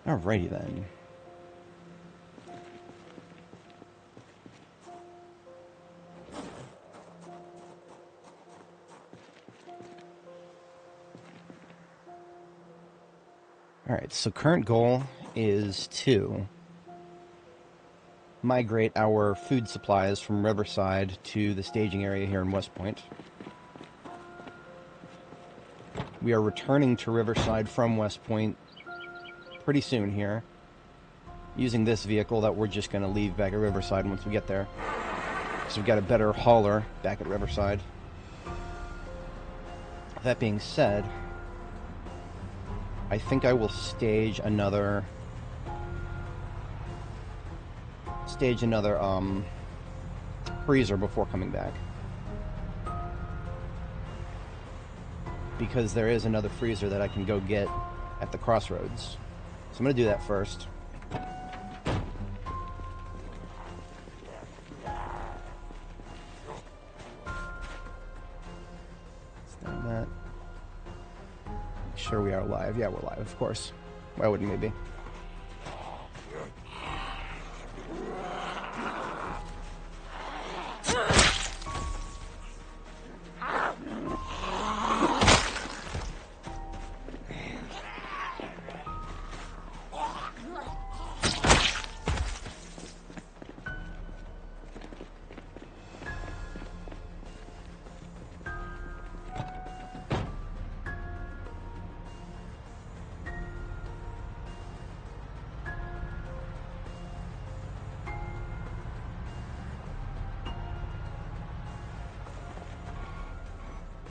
Alrighty then. Alright, so current goal is to migrate our food supplies from Riverside to the staging area here in West Point. We are returning to Riverside from West Point pretty soon here, using this vehicle that we're just going to leave back at Riverside once we get there. So we've got a better hauler back at Riverside. That being said, I think I will stage another freezer before coming back, because there is another freezer that I can go get at the crossroads. So I'm going to do that first. Stand that. Make sure we are live. Yeah, we're live, of course. Why wouldn't we be?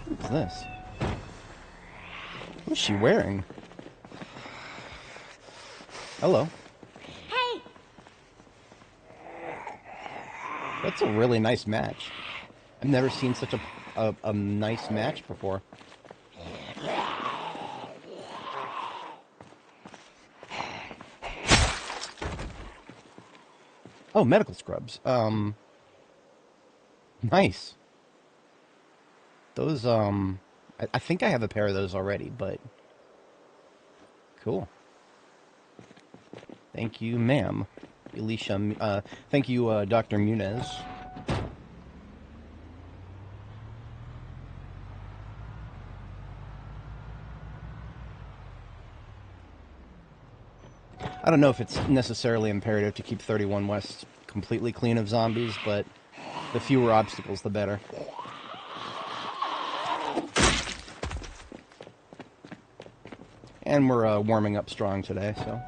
What's this? What's she wearing? Hello. Hey! That's a really nice match. I've never seen such a nice match before. Oh, medical scrubs. Nice. Those, I think I have a pair of those already, but cool. Thank you, ma'am. Alicia, thank you, Dr. Munez. I don't know if it's necessarily imperative to keep 31 West completely clean of zombies, but the fewer obstacles, the better. And we're warming up strong today, so...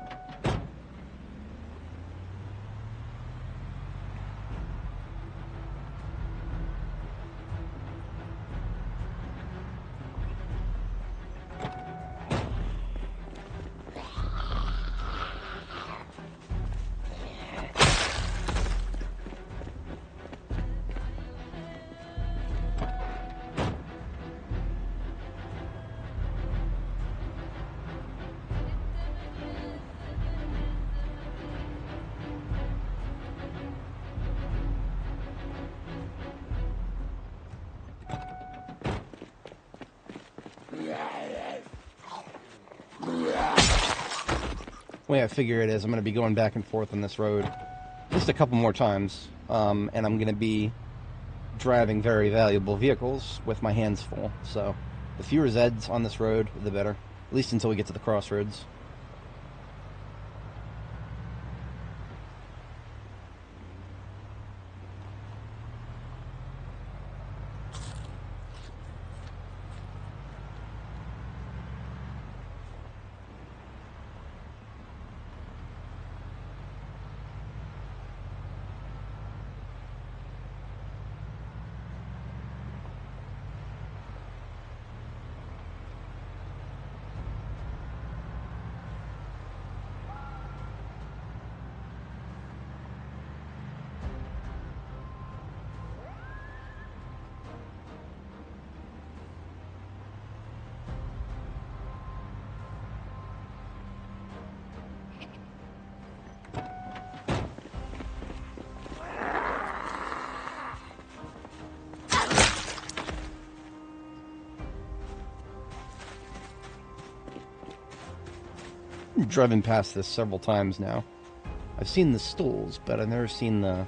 The way I figure it is, I'm going to be going back and forth on this road just a couple more times, and I'm going to be driving very valuable vehicles with my hands full. So the fewer Zeds on this road, the better, at least until we get to the crossroads. I've driven past this several times now. I've seen the stools, but I've never seen the...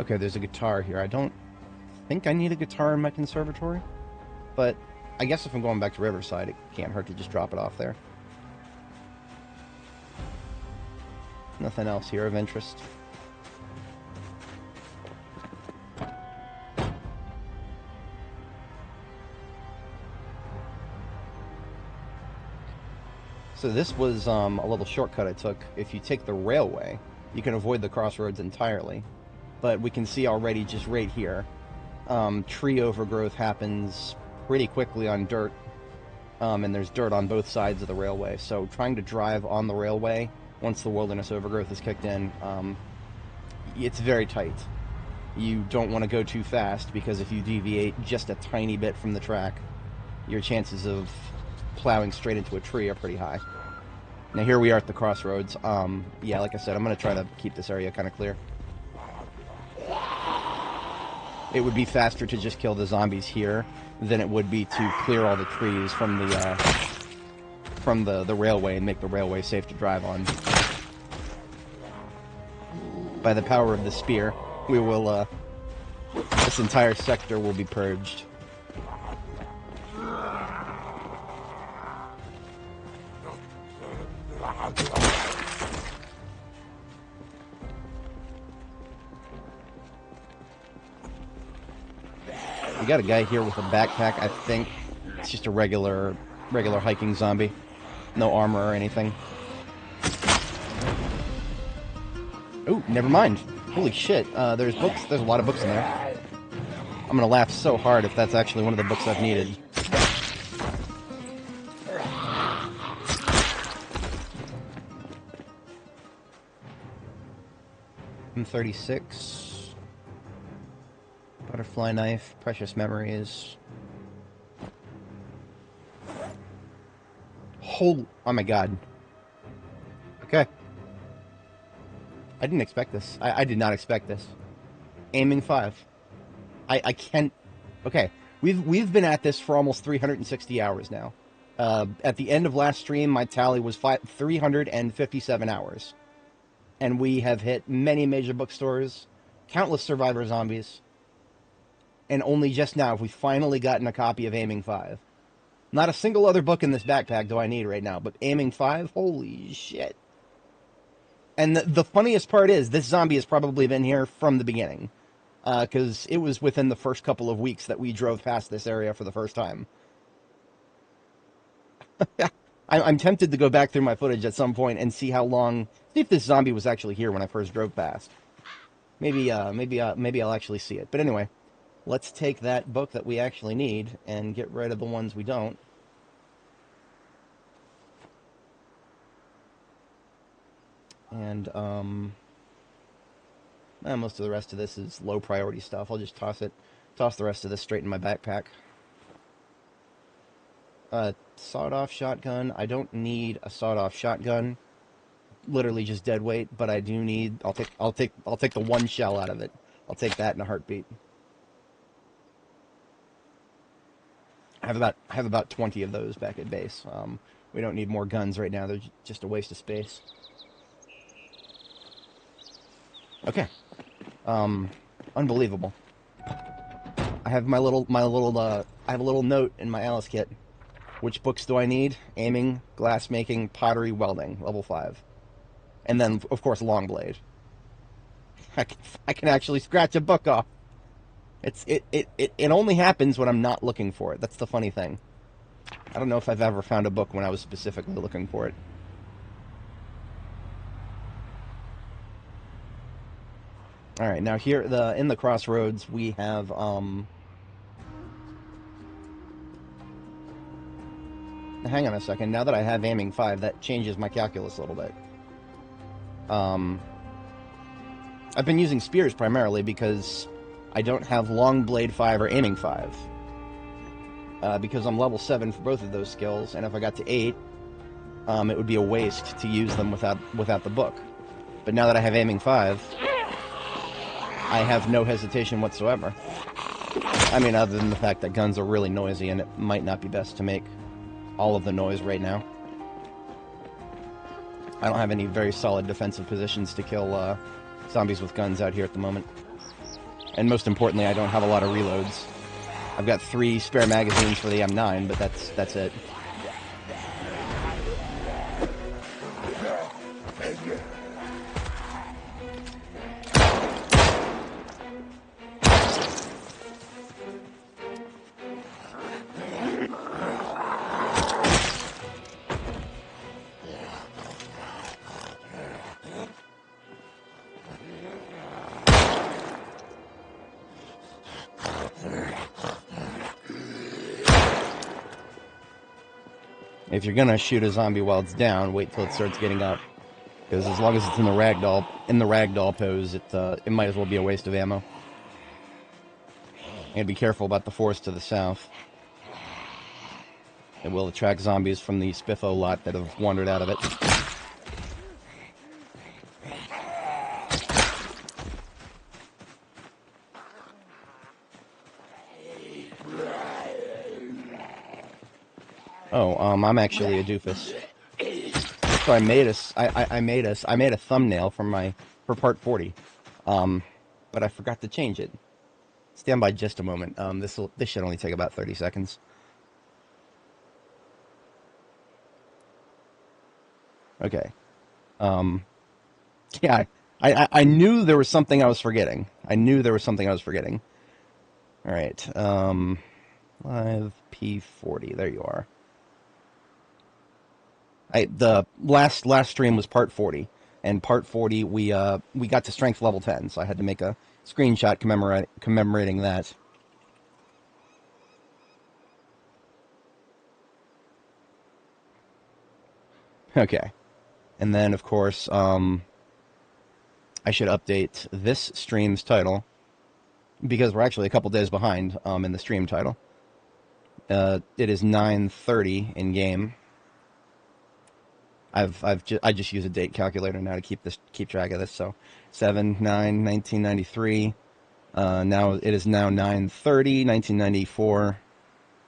Okay, there's a guitar here. I don't think I need a guitar in my conservatory, but I guess if I'm going back to Riverside, it can't hurt to just drop it off there. Nothing else here of interest. So this was a little shortcut I took. If you take the railway, you can avoid the crossroads entirely. But we can see already just right here, tree overgrowth happens pretty quickly on dirt, and there's dirt on both sides of the railway. So trying to drive on the railway, once the wilderness overgrowth is kicked in, it's very tight. You don't want to go too fast, because if you deviate just a tiny bit from the track, your chances of plowing straight into a tree are pretty high. Now here we are at the crossroads. Yeah, like I said, I'm going to try to keep this area kind of clear. It would be faster to just kill the zombies here than it would be to clear all the trees from the railway and make the railway safe to drive on. By the power of the spear, we will, this entire sector will be purged. We got a guy here with a backpack. I think it's just a regular hiking zombie. No armor or anything. Oh, never mind. Holy shit. There's books. There's a lot of books in there. I'm gonna laugh so hard if that's actually one of the books I've needed. M36. Butterfly knife, precious memories. Oh my god. Okay. I didn't expect this. I did not expect this. Aiming 5. I can't... Okay. We've been at this for almost 360 hours now. At the end of last stream, my tally was 357 hours. And we have hit many major bookstores, countless survivor zombies, and only just now have we finally gotten a copy of Aiming 5. Not a single other book in this backpack do I need right now, but Aiming 5? Holy shit. And the funniest part is, this zombie has probably been here from the beginning. Because it was within the first couple of weeks that we drove past this area for the first time. I'm tempted to go back through my footage at some point and see how long... See if this zombie was actually here when I first drove past. Maybe I'll actually see it. But anyway... Let's take that book that we actually need and get rid of the ones we don't. And, most of the rest of this is low priority stuff. I'll just toss the rest of this straight in my backpack. Sawed-off shotgun. I don't need a sawed-off shotgun. Literally just dead weight, but I do need... I'll take the one shell out of it. I'll take that in a heartbeat. I have about 20 of those back at base. We don't need more guns right now. They're just a waste of space. Okay. Unbelievable. I have I have a little note in my Alice kit. Which books do I need? Aiming, glassmaking, pottery, welding, level 5. And then, of course, Longblade. I can actually scratch a book off. It only happens when I'm not looking for it. That's the funny thing. I don't know if I've ever found a book when I was specifically looking for it. Alright, now here, in the crossroads, we have, hang on a second. Now that I have Aiming 5, that changes my calculus a little bit. I've been using spears primarily because... I don't have Longblade 5 or Aiming 5. Because I'm level 7 for both of those skills, and if I got to 8, it would be a waste to use them without the book. But now that I have Aiming 5, I have no hesitation whatsoever. I mean, other than the fact that guns are really noisy, and it might not be best to make all of the noise right now. I don't have any very solid defensive positions to kill zombies with guns out here at the moment. And most importantly, I don't have a lot of reloads. I've got 3 spare magazines for the M9, but that's it. If you're gonna shoot a zombie while it's down, wait till it starts getting up, because as long as it's in the ragdoll pose, it might as well be a waste of ammo. And be careful about the forest to the south. It will attract zombies from the Spiffo lot that have wandered out of it. Oh, I'm actually a doofus. So I made a thumbnail for part 40, but I forgot to change it. Stand by just a moment. This should only take about 30 seconds. Okay. Yeah, I knew there was something I was forgetting. All right. Live P40. There you are. The last stream was part 40, and part 40 we got to strength level 10, so I had to make a screenshot commemorating that. Okay, and then of course I should update this stream's title because we're actually a couple days behind in the stream title. It is 9:30 in game. I just use a date calculator now to keep track of this. So 7/9/1993. Now it is now 9/30 1994.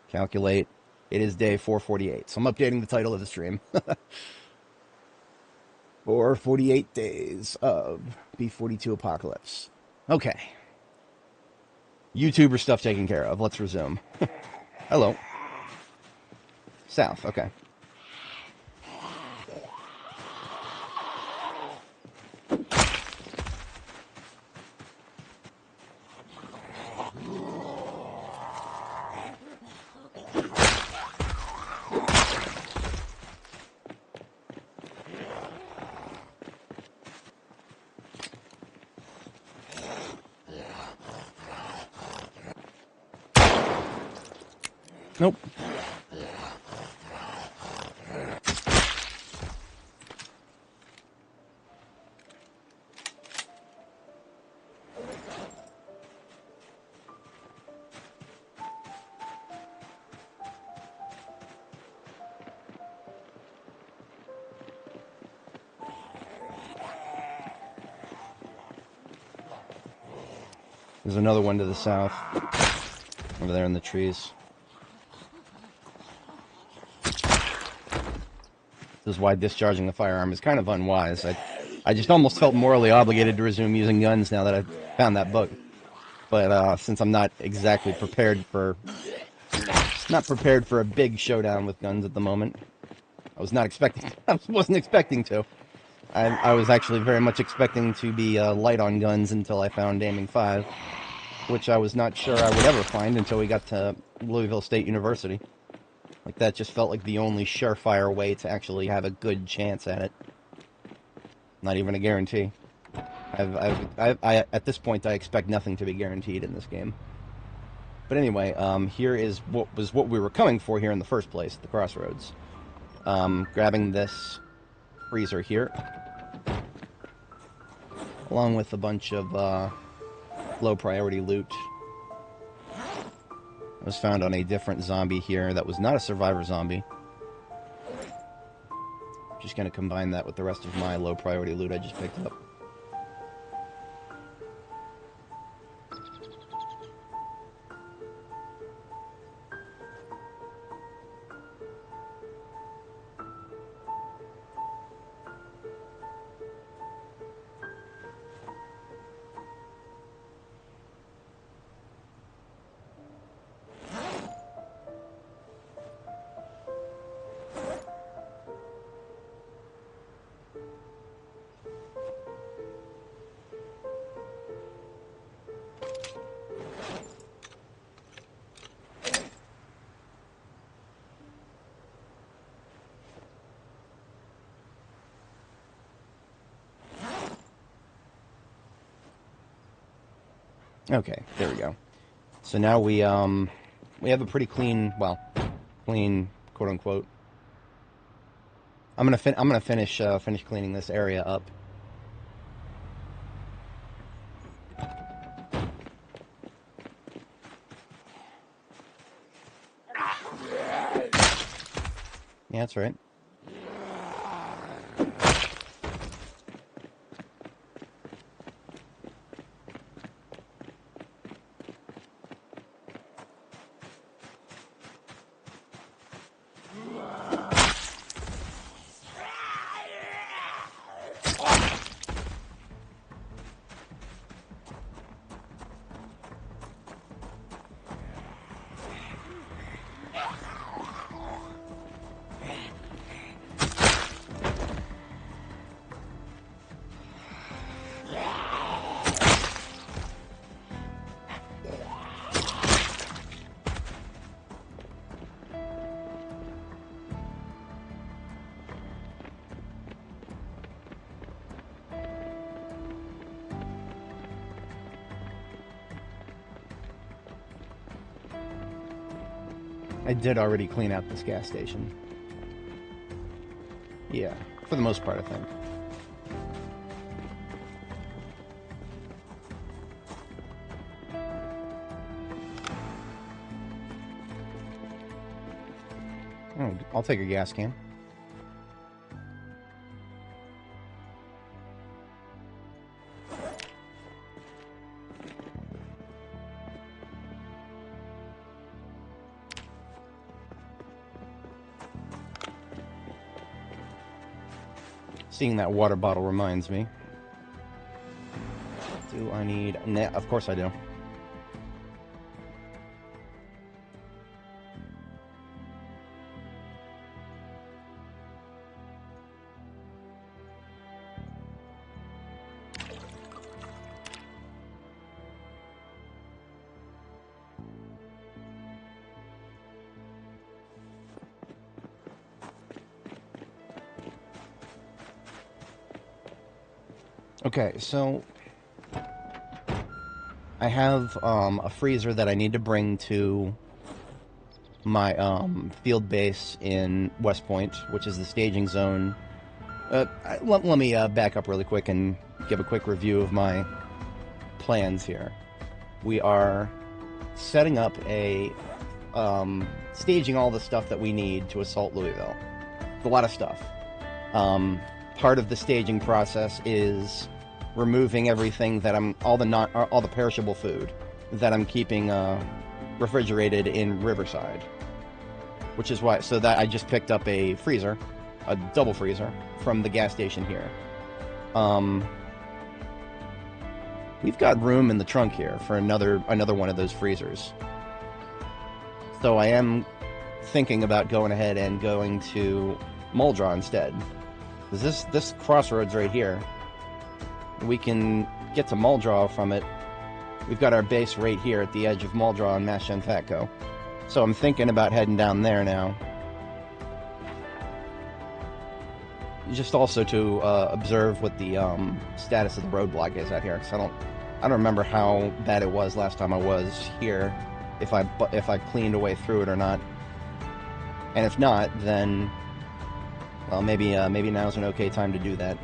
Calculate. It is day 448. So I'm updating the title of the stream. 448 days of B42 apocalypse. Okay. YouTuber stuff taken care of. Let's resume. Hello. South. Okay. Nope. There's another one to the south, over there in the trees. This is why discharging the firearm is kind of unwise. I just almost felt morally obligated to resume using guns now that I found that book. But since I'm not exactly prepared for a big showdown with guns at the moment, I wasn't expecting to. I was actually very much expecting to be light on guns until I found aiming 5, which I was not sure I would ever find until we got to Louisville State University. Like, that just felt like the only surefire way to actually have a good chance at it. Not even a guarantee. At this point, I expect nothing to be guaranteed in this game. But anyway, here is what we were coming for here in the first place, at the crossroads. Grabbing this freezer here, along with a bunch of low priority loot. It was found on a different zombie here that was not a survivor zombie. Just going to combine that with the rest of my low priority loot I just picked up. Okay, there we go. So now we have a pretty clean, well, clean, quote unquote. I'm gonna finish cleaning this area up. Yeah, that's right. I did already clean out this gas station. Yeah, for the most part, I think. Oh, I'll take a gas can. Seeing that water bottle reminds me. Do I need... Nah, of course I do. Okay, so I have a freezer that I need to bring to my field base in West Point, which is the staging zone. Let me back up really quick and give a quick review of my plans here. We are setting up a staging all the stuff that we need to assault Louisville. It's a lot of stuff. Part of the staging process is removing everything that all the perishable food that I'm keeping refrigerated in Riverside, which is why. So that I just picked up a freezer, a double freezer from the gas station here. We've got room in the trunk here for another one of those freezers. So I am thinking about going ahead and going to Muldraw instead. This crossroads right here, we can get to Muldraw from it. We've got our base right here at the edge of Muldraw and Mashanfatco. So I'm thinking about heading down there now. Just also to observe what the status of the roadblock is out here, because I don't remember how bad it was last time I was here, if I cleaned a way through it or not. And if not, then well, maybe now's an okay time to do that.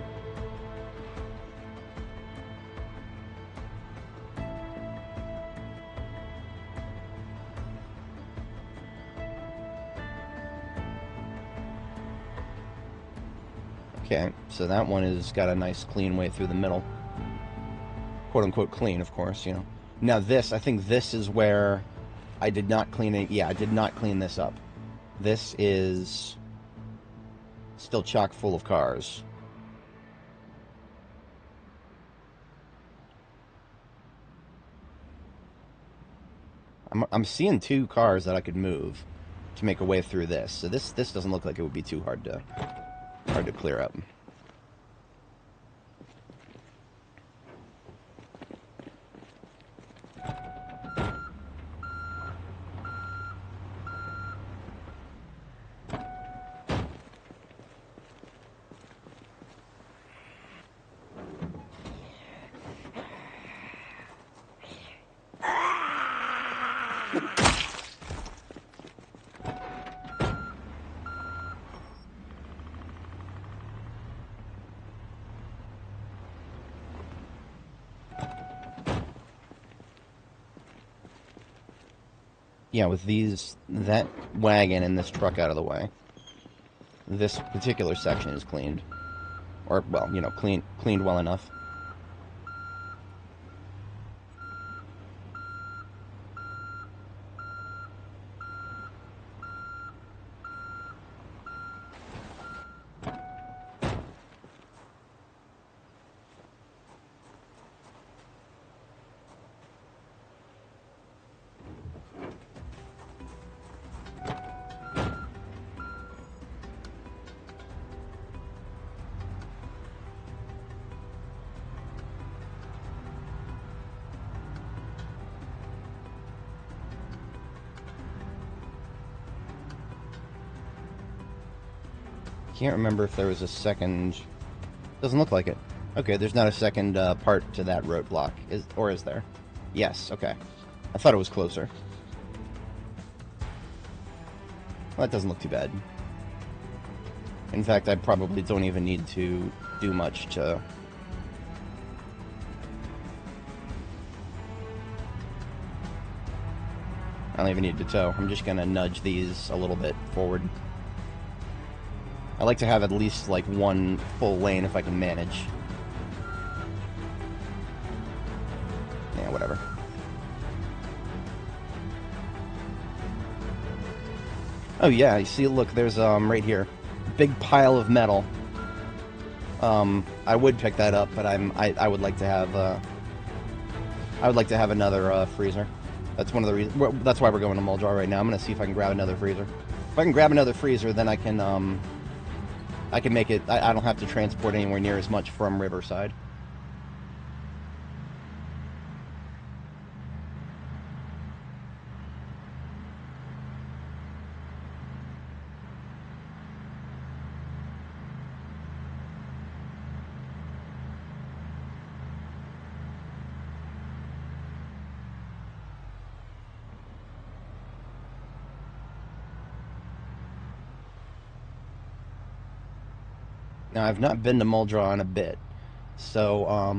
Okay, so that one has got a nice clean way through the middle. Quote unquote clean, of course, you know. Now I think this is where I did not clean it. Yeah, I did not clean this up. This is still chock full of cars. I'm seeing 2 cars that I could move to make a way through this. So this doesn't look like it would be too hard to clear up. Yeah, with that wagon and this truck out of the way, this particular section is cleaned. Or, well, you know, cleaned well enough. Can't remember if there was a second... Doesn't look like it. Okay, there's not a second part to that roadblock. Or is there? Yes, okay. I thought it was closer. Well, that doesn't look too bad. In fact, I probably don't even need to do much to... I don't even need to tow. I'm just gonna nudge these a little bit forward. I like to have at least, like, one full lane if I can manage. Yeah, whatever. Oh yeah, you see, look, there's, right here. Big pile of metal. I would pick that up, but I would like to have, I would like to have another, freezer. That's one of the reasons, well, that's why we're going to Muldrar right now. I'm gonna see if I can grab another freezer. If I can grab another freezer, then I can make it, I don't have to transport anywhere near as much from Riverside. Now, I've not been to Muldrar in a bit, so,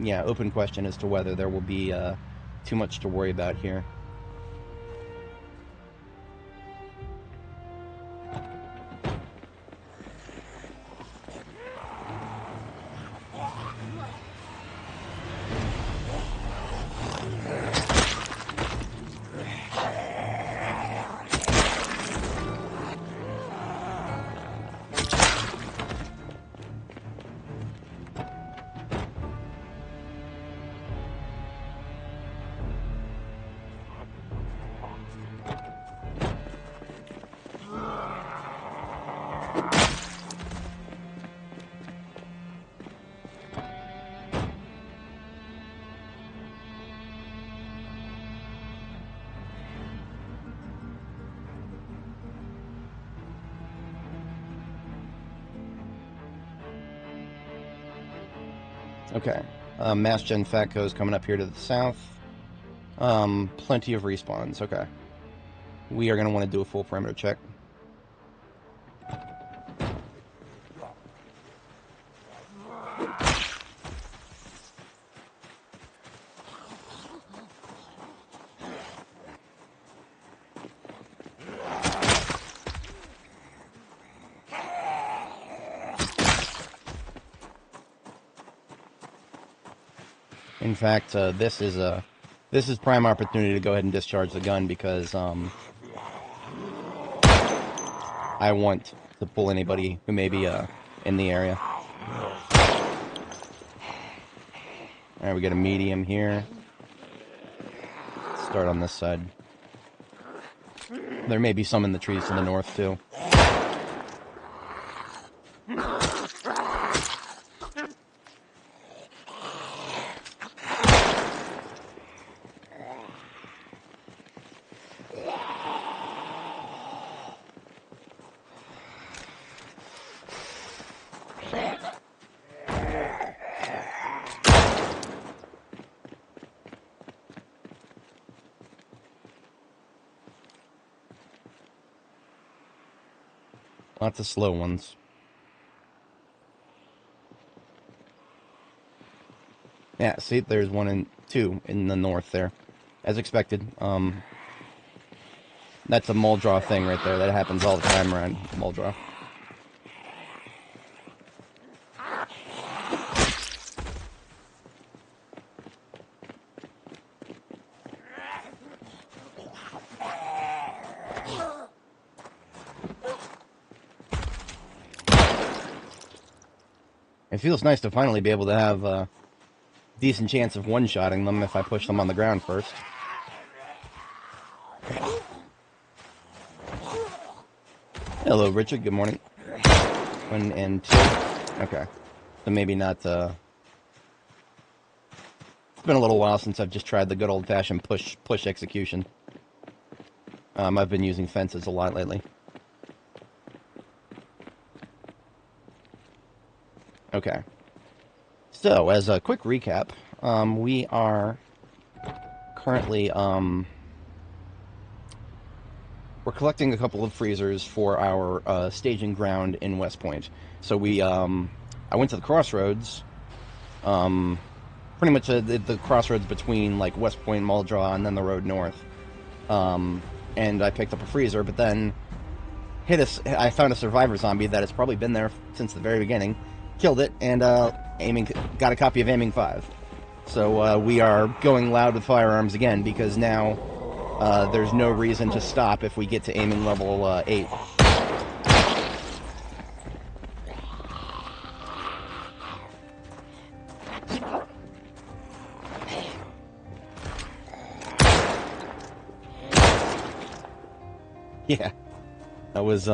yeah, open question as to whether there will be, too much to worry about here. Okay. Mass Gen Fatco is coming up here to the south. Plenty of respawns. Okay. We are going to want to do a full perimeter check. In fact, this is prime opportunity to go ahead and discharge the gun because I want to pull anybody who may be in the area. All right, we got a medium here. Let's start on this side. There may be some in the trees to the north too. Lots of slow ones. Yeah, see, there's two in the north there. As expected. That's a mole draw thing right there. That happens all the time around mole draw. It feels nice to finally be able to have a decent chance of one-shotting them if I push them on the ground first. Hello, Richard. Good morning. 1 and 2. Okay. So maybe not, It's been a little while since I've just tried the good old-fashioned push execution. I've been using fences a lot lately. Okay. So, as a quick recap, we are currently, we're collecting a couple of freezers for our staging ground in West Point. So I went to the crossroads, pretty much the crossroads between like West Point, Muldraw, and then the road north. And I picked up a freezer, but then I found a survivor zombie that has probably been there since the very beginning. Killed it, and got a copy of Aiming 5. So we are going loud with firearms again, because now there's no reason to stop if we get to aiming level 8. Yeah, that was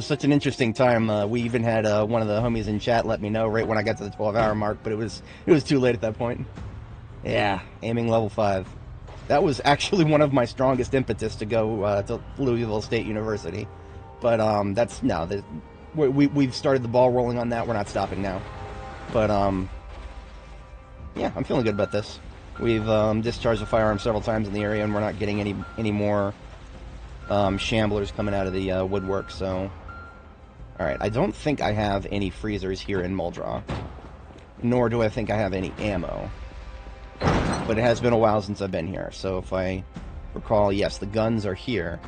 such an interesting time. We even had one of the homies in chat let me know right when I got to the 12-hour mark, but it was too late at that point. Yeah, aiming level 5. That was actually one of my strongest impetus to go to Louisville State University. But we've started the ball rolling on that. We're not stopping now. But yeah, I'm feeling good about this. We've discharged the firearm several times in the area, and we're not getting any more shamblers coming out of the woodwork. So, all right. I don't think I have any freezers here in Muldraw, nor do I think I have any ammo. But it has been a while since I've been here, so if I recall, yes, the guns are here,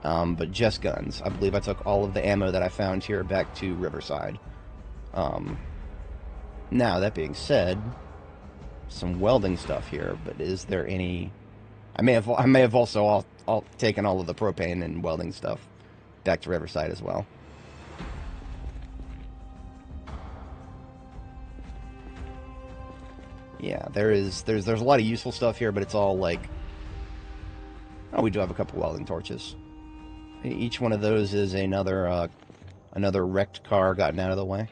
but just guns. I believe I took all of the ammo that I found here back to Riverside. Now, that being said, some welding stuff here, but is there any... I may have also all taken all of the propane and welding stuff back to Riverside as well. Yeah, there's a lot of useful stuff here, but it's all like... Oh, we do have a couple welding torches. Each one of those is another wrecked car gotten out of the way.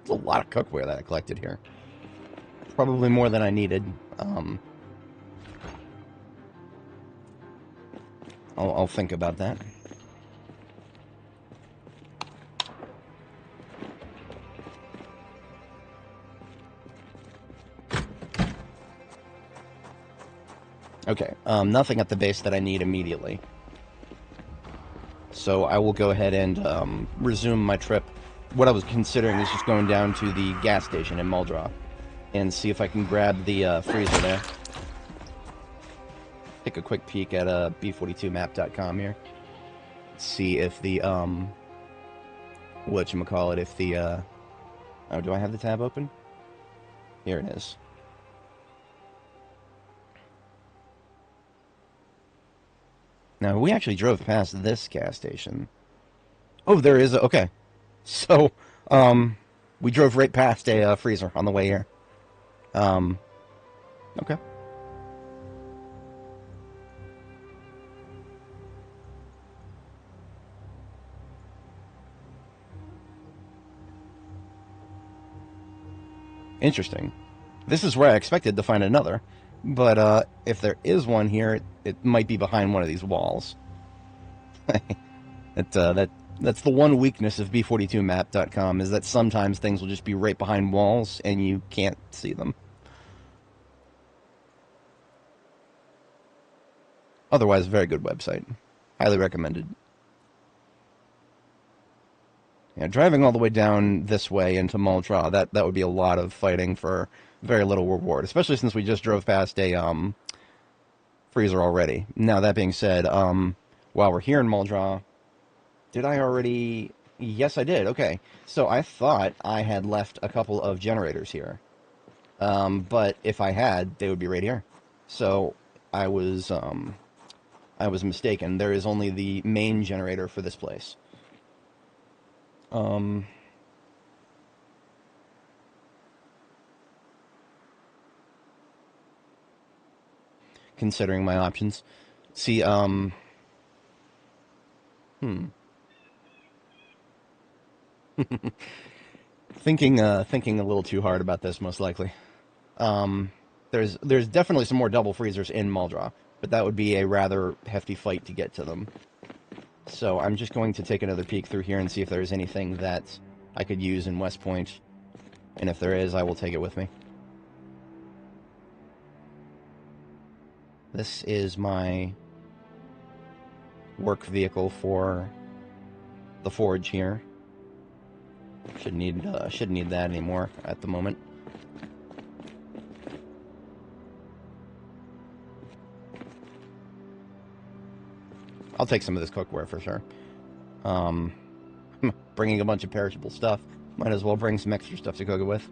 There's a lot of cookware that I collected here. Probably more than I needed. I'll think about that. Okay, nothing at the base that I need immediately. So I will go ahead and resume my trip. What I was considering is just going down to the gas station in Muldraw and see if I can grab the freezer there. Take a quick peek at B42map.com here. See if the, whatchamacallit, if the, oh, do I have the tab open? Here it is. Now, we actually drove past this gas station. Oh, there is a... Okay. So, we drove right past a freezer on the way here. Okay. Interesting. This is where I expected to find another. But if there is one here, it might be behind one of these walls. That That's the one weakness of B42map.com, is that sometimes things will just be right behind walls and you can't see them. Otherwise, very good website. Highly recommended. Yeah, driving all the way down this way into Muldraugh, that would be a lot of fighting for very little reward, especially since we just drove past a freezer already. Now, that being said, while we're here in Muldraugh, did I already... Yes, I did. Okay. So I thought I had left a couple of generators here. But if I had, they would be right here. So I was mistaken. There is only the main generator for this place. Considering my options. See, thinking a little too hard about this, most likely. There's definitely some more double freezers in Muldraugh, but that would be a rather hefty fight to get to them. So I'm just going to take another peek through here and see if there's anything that I could use in West Point. And if there is, I will take it with me. This is my work vehicle for the forge here. Shouldn't need that anymore at the moment. I'll take some of this cookware for sure. Bringing a bunch of perishable stuff. Might as well bring some extra stuff to cook it with.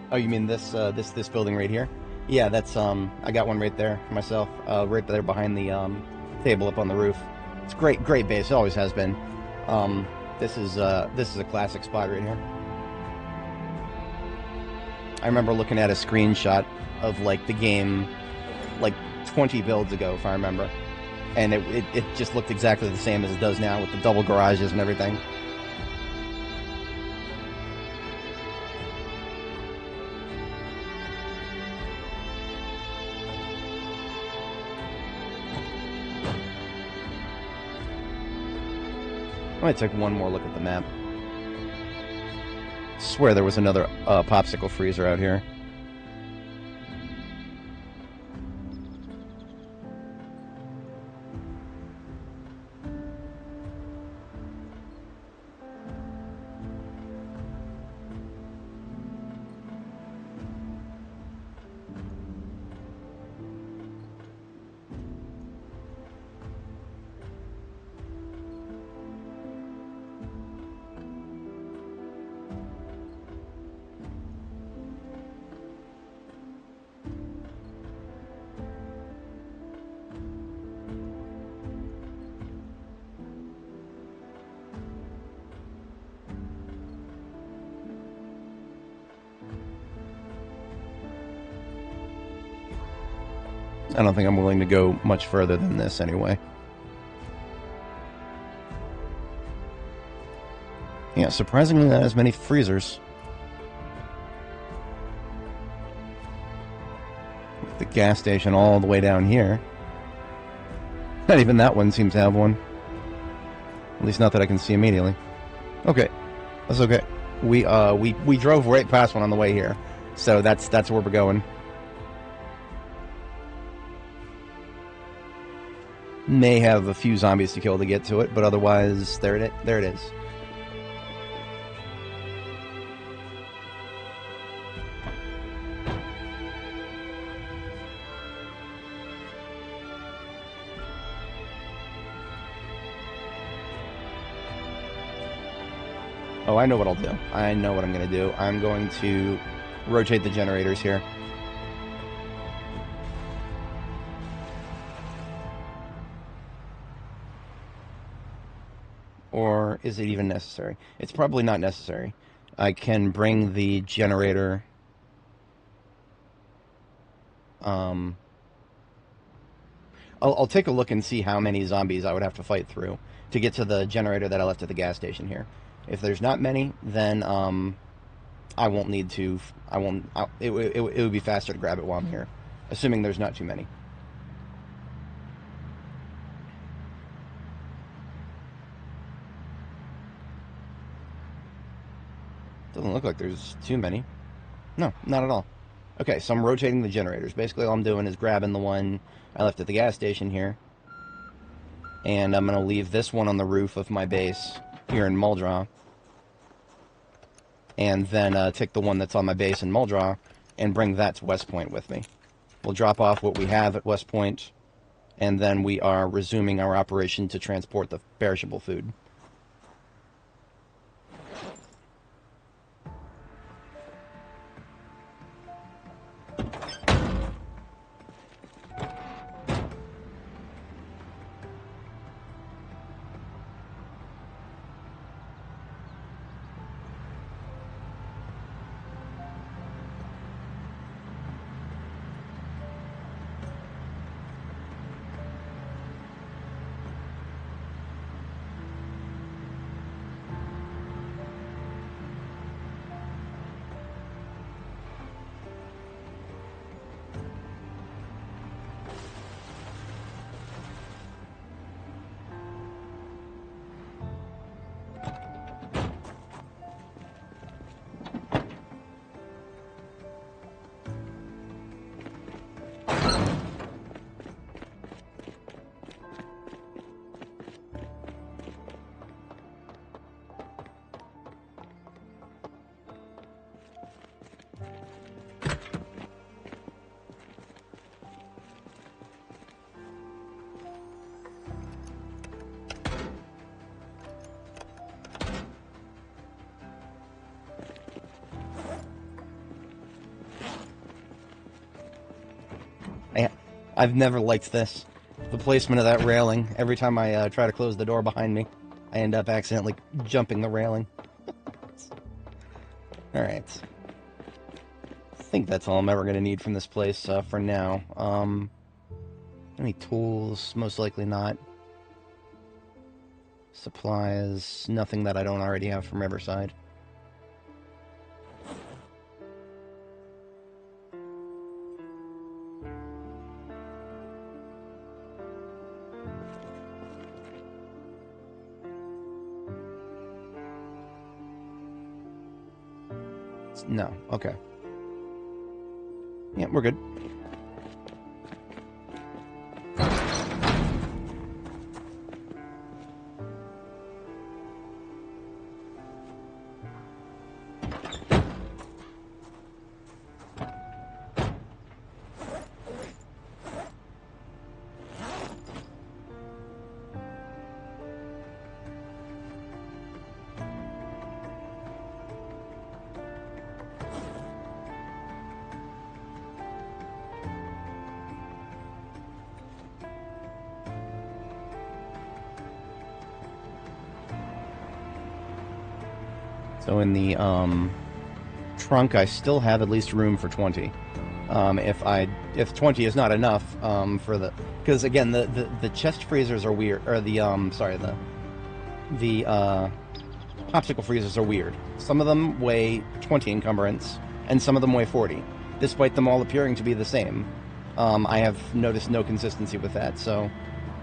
Oh, you mean this this building right here? Yeah, that's I got one right there for myself, right there behind the table up on the roof. It's great base. It always has been. This is a classic spot right here. I remember looking at a screenshot of like the game, like 20 builds ago, if I remember, and it just looked exactly the same as it does now with the double garages and everything. I might take one more look at the map. I swear there was another popsicle freezer out here. I don't think I'm willing to go much further than this anyway. Yeah, surprisingly not as many freezers. The gas station all the way down here. Not even that one seems to have one. At least not that I can see immediately. Okay, that's okay. We drove right past one on the way here, so that's where we're going. May have a few zombies to kill to get to it, but otherwise, there it is. Oh, I know what I'll do. I know what I'm going to do. I'm going to rotate the generators here. Or is it even necessary? It's probably not necessary. I can bring the generator... I'll take a look and see how many zombies I would have to fight through to get to the generator that I left at the gas station here. If there's not many, then I won't need to... it would be faster to grab it while I'm here, assuming there's not too many. Doesn't look like there's too many. No, not at all. Okay, so I'm rotating the generators. Basically, all I'm doing is grabbing the one I left at the gas station here. And I'm going to leave this one on the roof of my base here in Muldraugh. And then take the one that's on my base in Muldraugh and bring that to West Point with me. We'll drop off what we have at West Point, and then we are resuming our operation to transport the perishable food. I've never liked this. The placement of that railing. Every time I try to close the door behind me, I end up accidentally jumping the railing. Alright. I think that's all I'm ever going to need from this place for now. Any tools? Most likely not. Supplies? Nothing that I don't already have from Riverside. No. Okay. Yeah, we're good. So in the trunk, I still have at least room for 20. If 20 is not enough for the, because again the chest freezers are weird, or the popsicle freezers are weird. Some of them weigh 20 encumbrance, and some of them weigh 40, despite them all appearing to be the same. I have noticed no consistency with that. So,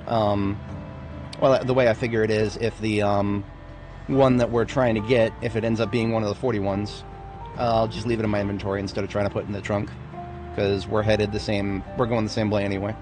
well, the way I figure it is, if the one that we're trying to get, if it ends up being one of the 40 ones, I'll just leave it in my inventory instead of trying to put it in the trunk, because we're going the same way anyway.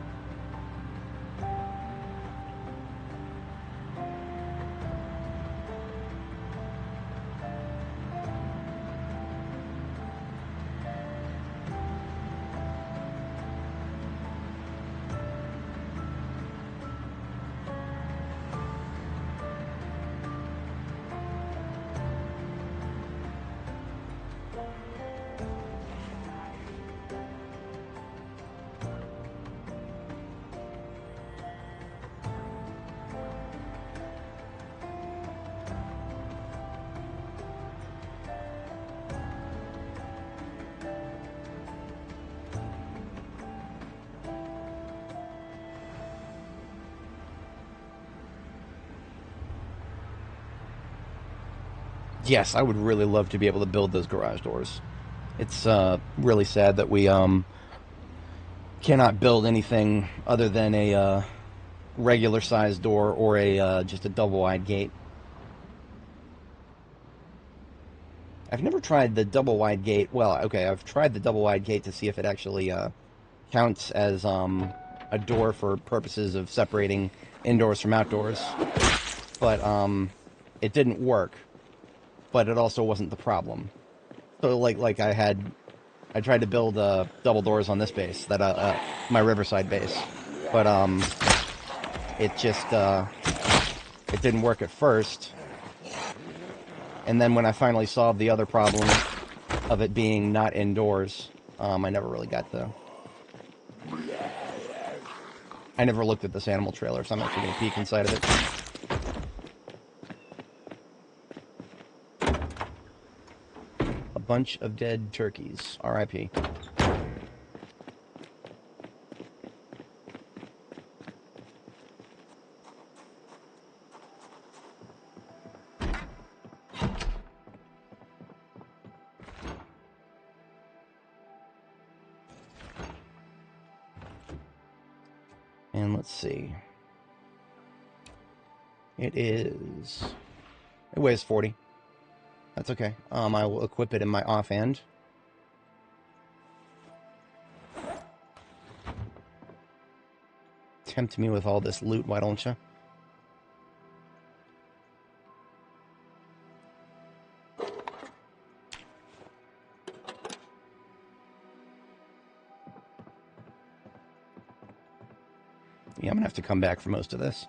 Yes, I would really love to be able to build those garage doors. It's really sad that we cannot build anything other than a regular sized door or a just a double wide gate. I've never tried the double wide gate. Well, okay, I've tried the double wide gate to see if it actually counts as a door for purposes of separating indoors from outdoors, but it didn't work. But it also wasn't the problem. So like I tried to build double doors on this base, that my Riverside base, but it just it didn't work at first. And then when I finally solved the other problem of it being not indoors, I never really got the. I never looked at this animal trailer, so I'm actually going to peek inside of it. A bunch of dead turkeys. R.I.P. And let's see. It weighs 40. That's okay. I will equip it in my offhand. Tempt me with all this loot, why don't you? Yeah, I'm gonna have to come back for most of this.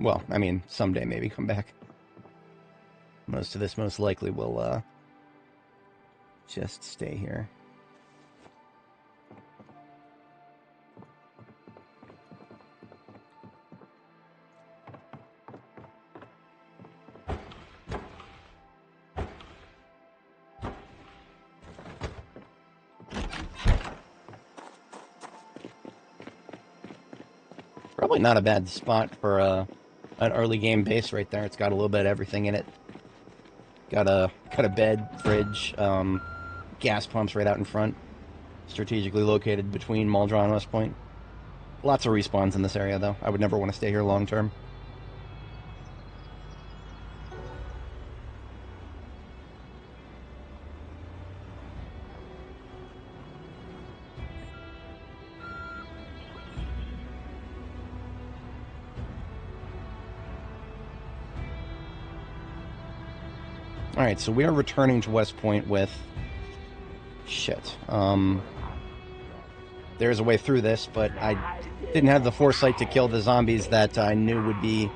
Well, I mean, someday maybe come back. Most of this most likely will just stay here. Probably not a bad spot for an early game base right there. It's got a little bit of everything in it. Got a bed, fridge, gas pumps right out in front. Strategically located between Muldra and West Point. Lots of respawns in this area, though. I would never want to stay here long term. Alright, so we are returning to West Point with... Shit. There's a way through this, but I didn't have the foresight to kill the zombies that I knew would be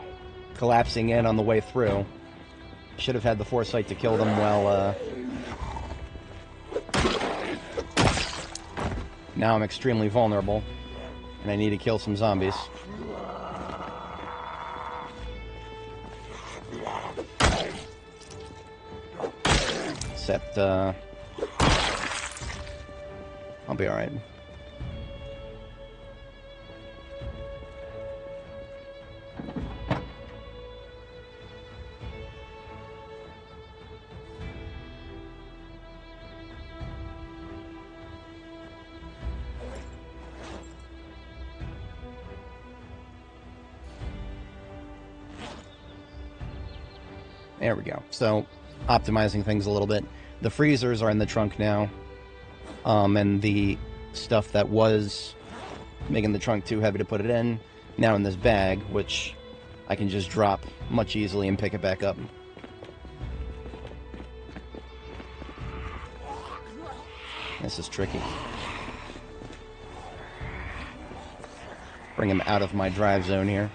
collapsing in on the way through. Should have had the foresight to kill them while... Now I'm extremely vulnerable, and I need to kill some zombies. Except, I'll be alright. There we go. So, optimizing things a little bit. The freezers are in the trunk now. And the stuff that was making the trunk too heavy to put it in, now in this bag, which I can just drop much easily and pick it back up. This is tricky. Bring him out of my drive zone here.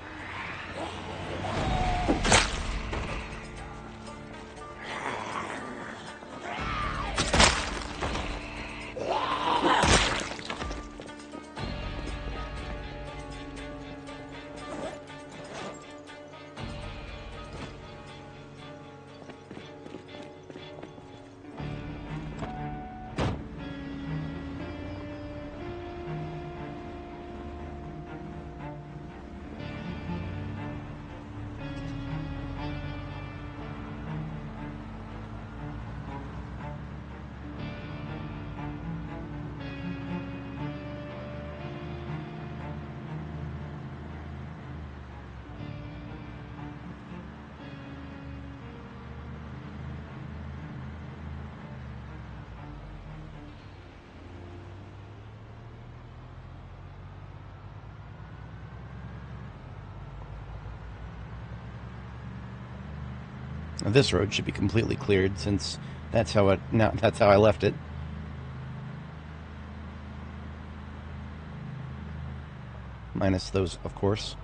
This road should be completely cleared since that's how I left it. Minus those, of course.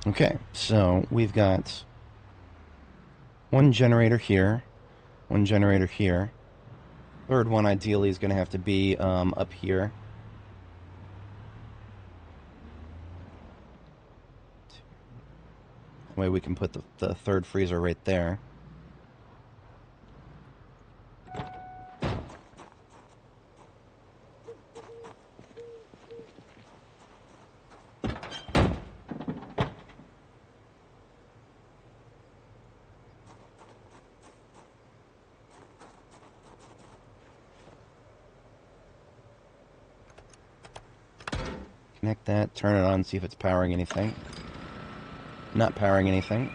Okay, so we've got one generator here, one generator here. Third one ideally is going to have to be up here. That way we can put the third freezer right there. Connect that, turn it on, see if it's powering anything. Not powering anything.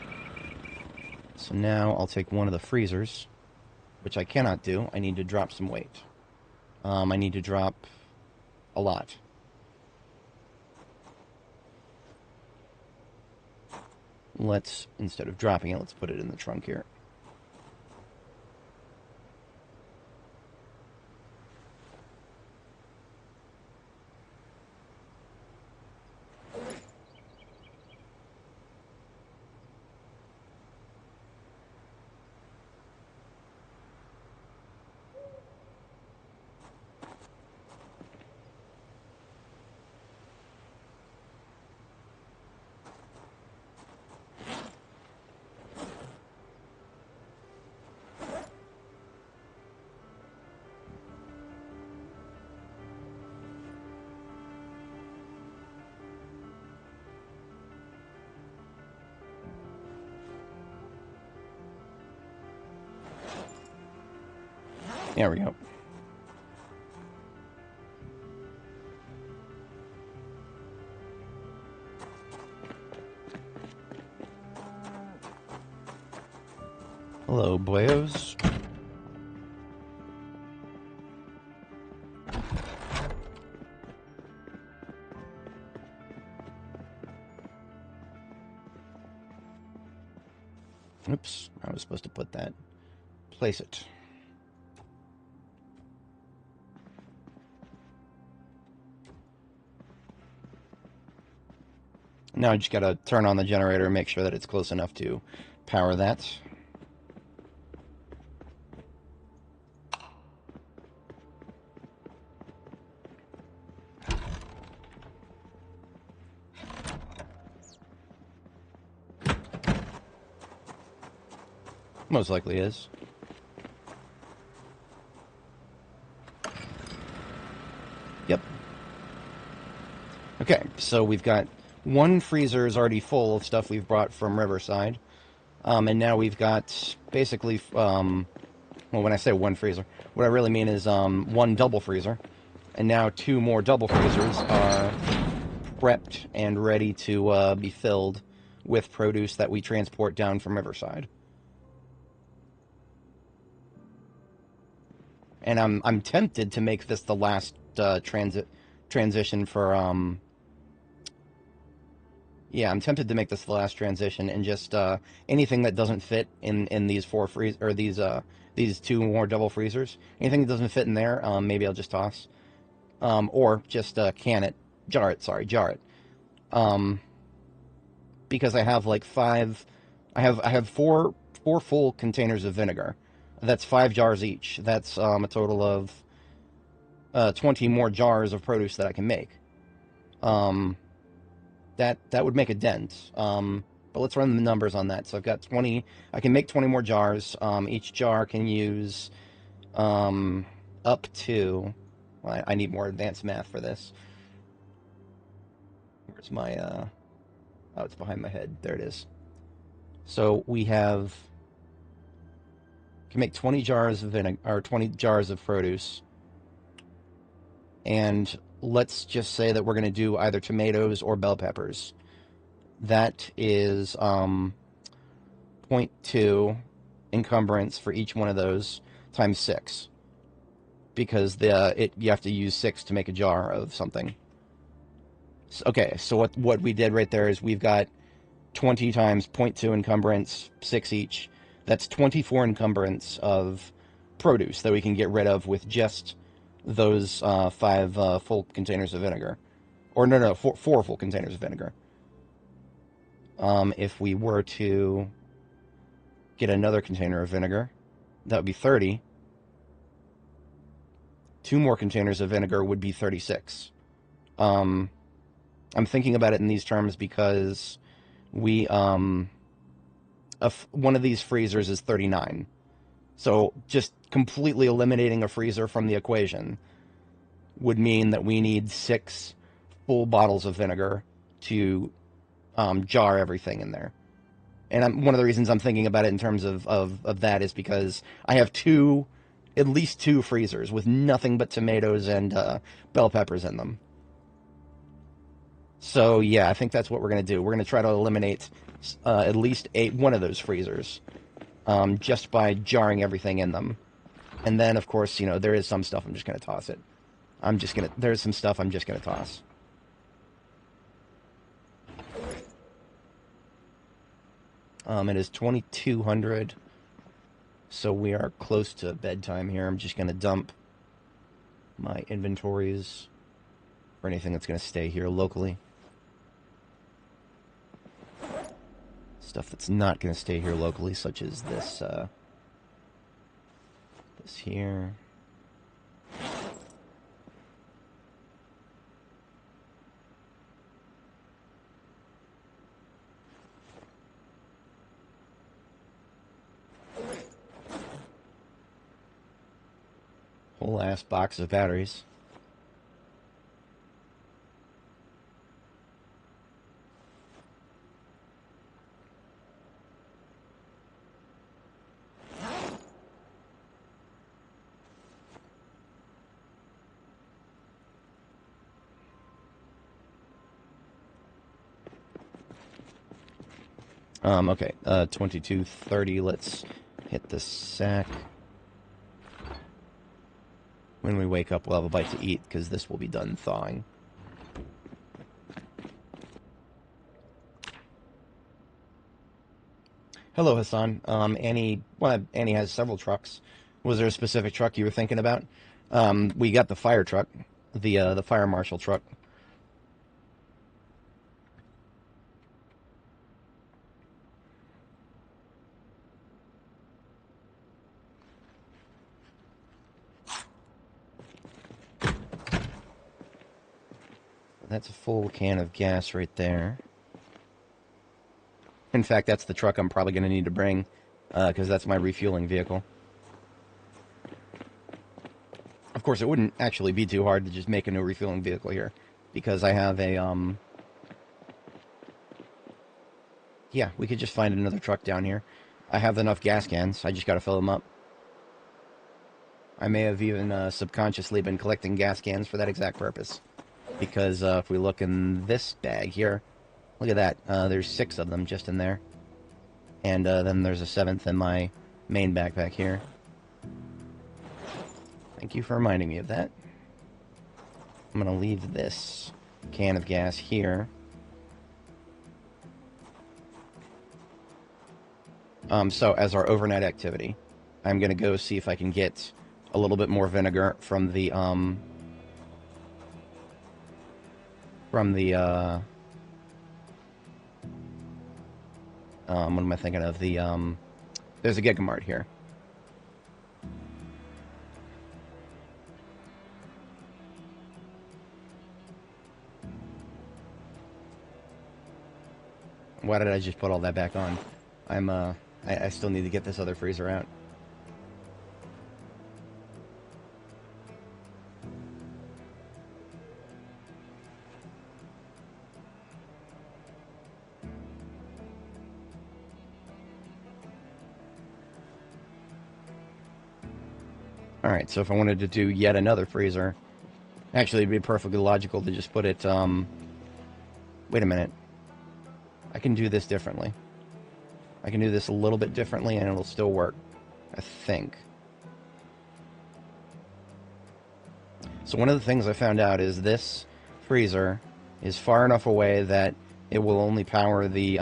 So now I'll take one of the freezers, which I cannot do. I need to drop some weight. I need to drop a lot. Let's, instead of dropping it, let's put it in the trunk here. There we go. Hello, boyos. Oops, I was supposed to put that. Place it. Now I just gotta turn on the generator and make sure that it's close enough to power that. Most likely is. Yep. Okay, so we've got one freezer is already full of stuff we've brought from Riverside. And now we've got basically, well, when I say one freezer, what I really mean is one double freezer. And now two more double freezers are prepped and ready to be filled with produce that we transport down from Riverside. And I'm tempted to make this the last transition for Yeah, I'm tempted to make this the last transition and just anything that doesn't fit in these four freeze or these two more double freezers. Anything that doesn't fit in there, maybe I'll just toss, or just can it, jar it. Sorry, jar it. Um, because I have like five, I have four full containers of vinegar. That's 5 jars each. That's a total of 20 more jars of produce that I can make. Um, that would make a dent. But let's run the numbers on that. So I've got 20. I can make 20 more jars. Each jar can use up to. Well, I need more advanced math for this. Where's my? Oh, it's behind my head. There it is. So we have. Can make 20 jars of vinegar or 20 jars of produce. And let's just say that we're going to do either tomatoes or bell peppers. That is zero point 0.2 encumbrance for each one of those times 6, because you have to use 6 to make a jar of something. Okay, so what we did right there is we've got 20 times 0.2 encumbrance, 6 each. That's 24 encumbrance of produce that we can get rid of with just those 5 full containers of vinegar. Or no, 4 full containers of vinegar. If we were to get another container of vinegar, that would be 30. 2 more containers of vinegar would be 36. I'm thinking about it in these terms because we one of these freezers is 39. So just completely eliminating a freezer from the equation would mean that we need 6 full bottles of vinegar to jar everything in there. And one of the reasons I'm thinking about it in terms of that is because I have at least two freezers with nothing but tomatoes and bell peppers in them. So yeah, I think that's what we're going to do. We're going to try to eliminate at least one of those freezers just by jarring everything in them. And then, of course, there is some stuff I'm just going to toss it. There's some stuff I'm just going to toss. It is 2200, so we are close to bedtime here. I'm just going to dump my inventories for anything that's going to stay here locally. Stuff that's not going to stay here locally, such as this here. Whole ass box of batteries. Okay, 22:30, let's hit the sack. When we wake up, we'll have a bite to eat, because this will be done thawing. Hello, Hassan. Annie has several trucks. Was there a specific truck you were thinking about? We got the fire truck, the fire marshal truck. That's a full can of gas right there. In fact, that's the truck I'm probably going to need to bring, because that's my refueling vehicle. Of course, it wouldn't actually be too hard to just make a new refueling vehicle here, because I have a, yeah, we could just find another truck down here. I have enough gas cans, I just got to fill them up. I may have even subconsciously been collecting gas cans for that exact purpose. Because if we look in this bag here, look at that. There's 6 of them just in there. And then there's a 7th in my main backpack here. Thank you for reminding me of that. I'm going to leave this can of gas here. So as our overnight activity, I'm going to go see if I can get a little bit more vinegar from the what am I thinking of? There's a Gigamart here. Why did I just put all that back on? I still need to get this other freezer out. Alright, so if I wanted to do yet another freezer, actually it'd be perfectly logical to just put it, wait a minute. I can do this differently. I can do this a little bit differently and it'll still work, I think. So one of the things I found out is this freezer is far enough away that it will only power the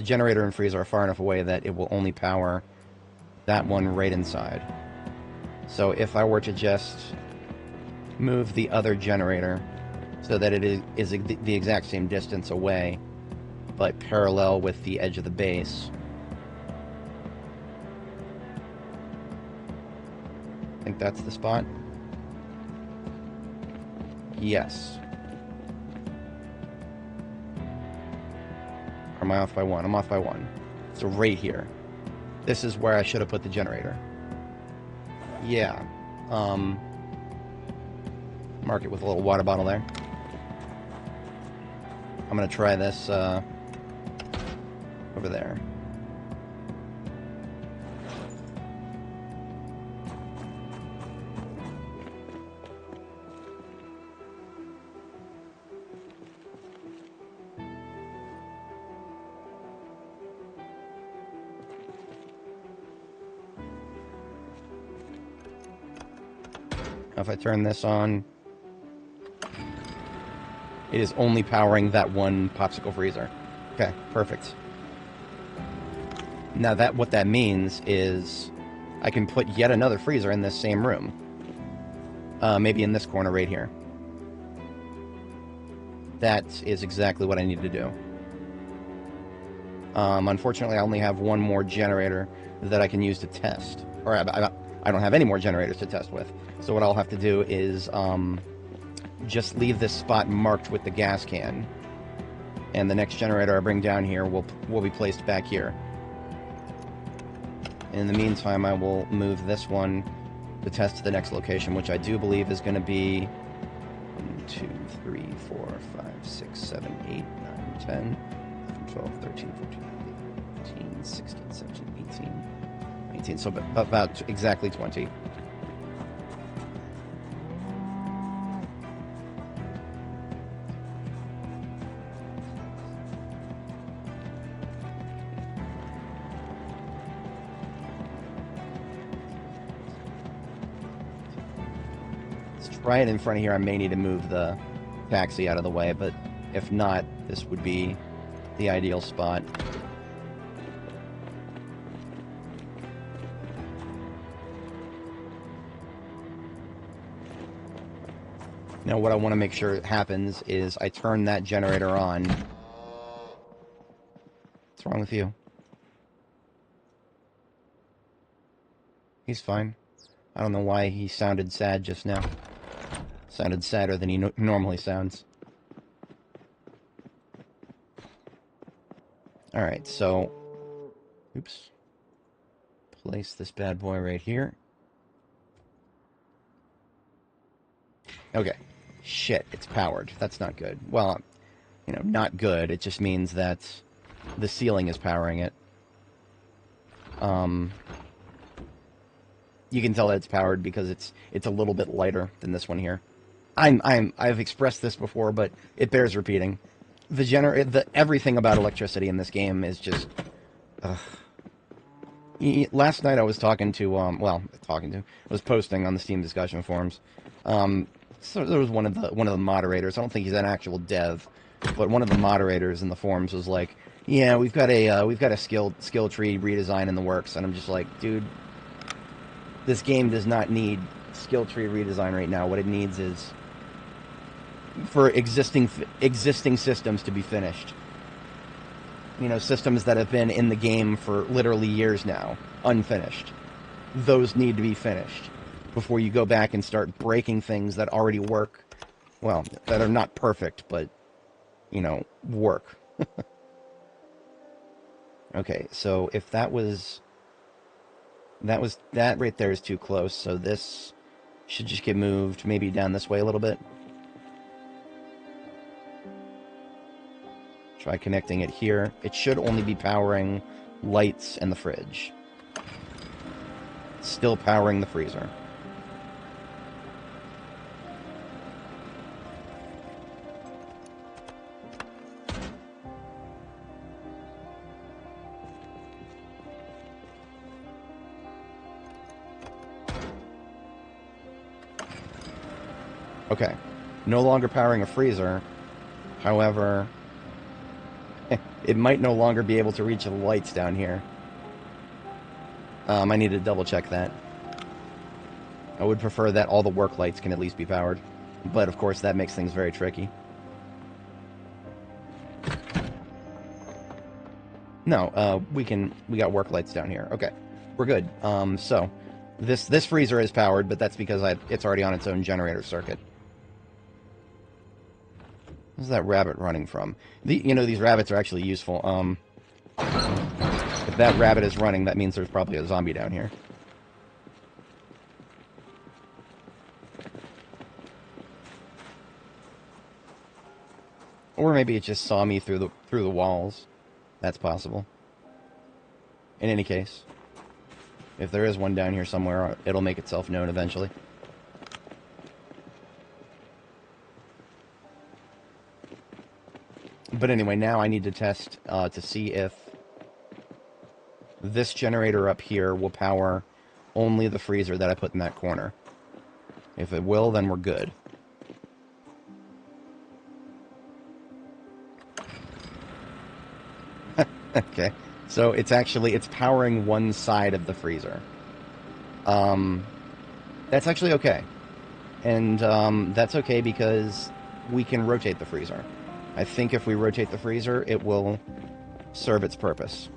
generator and freezer are far enough away that it will only power that one right inside. So if I were to just move the other generator so that it is the exact same distance away, but parallel with the edge of the base, I think that's the spot. Yes. Or am I off by one? I'm off by one. So right here. This is where I should have put the generator. Yeah. Mark it with a little water bottle there. I'm going to try this over there. If I turn this on, it is only powering that one popsicle freezer. Okay, perfect. Now what that means is I can put yet another freezer in this same room. Maybe in this corner right here. That is exactly what I need to do. Unfortunately, I only have one more generator that I can use to test. Or I don't have any more generators to test with. So what I'll have to do is just leave this spot marked with the gas can. And the next generator I bring down here will be placed back here. In the meantime, I will move this one to test to the next location, which I do believe is going to be 1, 2, 3, 4, 5, 6, 7, 8, 9, 10, 11, 12, 13, 14, 15, 16, 17, 18, 19. So about exactly 20. Right in front of here, I may need to move the taxi out of the way, but if not, this would be the ideal spot. Now, what I want to make sure happens is I turn that generator on. What's wrong with you? He's fine. I don't know why he sounded sad just now. Sounded sadder than he normally sounds. Alright, so... Oops. Place this bad boy right here. Okay. Shit, it's powered. That's not good. Well, you know, not good. It just means that the ceiling is powering it. You can tell that it's powered because it's a little bit lighter than this one here. I've expressed this before, but it bears repeating. Everything about electricity in this game is just... Last night I was talking to, I was posting on the Steam discussion forums. So there was one of the moderators. I don't think he's an actual dev, but one of the moderators in the forums was like, Yeah, we've got a skill tree redesign in the works, and I'm just like, dude, this game does not need skill tree redesign right now. What it needs is for existing systems to be finished. You know, systems that have been in the game for literally years now, unfinished. Those need to be finished before you go back and start breaking things that already work. Well, that are not perfect, but, you know, work. Okay, so if that right there is too close, so this should just get moved maybe down this way a little bit. Try connecting it here. It should only be powering lights and the fridge. Still powering the freezer. Okay. No longer powering a freezer. However, it might no longer be able to reach the lights down here. I need to double check that. I would prefer that all the work lights can at least be powered. But of course that makes things very tricky. No, we got work lights down here. Okay. We're good. So this freezer is powered, but that's because it's already on its own generator circuit. Where's that rabbit running from? You know, these rabbits are actually useful. If that rabbit is running, that means there's probably a zombie down here. Or maybe it just saw me through the walls. That's possible. In any case, if there is one down here somewhere, it'll make itself known eventually. But anyway, now I need to test to see if this generator up here will power only the freezer that I put in that corner. If it will, then we're good. Okay, so it's powering one side of the freezer. That's actually okay. And that's okay because we can rotate the freezer. I think if we rotate the freezer, it will serve its purpose.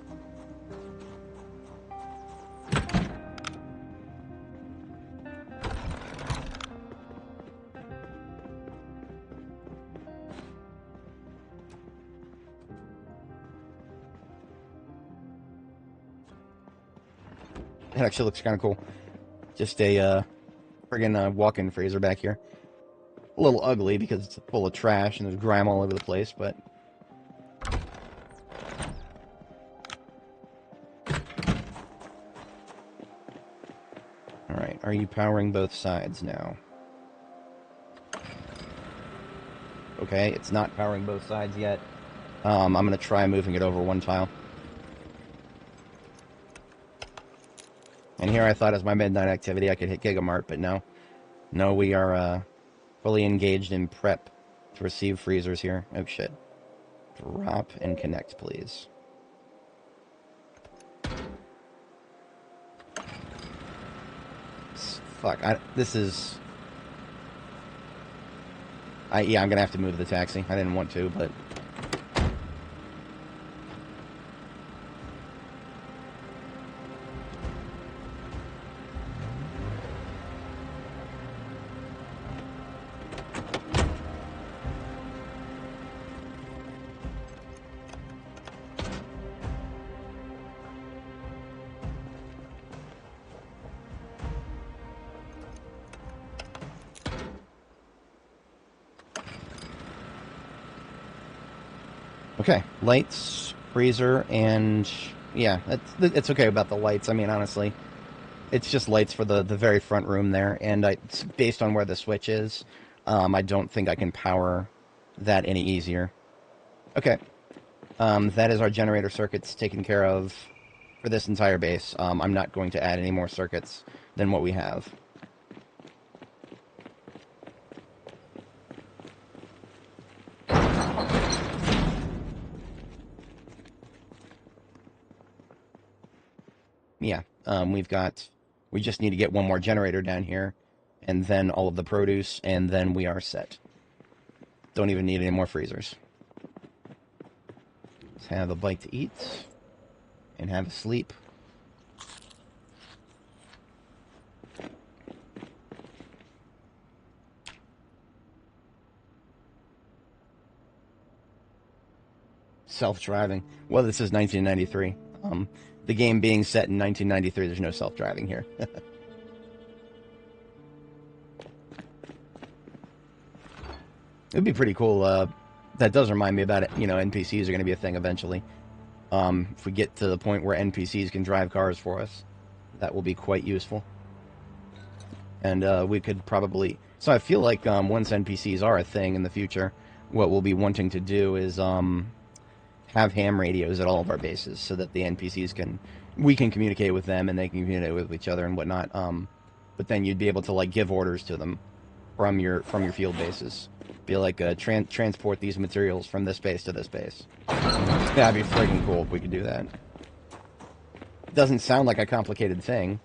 It actually looks kind of cool. Just a friggin' walk-in freezer back here. A little ugly because it's full of trash and there's grime all over the place, but... Alright, are you powering both sides now? Okay, it's not powering both sides yet. I'm going to try moving it over one tile. And here I thought as my midnight activity I could hit Gigamart, but no. No, we are fully engaged in prep to receive freezers here. Oh shit. Drop and connect, please. Fuck, this is... yeah, I'm gonna have to move the taxi. I didn't want to, but... Okay, lights, freezer, and yeah, it's okay about the lights. I mean, honestly, it's just lights for the very front room there, and based on where the switch is, I don't think I can power that any easier. Okay, that is our generator circuits taken care of for this entire base. I'm not going to add any more circuits than what we have. We just need to get one more generator down here, and then all of the produce, and then we are set. Don't even need any more freezers. Let's have a bite to eat, and have a sleep. Self-driving. Well, this is 1993. The game being set in 1993, there's no self-driving here. It'd be pretty cool. That does remind me about it. You know, NPCs are going to be a thing eventually. If we get to the point where NPCs can drive cars for us, that will be quite useful. And we could probably... So I feel like once NPCs are a thing in the future, what we'll be wanting to do is have ham radios at all of our bases so that the NPCs can... We can communicate with them and they can communicate with each other and whatnot. But then you'd be able to, like, give orders to them from your field bases. Be like, transport these materials from this base to this base. That'd be freaking cool if we could do that. Doesn't sound like a complicated thing.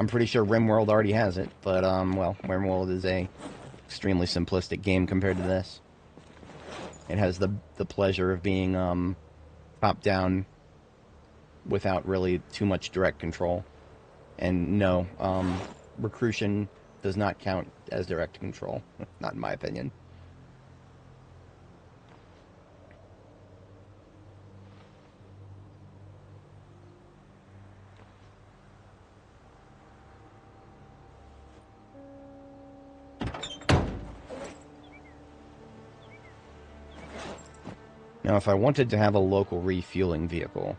I'm pretty sure RimWorld already has it, but, well, RimWorld is a extremely simplistic game compared to this. It has the pleasure of being, top-down without really too much direct control. And no, recruition does not count as direct control, not in my opinion. Now, if I wanted to have a local refueling vehicle,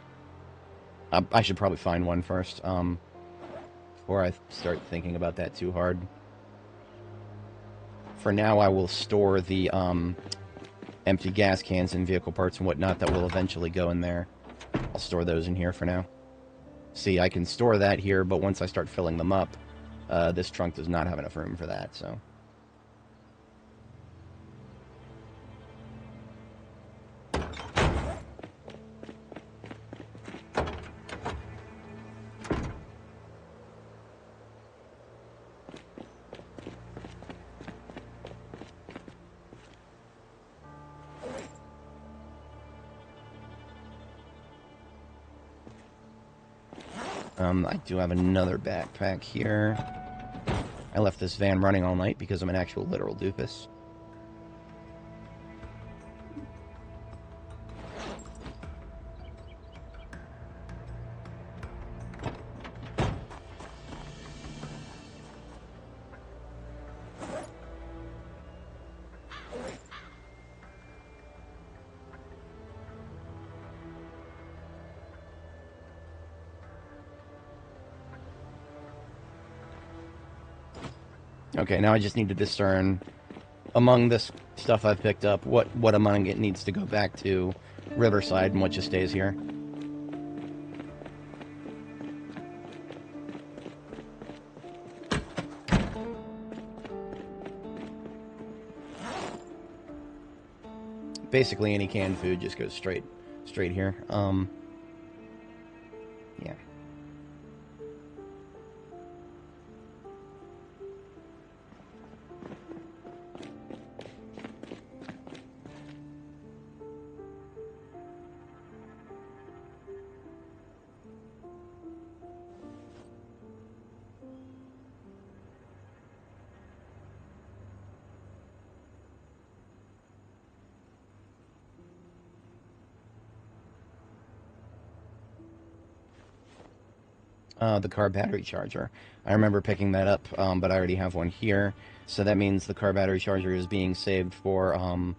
I should probably find one first, before I start thinking about that too hard. For now, I will store the empty gas cans and vehicle parts and whatnot that will eventually go in there. I'll store those in here for now. See, I can store that here, but once I start filling them up, this trunk does not have enough room for that, so... I do have another backpack here. I left this van running all night because I'm an actual literal doofus. Okay, now I just need to discern among this stuff I've picked up what among it needs to go back to Riverside and what just stays here. Basically, any canned food just goes straight here. Yeah. The car battery charger. I remember picking that up, but I already have one here. So that means the car battery charger is being saved for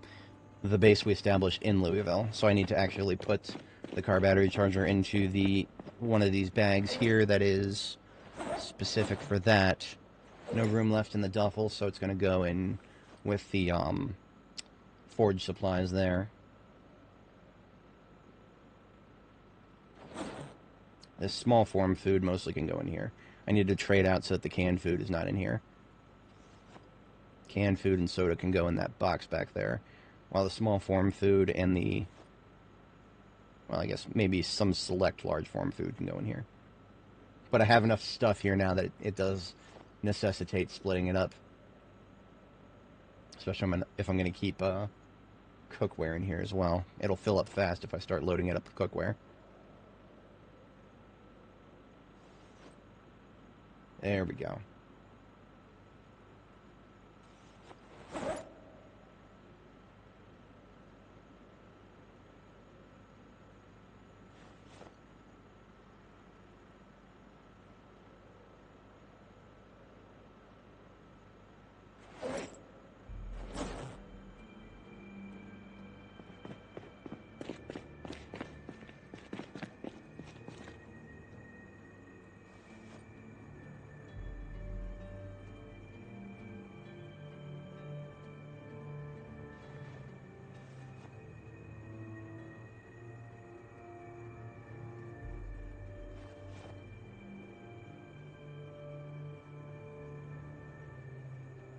the base we established in Louisville. So I need to actually put the car battery charger into one of these bags here that is specific for that. No room left in the duffel, so it's going to go in with the forge supplies there. This small form food mostly can go in here. I need to trade out so that the canned food is not in here. Canned food and soda can go in that box back there, while the small form food and the... well, I guess maybe some select large form food can go in here. But I have enough stuff here now that it does necessitate splitting it up. Especially if I'm going to keep cookware in here as well. It'll fill up fast if I start loading it up with cookware. There we go.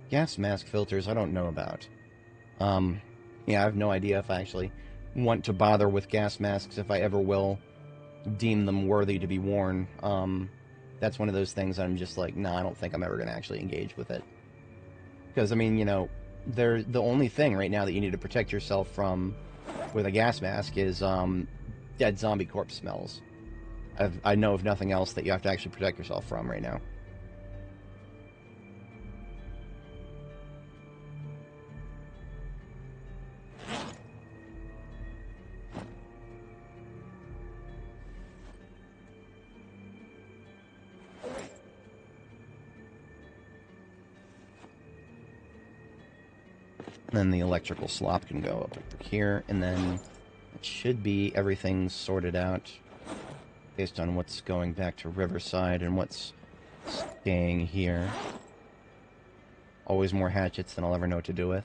Gas mask filters I don't know about. Yeah, I have no idea if I actually want to bother with gas masks, if I ever will deem them worthy to be worn. That's one of those things I'm just like, nah, I don't think I'm ever going to actually engage with it. Because, I mean, you know, they're the only thing right now that you need to protect yourself from with a gas mask is dead zombie corpse smells. I know of nothing else that you have to actually protect yourself from right now. Then the electrical slop can go up over here, and then it should be everything sorted out based on what's going back to Riverside and what's staying here. Always more hatchets than I'll ever know what to do with.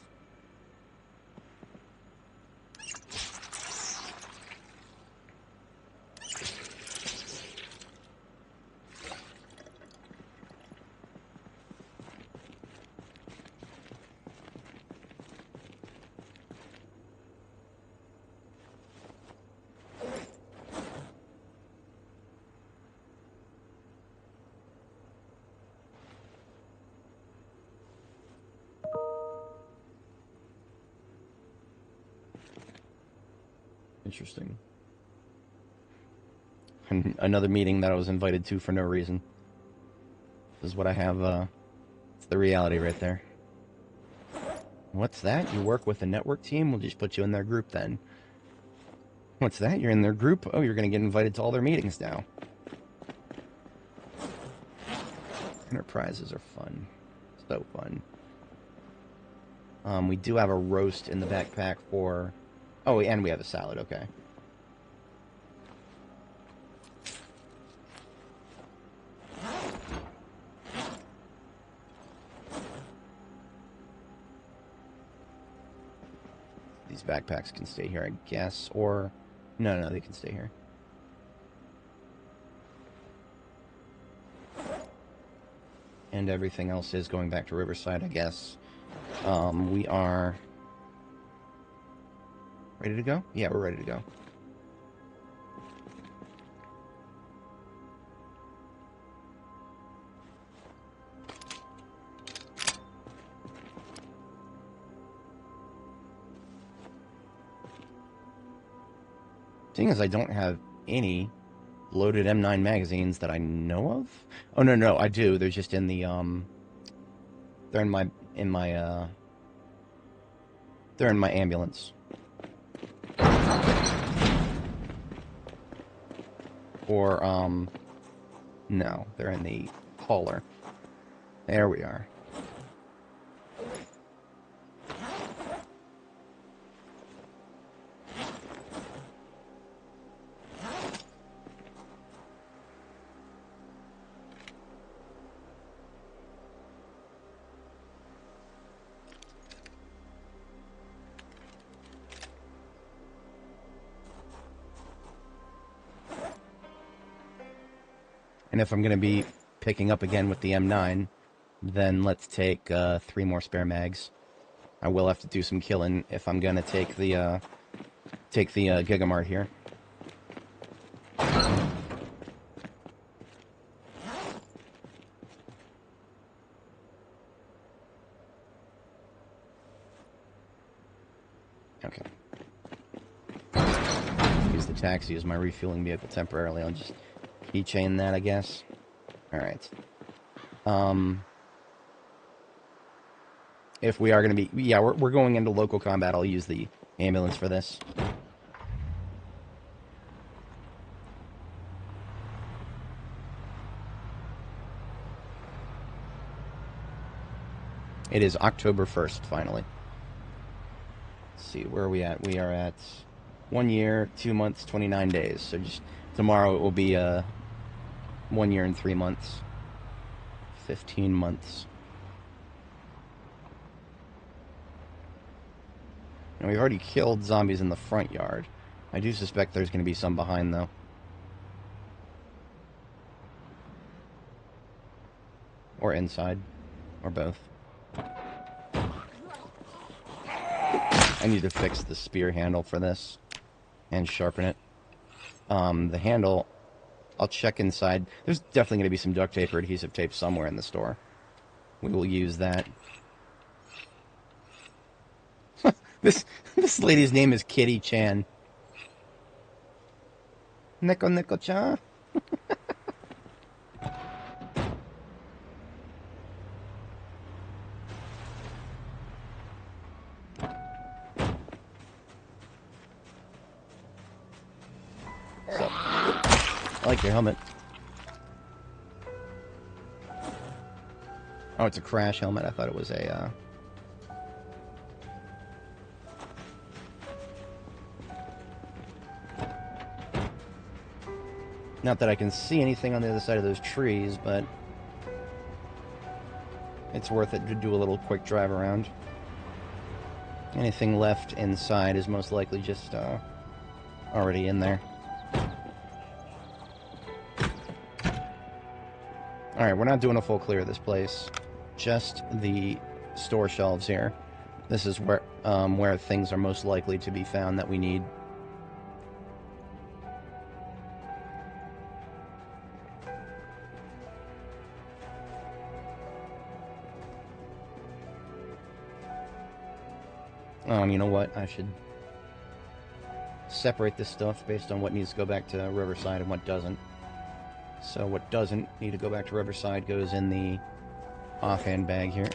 Interesting. Another meeting that I was invited to for no reason. This is what I have, it's the reality right there. What's that? You work with the network team? We'll just put you in their group then. What's that? You're in their group? Oh, you're going to get invited to all their meetings now. Enterprises are fun. So fun. We do have a roast in the backpack for... Oh, and we have a salad, okay. These backpacks can stay here, I guess, or... No, they can stay here. And everything else is going back to Riverside, I guess. We are... Ready to go? Yeah, we're ready to go. Seeing as I don't have any loaded M9 magazines that I know of. Oh no, I do. They're just in the they're in my they're in my ambulance. Or no, they're in the hauler. There we are. And if I'm going to be picking up again with the M9, then let's take 3 more spare mags. I will have to do some killing if I'm going to take the Gigamart here. Okay. Use the taxi as my refueling vehicle temporarily. I'll just keychain that, I guess. Alright. If we are going to be... Yeah, we're going into local combat. I'll use the ambulance for this. It is October 1st, finally. Let's see, where are we at? We are at 1 year, 2 months, 29 days. So just tomorrow it will be 1 year and 3 months. 15 months. And we've already killed zombies in the front yard. I do suspect there's going to be some behind, though. Or inside. Or both. I need to fix the spear handle for this. And sharpen it. The handle... I'll check inside. There's definitely going to be some duct tape or adhesive tape somewhere in the store. We will use that. This lady's name is Kitty Chan. Neko-Chan? So, I like your helmet. Oh, it's a crash helmet. I thought it was a, Not that I can see anything on the other side of those trees, but... it's worth it to do a little quick drive around. Anything left inside is most likely just, already in there. Alright, we're not doing a full clear of this place. Just the store shelves here. This is where things are most likely to be found that we need. You know what? I should separate this stuff based on what needs to go back to Riverside and what doesn't. So what doesn't need to go back to Riverside goes in the offhand bag here.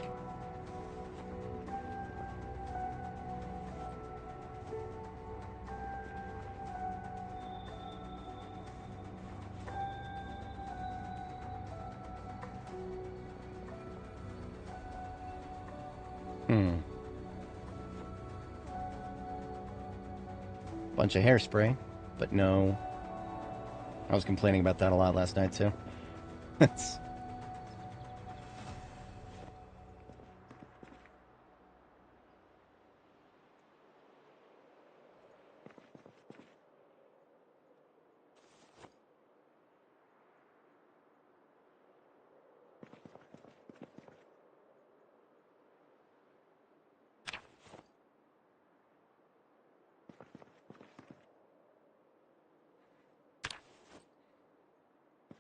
Bunch of hairspray, but no. I was complaining about that a lot last night, too.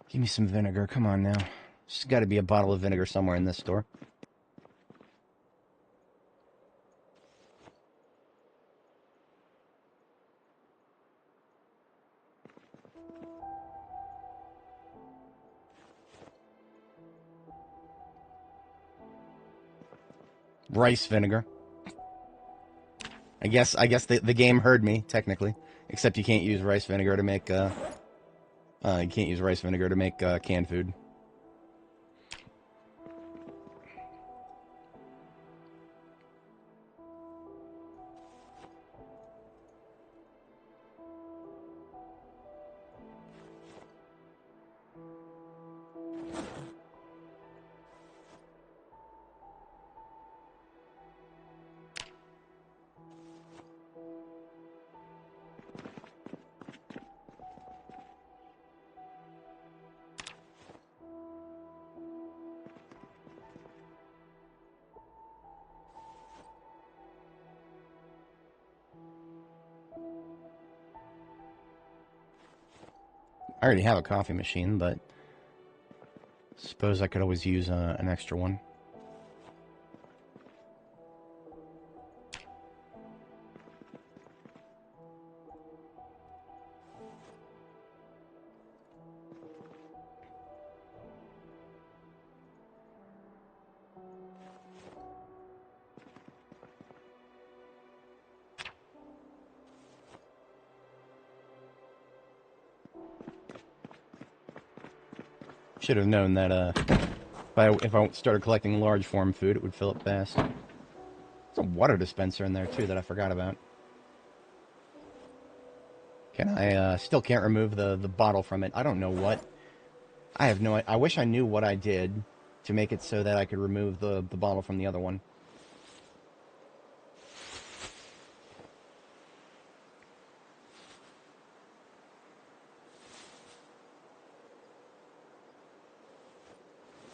Give me some vinegar, come on now. There's got to be a bottle of vinegar somewhere in this store. Rice vinegar. I guess the game heard me, technically. Except you can't use rice vinegar to make, you can't use rice vinegar to make, canned food. I already have a coffee machine, but suppose I could always use an extra one. Should have known that if I started collecting large form food, it would fill up fast. There's a water dispenser in there too that I forgot about. Can I still can't remove the bottle from it? I don't know what. I have no. I wish I knew what I did to make it so that I could remove the bottle from the other one.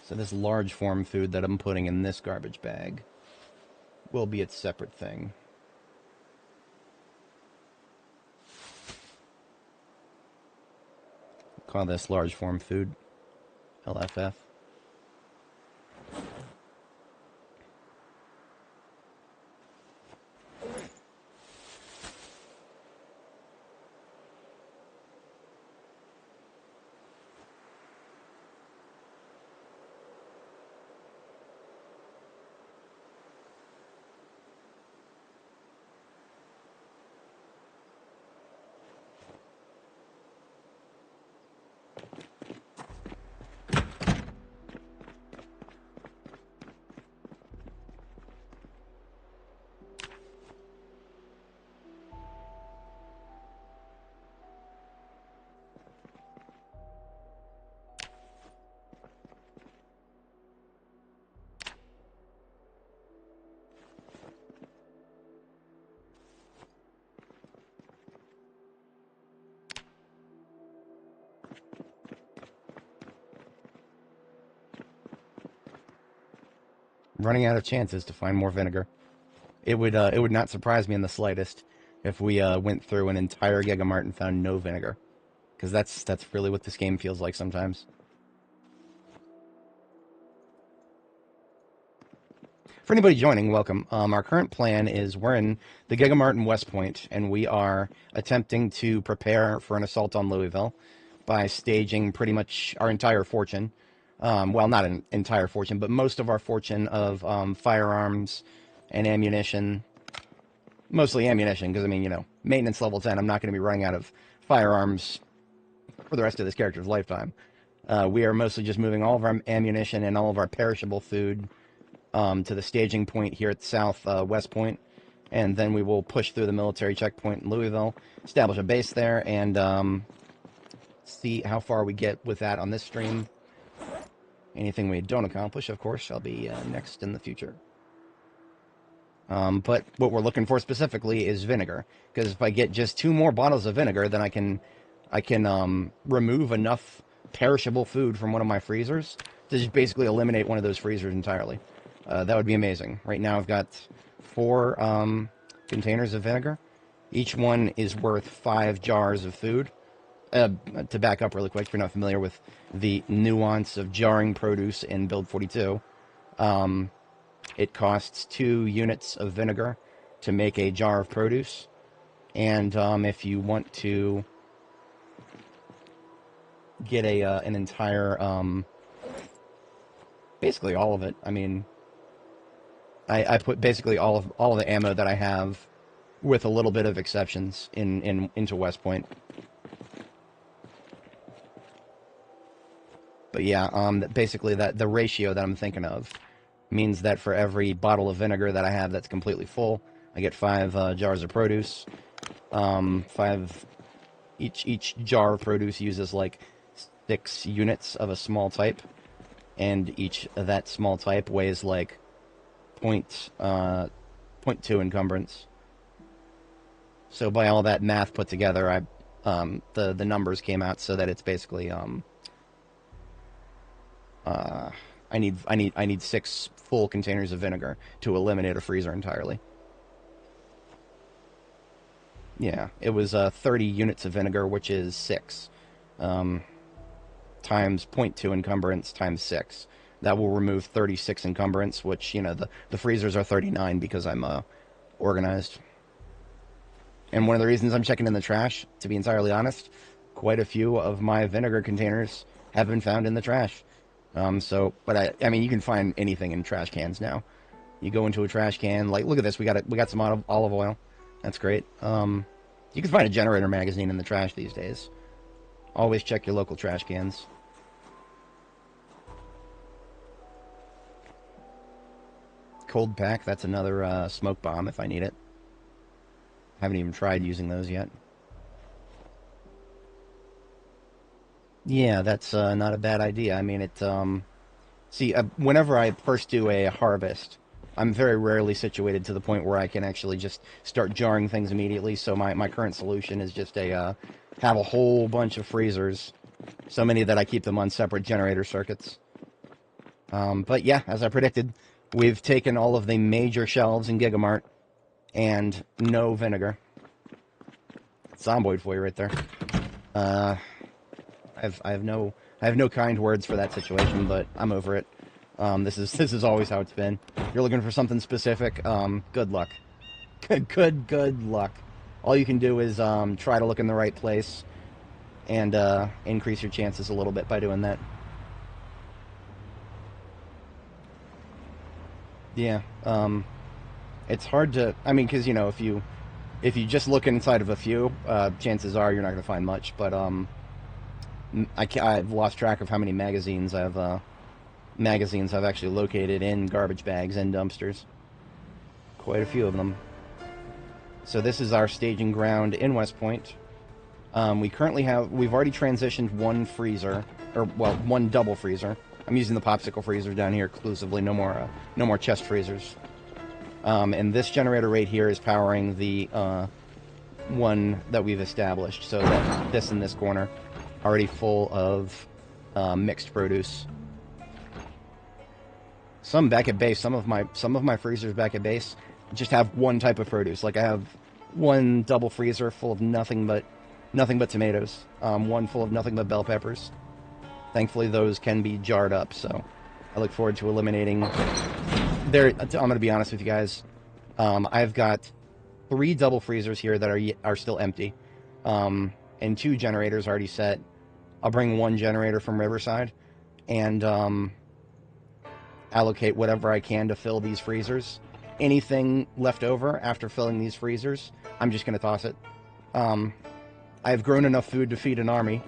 So this large form food that I'm putting in this garbage bag will be its separate thing. Call this large form food, LFF. Running out of chances to find more vinegar. It would not surprise me in the slightest if we went through an entire Gigamart and found no vinegar, because that's really what this game feels like sometimes. For anybody joining, welcome. Our current plan is we're in the Gigamart in West Point, and we are attempting to prepare for an assault on Louisville by staging pretty much our entire fortune. Well, not an entire fortune, but most of our fortune of firearms and ammunition. Mostly ammunition, because, I mean, you know, maintenance level 10, I'm not going to be running out of firearms for the rest of this character's lifetime. We are mostly just moving all of our ammunition and all of our perishable food to the staging point here at South West Point, and then we will push through the military checkpoint in Louisville, establish a base there, and see how far we get with that on this stream. Anything we don't accomplish, of course, shall be next in the future. But what we're looking for specifically is vinegar, because if I get just 2 more bottles of vinegar, then I can remove enough perishable food from one of my freezers to just basically eliminate one of those freezers entirely. That would be amazing. Right now I've got 4 containers of vinegar. Each one is worth 5 jars of food. To back up really quick, if you're not familiar with the nuance of jarring produce in Build 42, it costs 2 units of vinegar to make a jar of produce. And if you want to get an entire, basically all of it, I mean, I put basically all of the ammo that I have, with a little bit of exceptions, into West Point. But yeah, basically the ratio that I'm thinking of means that for every bottle of vinegar that I have that's completely full, I get 5 jars of produce. Each jar of produce uses like 6 units of a small type, and each of that small type weighs like 0.2 encumbrance. So by all that math put together, the numbers came out so that it's basically I need 6 full containers of vinegar to eliminate a freezer entirely. Yeah, it was 30 units of vinegar, which is 6 times 0.2 encumbrance times 6. That will remove 36 encumbrance, which, you know, the freezers are 39 because I'm organized. And one of the reasons I'm checking in the trash, to be entirely honest, quite a few of my vinegar containers have been found in the trash. But I mean, you can find anything in trash cans now. You go into a trash can, like, look at this, we got some olive oil. That's great. You can find a generator magazine in the trash these days. Always check your local trash cans. Cold pack, that's another smoke bomb if I need it. Haven't even tried using those yet. Yeah, that's not a bad idea. I mean, see, whenever I first do a harvest, I'm very rarely situated to the point where I can actually just start jarring things immediately. So my current solution is just have a whole bunch of freezers, so many that I keep them on separate generator circuits. But yeah, as I predicted, we've taken all of the major shelves in Gigamart and no vinegar. Zomboid for you right there. I have no kind words for that situation, but I'm over it. This is always how it's been. You're looking for something specific. Good luck. Good luck. All you can do is try to look in the right place and increase your chances a little bit by doing that. Yeah. It's hard to. I mean, because if you just look inside of a few, chances are you're not going to find much. But I've lost track of how many magazines I've actually located in garbage bags and dumpsters. Quite a few of them. So this is our staging ground in West Point. We've already transitioned one freezer, one double freezer. I'm using the popsicle freezer down here exclusively. No more chest freezers. And this generator right here is powering the one that we've established. So that this in this corner, already full of mixed produce. Some back at base, some of my freezers back at base just have one type of produce. Like I have one double freezer full of nothing but tomatoes. One full of nothing but bell peppers. Thankfully, those can be jarred up. So I look forward to eliminating. I'm going to be honest with you guys. I've got 3 double freezers here that are still empty, and 2 generators already set. I'll bring 1 generator from Riverside, and allocate whatever I can to fill these freezers. Anything left over after filling these freezers, I'm just going to toss it. I've grown enough food to feed an army,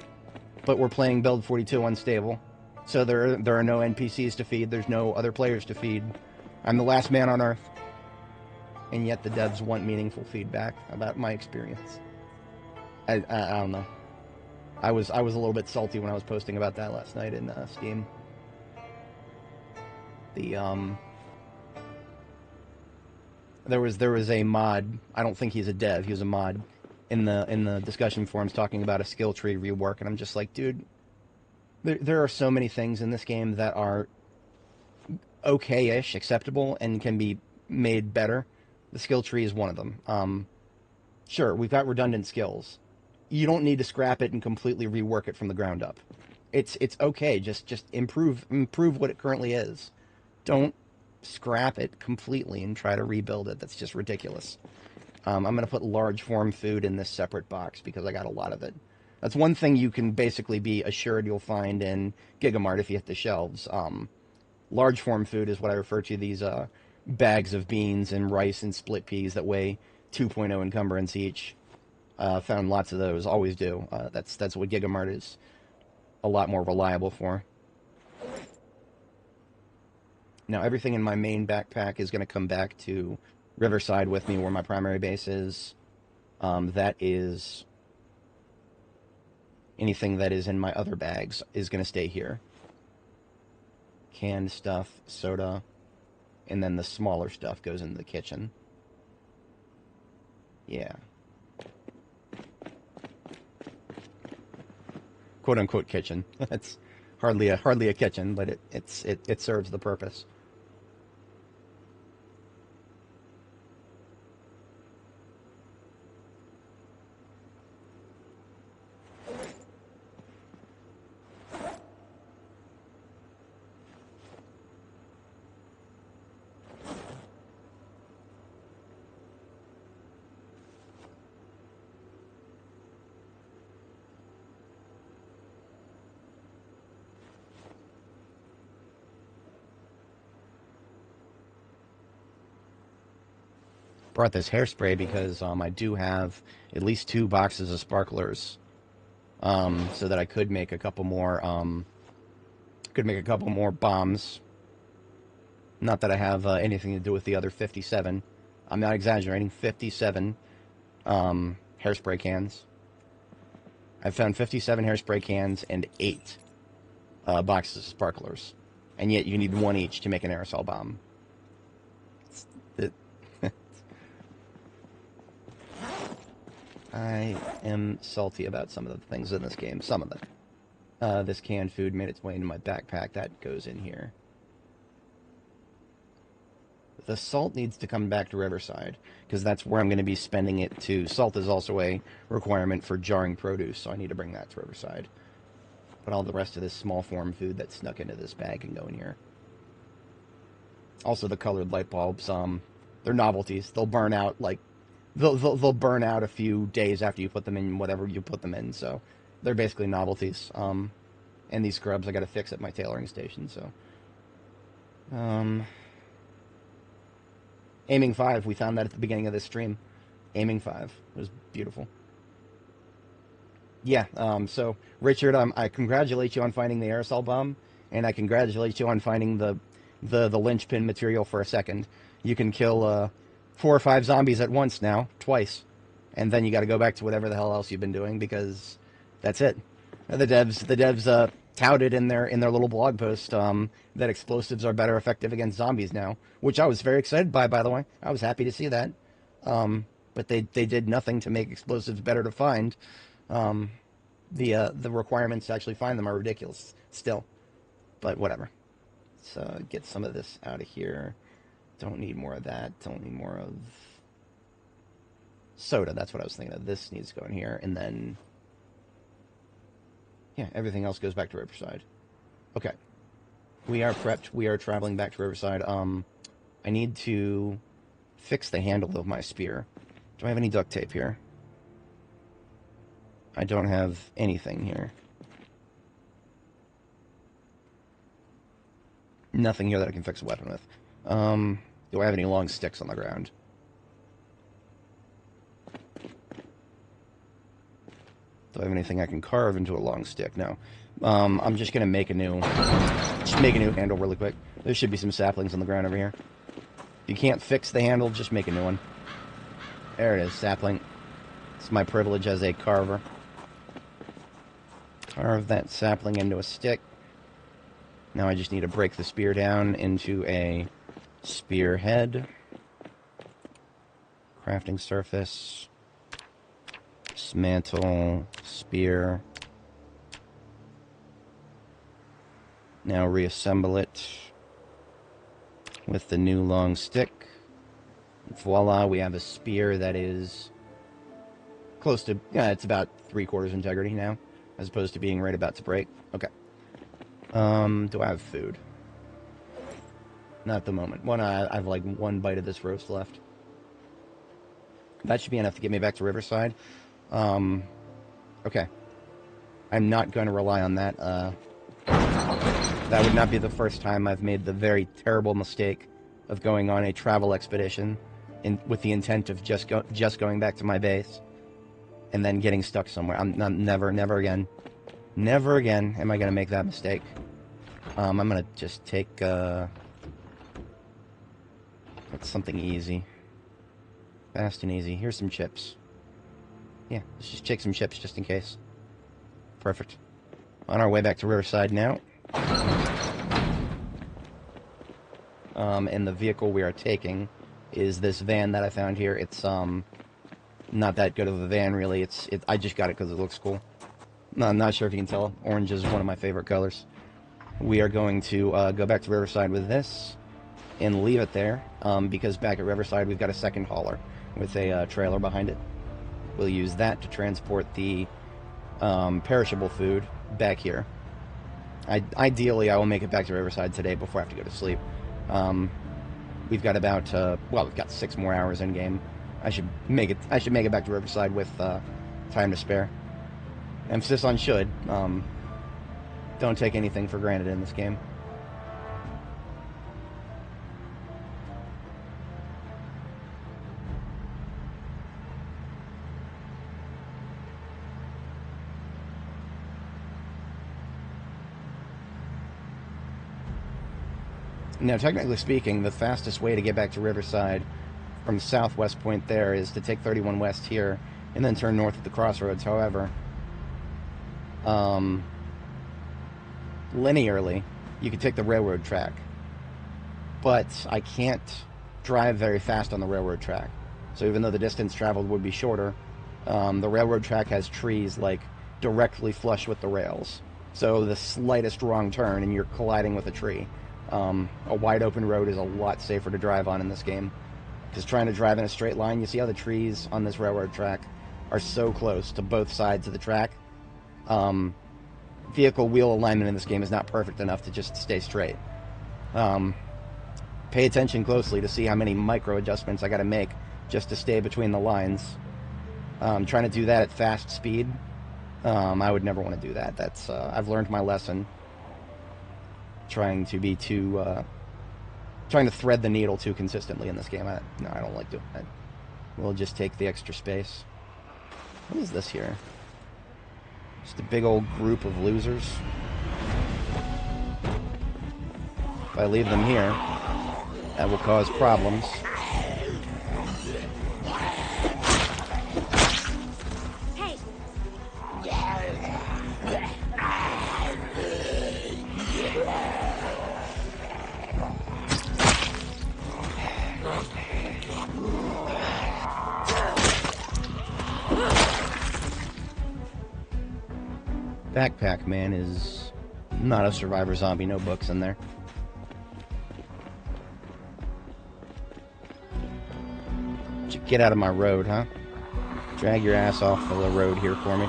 but we're playing build 42 unstable, so there are no NPCs to feed. There's no other players to feed. I'm the last man on Earth, and yet the devs want meaningful feedback about my experience. I don't know. I was a little bit salty when I was posting about that last night in Steam. There was a mod. I don't think he's a dev. He was a mod in the discussion forums talking about a skill tree rework, and I'm just like, dude, there are so many things in this game that are okay-ish, acceptable, and can be made better. The skill tree is one of them. Sure, we've got redundant skills. You don't need to scrap it and completely rework it from the ground up. It's okay. Just improve what it currently is. Don't scrap it completely and try to rebuild it. That's just ridiculous. I'm going to put large form food in this separate box because I got a lot of it. That's one thing you can basically be assured you'll find in Gigamart if you hit the shelves. Large form food is what I refer to these bags of beans and rice and split peas that weigh 2.0 encumbrance each. Found lots of those, always do. That's what Gigamart is a lot more reliable for. Now, everything in my main backpack is going to come back to Riverside with me, where my primary base is. That is... anything that is in my other bags is going to stay here. Canned stuff, soda, and then the smaller stuff goes into the kitchen. Yeah. Quote-unquote kitchen. It's hardly a kitchen, but it serves the purpose. Brought this hairspray because I do have at least 2 boxes of sparklers, so that I could make a couple more bombs. Not that I have anything to do with the other 57. I'm not exaggerating. 57 hairspray cans. I've found 57 hairspray cans and 8 boxes of sparklers. And yet you need 1 each to make an aerosol bomb. It, I am salty about some of the things in this game. Some of them. This canned food made its way into my backpack. That goes in here. The salt needs to come back to Riverside, because that's where I'm going to be spending it too. Salt is also a requirement for jarring produce, so I need to bring that to Riverside. But all the rest of this small form food that snuck into this bag can go in here. Also, the colored light bulbs, they're novelties. They'll burn out, like, they'll burn out a few days after you put them in whatever you put them in, so they're basically novelties. And these scrubs I got to fix at my tailoring station, so... Aiming 5, we found that at the beginning of this stream. Aiming 5. It was beautiful. Yeah, so, Richard, I congratulate you on finding the aerosol bomb, and I congratulate you on finding the linchpin material for a second. You can kill 4 or 5 zombies at once now, twice, and then you got to go back to whatever the hell else you've been doing, because that's it. The devs touted in their little blog post that explosives are better effective against zombies now, which I was very excited by the way. I was happy to see that. But they did nothing to make explosives better to find. The requirements to actually find them are ridiculous still. But whatever. Let's get some of this out of here. Don't need more of that. Don't need more of soda. That's what I was thinking of. This needs to go in here, and then yeah, everything else goes back to Riverside. Okay. We are prepped. We are traveling back to Riverside. I need to fix the handle of my spear. Do I have any duct tape here? I don't have anything here. Nothing here that I can fix a weapon with. Do I have any long sticks on the ground? Do I have anything I can carve into a long stick? No. I'm just gonna make a new handle really quick. There should be some saplings on the ground over here. If you can't fix the handle, just make a new one. There it is, sapling. It's my privilege as a carver. Carve that sapling into a stick. Now I just need to break the spear down into a spearhead. Crafting surface. Dismantle, spear. Now reassemble it with the new long stick. Voila, we have a spear that is close to, yeah, it's about 3/4 integrity now, as opposed to being right about to break. Okay. Do I have food? Not at the moment. I have like 1 bite of this roast left. That should be enough to get me back to Riverside. Okay. I'm not going to rely on that. That would not be the first time I've made the very terrible mistake of going on a travel expedition with the intent of just going back to my base and then getting stuck somewhere. Never again. Never again am I going to make that mistake. I'm going to just take, that's something easy. Fast and easy. Here's some chips. Yeah, let's just take some chips just in case. Perfect. On our way back to Riverside now. And the vehicle we are taking is this van that I found here. It's not that good of a van, really. I just got it because it looks cool. No, I'm not sure if you can tell. Orange is one of my favorite colors. We are going to go back to Riverside with this and leave it there because back at Riverside we've got a second hauler with a trailer behind it. We'll use that to transport the perishable food back here. Ideally, I will make it back to Riverside today before I have to go to sleep. We've got about, we've got 6 more hours in game. I should make it back to Riverside with time to spare. Emphasis on should. Don't take anything for granted in this game. Now, technically speaking, the fastest way to get back to Riverside from Southwest Point there is to take 31 West here and then turn north at the crossroads. However, linearly, you could take the railroad track, but I can't drive very fast on the railroad track. So even though the distance traveled would be shorter, the railroad track has trees like directly flush with the rails. So the slightest wrong turn and you're colliding with a tree. A wide open road is a lot safer to drive on in this game, because trying to drive in a straight line, you see how the trees on this railroad track are so close to both sides of the track. Vehicle wheel alignment in this game is not perfect enough to just stay straight. Pay attention closely to see how many micro adjustments I got to make just to stay between the lines. Trying to do that at fast speed, I would never want to do that. That's I've learned my lesson. Trying to thread the needle too consistently in this game. I don't like doing that. We'll just take the extra space. What is this here? Just a big old group of losers. If I leave them here, that will cause problems. Backpack Man is not a survivor zombie, no books in there. Get out of my road, huh? Drag your ass off the road here for me.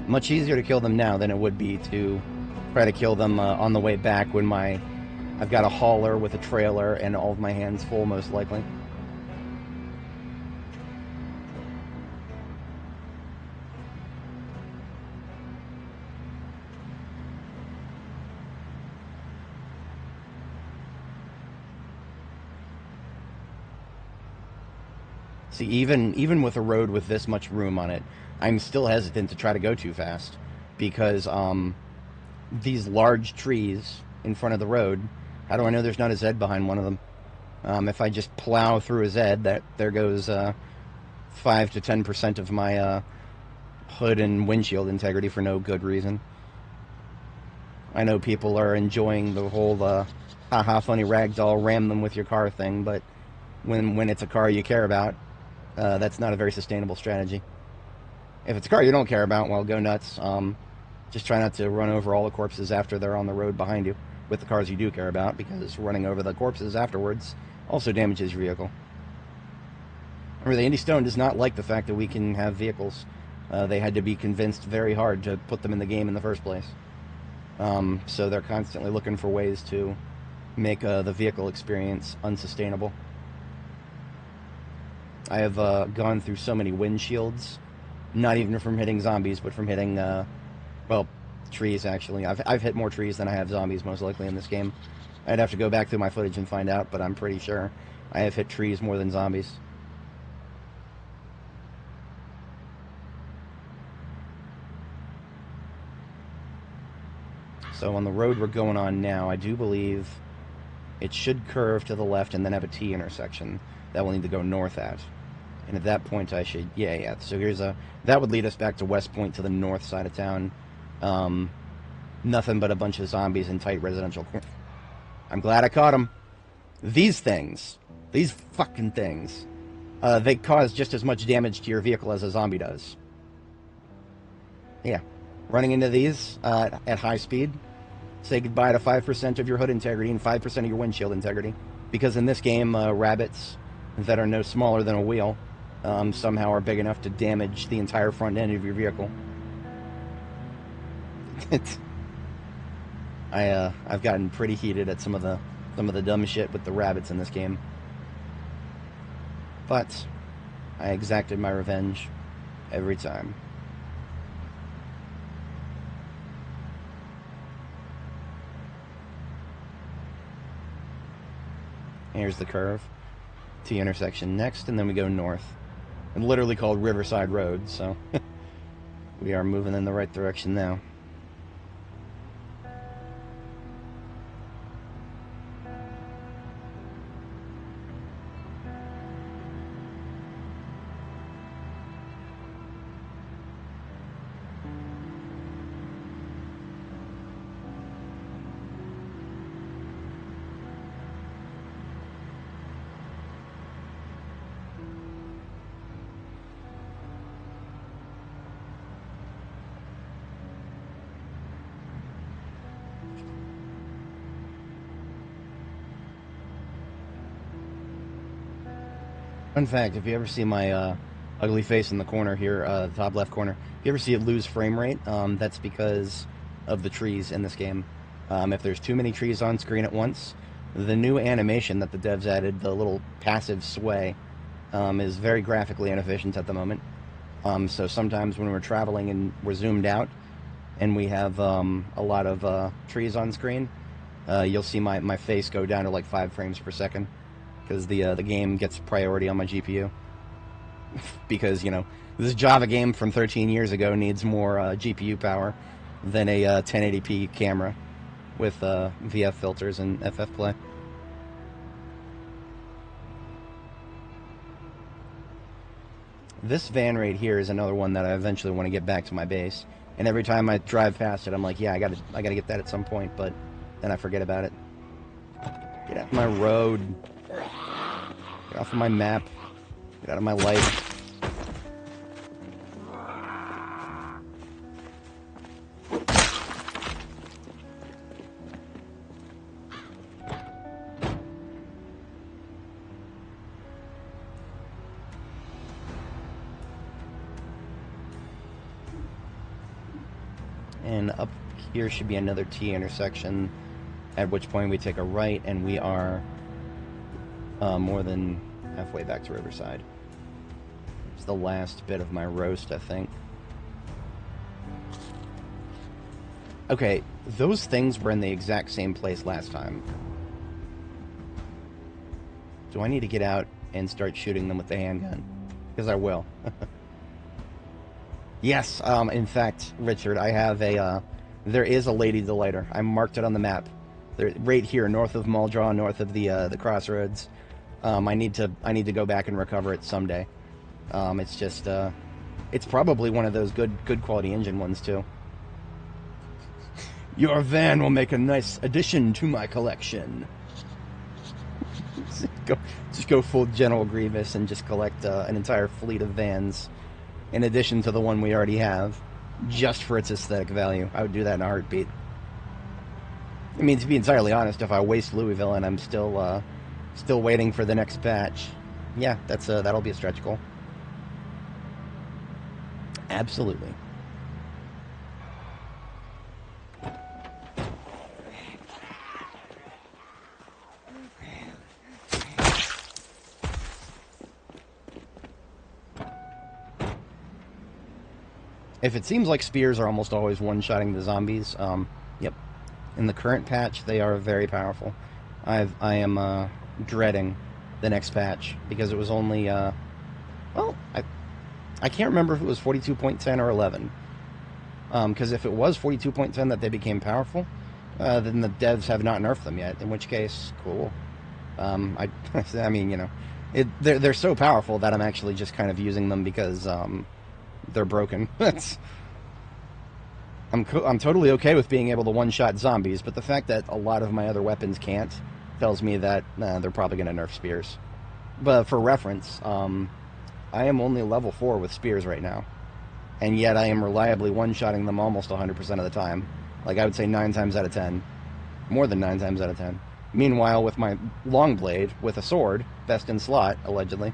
Much easier to kill them now than it would be to try to kill them on the way back when I've got a hauler with a trailer and all of my hands full, most likely. See, even with a road with this much room on it, I'm still hesitant to try to go too fast, because these large trees in front of the road, how do I know there's not a Zed behind one of them? If I just plow through a Zed, there goes 5 to 10% of my hood and windshield integrity for no good reason. I know people are enjoying the whole haha funny ragdoll ram them with your car thing, but when it's a car you care about, that's not a very sustainable strategy. If it's a car you don't care about, well, go nuts. Just try not to run over all the corpses after they're on the road behind you with the cars you do care about, because running over the corpses afterwards also damages your vehicle. Remember, the Indie Stone does not like the fact that we can have vehicles. They had to be convinced very hard to put them in the game in the first place. So they're constantly looking for ways to make the vehicle experience unsustainable. I have gone through so many windshields, not even from hitting zombies, but from hitting, well, trees, actually. I've hit more trees than I have zombies, most likely, in this game. I'd have to go back through my footage and find out, but I'm pretty sure I have hit trees more than zombies. So on the road we're going on now, I do believe it should curve to the left and then have a T intersection that we'll need to go north at. And at that point I should, yeah. So that would lead us back to West Point, to the north side of town. Nothing but a bunch of zombies in tight residential. I'm glad I caught them. These things, these fucking things, they cause just as much damage to your vehicle as a zombie does. Yeah, running into these at high speed, say goodbye to 5% of your hood integrity and 5% of your windshield integrity. Because in this game, rabbits that are no smaller than a wheel somehow are big enough to damage the entire front end of your vehicle. I've gotten pretty heated at some of the dumb shit with the rabbits in this game, but I exacted my revenge every time. Here's the curve. T intersection next, and then we go north. and literally called Riverside Road, so we are moving in the right direction now. Fun fact, if you ever see my ugly face in the corner here, top left corner, if you ever see it lose frame rate, that's because of the trees in this game. If there's too many trees on screen at once, the new animation that the devs added, the little passive sway, is very graphically inefficient at the moment. So sometimes when we're traveling and we're zoomed out and we have a lot of trees on screen, you'll see my face go down to like 5 frames per second. Because the game gets priority on my GPU. Because, you know, this Java game from 13 years ago needs more GPU power than a 1080p camera with VF filters and FF Play. This van right here is another one that I eventually want to get back to my base. And every time I drive past it, I'm like, yeah, I gotta get that at some point, but then I forget about it. Get off my road. Get off of my map. Get out of my life. And up here should be another T intersection, at which point we take a right and we are more than halfway back to Riverside. It's the last bit of my roast, I think. Okay, those things were in the exact same place last time. Do I need to get out and start shooting them with the handgun? Because I will. Yes, in fact, Richard, I have a, there is a Lady Delighter. I marked it on the map. They're right here, north of Muldraw, north of the crossroads. I need to go back and recover it someday. It's just, it's probably one of those good quality engine ones too. Your van will make a nice addition to my collection. just go full General Grievous and just collect an entire fleet of vans, in addition to the one we already have, just for its aesthetic value. I would do that in a heartbeat. I mean, to be entirely honest, if I waste Louisville and I'm still waiting for the next batch, yeah, that'll be a stretch goal. Absolutely. If it seems like spears are almost always one-shotting the zombies, yep. In the current patch, they are very powerful. I am dreading the next patch, because it was only, well, I can't remember if it was 42.10 or 11. Because if it was 42.10 that they became powerful, then the devs have not nerfed them yet, in which case, cool. I mean, you know, they're so powerful that I'm actually just kind of using them because, they're broken. I'm totally okay with being able to one-shot zombies, but the fact that a lot of my other weapons can't tells me that they're probably going to nerf spears. But for reference, I am only level 4 with spears right now, and yet I am reliably one-shotting them almost 100% of the time. Like, I would say 9 times out of 10. More than 9 times out of 10. Meanwhile, with my long blade, with a sword, best in slot, allegedly.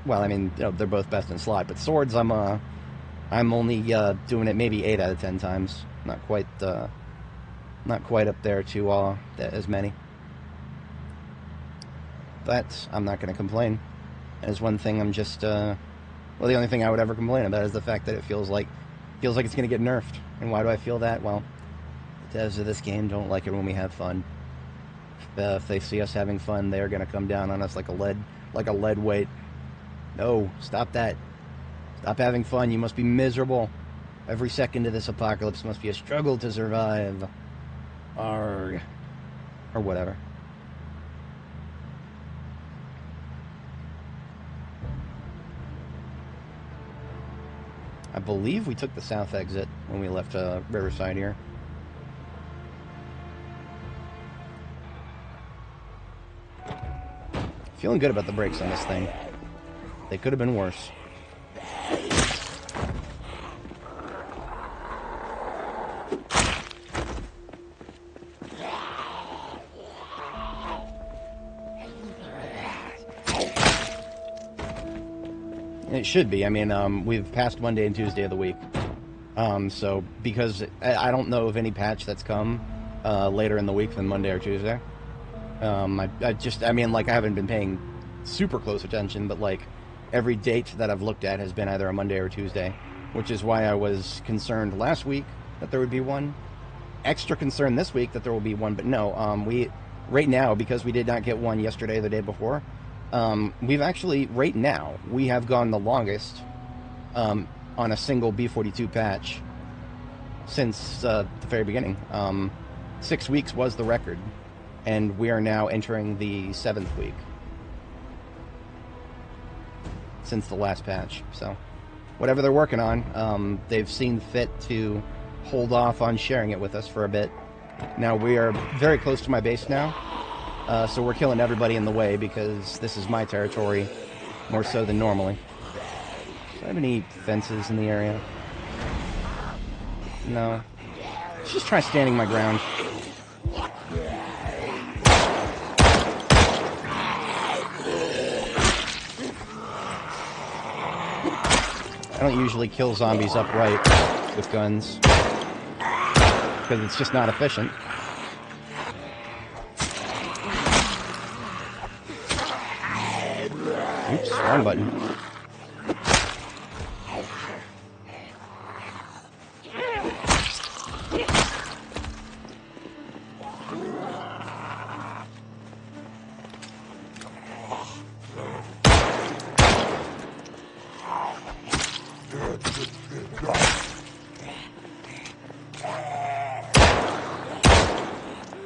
Well, I mean, you know, they're both best in slot, but swords, I'm only doing it maybe 8 out of 10 times. Not quite up there to as many. But I'm not going to complain. As one thing, I'm just well, the only thing I would ever complain about is the fact that it feels like it's going to get nerfed. And why do I feel that? Well, the devs of this game don't like it when we have fun. If they see us having fun, they're going to come down on us like a lead weight. No, stop that. Stop having fun. You must be miserable. Every second of this apocalypse must be a struggle to survive. Arrgh. Or whatever. I believe we took the south exit when we left Riverside here. Feeling good about the brakes on this thing. They could have been worse. It should be. I mean, we've passed Monday and Tuesday of the week. So, because I don't know of any patch that's come later in the week than Monday or Tuesday. I mean, like, I haven't been paying super close attention, but, like, every date that I've looked at has been either a Monday or Tuesday, which is why I was concerned last week that there would be one. Extra concerned this week that there will be one, but no, right now, because we did not get one yesterday or the day before, we've actually, right now, we have gone the longest on a single B42 patch since the very beginning. 6 weeks was the record, and we are now entering the 7th week since the last patch. So, whatever they're working on, they've seen fit to hold off on sharing it with us for a bit. Now, we are very close to my base now. So we're killing everybody in the way because this is my territory more so than normally. Do I have any fences in the area? No. Let's just try standing my ground. I don't usually kill zombies upright with guns because it's just not efficient. Oops, wrong button.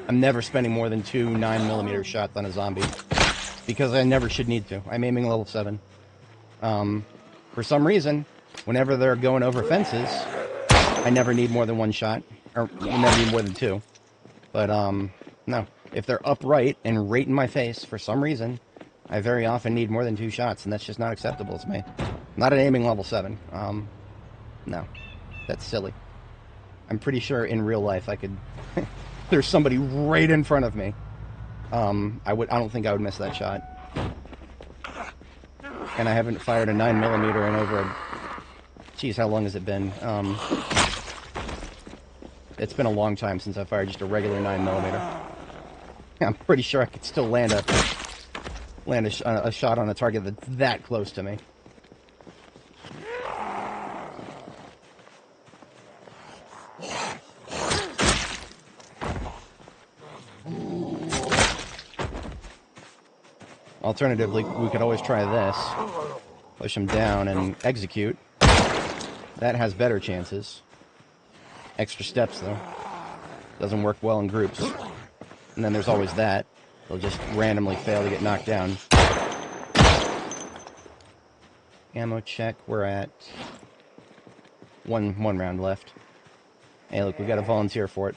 I'm never spending more than 2 9mm shots on a zombie. Because I never should need to. I'm aiming level 7. For some reason, whenever they're going over fences, I never need more than 1 shot. Or I never need more than 2. But, no. If they're upright and right in my face, for some reason, I very often need more than 2 shots, and that's just not acceptable to me. Not at aiming level 7. No. That's silly. I'm pretty sure in real life I could... There's somebody right in front of me. I don't think I would miss that shot. And I haven't fired a 9mm in over Geez, how long has it been? It's been a long time since I fired just a regular 9mm. I'm pretty sure I could still land a shot on a target that's that close to me. Alternatively, we could always try this. Push him down and execute. That has better chances. Extra steps, though. Doesn't work well in groups. And then there's always that. They'll just randomly fail to get knocked down. Ammo check. We're at one round left. Hey, look, we got a volunteer for it.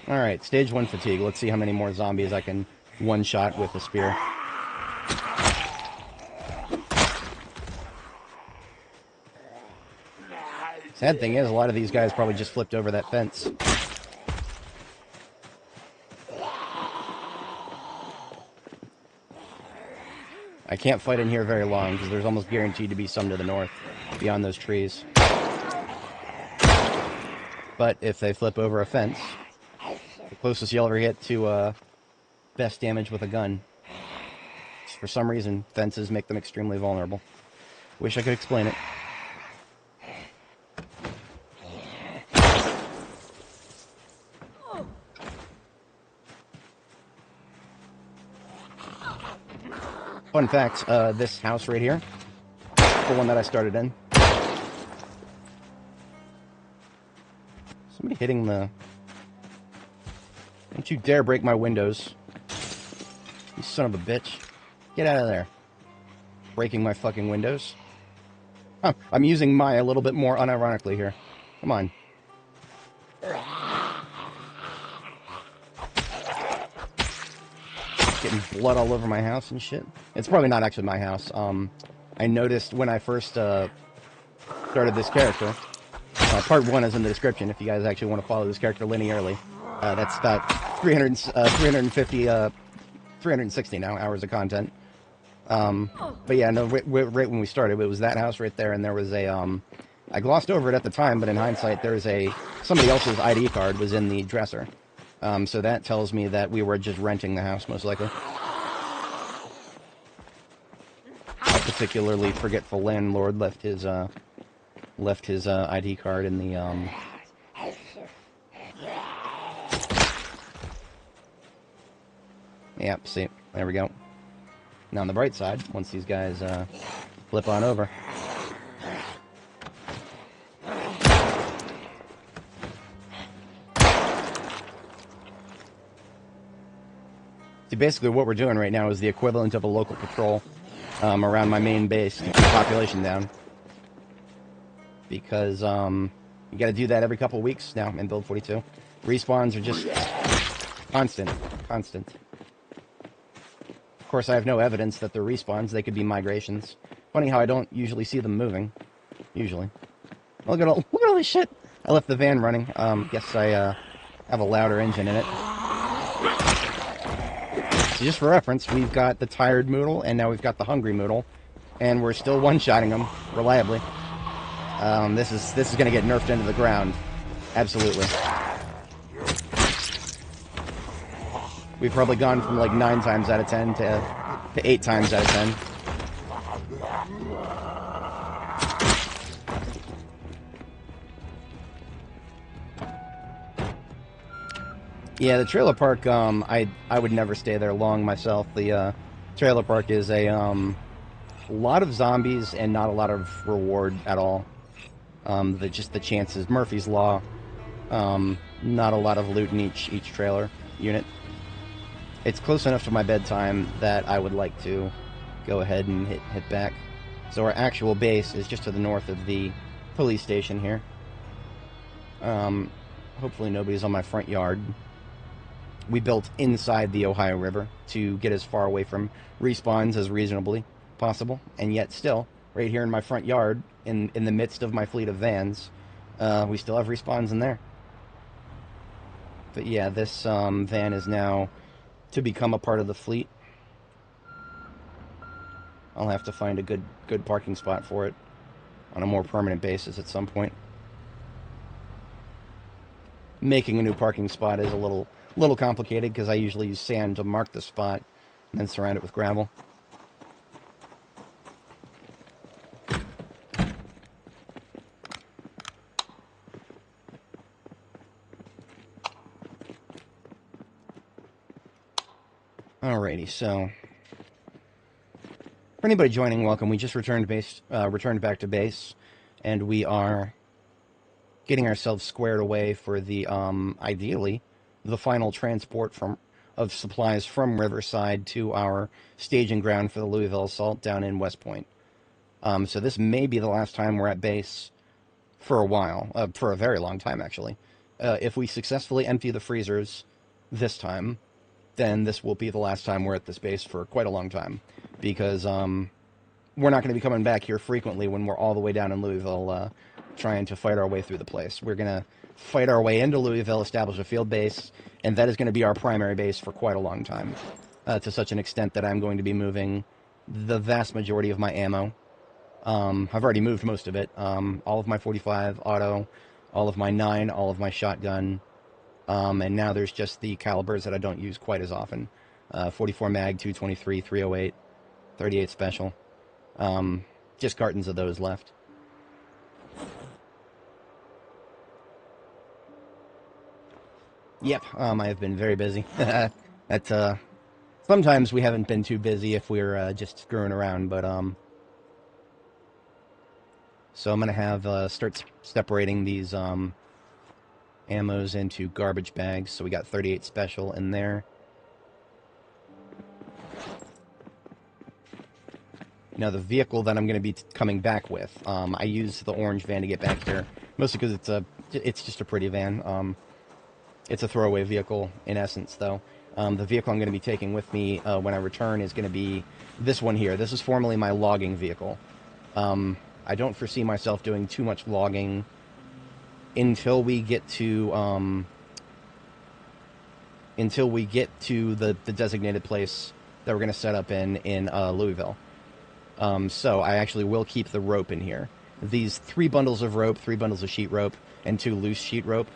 Alright, stage 1 fatigue. Let's see how many more zombies I can one-shot with a spear. Sad thing is, a lot of these guys probably just flipped over that fence. I can't fight in here very long, because there's almost guaranteed to be some to the north, beyond those trees. But if they flip over a fence, the closest you'll ever get to best damage with a gun. For some reason, fences make them extremely vulnerable. Wish I could explain it. Fun fact, this house right here, the one that I started in. Somebody hitting the... Don't you dare break my windows. You son of a bitch. Get out of there. Breaking my fucking windows. Huh, I'm using my a little bit more unironically here. Come on. Getting blood all over my house and shit. It's probably not actually my house. I noticed when I first started this character. Part 1 is in the description if you guys actually want to follow this character linearly. That's about 360 now hours of content. But yeah, no, right when we started, it was that house right there, and there was a, I glossed over it at the time, but in hindsight, there's somebody else's ID card was in the dresser. So that tells me that we were just renting the house, most likely. A particularly forgetful landlord left his ID card in the, Yep, see, there we go. Now on the bright side, once these guys flip on over. See, basically what we're doing right now is the equivalent of a local patrol around my main base to keep the population down. Because you gotta do that every couple of weeks now in Build 42. Respawns are just constant. Of course, I have no evidence that they're respawns. They could be migrations. Funny how I don't usually see them moving. Usually. Look at all this shit. I left the van running. Guess I have a louder engine in it. So just for reference, we've got the tired Moodle, and now we've got the hungry Moodle, and we're still one-shotting them reliably. This is going to get nerfed into the ground. Absolutely. We've probably gone from like 9 times out of 10 to 8 times out of 10. Yeah, the trailer park, I would never stay there long myself. The trailer park is a lot of zombies and not a lot of reward at all. Just the chances, Murphy's Law, not a lot of loot in each trailer unit. It's close enough to my bedtime that I would like to go ahead and hit back. So our actual base is just to the north of the police station here. Hopefully nobody's on my front yard. We built inside the Ohio River to get as far away from respawns as reasonably possible, and yet still, right here in my front yard, in the midst of my fleet of vans, we still have respawns in there. But yeah, this van is now to become a part of the fleet. I'll have to find a good parking spot for it on a more permanent basis at some point. Making a new parking spot is a little complicated because I usually use sand to mark the spot and then surround it with gravel. Alrighty, so for anybody joining, welcome. We just returned back to base, and we are getting ourselves squared away for the ideally the final transport of supplies from Riverside to our staging ground for the Louisville assault down in West Point. So this may be the last time we're at base for a while, for a very long time actually. If we successfully empty the freezers this time, then this will be the last time we're at this base for quite a long time, because we're not going to be coming back here frequently when we're all the way down in Louisville trying to fight our way through the place. We're going to fight our way into Louisville, establish a field base, and that is going to be our primary base for quite a long time, to such an extent that I'm going to be moving the vast majority of my ammo. I've already moved most of it. All of my 45 auto, all of my 9, all of my shotgun, and now there's just the calibers that I don't use quite as often. 44 mag, 223, 308, 38 special. Just cartons of those left. Yep, I have been very busy. It's not Sometimes we haven't been too busy if we're just screwing around, but so I'm gonna have start separating these ammos into garbage bags. So we got 38 special in there. Now the vehicle that I'm going to be coming back with, I use the orange van to get back here, mostly because it's just a pretty van. It's a throwaway vehicle in essence, though. The vehicle I'm going to be taking with me when I return is going to be this one here. This is formerly my logging vehicle. I don't foresee myself doing too much logging until we get to the designated place that we're going to set up in Louisville. So I actually will keep the rope in here. These 3 bundles of rope, 3 bundles of sheet rope, and 2 loose sheet rope.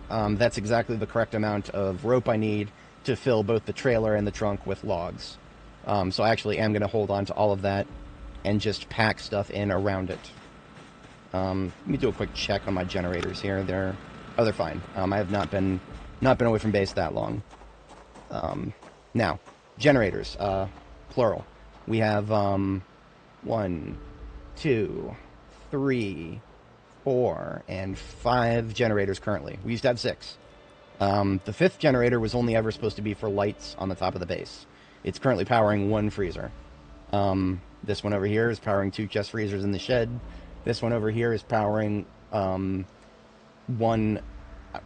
That's exactly the correct amount of rope I need to fill both the trailer and the trunk with logs. So I actually am going to hold on to all of that and just pack stuff in around it. Let me do a quick check on my generators here. They're fine. I have not been away from base that long. Now, generators, plural. We have 1, 2, 3, 4, and 5 generators currently. We used to have 6. The 5th generator was only ever supposed to be for lights on the top of the base. It's currently powering 1 freezer. This one over here is powering 2 chest freezers in the shed. This one over here is powering 1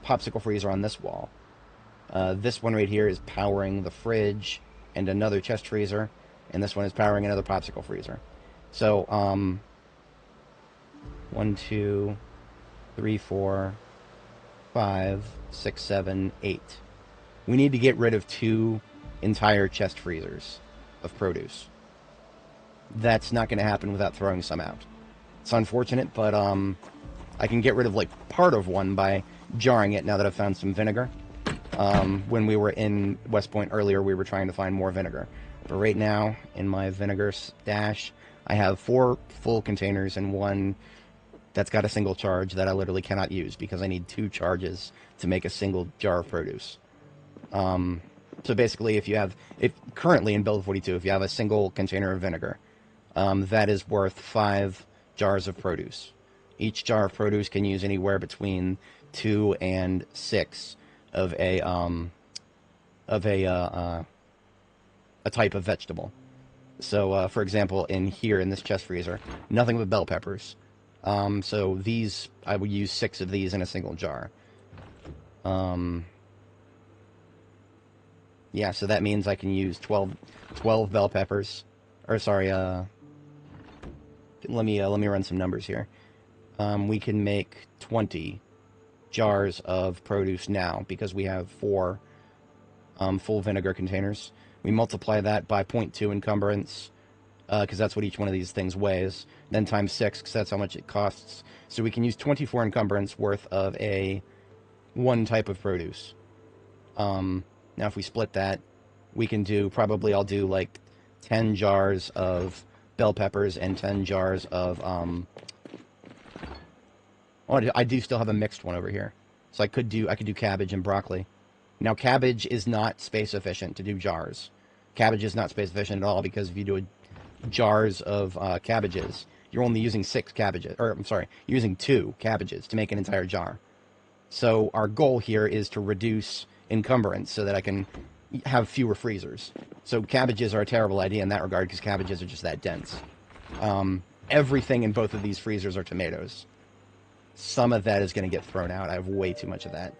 popsicle freezer on this wall. This one right here is powering the fridge and another chest freezer. And this one is powering another popsicle freezer. So, 1, 2, 3, 4, 5, 6, 7, 8. We need to get rid of 2 entire chest freezers of produce. That's not going to happen without throwing some out. It's unfortunate, but I can get rid of like part of one by jarring it now that I've found some vinegar. When we were in West Point earlier, we were trying to find more vinegar. But right now, in my vinegar stash, I have 4 full containers and 1 that's got a single charge that I literally cannot use because I need 2 charges to make a single jar of produce. So basically, if currently in Build 42, if you have a single container of vinegar, that is worth 5 jars of produce. Each jar of produce can use anywhere between 2 and 6 of a type of vegetable. So, for example, in this chest freezer, nothing but bell peppers. So these, I would use 6 of these in a single jar. Yeah, so that means I can use 12 bell peppers. Or sorry, let me run some numbers here. We can make 20 jars of produce now because we have 4 full vinegar containers. We multiply that by 0.2 encumbrance, because that's what each one of these things weighs, then times 6, because that's how much it costs. So we can use 24 encumbrance worth of one type of produce. Now if we split that, we can do, I'll do like 10 jars of bell peppers and 10 jars of, I do still have a mixed one over here. So I could do cabbage and broccoli. Now cabbage is not space efficient to do jars. Cabbage is not space efficient at all because if you do jars of cabbages, you're only using 6 cabbages, or I'm sorry, you're using 2 cabbages to make an entire jar. So our goal here is to reduce encumbrance so that I can have fewer freezers. So cabbages are a terrible idea in that regard because cabbages are just that dense. Everything in both of these freezers are tomatoes. Some of that is going to get thrown out. I have way too much of that.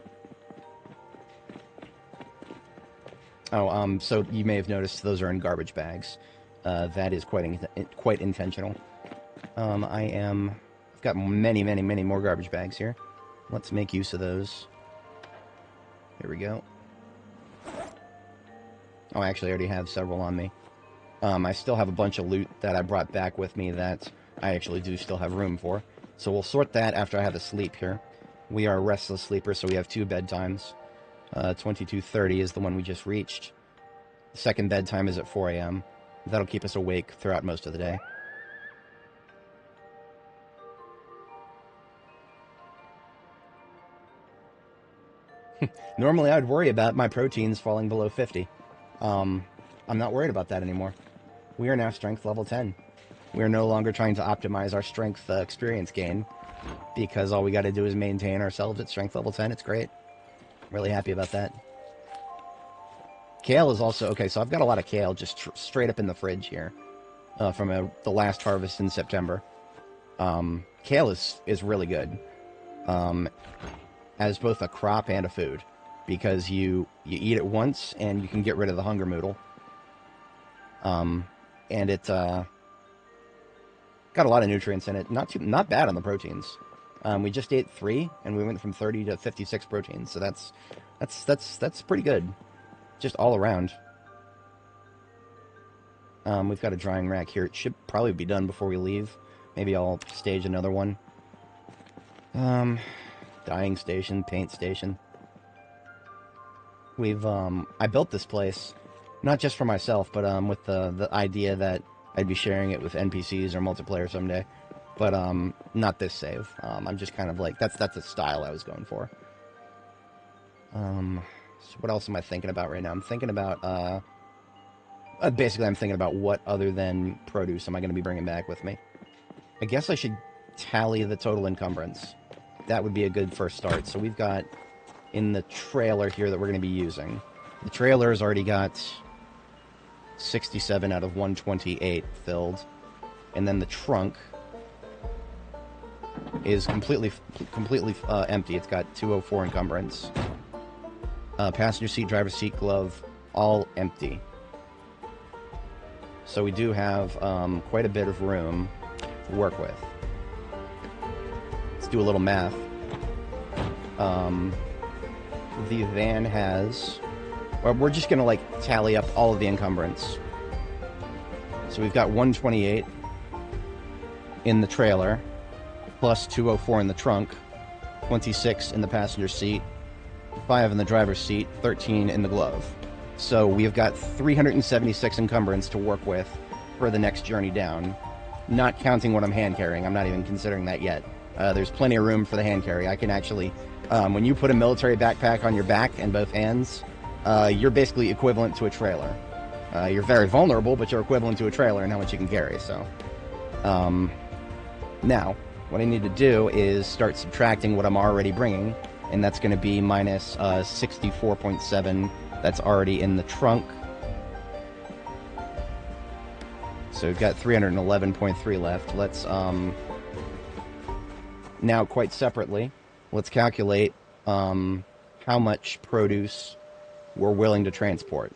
Oh, so you may have noticed those are in garbage bags. That is quite intentional. I've got many, many, many more garbage bags here. Let's make use of those. Here we go. Oh, I actually already have several on me. I still have a bunch of loot that I brought back with me that I actually do still have room for. So we'll sort that after I have a sleep here. We are restless sleepers, so we have 2 bedtimes. 22:30 is the one we just reached. The second bedtime is at 4 a.m. That'll keep us awake throughout most of the day. Normally I'd worry about my proteins falling below 50. I'm not worried about that anymore. We are now strength level 10. We are no longer trying to optimize our strength experience gain, because all we got to do is maintain ourselves at strength level 10. It's great. Really happy about that. Kale is also... Okay, so I've got a lot of kale just straight up in the fridge here from the last harvest in September. Kale is really good as both a crop and a food, because you eat it once and you can get rid of the hunger moodle. And it got a lot of nutrients in it. Not bad on the proteins. We just ate 3, and we went from 30 to 56 proteins. So that's pretty good, just all around. We've got a drying rack here. It should probably be done before we leave. Maybe I'll stage another one. Dyeing station, paint station. I built this place not just for myself, but with the idea that I'd be sharing it with NPCs or multiplayer someday. But not this save. I'm just kind of like, that's the style I was going for. So what else am I thinking about right now? I'm thinking about basically I'm thinking about what other than produce am I going to be bringing back with me. I guess I should tally the total encumbrance. That would be a good first start. So we've got in the trailer here that we're going to be using. The trailer has already got 67 out of 128 filled. And then the trunk is completely empty. It's got 204 encumbrance. Passenger seat, driver's seat, glove, all empty. So we do have quite a bit of room to work with. Let's do a little math. The van has... Well, we're just going to, like, tally up all of the encumbrance. So we've got 128 in the trailer, plus 204 in the trunk, 26 in the passenger seat, 5 in the driver's seat, 13 in the glove. So we've got 376 encumbrance to work with for the next journey down, not counting what I'm hand carrying. I'm not even considering that yet. There's plenty of room for the hand carry. I can actually, when you put a military backpack on your back and both hands, you're basically equivalent to a trailer. You're very vulnerable, but you're equivalent to a trailer in how much you can carry. So now, what I need to do is start subtracting what I'm already bringing, and that's going to be minus 64.7 that's already in the trunk. So we've got 311.3 left. Let's, now quite separately, let's calculate how much produce we're willing to transport.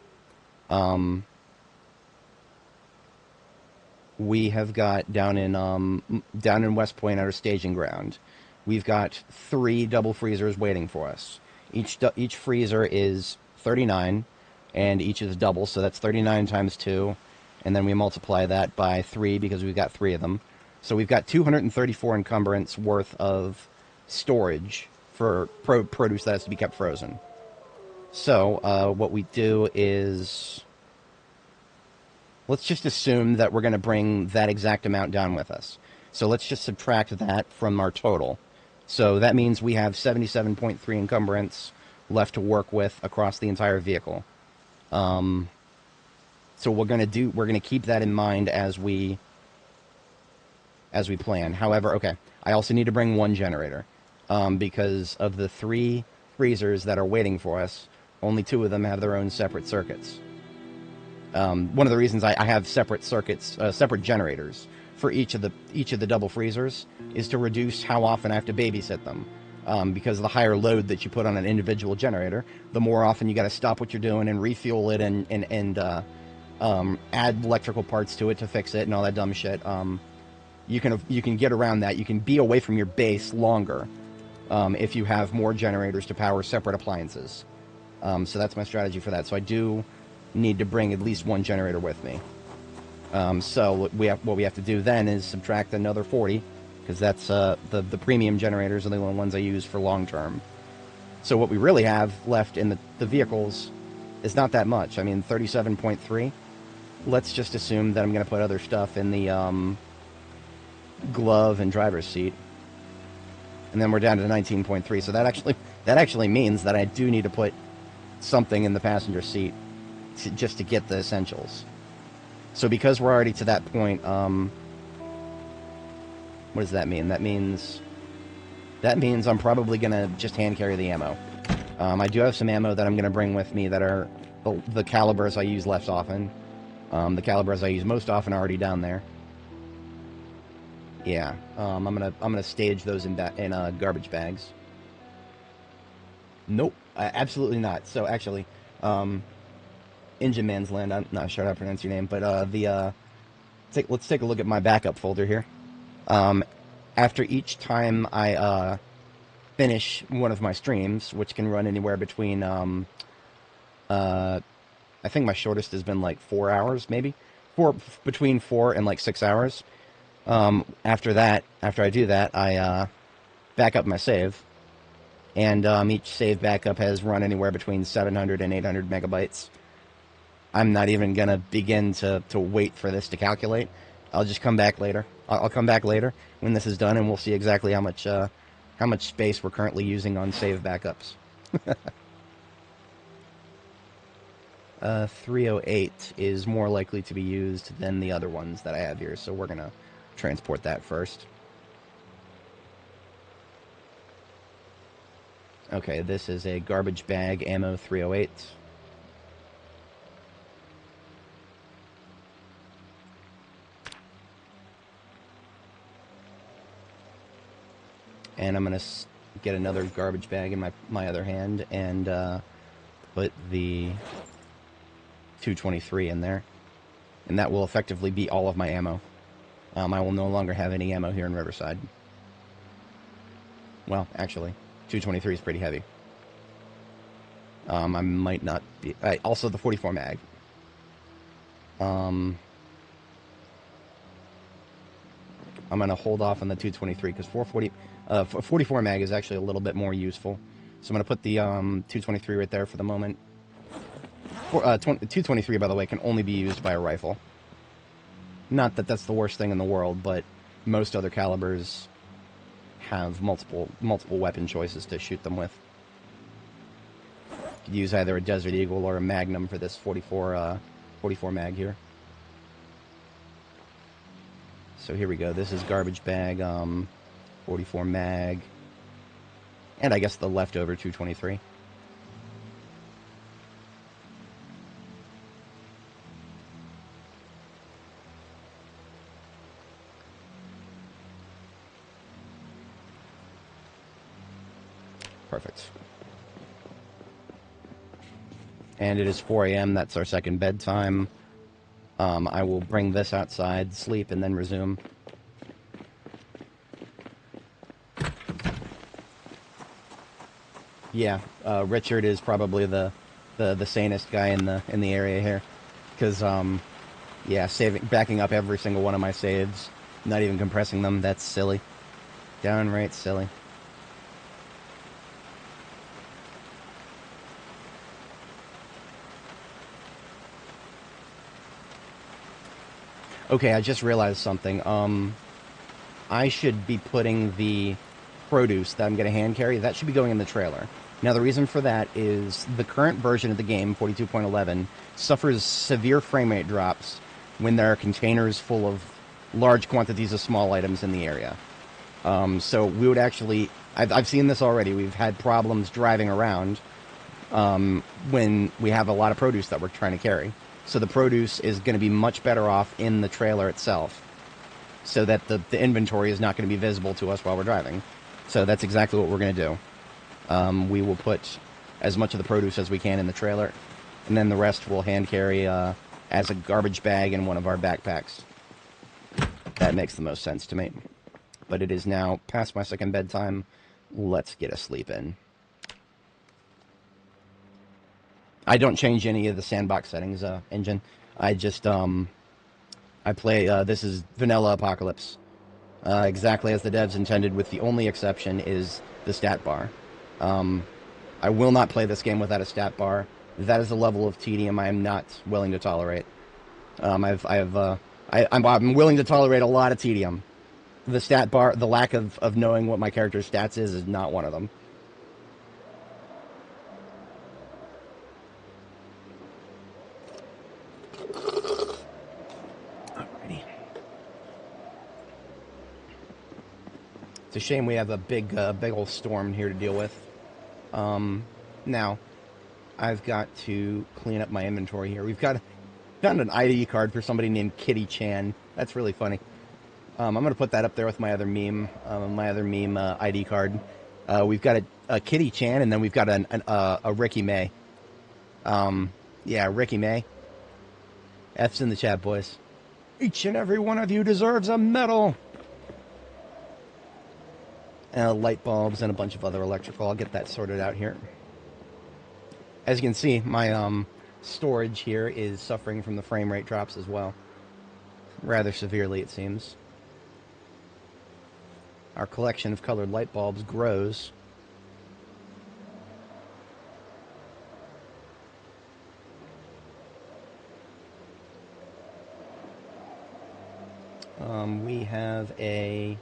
We have got down in West Point at our staging ground, we've got 3 double freezers waiting for us. Each freezer is 39, and each is double, so that's 39 times 2, and then we multiply that by 3 because we've got 3 of them. So we've got 234 encumbrance worth of storage for produce that has to be kept frozen. So what we do is, let's just assume that we're going to bring that exact amount down with us. So let's just subtract that from our total. So that means we have 77.3 encumbrance left to work with across the entire vehicle. So we're going to keep that in mind as we plan. However, okay, I also need to bring 1 generator because of the 3 freezers that are waiting for us. Only 2 of them have their own separate circuits. One of the reasons I have separate circuits, separate generators for each of the double freezers is to reduce how often I have to babysit them. Because the higher load that you put on an individual generator, the more often you got to stop what you're doing and refuel it and add electrical parts to it to fix it and all that dumb shit. You can get around that. You can be away from your base longer if you have more generators to power separate appliances. So that's my strategy for that. So I do need to bring at least 1 generator with me. So what we have to do then is subtract another 40, because that's the premium generators are the only ones I use for long term. So what we really have left in the vehicles is not that much. I mean, 37.3. Let's just assume that I'm going to put other stuff in the glove and driver's seat, and then we're down to 19.3. So that actually means that I do need to put something in the passenger seat just to get the essentials. So because we're already to that point, what does that mean? That means I'm probably gonna just hand carry the ammo. I do have some ammo that I'm gonna bring with me that are the calibers I use less often. The calibers I use most often are already down there. Yeah, I'm gonna stage those in garbage bags. Nope, absolutely not. So actually, Engine Man's Land. I'm not sure how to pronounce your name, but let's take a look at my backup folder here. After each time I finish one of my streams, which can run anywhere between I think my shortest has been like 4 hours, maybe between 4 and like 6 hours. After I do that, I back up my save, and each save backup has run anywhere between 700 and 800 megabytes. I'm not even gonna begin to wait for this to calculate. I'll just come back later. I'll come back later when this is done, and we'll see exactly how much space we're currently using on save backups. 308 is more likely to be used than the other ones that I have here, so we're gonna transport that first. Okay, this is a garbage bag ammo 308. And I'm going to get another garbage bag in my other hand and put the 223 in there. And that will effectively be all of my ammo. I will no longer have any ammo here in Riverside. Well, actually, 223 is pretty heavy. I might not be... also, the 44 mag. I'm going to hold off on the 223 because 44 mag is actually a little bit more useful. So I'm going to put the 223 right there for the moment. 223, by the way, can only be used by a rifle. Not that that's the worst thing in the world, but most other calibers have multiple weapon choices to shoot them with. You could use either a Desert Eagle or a Magnum for this 44 mag here. So here we go. This is garbage bag, 44 mag, and I guess the leftover 223. Perfect. And it is 4 a.m. That's our second bedtime. I will bring this outside, sleep, and then resume. Yeah, Richard is probably the sanest guy in the area here, because yeah, backing up every single one of my saves, not even compressing them. That's silly, downright silly. Okay, I just realized something. I should be putting the produce that I'm going to hand carry, that should be going in the trailer. Now, the reason for that is the current version of the game, 42.11, suffers severe frame rate drops when there are containers full of large quantities of small items in the area. So we would actually... I've seen this already. We've had problems driving around when we have a lot of produce that we're trying to carry. So the produce is going to be much better off in the trailer itself, so that the inventory is not going to be visible to us while we're driving. So that's exactly what we're going to do. We will put as much of the produce as we can in the trailer, and then the rest we'll hand carry as a garbage bag in one of our backpacks. That makes the most sense to me. But it is now past my second bedtime. Let's get a sleep in. I don't change any of the sandbox settings, Engine. I just, I play, this is vanilla Apocalypse. Exactly as the devs intended, with the only exception is the stat bar. I will not play this game without a stat bar. That is a level of tedium I am not willing to tolerate. I'm willing to tolerate a lot of tedium. The stat bar, the lack of knowing what my character's stats is not one of them. It's a shame we have a big old storm here to deal with. Now, I've got to clean up my inventory here. We've got found an ID card for somebody named Kitty Chan. That's really funny. I'm going to put that up there with my other meme ID card. We've got a Kitty Chan, and then we've got a Ricky May. Yeah, Ricky May. F's in the chat, boys. Each and every one of you deserves a medal. Light bulbs and a bunch of other electrical. I'll get that sorted out here. As you can see, my storage here is suffering from the frame rate drops as well. Rather severely, it seems. Our collection of colored light bulbs grows. We have a...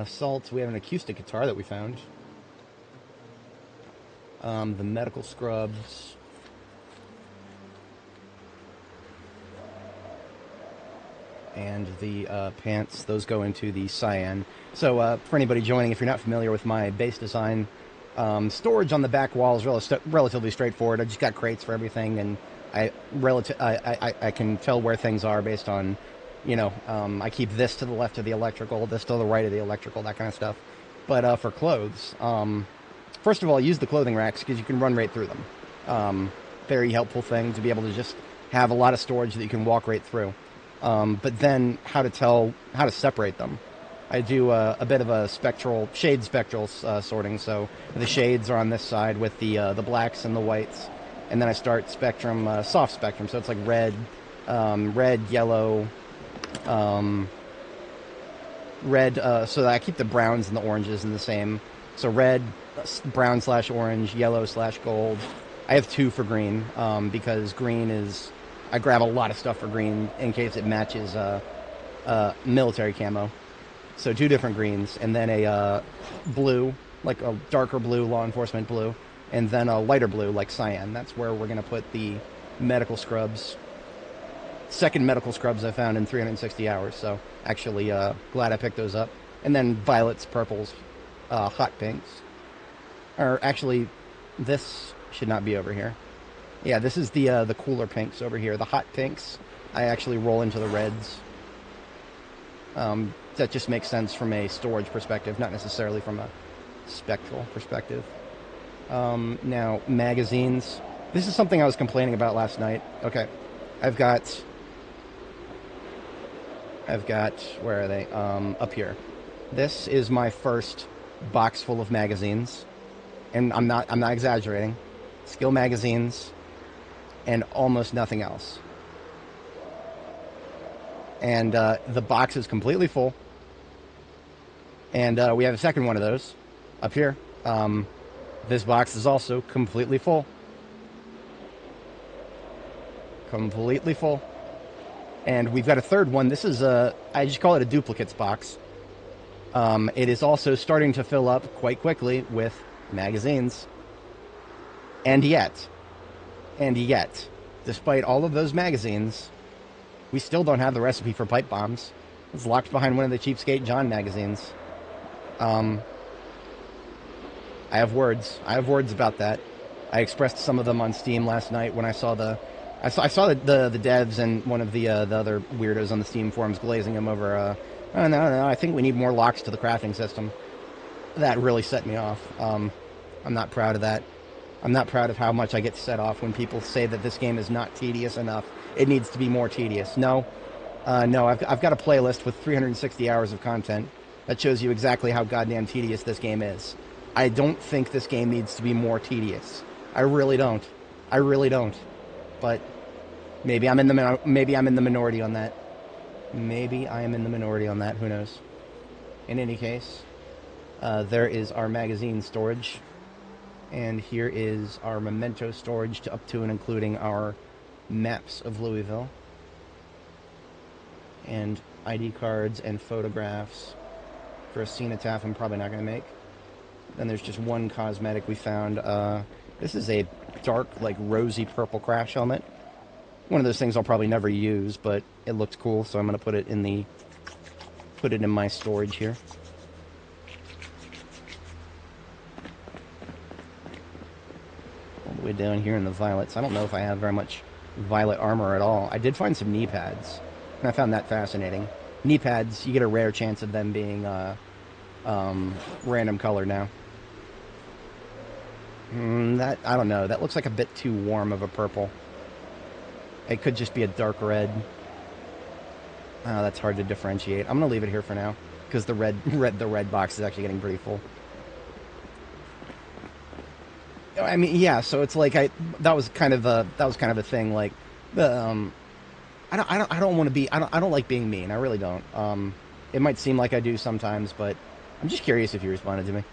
salts. We have an acoustic guitar that we found. The medical scrubs. And the pants, those go into the cyan. So for anybody joining, if you're not familiar with my base design, storage on the back wall is relatively straightforward. I just got crates for everything, and I can tell where things are based on, you know, I keep this to the left of the electrical, this to the right of the electrical, that kind of stuff. But for clothes, first of all, use the clothing racks because you can run right through them. Very helpful thing to be able to just have a lot of storage that you can walk right through. But then how to separate them. I do a bit of a shade spectral sorting. So the shades are on this side with the blacks and the whites, and then I start spectrum, soft spectrum. So it's like red, yellow, red. So that I keep the browns and the oranges in the same. So red, brown / orange, yellow / gold. I have 2 for green because green is. I grab a lot of stuff for green in case it matches military camo. So 2 different greens, and then a blue, like a darker blue, law enforcement blue, and then a lighter blue, like cyan. That's where we're going to put the medical scrubs. Second medical scrubs I found in 360 hours, so actually glad I picked those up. And then violets, purples, hot pinks. Or actually, this should not be over here. Yeah, this is the cooler pinks over here. The hot pinks, I actually roll into the reds. That just makes sense from a storage perspective, not necessarily from a spectral perspective. Now, magazines. This is something I was complaining about last night. Okay, I've got, where are they? Up here. This is my first box full of magazines, and I'm not exaggerating. Skill magazines, and almost nothing else. And the box is completely full. And we have a second one of those up here. This box is also completely full. Completely full. And we've got a third one. This is I just call it a duplicates box. It is also starting to fill up quite quickly with magazines. And yet, despite all of those magazines, we still don't have the recipe for pipe bombs. It's locked behind one of the Cheapskate John magazines. I have words. About that. I expressed some of them on Steam last night when I saw the devs and one of the other weirdos on the Steam forums glazing them over. No, I think we need more locks to the crafting system. That really set me off. I'm not proud of that. I'm not proud of how much I get set off when people say that this game is not tedious enough. It needs to be more tedious. No, I've got a playlist with 360 hours of content that shows you exactly how goddamn tedious this game is. I don't think this game needs to be more tedious. I really don't. But maybe I'm in the minority on that. Maybe I am in the minority on that. Who knows? In any case, there is our magazine storage. And here is our memento storage up to and including our maps of Louisville. And ID cards and photographs for a cenotaph I'm probably not going to make. Then there's just one cosmetic we found. This is a dark, like rosy purple crash helmet. one of those things I'll probably never use, but it looked cool, so I'm going to put it in my storage here. All the way down here in the violets. I don't know if I have very much violet armor at all. I did find some knee pads, and I found that fascinating. Knee pads, you get a rare chance of them being random color now. That, I don't know. That looks like a bit too warm of a purple. It could just be a dark red. That's hard to differentiate. I'm gonna leave it here for now because the red box is actually getting pretty full. I mean, yeah. So it's like that was kind of a thing. Like I don't want to be. I don't like being mean. I really don't. It might seem like I do sometimes, but I'm just curious if you responded to me.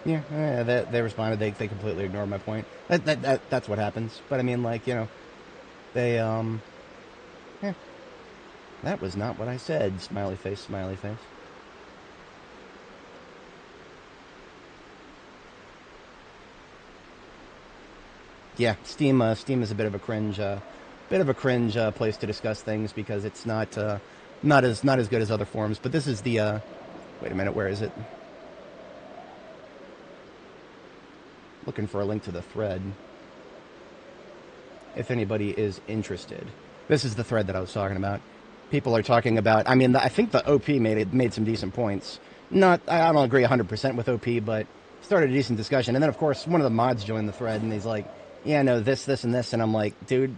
Yeah, they responded. They completely ignored my point. That's what happens. But I mean, like, you know, they yeah, that was not what I said. Smiley face, smiley face. Yeah, Steam is a bit of a cringe place to discuss things because it's not as good as other forums. But this is the wait a minute, where is it? Looking for a link to the thread. If anybody is interested, this is the thread that I was talking about. People are talking about. I mean, I think the OP made some decent points. I don't agree 100% with OP, but started a decent discussion. And then, of course, one of the mods joined the thread, and he's like, "Yeah, no, this, and this." And I'm like, "Dude,"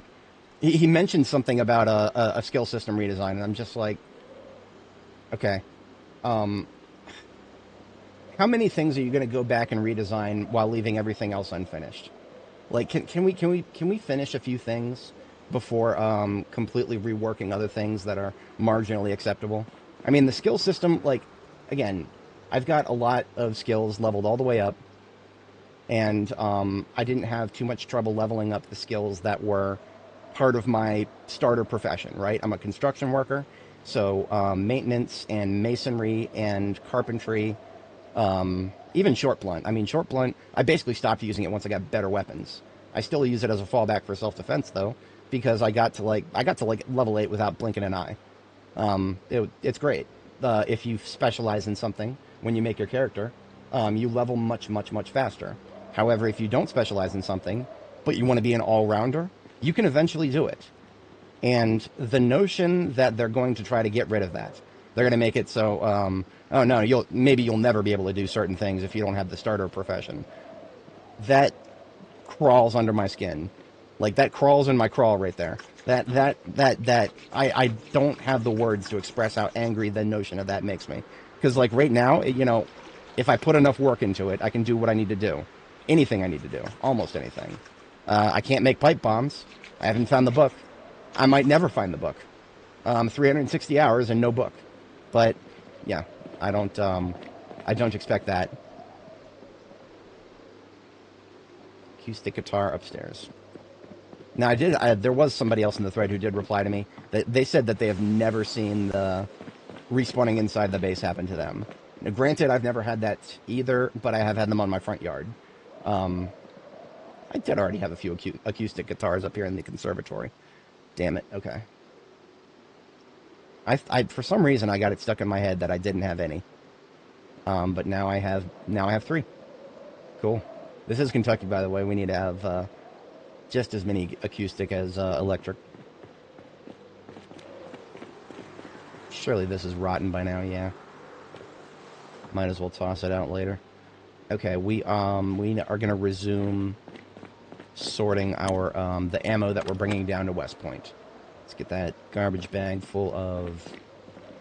he mentioned something about a skill system redesign, and I'm just like, "Okay, um, how many things are you going to go back and redesign while leaving everything else unfinished? Like, can we finish a few things before completely reworking other things that are marginally acceptable? I mean, the skill system, like, again, I've got a lot of skills leveled all the way up, and I didn't have too much trouble leveling up the skills that were part of my starter profession, right? I'm a construction worker, so maintenance and masonry and carpentry, even short blunt. I mean, short blunt, I basically stopped using it once I got better weapons. I still use it as a fallback for self-defense, though, because I got to like level 8 without blinking an eye. It's great. If you specialize in something when you make your character, you level much, much, much faster. However, if you don't specialize in something, but you want to be an all-rounder, you can eventually do it. And the notion that they're going to try to get rid of that, they're going to make it so, oh no, you'll never be able to do certain things if you don't have the starter profession. That crawls under my skin. Like, that crawls in my crawl right there. I don't have the words to express how angry the notion of that makes me. Because, like, right now, you know, if I put enough work into it, I can do what I need to do. Anything I need to do. Almost anything. I can't make pipe bombs. I haven't found the book. I might never find the book. 360 hours and no book. But, yeah, I don't expect that. Acoustic guitar upstairs. Now, there was somebody else in the thread who did reply to me. They said that they have never seen the respawning inside the base happen to them. Now, granted, I've never had that either, but I have had them on my front yard. I did already have a few acoustic guitars up here in the conservatory. Damn it. Okay. I for some reason I got it stuck in my head that I didn't have any. But now I have 3. Cool. This is Kentucky, by the way. We need to have just as many acoustic as electric. Surely this is rotten by now. Yeah. Might as well toss it out later. Okay, we are gonna resume sorting our the ammo that we're bringing down to West Point. Let's get that garbage bag full of,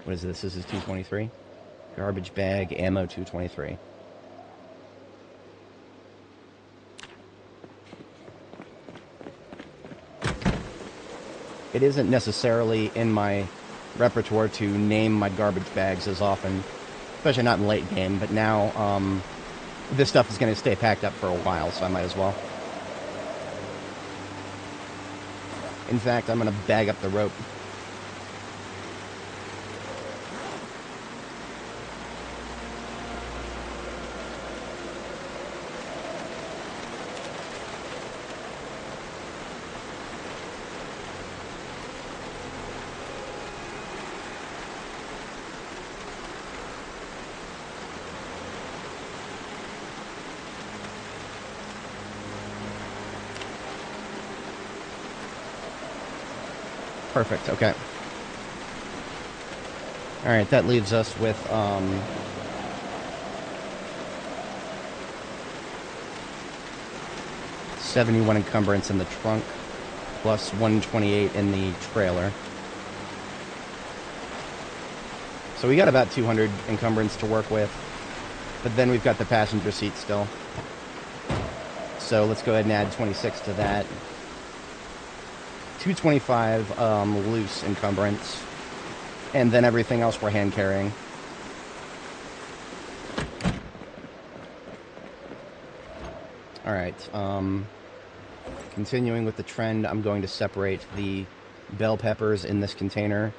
what is this? This is 223. Garbage bag ammo 223. it isn't necessarily in my repertoire to name my garbage bags as often, especially not in late game, but now this stuff is going to stay packed up for a while, so I might as well. In fact, I'm going to bag up the rope. Perfect, okay. Alright, that leaves us with, 71 encumbrance in the trunk, plus 128 in the trailer. So we got about 200 encumbrance to work with, but then we've got the passenger seat still. So let's go ahead and add 26 to that. 225 loose encumbrance, and then everything else we're hand carrying. All right. Continuing with the trend, I'm going to separate the bell peppers in this container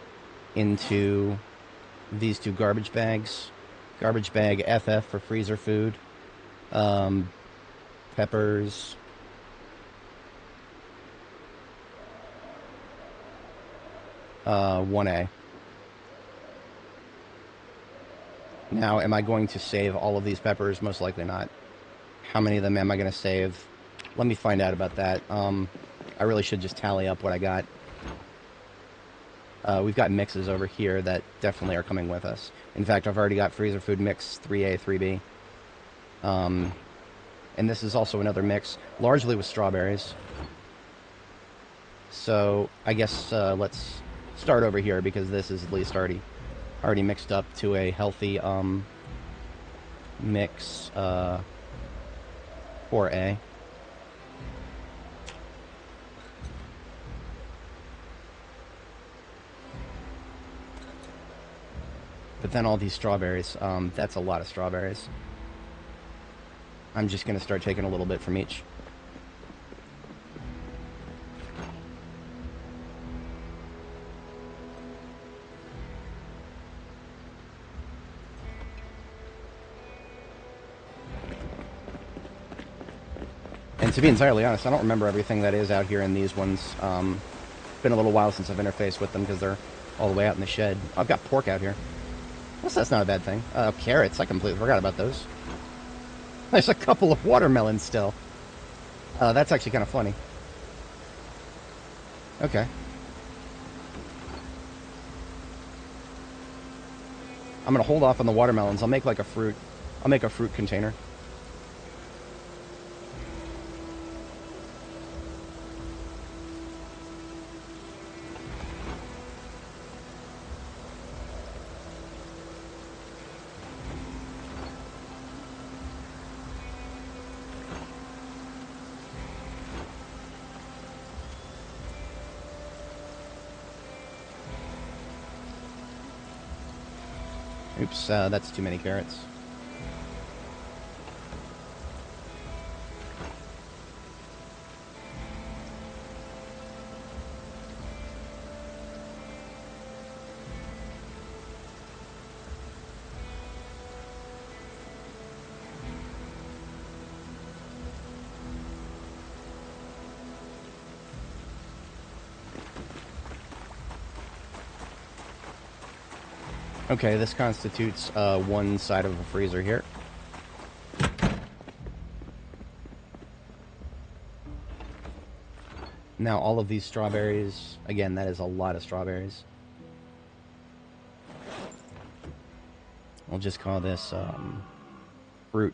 into these two garbage bags. Garbage bag FF for freezer food. Peppers. Uh, 1A. Now, am I going to save all of these peppers? Most likely not. How many of them am I going to save? Let me find out about that. I really should just tally up what I got. We've got mixes over here that definitely are coming with us. In fact, I've already got freezer food mix 3A, 3B. And this is also another mix, largely with strawberries. So I guess let's start over here, because this is at least already mixed up to a healthy mix 4A. But then all these strawberries, that's a lot of strawberries. I'm just going to start taking a little bit from each. And to be entirely honest, I don't remember everything that is out here in these ones. Been a little while since I've interfaced with them, because they're all the way out in the shed. Oh, I've got pork out here. Well, that's not a bad thing. Carrots, I completely forgot about those. There's a couple of watermelons still. That's actually kind of funny. Okay. I'm gonna hold off on the watermelons. I'll make like a fruit. I'll make a fruit container. Oops, that's too many carrots. Okay, this constitutes one side of a freezer here. Now all of these strawberries, again, that is a lot of strawberries. We'll just call this fruit.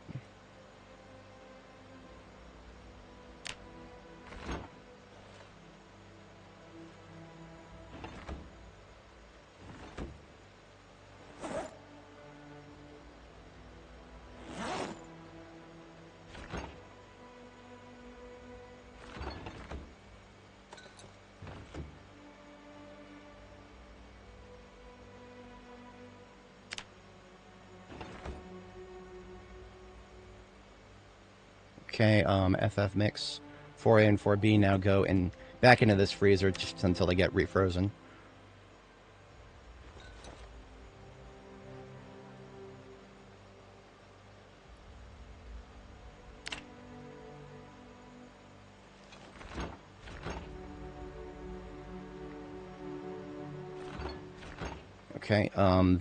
Okay, FF mix 4A and 4B now go in back into this freezer just until they get refrozen. Okay,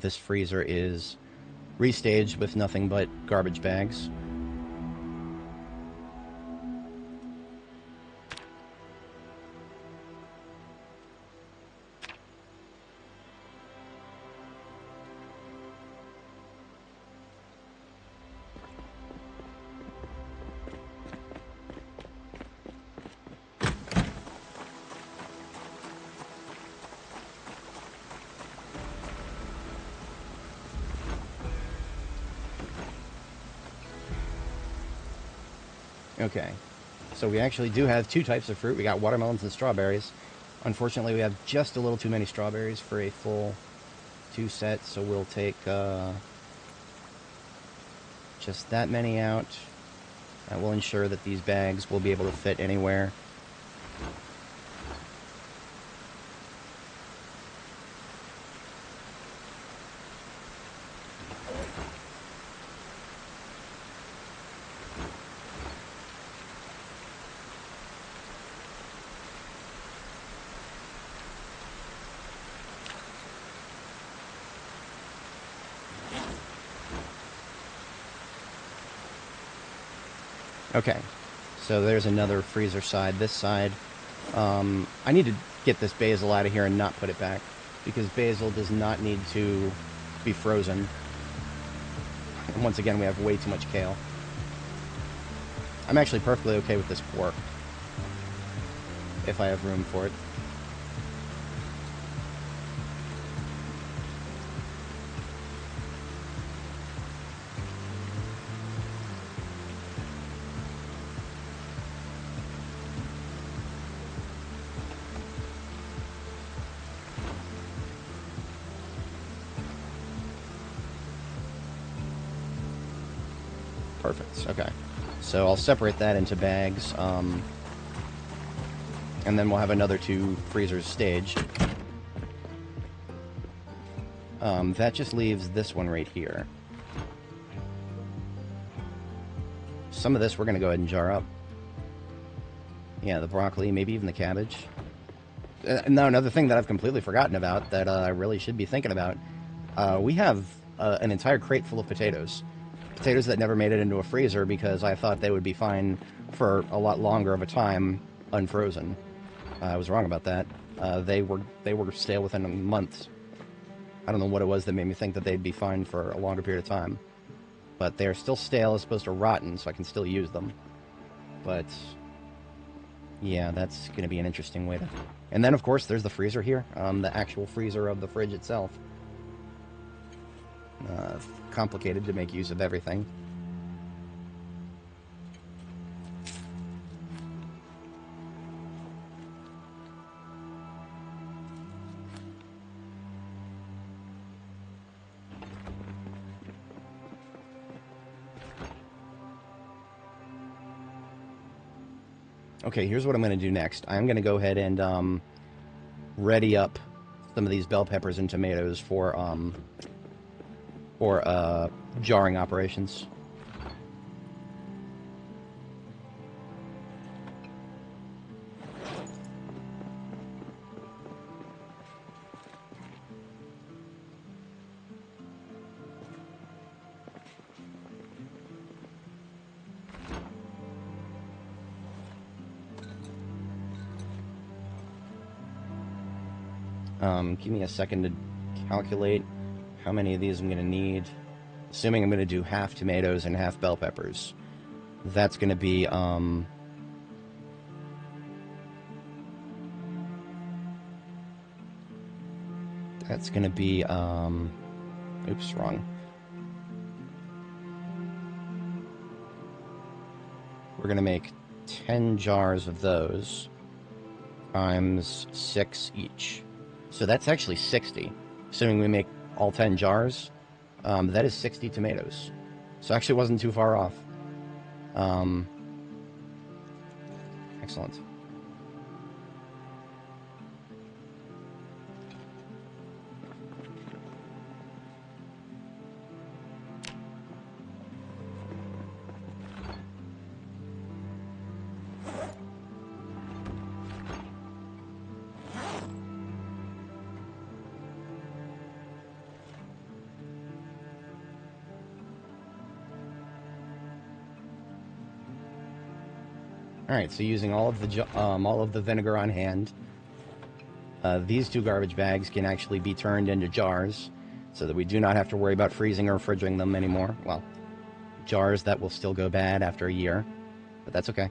this freezer is restaged with nothing but garbage bags. Okay, so we actually do have two types of fruit. We got watermelons and strawberries. Unfortunately, we have just a little too many strawberries for a full 2 sets, so we'll take just that many out. That will ensure that these bags will be able to fit anywhere. Okay, so there's another freezer side. This side, I need to get this basil out of here and not put it back, because basil does not need to be frozen. And once again, we have way too much kale. I'm actually perfectly okay with this pork, if I have room for it. Perfect, okay. So I'll separate that into bags, and then we'll have another 2 freezers staged. That just leaves this one right here. Some of this we're going to go ahead and jar up. Yeah, the broccoli, maybe even the cabbage. Now, another thing that I've completely forgotten about that I really should be thinking about, we have an entire crate full of potatoes. Potatoes that never made it into a freezer because I thought they would be fine for a lot longer of a time unfrozen. I was wrong about that. They were stale within a month. I don't know what it was that made me think that they'd be fine for a longer period of time. But they're still stale as opposed to rotten, so I can still use them. But yeah, that's going to be an interesting way to... And then, of course, there's the freezer here. The actual freezer of the fridge itself. Complicated to make use of everything. Okay, here's what I'm going to do next. I'm going to go ahead and ready up some of these bell peppers and tomatoes for jarring operations. Give me a second to calculate how many of these I'm going to need. Assuming I'm going to do half tomatoes and half bell peppers. That's going to be, oops, wrong. We're going to make 10 jars of those times 6 each. So that's actually 60. Assuming we make all 10 jars, that is 60 tomatoes. So actually it wasn't too far off. Excellent. All right, so using all of the vinegar on hand, these 2 garbage bags can actually be turned into jars, so that we do not have to worry about freezing or refrigerating them anymore. Well, jars that will still go bad after a year, but that's okay.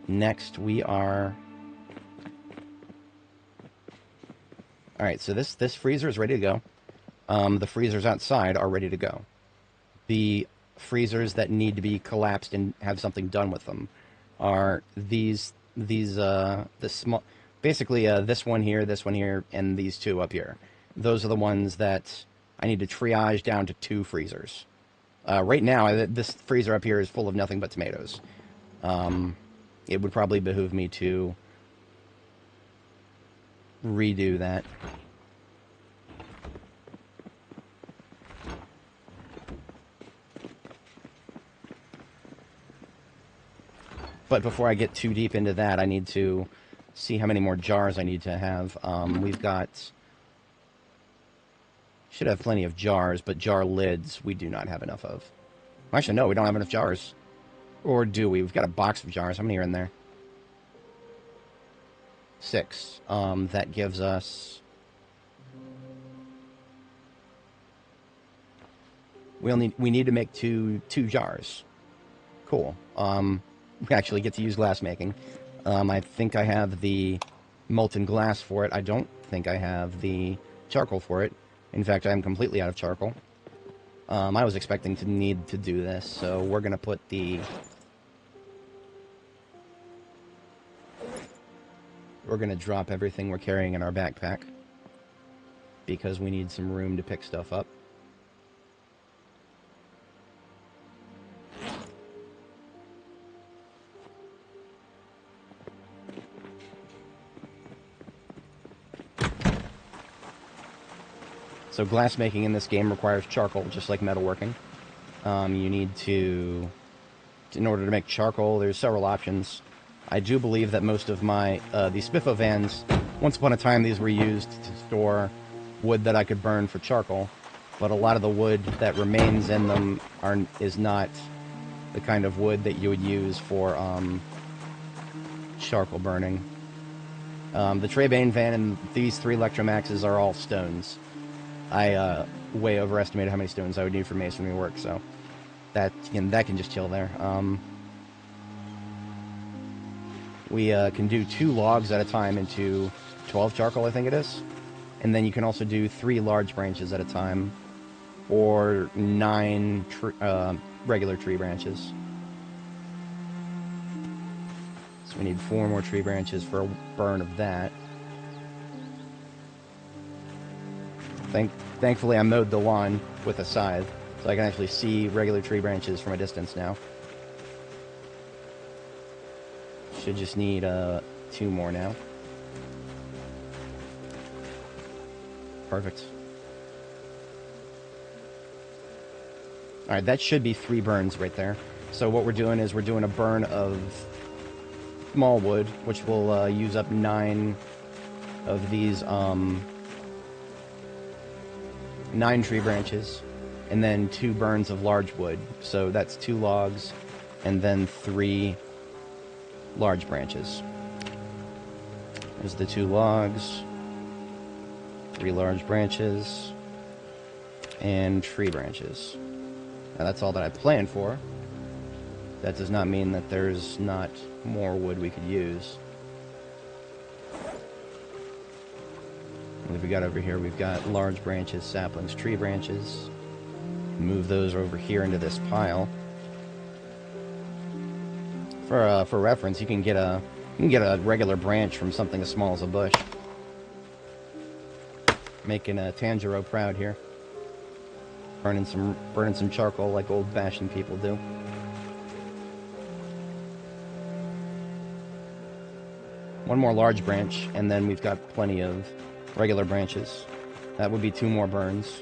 Next, we are... All right, so this freezer is ready to go. The freezers outside are ready to go. The freezers that need to be collapsed and have something done with them are the small, basically this one here, and these 2 up here. Those are the ones that I need to triage down to 2 freezers. Right now, this freezer up here is full of nothing but tomatoes. It would probably behoove me to redo that. But before I get too deep into that, I need to see how many more jars I need to have. We've got... Should have plenty of jars, but jar lids we do not have enough of. Actually, no, we don't have enough jars. Or do we? We've got a box of jars. How many are in there? 6. That gives us... We need to make two jars. Cool. We actually get to use glass making. I think I have the molten glass for it. I don't think I have the charcoal for it. In fact, I am completely out of charcoal. I was expecting to need to do this, so we're going to put the... We're going to drop everything we're carrying in our backpack, because we need some room to pick stuff up. So glass making in this game requires charcoal, just like metalworking. You need to... In order to make charcoal, there's several options. I do believe that most of my... these Spiffo vans, once upon a time, these were used to store wood that I could burn for charcoal. But a lot of the wood that remains in them is not the kind of wood that you would use for charcoal burning. The Trebane van and these 3 Electromaxes are all stones. I way overestimated how many stones I would need for masonry work, so that can just chill there. We can do 2 logs at a time into 12 charcoal, I think it is. And then you can also do 3 large branches at a time, or 9 regular tree branches. So we need 4 more tree branches for a burn of that. Thankfully, I mowed the lawn with a scythe, so I can actually see regular tree branches from a distance now. Should just need 2 more now. Perfect. Alright, that should be 3 burns right there. So what we're doing is we're doing a burn of small wood, which will use up 9 of these 9 tree branches, and then 2 burns of large wood. So that's 2 logs, and then 3 large branches. There's the 2 logs, 3 large branches, and tree branches. Now that's all that I planned for. That does not mean that there's not more wood we could use. What have we got over here? We've got large branches, saplings, tree branches. Move those over here into this pile. For reference, you can get a regular branch from something as small as a bush. Making a Tanjiro proud here. Burning some charcoal like old-fashioned people do. one more large branch, and then we've got plenty of regular branches. That would be 2 more burns,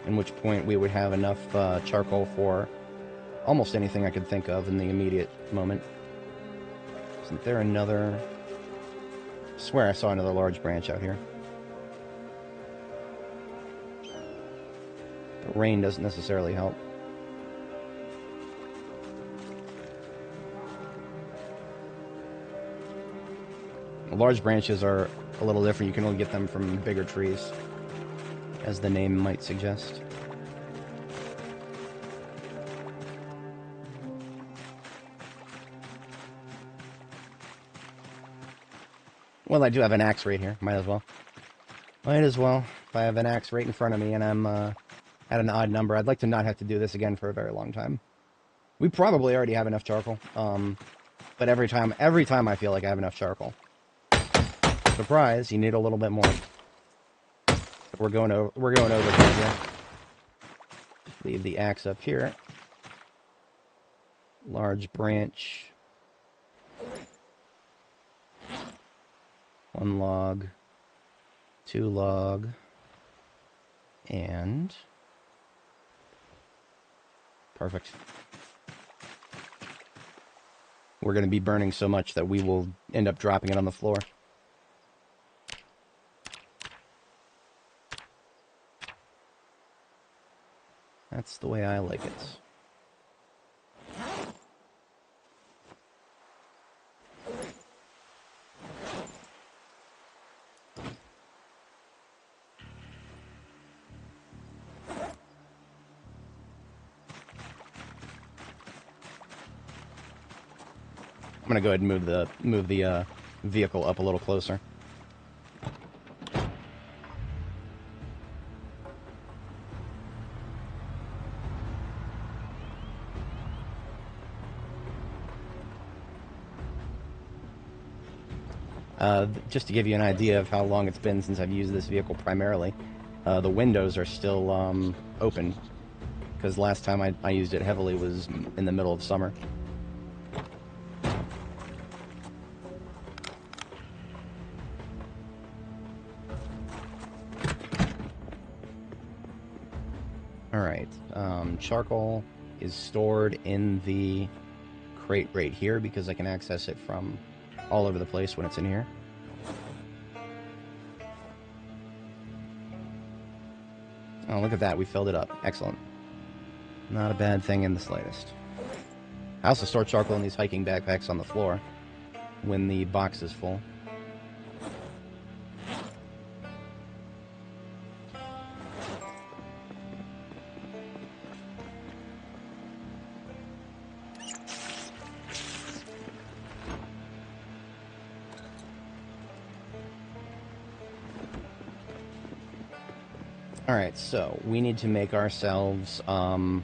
in which point we would have enough charcoal for almost anything I could think of in the immediate moment. Isn't there another... I swear I saw another large branch out here. The rain doesn't necessarily help. Large branches are a little different. You can only get them from bigger trees, as the name might suggest. Well, I do have an axe right here. Might as well. Might as well. If I have an axe right in front of me and I'm at an odd number, I'd like to not have to do this again for a very long time. We probably already have enough charcoal, but every time I feel like I have enough charcoal. Surprise! You need a little bit more. We're going overboard here. Leave the axe up here. Large branch. 1 log. 2 log. And... perfect. We're going to be burning so much that we will end up dropping it on the floor. That's the way I like it. I'm gonna go ahead and move the vehicle up a little closer. Just to give you an idea of how long it's been since I've used this vehicle primarily, the windows are still open, because last time I used it heavily was in the middle of summer. Alright, charcoal is stored in the crate right here because I can access it from all over the place when it's in here. Oh, look at that. We filled it up. Excellent. Not a bad thing in the slightest. I also store charcoal in these hiking backpacks on the floor when the box is full. Alright, so we need to make ourselves 5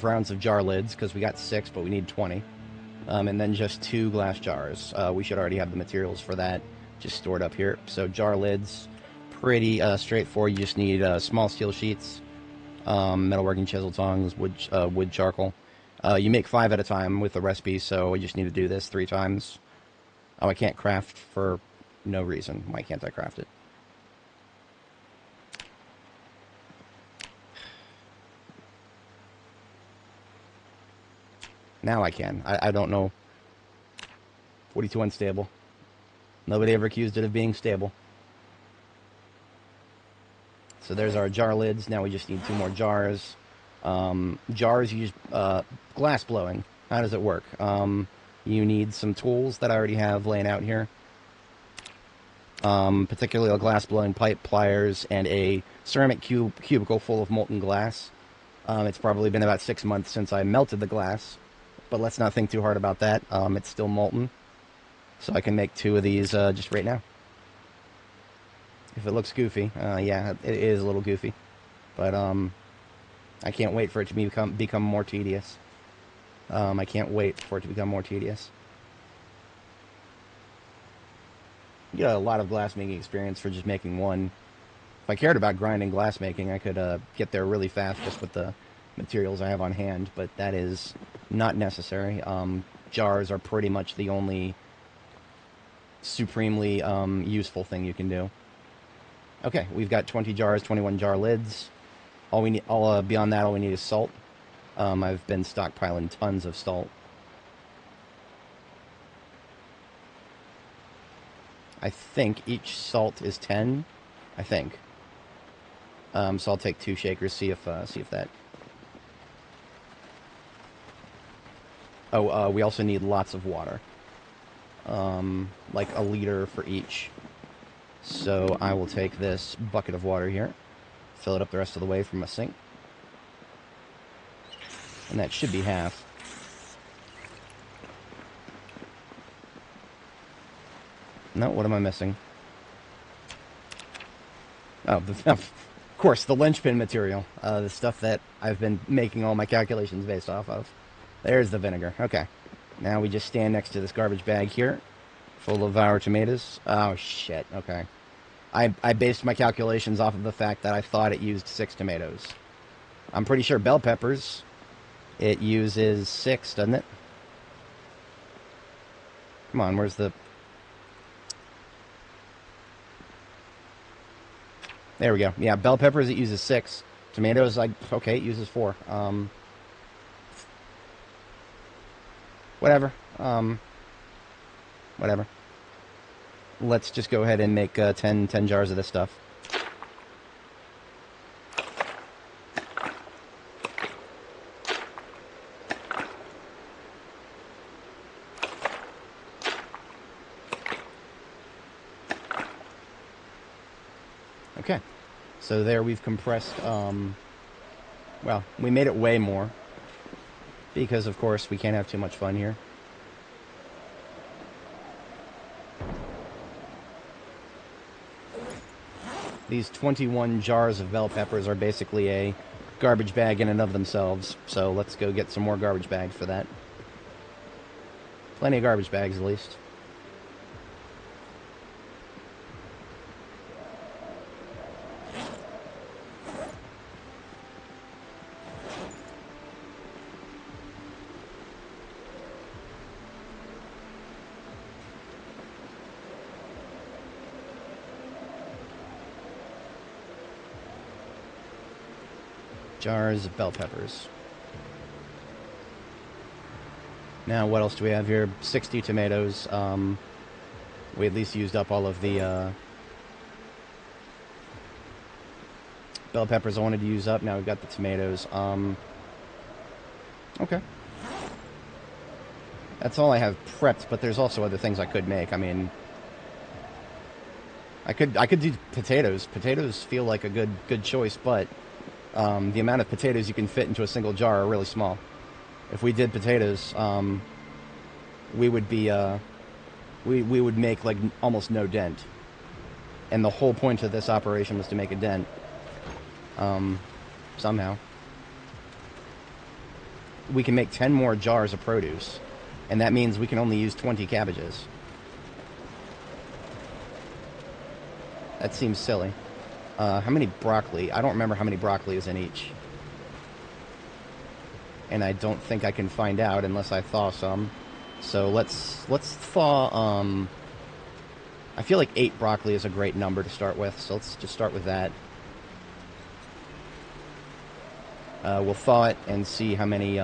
rounds of jar lids, because we got 6, but we need 20. And then just 2 glass jars. We should already have the materials for that just stored up here. So jar lids, pretty straightforward. You just need small steel sheets, metalworking chisel tongs, wood charcoal. You make 5 at a time with the recipe, so I just need to do this 3 times. Oh, I can't craft for no reason. Why can't I craft it? Now I can. I don't know. 42 unstable. Nobody ever accused it of being stable. So there's our jar lids. Now we just need 2 more jars. Jars, you just... glass blowing. How does it work? You need some tools that I already have laying out here. Particularly a glass blowing pipe, pliers, and a ceramic cubicle full of molten glass. It's probably been about 6 months since I melted the glass. But let's not think too hard about that. It's still molten. So I can make 2 of these just right now. If it looks goofy. Yeah, it is a little goofy. But I can't wait for it to become more tedious. I can't wait for it to become more tedious. You get a lot of glass making experience for just making 1. If I cared about grinding glass making, I could get there really fast just with the materials I have on hand, but that is not necessary. Jars are pretty much the only supremely useful thing you can do. Okay, we've got 20 jars, 21 jar lids. All we need, beyond that, all we need is salt. I've been stockpiling tons of salt. I think each salt is 10. I think. So I'll take 2 shakers. See if that. Oh, we also need lots of water. Like a liter for each. So I will take this bucket of water here, fill it up the rest of the way from my sink. And that should be half. No, what am I missing? Oh, of course, the linchpin material. The stuff that I've been making all my calculations based off of. There's the vinegar. Okay. Now we just stand next to this garbage bag here, full of our tomatoes. Oh, shit. Okay. I based my calculations off of the fact that I thought it used 6 tomatoes. I'm pretty sure bell peppers, it uses 6, doesn't it? Come on, where's the... There we go. Yeah, bell peppers, it uses 6. Tomatoes, okay, it uses 4. Whatever. Whatever. Let's just go ahead and make 10 jars of this stuff. Okay. So there we've compressed, well, we made it way more. Because, of course, we can't have too much fun here. These 21 jars of bell peppers are basically a garbage bag in and of themselves. So let's go get some more garbage bags for that. Plenty of garbage bags, at least. Jars of bell peppers. Now, what else do we have here? 60 tomatoes. We at least used up all of the bell peppers I wanted to use up. Now we've got the tomatoes. Okay. That's all I have prepped, but there's also other things I could make. I mean, I could do potatoes. Potatoes feel like a good choice, but the amount of potatoes you can fit into a single jar are really small. If we did potatoes, we would be we would make like almost no dent. And the whole point of this operation was to make a dent. Somehow. We can make 10 more jars of produce, and that means we can only use 20 cabbages. That seems silly. How many broccoli? I don't remember how many broccoli is in each. And I don't think I can find out unless I thaw some. So let's thaw, I feel like 8 broccoli is a great number to start with, so let's just start with that. We'll thaw it and see how many,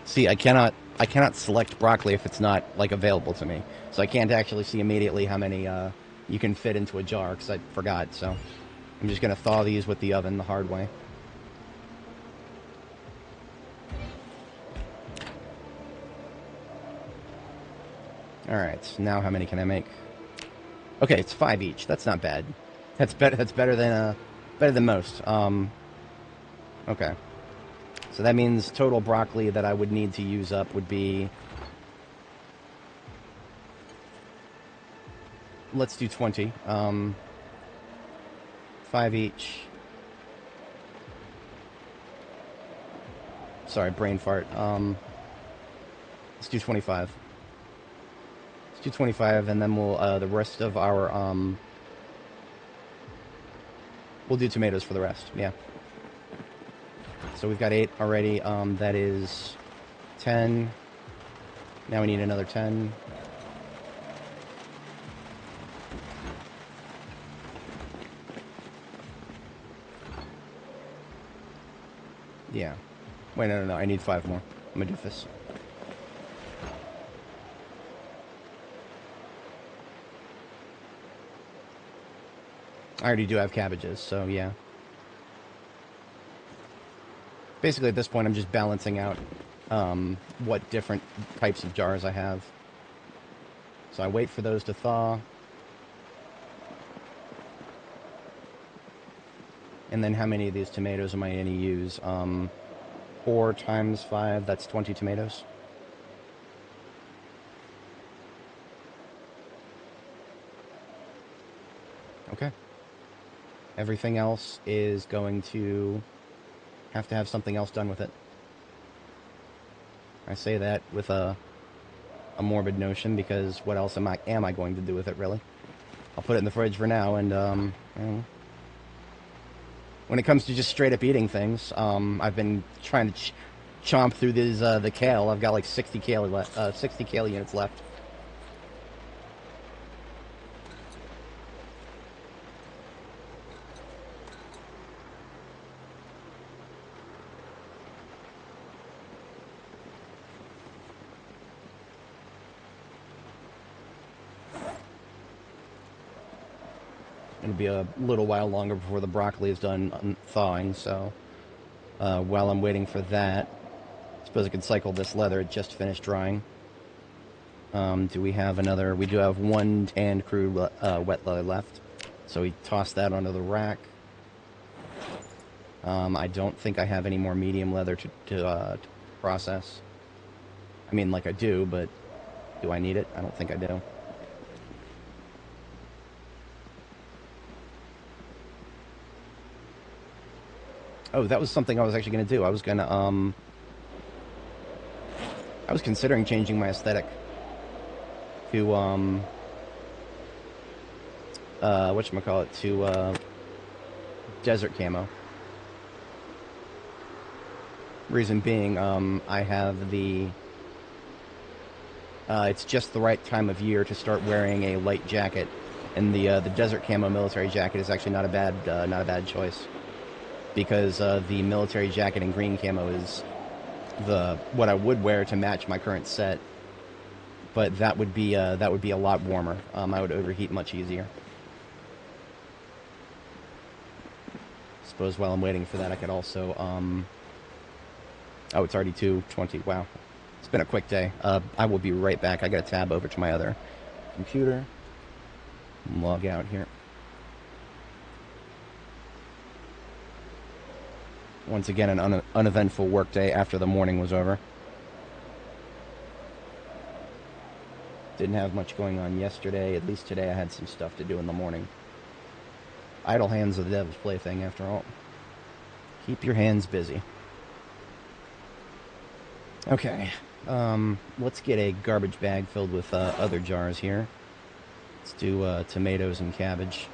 see, I cannot select broccoli if it's not, like, available to me. So I can't actually see immediately how many you can fit into a jar, because I forgot. So I'm just going to thaw these with the oven the hard way. Alright, now how many can I make? Okay, it's 5 each. That's not bad. That's better than most. Okay. So that means total broccoli that I would need to use up would be... Let's do 20. 5 each. Sorry, brain fart. Let's do 25. Let's do 25, and then we'll, the rest of our, we'll do tomatoes for the rest, yeah. So we've got 8 already, that is 10. Now we need another 10. Yeah. Wait, no, I need 5 more. I'm a doofus. I already do have cabbages, so yeah. Basically, at this point, I'm just balancing out what different types of jars I have. So I wait for those to thaw. And then how many of these tomatoes am I going to use? 4 times 5, that's 20 tomatoes. Okay. Everything else is going to have something else done with it. I say that with a morbid notion, because what else am I going to do with it, really? I'll put it in the fridge for now, and you know, when it comes to just straight up eating things, I've been trying to chomp through these the kale. I've got like 60 kale units left. It'll be a little while longer before the broccoli is done thawing, so while I'm waiting for that, I suppose I can cycle this leather. It just finished drying. Do we have another? We do have 1 tanned crude wet leather left, so we toss that onto the rack. I don't think I have any more medium leather to process. I mean, like I do, but do I need it? I don't think I do. Oh, that was something I was actually going to do. I was going to, I was considering changing my aesthetic to, whatchamacallit, to, desert camo. Reason being, I have the, it's just the right time of year to start wearing a light jacket, and the desert camo military jacket is actually not a bad choice. Because the military jacket in green camo is what I would wear to match my current set, but that would be a lot warmer. I would overheat much easier. Suppose while I'm waiting for that, I could also oh, it's already 2:20. Wow, it's been a quick day. I will be right back. I got to tab over to my other computer. Log out here. Once again, an uneventful workday after the morning was over. Didn't have much going on yesterday. At least today I had some stuff to do in the morning. Idle hands are the devil's plaything, after all. Keep your hands busy. Okay, let's get a garbage bag filled with other jars here. Let's do tomatoes and cabbage.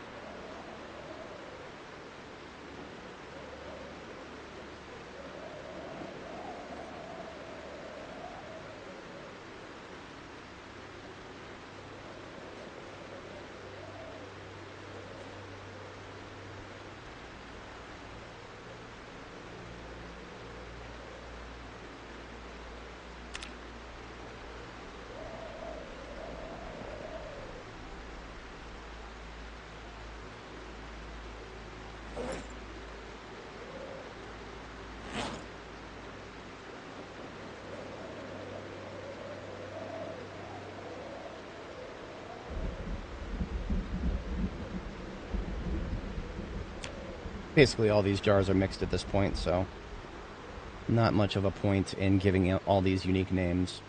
Basically all these jars are mixed at this point, so not much of a point in giving out all these unique names.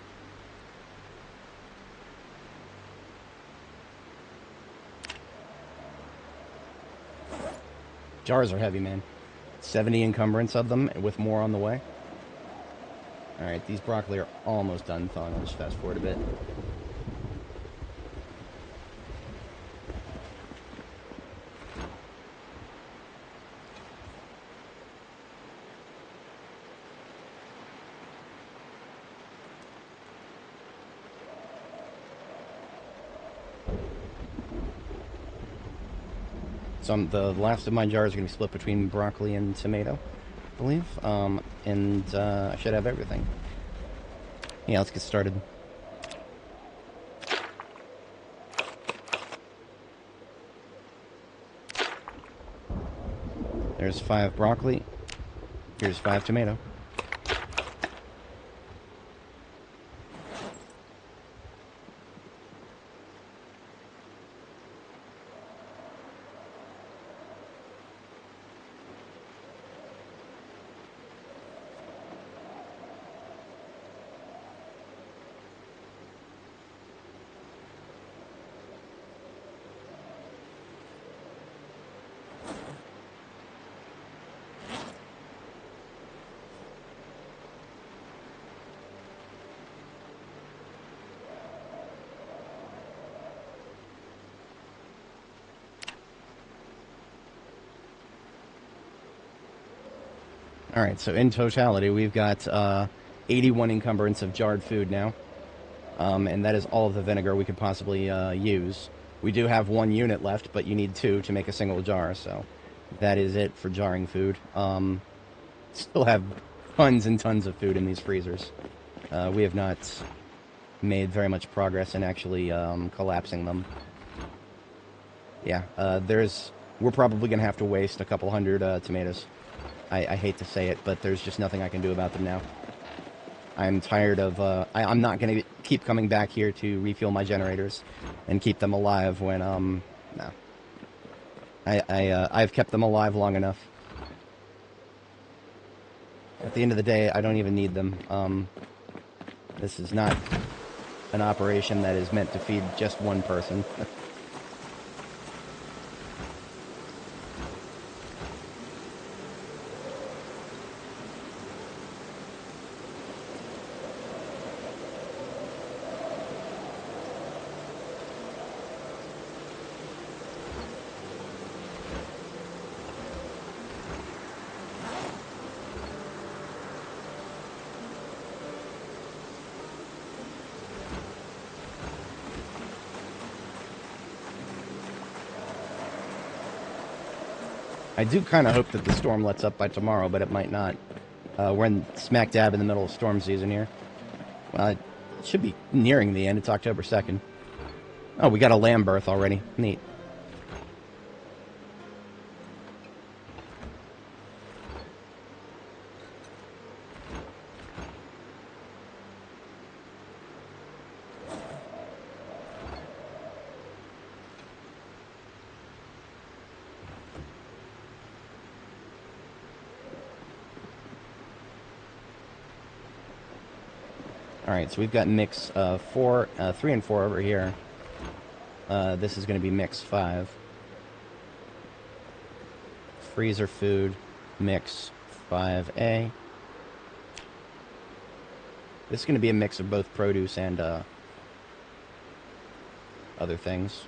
Jars are heavy, man. 70 encumbrance of them, with more on the way. Alright, these broccoli are almost done thawing. I'll just fast forward a bit. So the last of my jars are going to be split between broccoli and tomato, I believe. I should have everything. Yeah, let's get started. There's 5 broccoli. Here's 5 tomato. Alright, so in totality, we've got 81 encumbrance of jarred food now. And that is all of the vinegar we could possibly use. We do have 1 unit left, but you need 2 to make a single jar, so that is it for jarring food. Still have tons and tons of food in these freezers. We have not made very much progress in actually collapsing them. Yeah, we're probably going to have to waste a couple hundred tomatoes. I hate to say it, but there's just nothing I can do about them now. I'm tired of, I'm not going to keep coming back here to refuel my generators and keep them alive when, no. I've kept them alive long enough. At the end of the day, I don't even need them. This is not an operation that is meant to feed just one person. I do kind of hope that the storm lets up by tomorrow, but it might not. We're in smack dab in the middle of storm season here. Well, it should be nearing the end. It's October 2nd. Oh, we got a lamb birth already. Neat. Alright, so we've got mix 3 and 4 over here. This is going to be mix 5. Freezer food, mix 5A. This is going to be a mix of both produce and other things.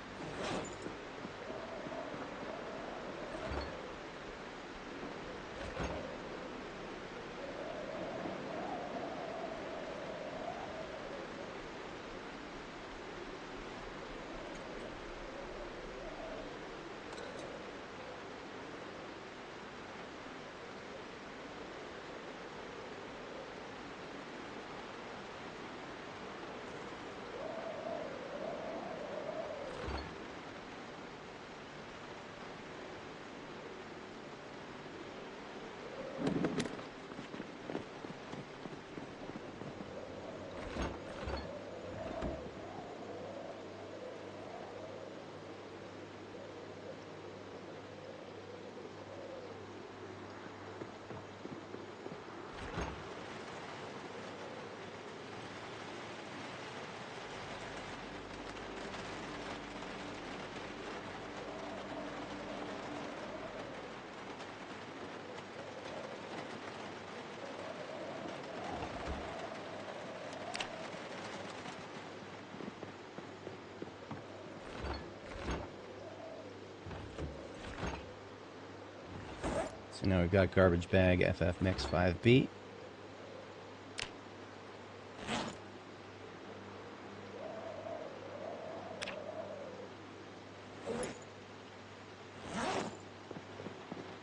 So now we've got garbage bag FF mix 5B.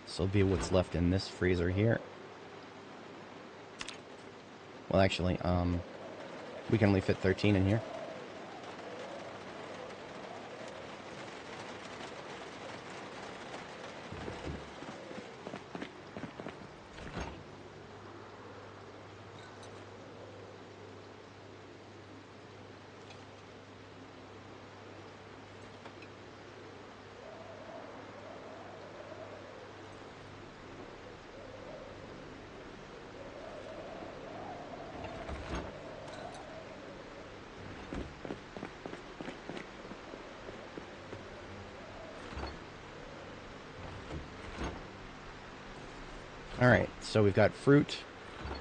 This will be what's left in this freezer here. Well, actually, we can only fit 13 in here. Alright, so we've got fruit,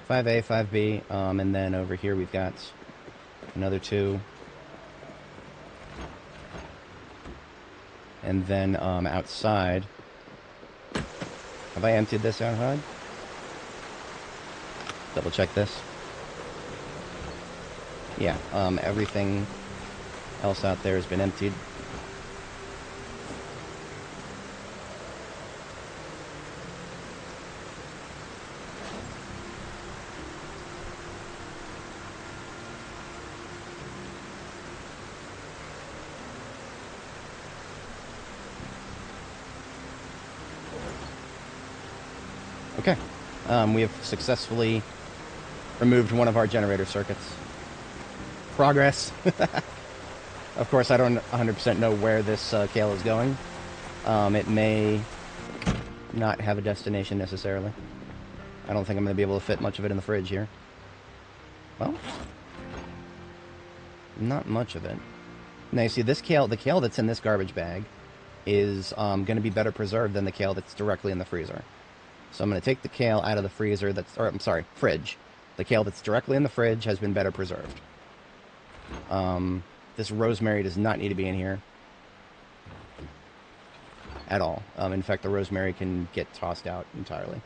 5A, 5B, and then over here we've got another 2. And then outside, have I emptied this outside? Double check this. Yeah, everything else out there has been emptied. Okay, we have successfully removed one of our generator circuits. Progress. Of course, I don't 100% know where this kale is going. It may not have a destination necessarily. I don't think I'm going to be able to fit much of it in the fridge here. Well, not much of it. Now, you see, this kale, the kale that's in this garbage bag is going to be better preserved than the kale that's directly in the freezer. So I'm going to take the kale out of the freezer fridge. The kale that's directly in the fridge has been better preserved. This rosemary does not need to be in here at all. In fact, the rosemary can get tossed out entirely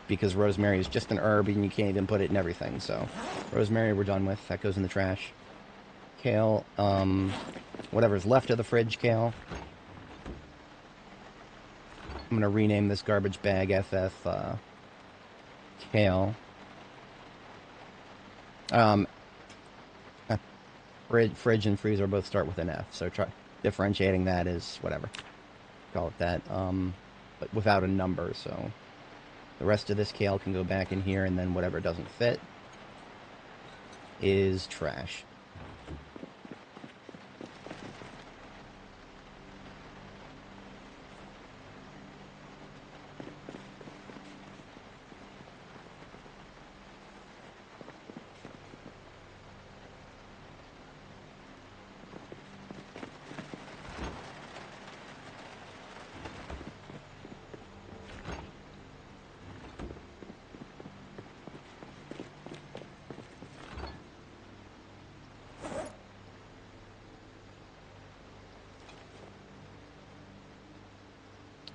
because rosemary is just an herb and you can't even put it in everything. So rosemary we're done with. That goes in the trash. Kale, whatever's left of the fridge kale, I'm going to rename this garbage bag FF kale. Fridge and freezer both start with an F, so try differentiating that is whatever. Call it that, but without a number, so the rest of this kale can go back in here, and then whatever doesn't fit is trash.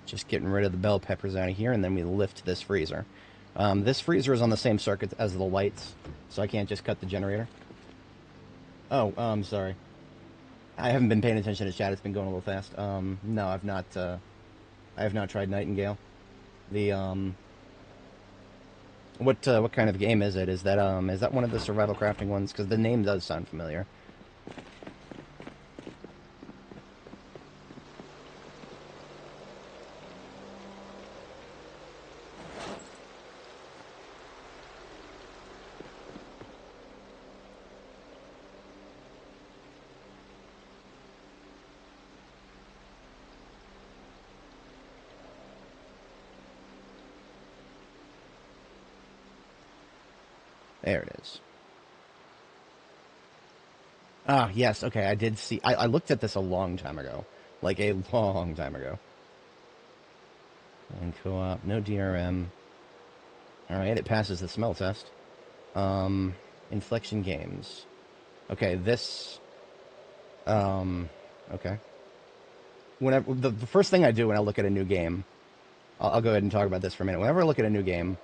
Just getting rid of the bell peppers out of here, and then we lift this freezer. This freezer is on the same circuit as the lights, so I can't just cut the generator. Oh, sorry. I haven't been paying attention to chat. It's been going a little fast. No, I've not. I have not tried Nightingale. The what kind of game is it? Is that one of the survival crafting ones? Because the name does sound familiar. There it is. Ah, yes, okay, I did see... I looked at this a long time ago. Like, a long time ago. And co-op, no DRM. Alright, it passes the smell test. Inflection games. Okay, this... okay. Whenever the first thing I do when I look at a new game I'll go ahead and talk about this for a minute. Whenever I look at a new game,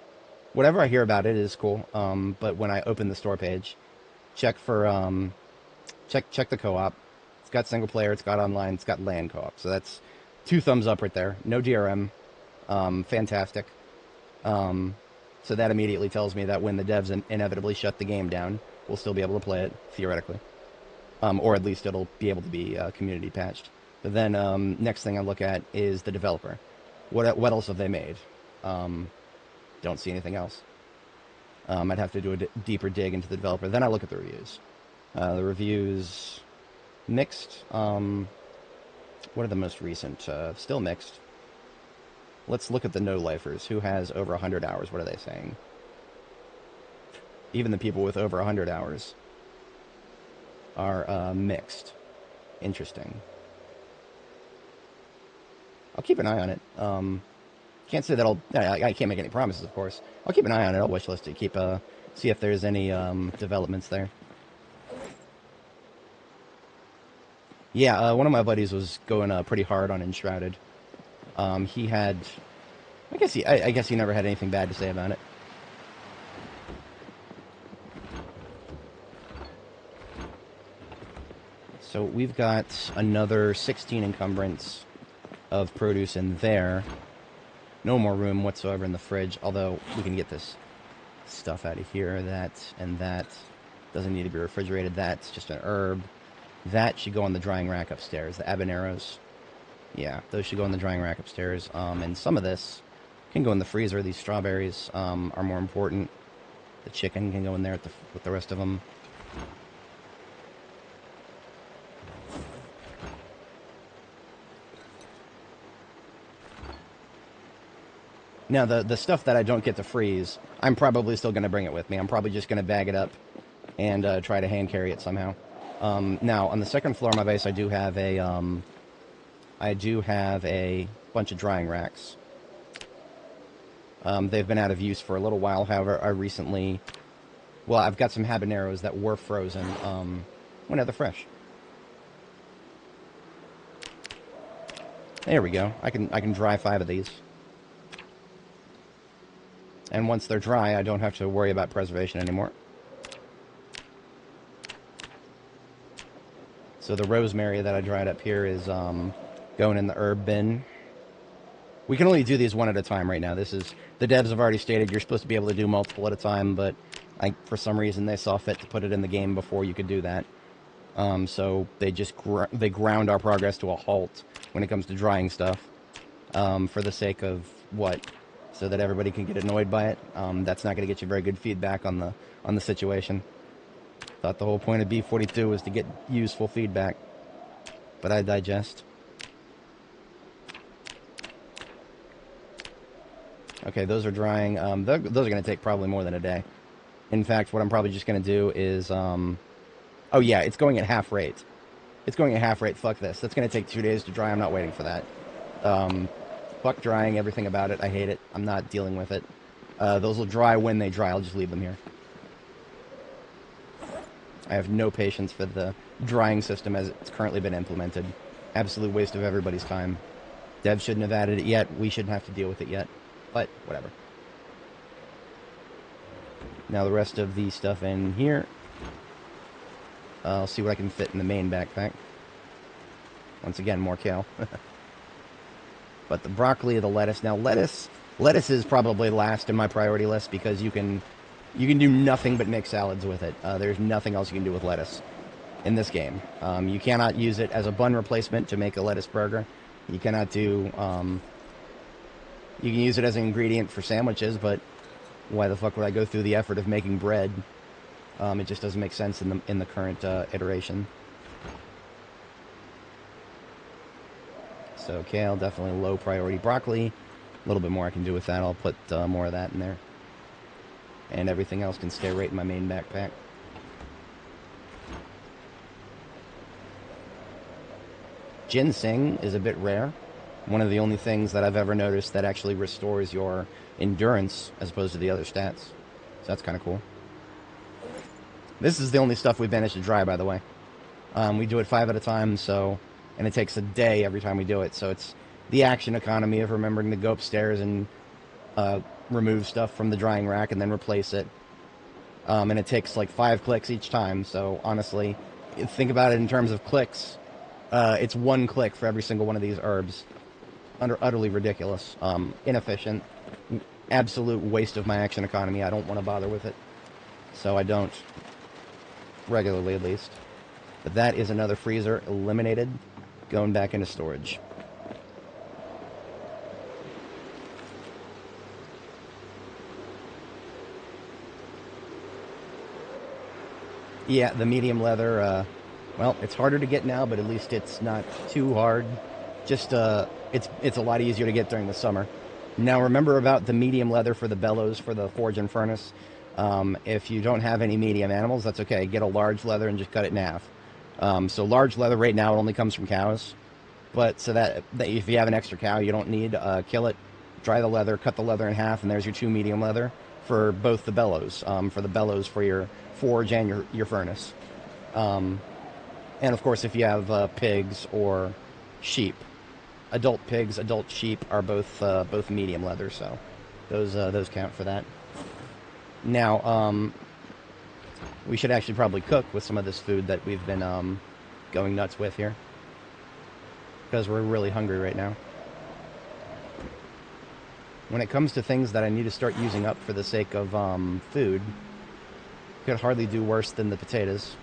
whatever I hear about it is cool. But when I open the store page, check for check the co-op. It's got single player, it's got online, it's got LAN co-op. So that's 2 thumbs up right there. No DRM. Fantastic. So that immediately tells me that when the devs inevitably shut the game down, we'll still be able to play it, theoretically. Or at least it'll be able to be community patched. But then next thing I look at is the developer. What else have they made? Don't see anything else. I'd have to do a deeper dig into the developer. Then I look at the reviews. The reviews, mixed. What are the most recent? Still mixed. Let's look at the no-lifers. Who has over 100 hours? What are they saying? Even the people with over 100 hours are mixed. Interesting. I'll keep an eye on it. Can't say that I can't make any promises, of course. I'll keep an eye on it. I'll wishlist it. Keep see if there's any developments there. Yeah, one of my buddies was going pretty hard on Enshrouded. He had, I guess he never had anything bad to say about it. So we've got another 16 encumbrance of produce in there. No more room whatsoever in the fridge, although we can get this stuff out of here. That and that doesn't need to be refrigerated. That's just an herb. That should go on the drying rack upstairs. The habaneros, yeah, those should go in the drying rack upstairs. And some of this can go in the freezer. These strawberries are more important. The chicken can go in there with the rest of them. Now, the stuff that I don't get to freeze, I'm probably still going to bring it with me. I'm probably just going to bag it up and try to hand carry it somehow. Now, on the second floor of my base, I do have a bunch of drying racks. They've been out of use for a little while. However, I've got some habaneros that were frozen. Well, now they're fresh. There we go. I can dry 5 of these. And once they're dry, I don't have to worry about preservation anymore. So the rosemary that I dried up here is going in the herb bin. We can only do these one at a time right now. The devs have already stated you're supposed to be able to do multiple at a time, but for some reason they saw fit to put it in the game before you could do that. So they just they ground our progress to a halt when it comes to drying stuff, for the sake of what? So that everybody can get annoyed by it. That's not going to get you very good feedback on the situation. Thought the whole point of B42 was to get useful feedback, but I digest. Okay, those are drying. Those are going to take probably more than a day. In fact, what I'm probably just going to do is, oh yeah, it's going at half rate. It's going at half rate. Fuck this. That's going to take 2 days to dry. I'm not waiting for that. Fuck drying, everything about it. I hate it. I'm not dealing with it. Those will dry when they dry. I'll just leave them here. I have no patience for the drying system as it's currently been implemented. Absolute waste of everybody's time. Devs shouldn't have added it yet. We shouldn't have to deal with it yet. But, whatever. Now the rest of the stuff in here. I'll see what I can fit in the main backpack. Once again, more kale. But the broccoli, the lettuce. Now, lettuce is probably last in my priority list because you can do nothing but make salads with it. There's nothing else you can do with lettuce in this game. You cannot use it as a bun replacement to make a lettuce burger. You cannot do... you can use it as an ingredient for sandwiches, but why the fuck would I go through the effort of making bread? It just doesn't make sense in the current iteration. So kale, definitely low priority. Broccoli, a little bit more I can do with that. I'll put more of that in there. And everything else can stay right in my main backpack. Ginseng is a bit rare. One of the only things that I've ever noticed that actually restores your endurance as opposed to the other stats. So that's kind of cool. This is the only stuff we've managed to dry, by the way. We do it 5 at a time, so... And it takes a day every time we do it, so the action economy of remembering to go upstairs and remove stuff from the drying rack and then replace it. And it takes like 5 clicks each time. So honestly, think about it in terms of clicks. It's 1 click for every single one of these herbs. Utterly ridiculous. Inefficient. Absolute waste of my action economy. I don't want to bother with it. So I don't. Regularly, at least. But that is another freezer eliminated. Going back into storage. Yeah, the medium leather, well, it's harder to get now, but at least it's not too hard. Just, it's a lot easier to get during the summer. Now, remember about the medium leather for the bellows for the forge and furnace. If you don't have any medium animals, that's okay. Get a large leather and just cut it in half. So large leather right now, it only comes from cows. But so that if you have an extra cow you don't need, kill it, dry the leather, cut the leather in half, and there's your 2 medium leather for both the bellows. For the bellows for your forge and your furnace. And of course, if you have pigs or sheep, adult pigs, adult sheep are both medium leather, so those count for that. Now, we should actually probably cook with some of this food that we've been going nuts with here, because we're really hungry right now. When it comes to things that I need to start using up for the sake of food, could hardly do worse than the potatoes.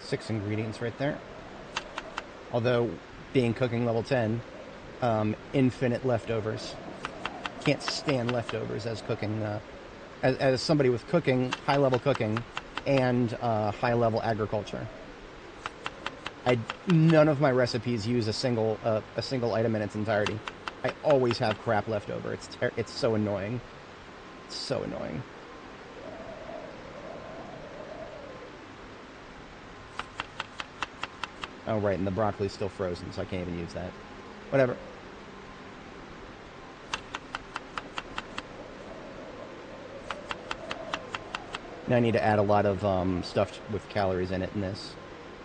Six ingredients right there. Although, being cooking level 10, infinite leftovers. Can't stand leftovers as cooking, as somebody with cooking, high-level cooking, and high-level agriculture. None of my recipes use a single item in its entirety. I always have crap left over. It's so annoying. It's so annoying. Oh, right, and the broccoli's still frozen, so I can't even use that. Whatever. Now I need to add a lot of stuff with calories in it in this,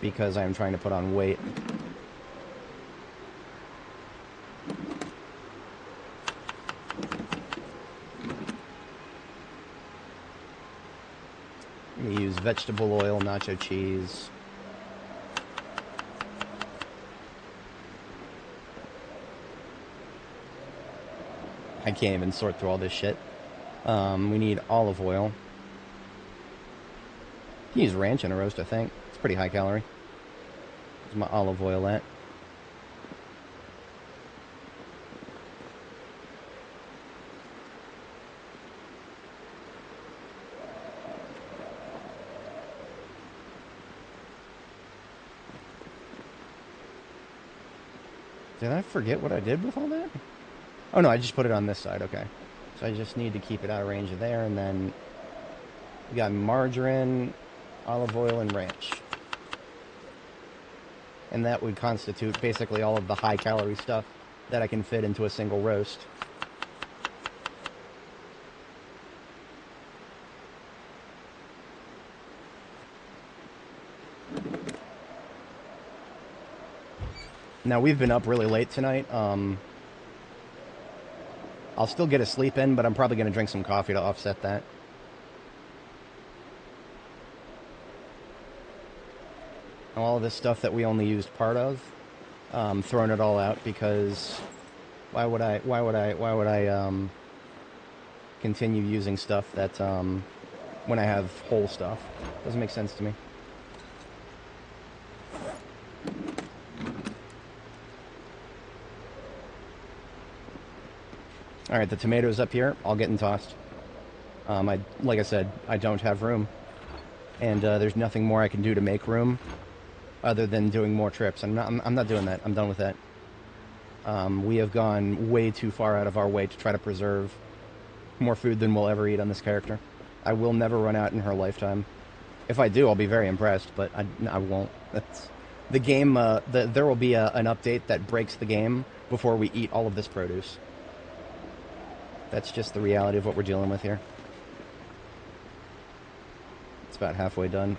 because I'm trying to put on weight. I'm going to use vegetable oil, nacho cheese. I can't even sort through all this shit. We need olive oil. You can use ranch in a roast, I think. It's pretty high calorie. Where's my olive oil at? Did I forget what I did with all that? Oh no, I just put it on this side, okay. So I just need to keep it out of range of there, and then we got margarine, olive oil, and ranch. And that would constitute basically all of the high-calorie stuff that I can fit into a single roast. Now, we've been up really late tonight. I'll still get a sleep in, but I'm probably going to drink some coffee to offset that. All of this stuff that we only used part of, throwing it all out, because why would I continue using stuff that when I have whole stuff? Doesn't make sense to me. All right, the tomatoes up here, all getting tossed. Like I said, I don't have room, and there's nothing more I can do to make room, other than doing more trips. I'm not doing that. I'm done with that. We have gone way too far out of our way to try to preserve more food than we'll ever eat on this character. I will never run out in her lifetime. If I do, I'll be very impressed, but I won't. That's the game. There will be an update that breaks the game before we eat all of this produce. That's just the reality of what we're dealing with here. It's about halfway done.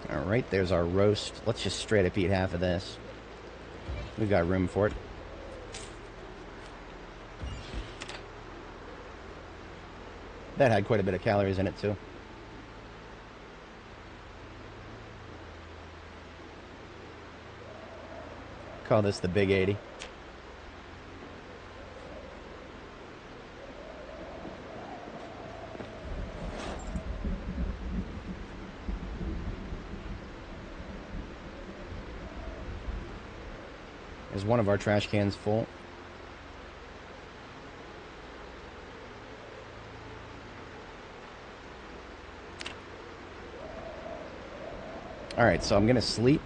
Alright, there's our roast. Let's just straight up eat half of this. We've got room for it. That had quite a bit of calories in it, too. Call this the Big 80. Is one of our trash cans full? Alright, so I'm going to sleep,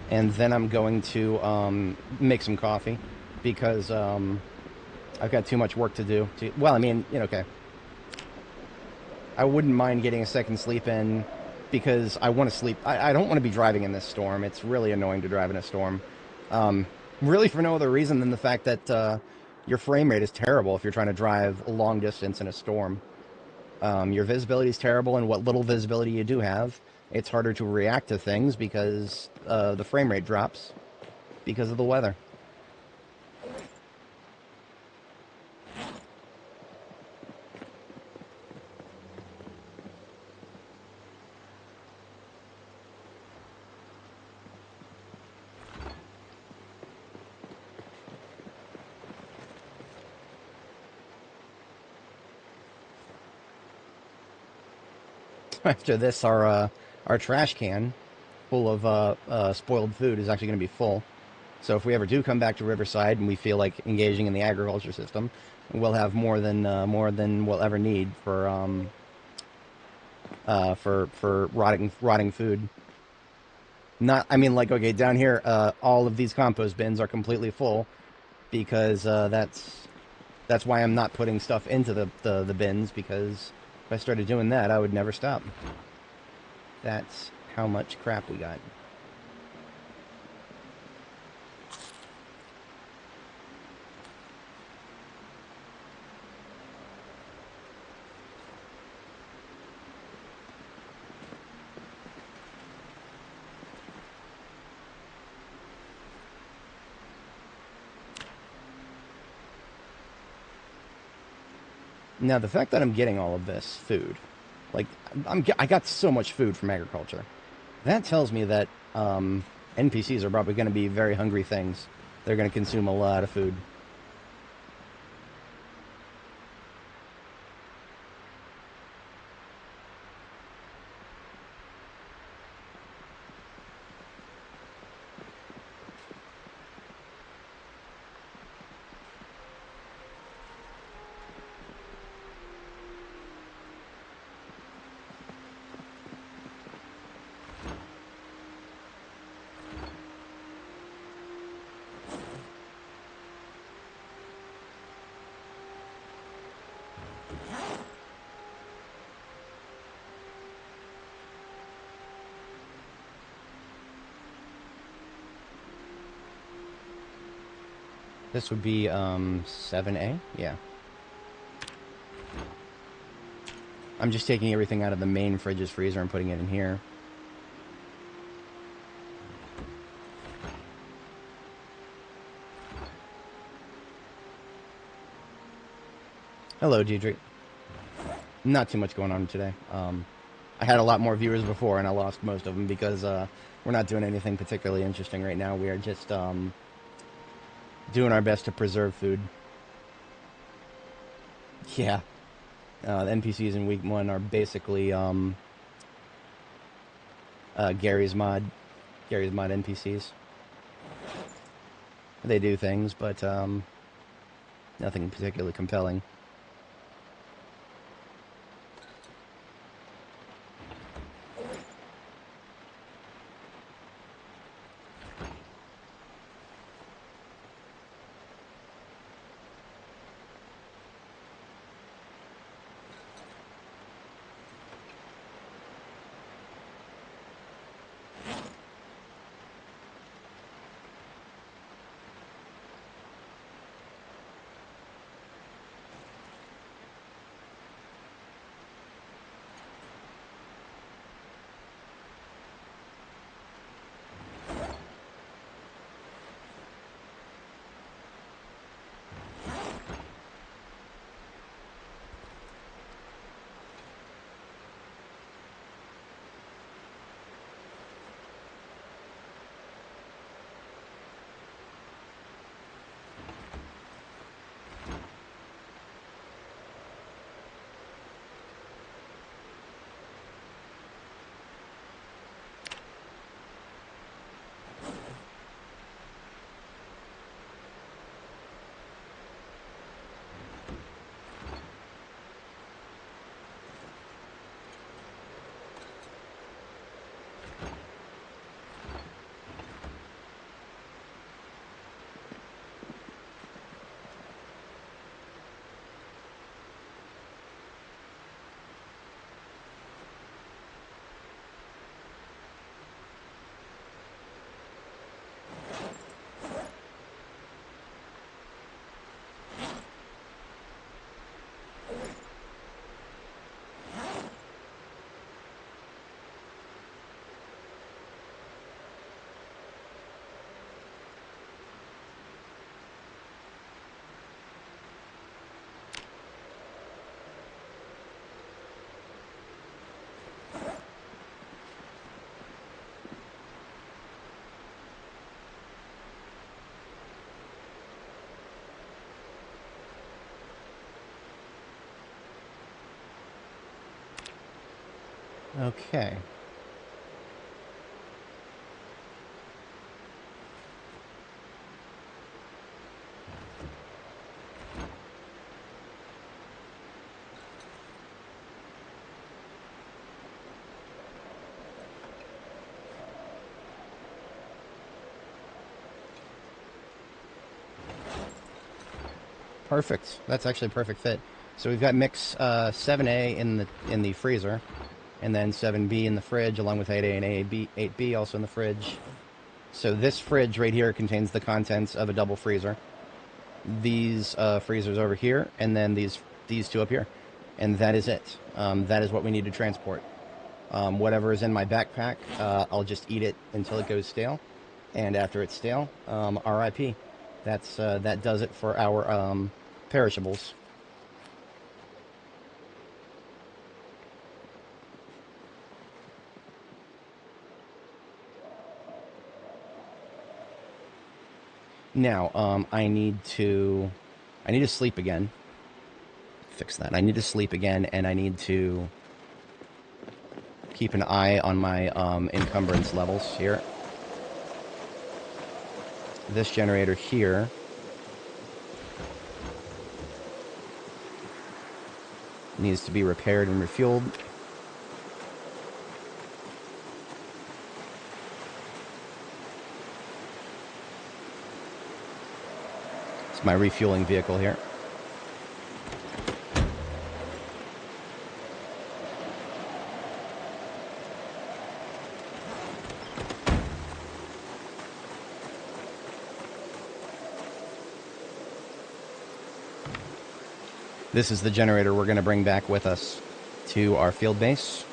and then I'm going to make some coffee, because I've got too much work to do. Well, I mean, okay. I wouldn't mind getting a second sleep in, because I want to sleep. I don't want to be driving in this storm. It's really annoying to drive in a storm. Really for no other reason than the fact that your frame rate is terrible if you're trying to drive a long distance in a storm. Your visibility is terrible, and what little visibility you do have, it's harder to react to things because the frame rate drops because of the weather. After this, our trash can full of spoiled food is actually going to be full. So if we ever do come back to Riverside and we feel like engaging in the agriculture system, we'll have more than we'll ever need for rotting food. Not, I mean, like, okay, down here, all of these compost bins are completely full because that's why I'm not putting stuff into the bins, because if I started doing that, I would never stop. That's how much crap we got. Now, the fact that I'm getting all of this food, like, I got so much food from agriculture. That tells me that NPCs are probably going to be very hungry things. They're going to consume a lot of food. This would be 7A? Yeah. I'm just taking everything out of the main fridge's freezer and putting it in here. Hello, Deidre. Not too much going on today. I had a lot more viewers before, and I lost most of them because we're not doing anything particularly interesting right now. We are just doing our best to preserve food. Yeah. The NPCs in week 1 are basically Gary's mod NPCs. They do things, but nothing particularly compelling. Okay. Perfect. That's actually a perfect fit. So we've got mix 7A in the freezer, and then 7B in the fridge, along with 8A and 8B also in the fridge. So this fridge right here contains the contents of a double freezer. These freezers over here, and then these two up here, and that is it. That is what we need to transport. Whatever is in my backpack, I'll just eat it until it goes stale, and after it's stale, RIP. That does it for our perishables. Now, I need to sleep again. Fix that. I need to sleep again, and I need to keep an eye on my encumbrance levels here. This generator here needs to be repaired and refueled. It's my refueling vehicle here. This is the generator we're going to bring back with us to our field base.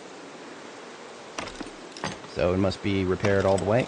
So it must be repaired all the way.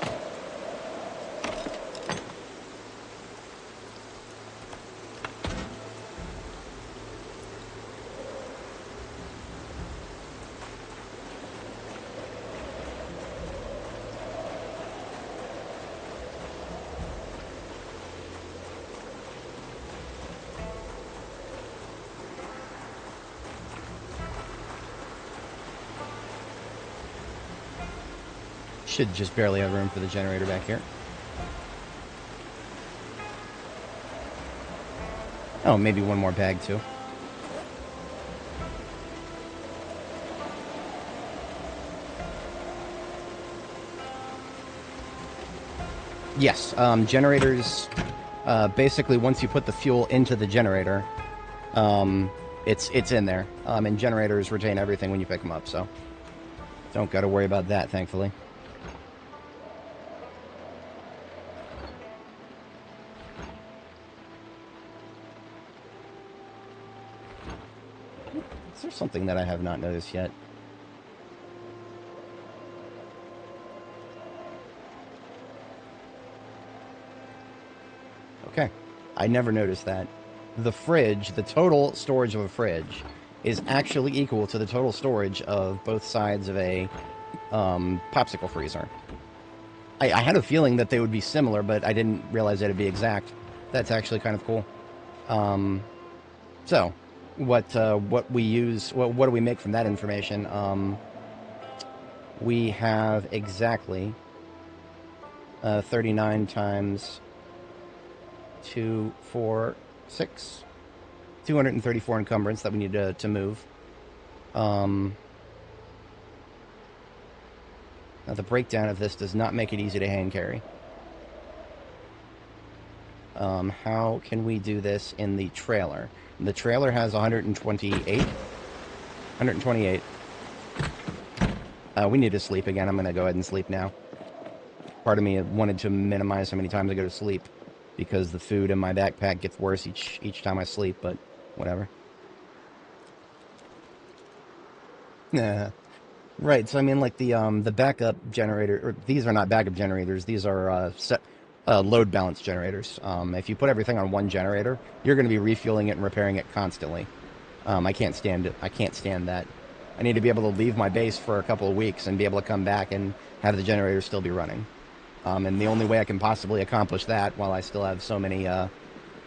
Should just barely have room for the generator back here. Oh, maybe one more bag, too. Yes, generators, basically once you put the fuel into the generator, it's in there. And generators retain everything when you pick them up, so don't got to worry about that, thankfully. Is there something that I have not noticed yet? Okay, I never noticed that. The fridge, the total storage of a fridge, is actually equal to the total storage of both sides of a popsicle freezer. I had a feeling that they would be similar, but I didn't realize that it'd be exact. That's actually kind of cool. So, what we use, what do we make from that information? We have exactly 39 times 2, 4, 6. 234 encumbrance that we need to move. Now the breakdown of this does not make it easy to hand carry. How can we do this in the trailer? The trailer has 128. 128. We need to sleep again. I'm going to go ahead and sleep now. Part of me wanted to minimize how many times I go to sleep, because the food in my backpack gets worse each time I sleep, but whatever. Yeah. Right, so I mean, like the backup generator, or these are not backup generators, these are load balance generators. If you put everything on one generator, you're going to be refueling it and repairing it constantly. I can't stand it. I can't stand that. I need to be able to leave my base for a couple of weeks and be able to come back and have the generator still be running. And the only way I can possibly accomplish that, while I still have so many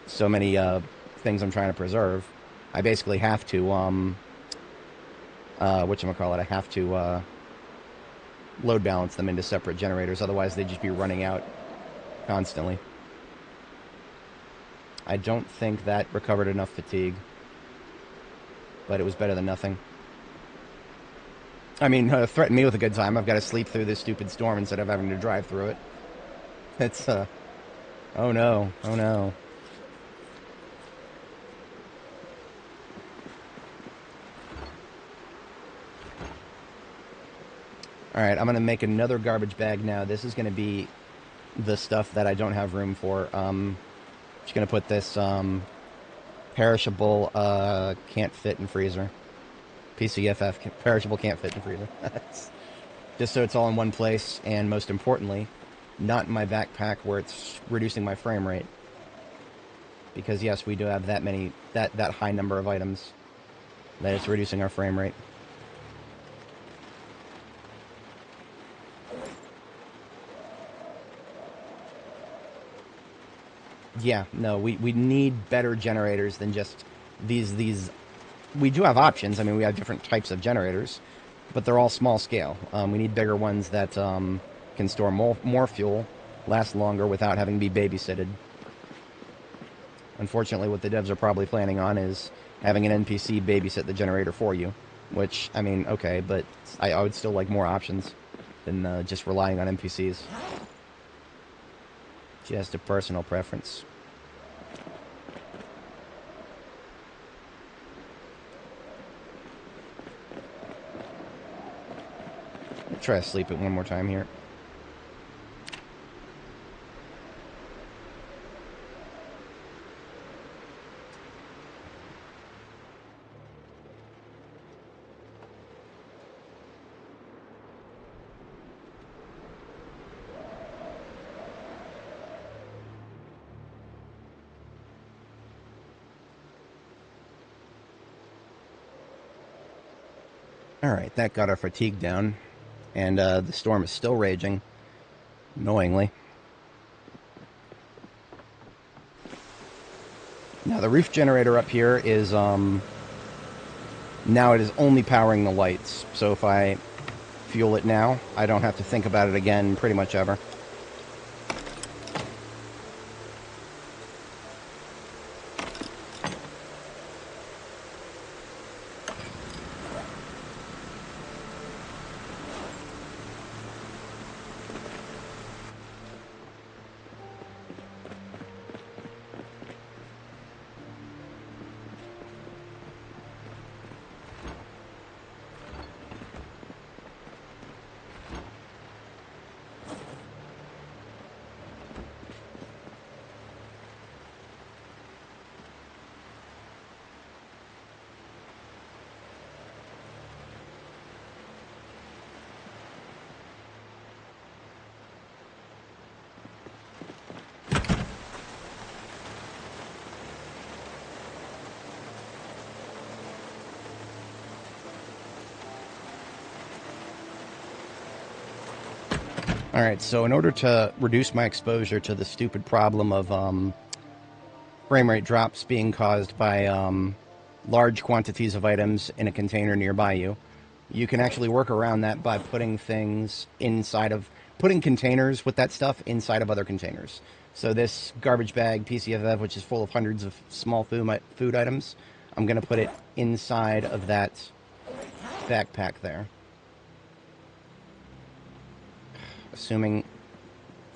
things I'm trying to preserve, I basically have to whatchamacallit, I have to load balance them into separate generators, otherwise they'd just be running out constantly. I don't think that recovered enough fatigue, but it was better than nothing. I mean, threaten me with a good time. I've got to sleep through this stupid storm instead of having to drive through it. It's, oh no, oh no. Alright, I'm going to make another garbage bag now. This is going to be the stuff that I don't have room for. Just going to put this perishable can't fit in freezer. PCFF, perishable can't fit in freezer. Just so it's all in one place, and most importantly, not in my backpack where it's reducing my frame rate. Because yes, we do have that high number of items that it's reducing our frame rate. Yeah, no, we need better generators than just these. We do have options. I mean, we have different types of generators, but they're all small scale. We need bigger ones that can store more fuel, last longer without having to be babysitted. Unfortunately, what the devs are probably planning on is having an NPC babysit the generator for you, which, I mean, okay, but I would still like more options than just relying on NPCs. Just a personal preference. I'll try to sleep it one more time here. Alright, that got our fatigue down. And the storm is still raging, annoyingly. Now, the roof generator up here is, now it is only powering the lights. So if I fuel it now. I don't have to think about it again pretty much ever. Alright, so in order to reduce my exposure to the stupid problem of frame rate drops being caused by large quantities of items in a container nearby you, you can actually work around that by putting things inside of... putting containers with that stuff inside of other containers. So this garbage bag PCFF, which is full of hundreds of small food items, I'm going to put it inside of that backpack there. Assuming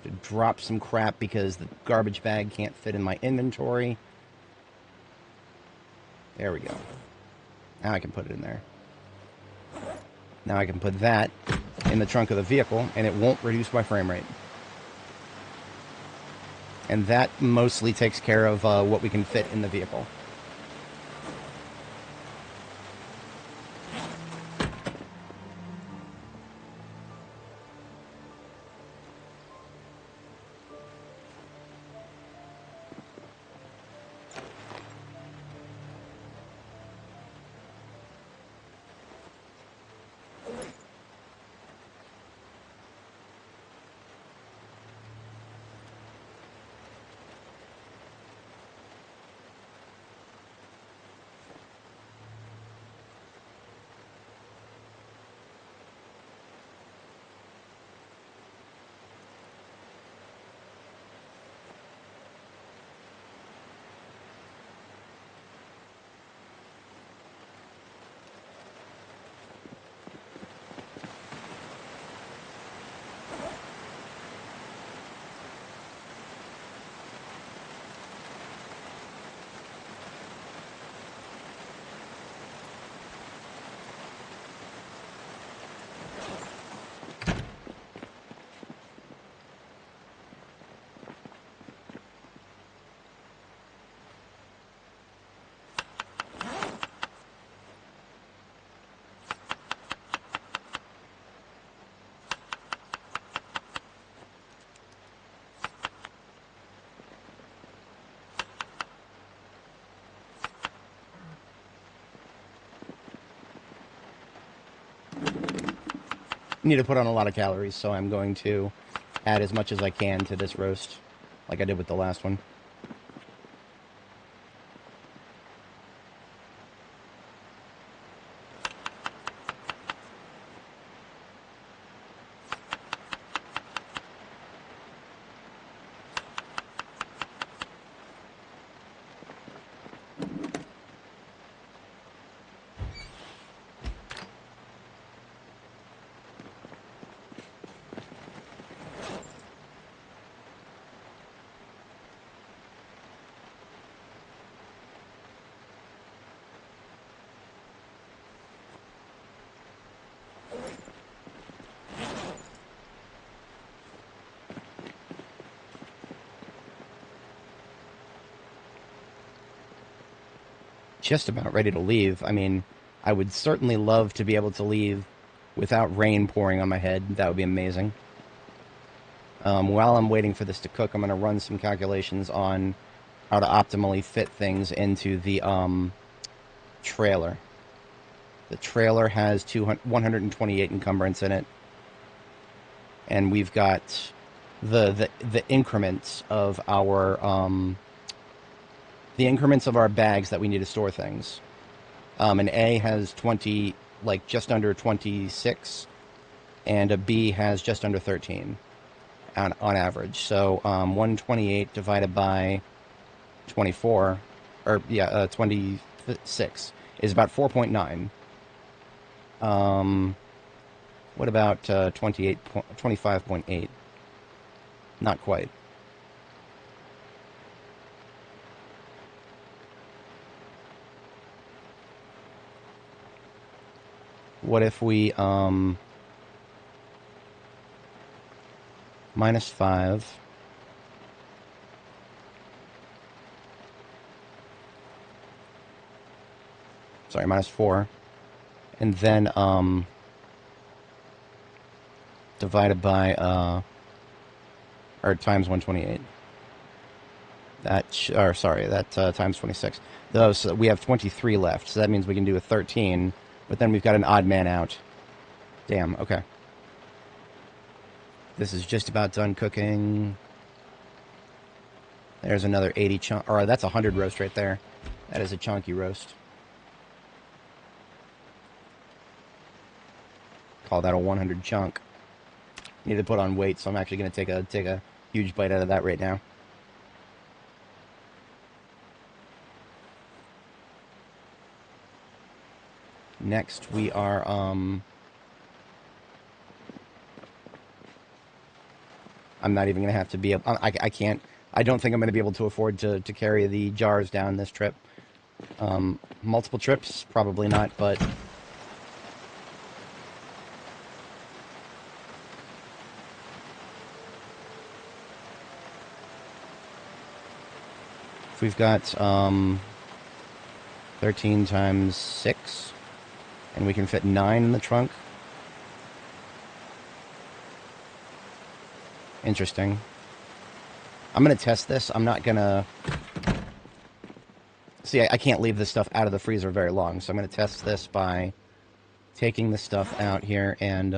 to drop some crap because the garbage bag can't fit in my inventory. There we go. Now I can put it in there. Now I can put that in the trunk of the vehicle, and it won't reduce my frame rate. And that mostly takes care of what we can fit in the vehicle. Need to put on a lot of calories, so I'm going to add as much as I can to this roast, like I did with the last one. Just about ready to leave. I mean, I would certainly love to be able to leave without rain pouring on my head. That would be amazing. While I'm waiting for this to cook, I'm going to run some calculations on how to optimally fit things into the trailer. The trailer has 128 encumbrance in it, and we've got the increments of our bags that we need to store things. An A has 20, like just under 26, and a B has just under 13 on average. So 128 divided by 24, or yeah, 26 is about 4.9. What about 25.8? Not quite. What if we minus 5? Sorry, minus 4. And then divided by or times 128. Or sorry, that times 26. So we have 23 left, so that means we can do a 13, but then we've got an odd man out. Damn, okay. This is just about done cooking. There's another 80 chunk, or that's 100 roast right there. That is a chunky roast. Call that a 100 chunk. Need to put on weight, so I'm actually going to take a huge bite out of that right now. Next, we are I'm not even going to have to be I can't. I don't think I'm going to be able to afford to carry the jars down this trip. Multiple trips, probably not, but if we've got 13 times 6, and we can fit 9 in the trunk. Interesting. I'm going to test this. I'm not going to... See, I can't leave this stuff out of the freezer very long, so I'm going to test this by taking the stuff out here and...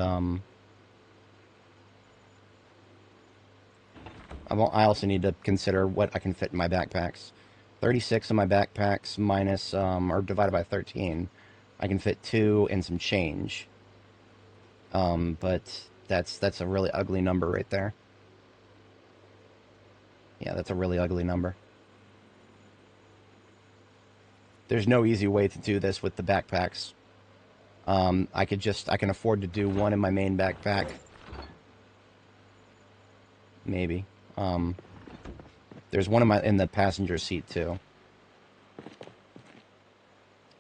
I also need to consider what I can fit in my backpacks. 36 in my backpacks minus, or divided by 13. I can fit 2 and some change. But that's a really ugly number right there. Yeah, that's a really ugly number. There's no easy way to do this with the backpacks. I can afford to do one in my main backpack. Maybe. There's one in the passenger seat too.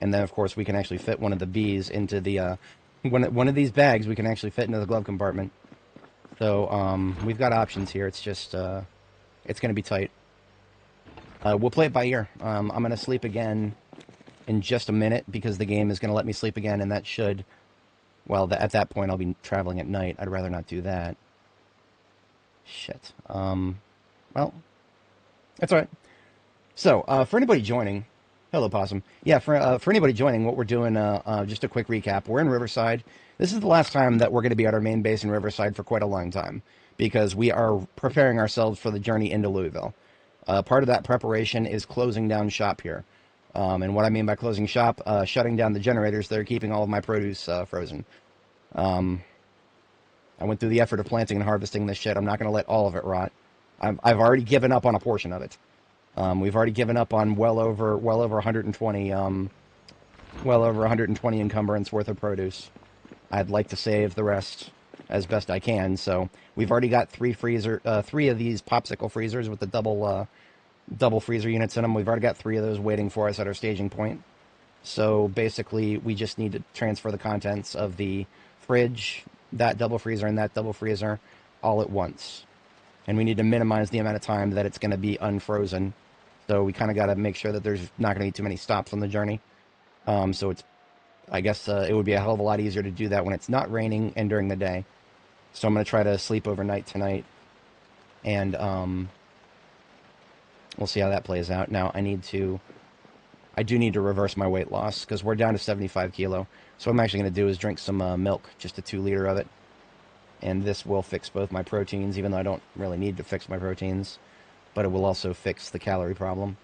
And then of course we can actually fit one of the Bs into the one of these bags we can actually fit into the glove compartment. So we've got options here. It's just it's going to be tight. We'll play it by ear. I'm going to sleep again in just a minute because the game is going to let me sleep again, and that should... Well, at that point I'll be traveling at night. I'd rather not do that. Shit. Well, that's all right. So, for anybody joining... Hello, Possum. Yeah, for anybody joining, what we're doing, just a quick recap. We're in Riverside. This is the last time that we're going to be at our main base in Riverside for quite a long time, because we are preparing ourselves for the journey into Louisville. Part of that preparation is closing down shop here. And what I mean by closing shop, shutting down the generators that are keeping all of my produce frozen. I went through the effort of planting and harvesting this shit. I'm not going to let all of it rot. I've already given up on a portion of it. We've already given up on well over 120 encumbrance worth of produce. I'd like to save the rest as best I can. So we've already got three of these popsicle freezers with the double freezer units in them. We've already got 3 of those waiting for us at our staging point. So basically, we just need to transfer the contents of the fridge, that double freezer, and that double freezer all at once. And we need to minimize the amount of time that it's going to be unfrozen. So we kind of got to make sure that there's not going to be too many stops on the journey. So I guess it would be a hell of a lot easier to do that when it's not raining and during the day. So I'm going to try to sleep overnight tonight. And we'll see how that plays out. Now, I do need to reverse my weight loss because we're down to 75 kilo. So what I'm actually going to do is drink some milk, just a 2-liter of it. And this will fix both my proteins, even though I don't really need to fix my proteins. But it will also fix the calorie problem.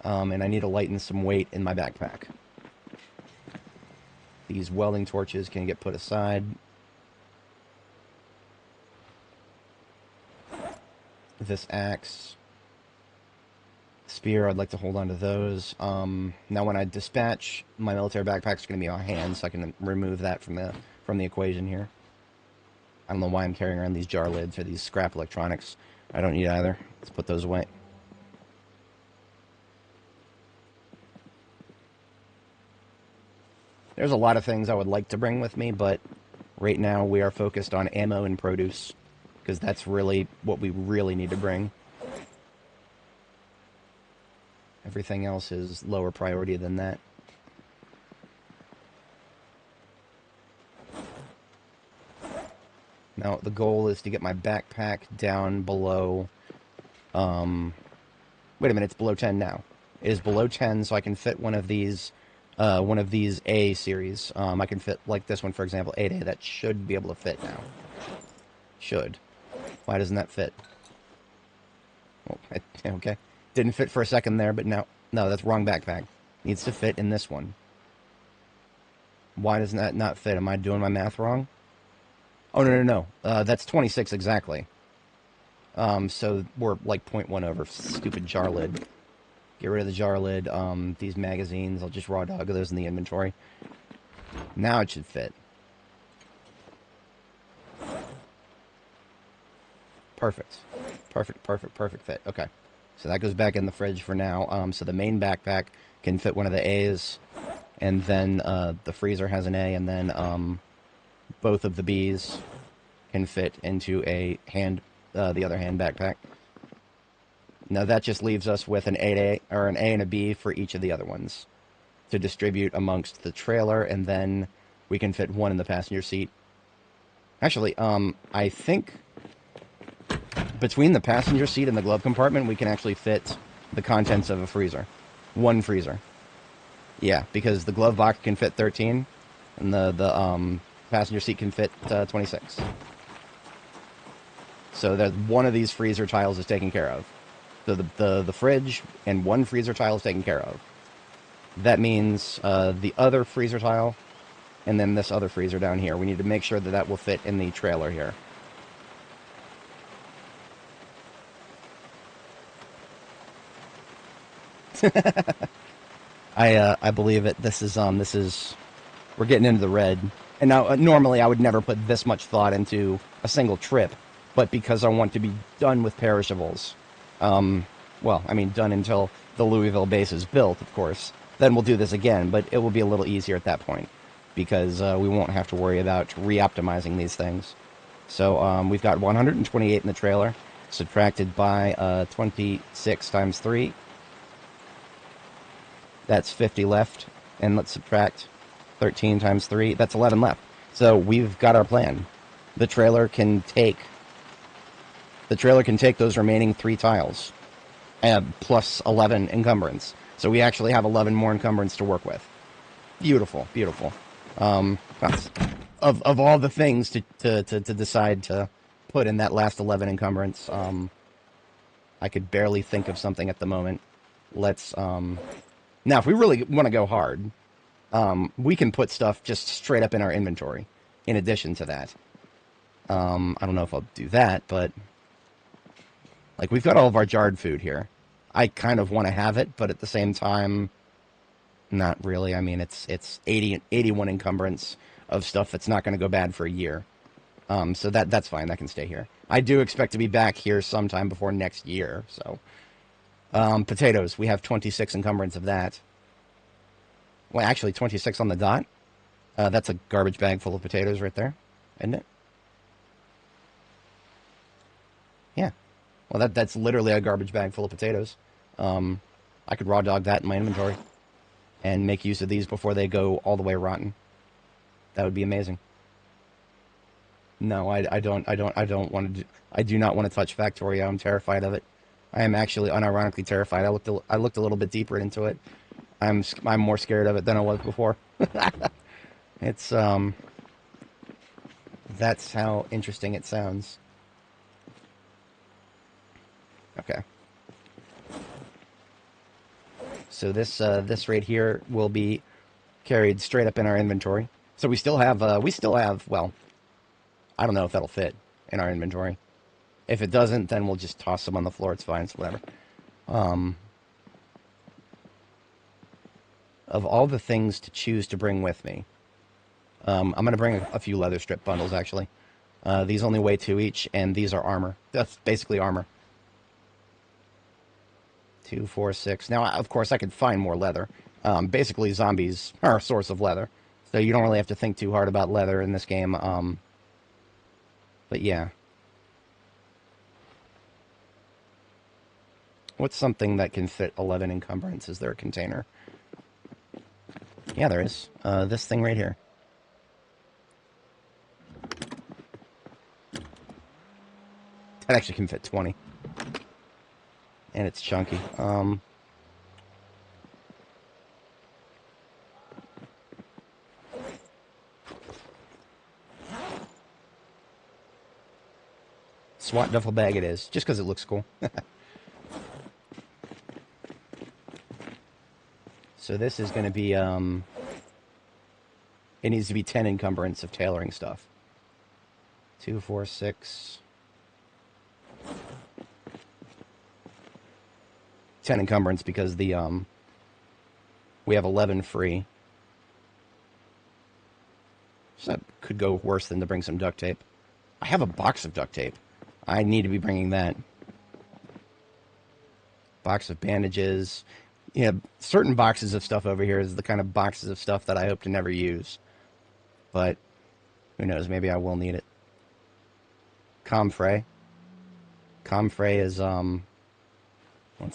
And I need to lighten some weight in my backpack. These welding torches can get put aside. this axe. Spear, I'd like to hold on to those. Now when I dispatch, my military backpack's going to be on hand, so I can remove that from the equation here. I don't know why I'm carrying around these jar lids or these scrap electronics. I don't need either. Let's put those away. There's a lot of things I would like to bring with me, but right now we are focused on ammo and produce, because that's really what we really need to bring. Everything else is lower priority than that. Now, the goal is to get my backpack down below... wait a minute, it's below 10 now. It is below 10, so I can fit one of these A series. I can fit, like this one, for example, 8A. That should be able to fit now. Should. Why doesn't that fit? Oh, okay. Didn't fit for a second there, but now... No, that's wrong backpack. Needs to fit in this one. Why doesn't that not fit? Am I doing my math wrong? Oh, no. That's 26 exactly. So we're like 0.1 over. Stupid jar lid. Get rid of the jar lid. These magazines, I'll just raw dog those in the inventory. Now it should fit. Perfect fit. Okay. So that goes back in the fridge for now. So the main backpack can fit one of the A's, and then the freezer has an A, and then both of the B's can fit into the other hand backpack. Now that just leaves us with an A and a B for each of the other ones to distribute amongst the trailer, and then we can fit one in the passenger seat. Actually, I think between the passenger seat and the glove compartment, we can actually fit the contents of a freezer. One freezer. Yeah, because the glove box can fit 13, and the passenger seat can fit 26. So that one of these freezer tiles is taken care of. So the fridge and one freezer tile is taken care of. That means the other freezer tile and then this other freezer down here. We need to make sure that that will fit in the trailer here. I believe it. This is we're getting into the red. And now normally I would never put this much thought into a single trip, but because I want to be done with perishables, well, I mean done until the Louisville base is built, of course. Then we'll do this again, but it will be a little easier at that point because we won't have to worry about re-optimizing these things. So we've got 128 in the trailer, subtracted by 26 times 3. That's 50 left, and let's subtract 13 times 3. That's 11 left. So we've got our plan. The trailer can take those remaining 3 tiles, plus 11 encumbrance. So we actually have 11 more encumbrance to work with. Beautiful, beautiful. Of all the things to decide to put in that last 11 encumbrance, I could barely think of something at the moment. Let's now, if we really want to go hard, we can put stuff just straight up in our inventory. In addition to that, I don't know if I'll do that, but like we've got all of our jarred food here. I kind of want to have it, but at the same time, not really. I mean, it's 81 encumbrance of stuff that's not going to go bad for a year. So that's fine. That can stay here. I do expect to be back here sometime before next year. So, potatoes. We have 26 encumbrance of that. Well, actually, 26 on the dot. That's a garbage bag full of potatoes right there, isn't it? Yeah. Well, that's literally a garbage bag full of potatoes. I could raw dog that in my inventory and make use of these before they go all the way rotten. That would be amazing. No, I don't want to. I do not want to touch Factorio. I'm terrified of it. I am actually unironically terrified. I looked a little bit deeper into it. I'm more scared of it than I was before. It's that's how interesting it sounds. Okay. So this right here will be carried straight up in our inventory. So we still have well, I don't know if that'll fit in our inventory. If it doesn't, then we'll just toss them on the floor. It's fine. It's whatever. Of all the things to choose to bring with me, I'm going to bring a few leather strip bundles, actually. These only weigh 2 each, and these are armor. That's basically armor. 2, 4, 6. Now, of course, I could find more leather. Basically, zombies are a source of leather. So you don't really have to think too hard about leather in this game. But yeah. What's something that can fit 11 encumbrance? Is there a container? Yeah, there is. This thing right here. That actually can fit 20. And it's chunky. SWAT duffel bag it is, just because it looks cool. So this is going to be, it needs to be 10 encumbrance of tailoring stuff. 2, 4, 6... 10 encumbrance because the, we have 11 free. So that could go worse than to bring some duct tape. I have a box of duct tape. I need to be bringing that. Box of bandages. Yeah, certain boxes of stuff over here is the kind of boxes of stuff that I hope to never use. But, who knows, maybe I will need it. Comfrey. Comfrey is, once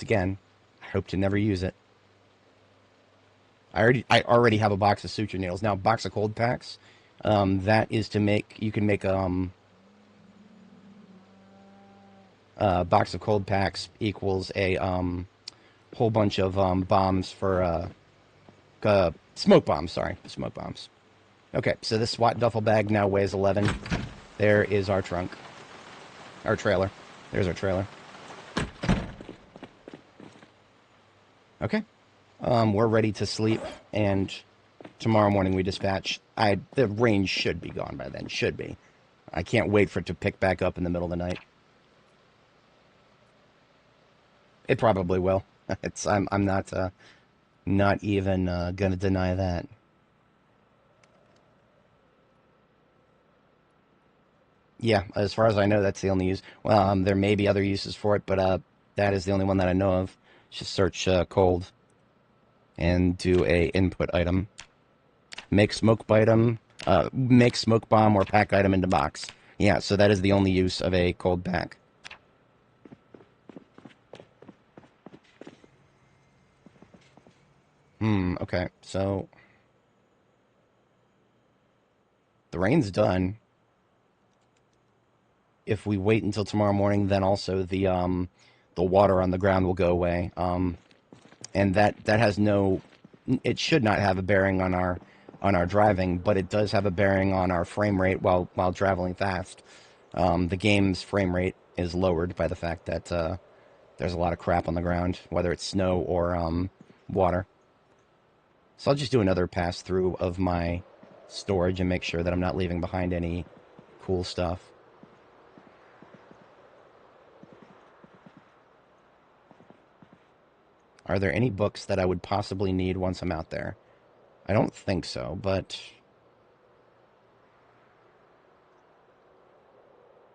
again, I hope to never use it. I already have a box of suture needles. Now, a box of cold packs, that is to make, you can make, a box of cold packs equals a, whole bunch of, bombs for, smoke bombs, sorry, smoke bombs. Okay, so this SWAT duffel bag now weighs 11. There is our trunk. Our trailer. There's our trailer. Okay. We're ready to sleep, and tomorrow morning we dispatch. The range should be gone by then. Should be. I can't wait for it to pick back up in the middle of the night. It probably will. I'm not even gonna deny that. Yeah, as far as I know, that's the only use. Well, there may be other uses for it, but that is the only one that I know of. Just search cold and do a input item. Make smoke item, make smoke bomb or pack item into box. Yeah, so that is the only use of a cold pack. Okay, so the rain's done. If we wait until tomorrow morning, then also the water on the ground will go away. And that has no, it should not have a bearing on our driving, but it does have a bearing on our frame rate while traveling fast. The game's frame rate is lowered by the fact that there's a lot of crap on the ground, whether it's snow or water. So I'll just do another pass through of my storage and make sure that I'm not leaving behind any cool stuff. Are there any books that I would possibly need once I'm out there? I don't think so, but...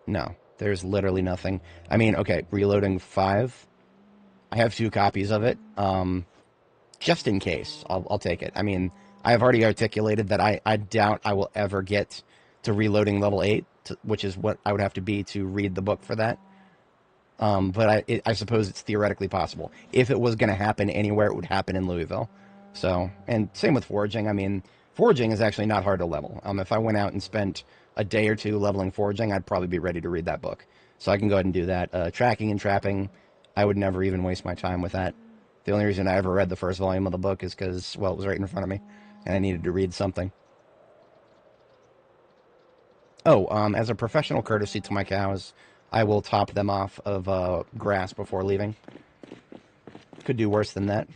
No, there's literally nothing. I mean, okay, Reloading 5. I have 2 copies of it. Just in case, I'll take it. I mean, I have already articulated that I doubt I will ever get to Reloading level 8, which is what I would have to be to read the book for that. But I suppose it's theoretically possible. If it was going to happen anywhere, it would happen in Louisville. So, and same with foraging. I mean, foraging is actually not hard to level. If I went out and spent a day or two leveling foraging, I'd probably be ready to read that book. So I can go ahead and do that. Tracking and trapping, I would never even waste my time with that. The only reason I ever read the first volume of the book is because, well, it was right in front of me, and I needed to read something. Oh, as a professional courtesy to my cows, I will top them off of grass before leaving. Could do worse than that.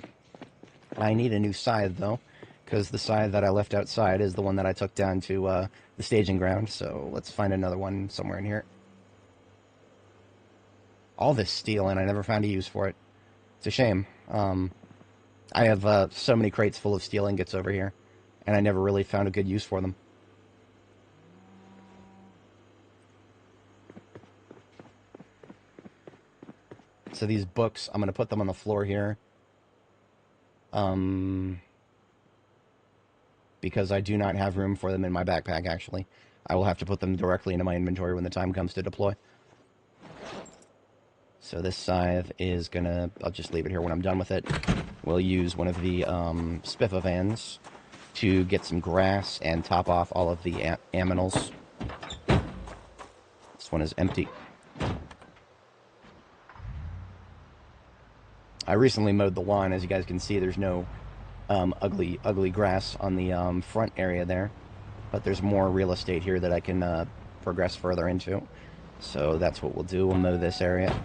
I need a new scythe, though, because the scythe that I left outside is the one that I took down to the staging ground, so let's find another one somewhere in here. all this steel, and I never found a use for it. It's a shame. I have so many crates full of steel ingots over here, and I never really found a good use for them. So these books, I'm going to put them on the floor here. Because I do not have room for them in my backpack, actually. I will have to put them directly into my inventory when the time comes to deploy. So this scythe is going to... I'll just leave it here when I'm done with it. We'll use one of the Spiffa vans to get some grass and top off all of the aminals. This one is empty. I recently mowed the lawn. As you guys can see, there's no ugly grass on the front area there. But there's more real estate here that I can progress further into. So that's what we'll do. We'll mow this area.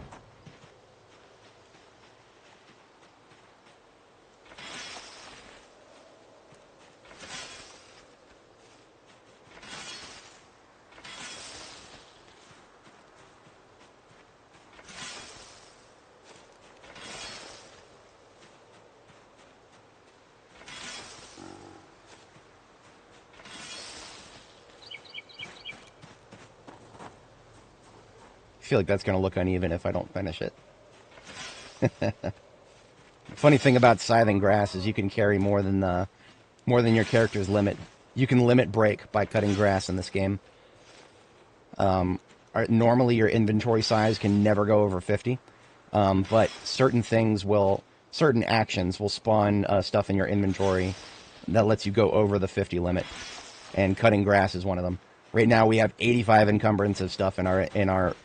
I feel like that's going to look uneven if I don't finish it. Funny thing about scything grass is you can carry more than your character's limit. You can limit break by cutting grass in this game. Normally your inventory size can never go over 50, but certain actions will spawn stuff in your inventory that lets you go over the 50 limit, and cutting grass is one of them. Right now we have 85 encumbrance of stuff in our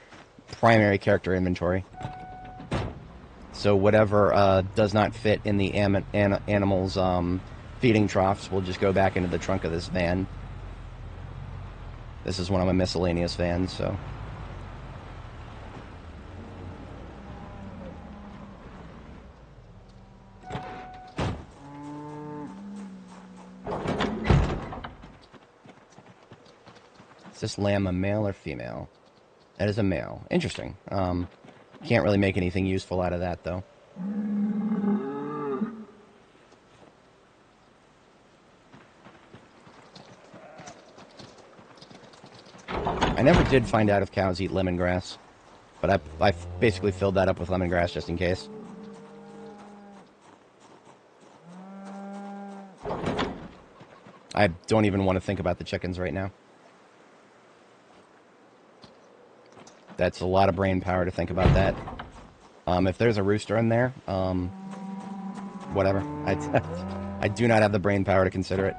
primary character inventory. So whatever does not fit in the animals' feeding troughs will just go back into the trunk of this van. This is one of my miscellaneous vans, so... Is this lamb a male or female? That is a male. Interesting. Can't really make anything useful out of that, though. I never did find out if cows eat lemongrass, but I basically filled that up with lemongrass just in case. I don't even want to think about the chickens right now. That's a lot of brain power to think about that. If there's a rooster in there, whatever. I do not have the brain power to consider it.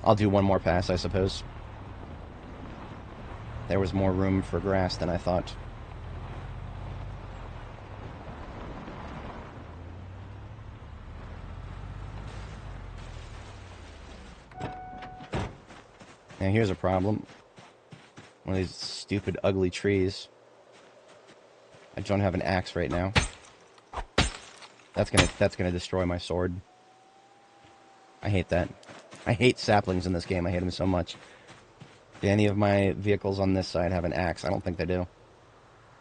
I'll do one more pass, I suppose. There was more room for grass than I thought. Now here's a problem. One of these stupid, ugly trees. I don't have an axe right now. That's gonna destroy my sword. I hate that. I hate saplings in this game. I hate them so much. Do any of my vehicles on this side have an axe? I don't think they do.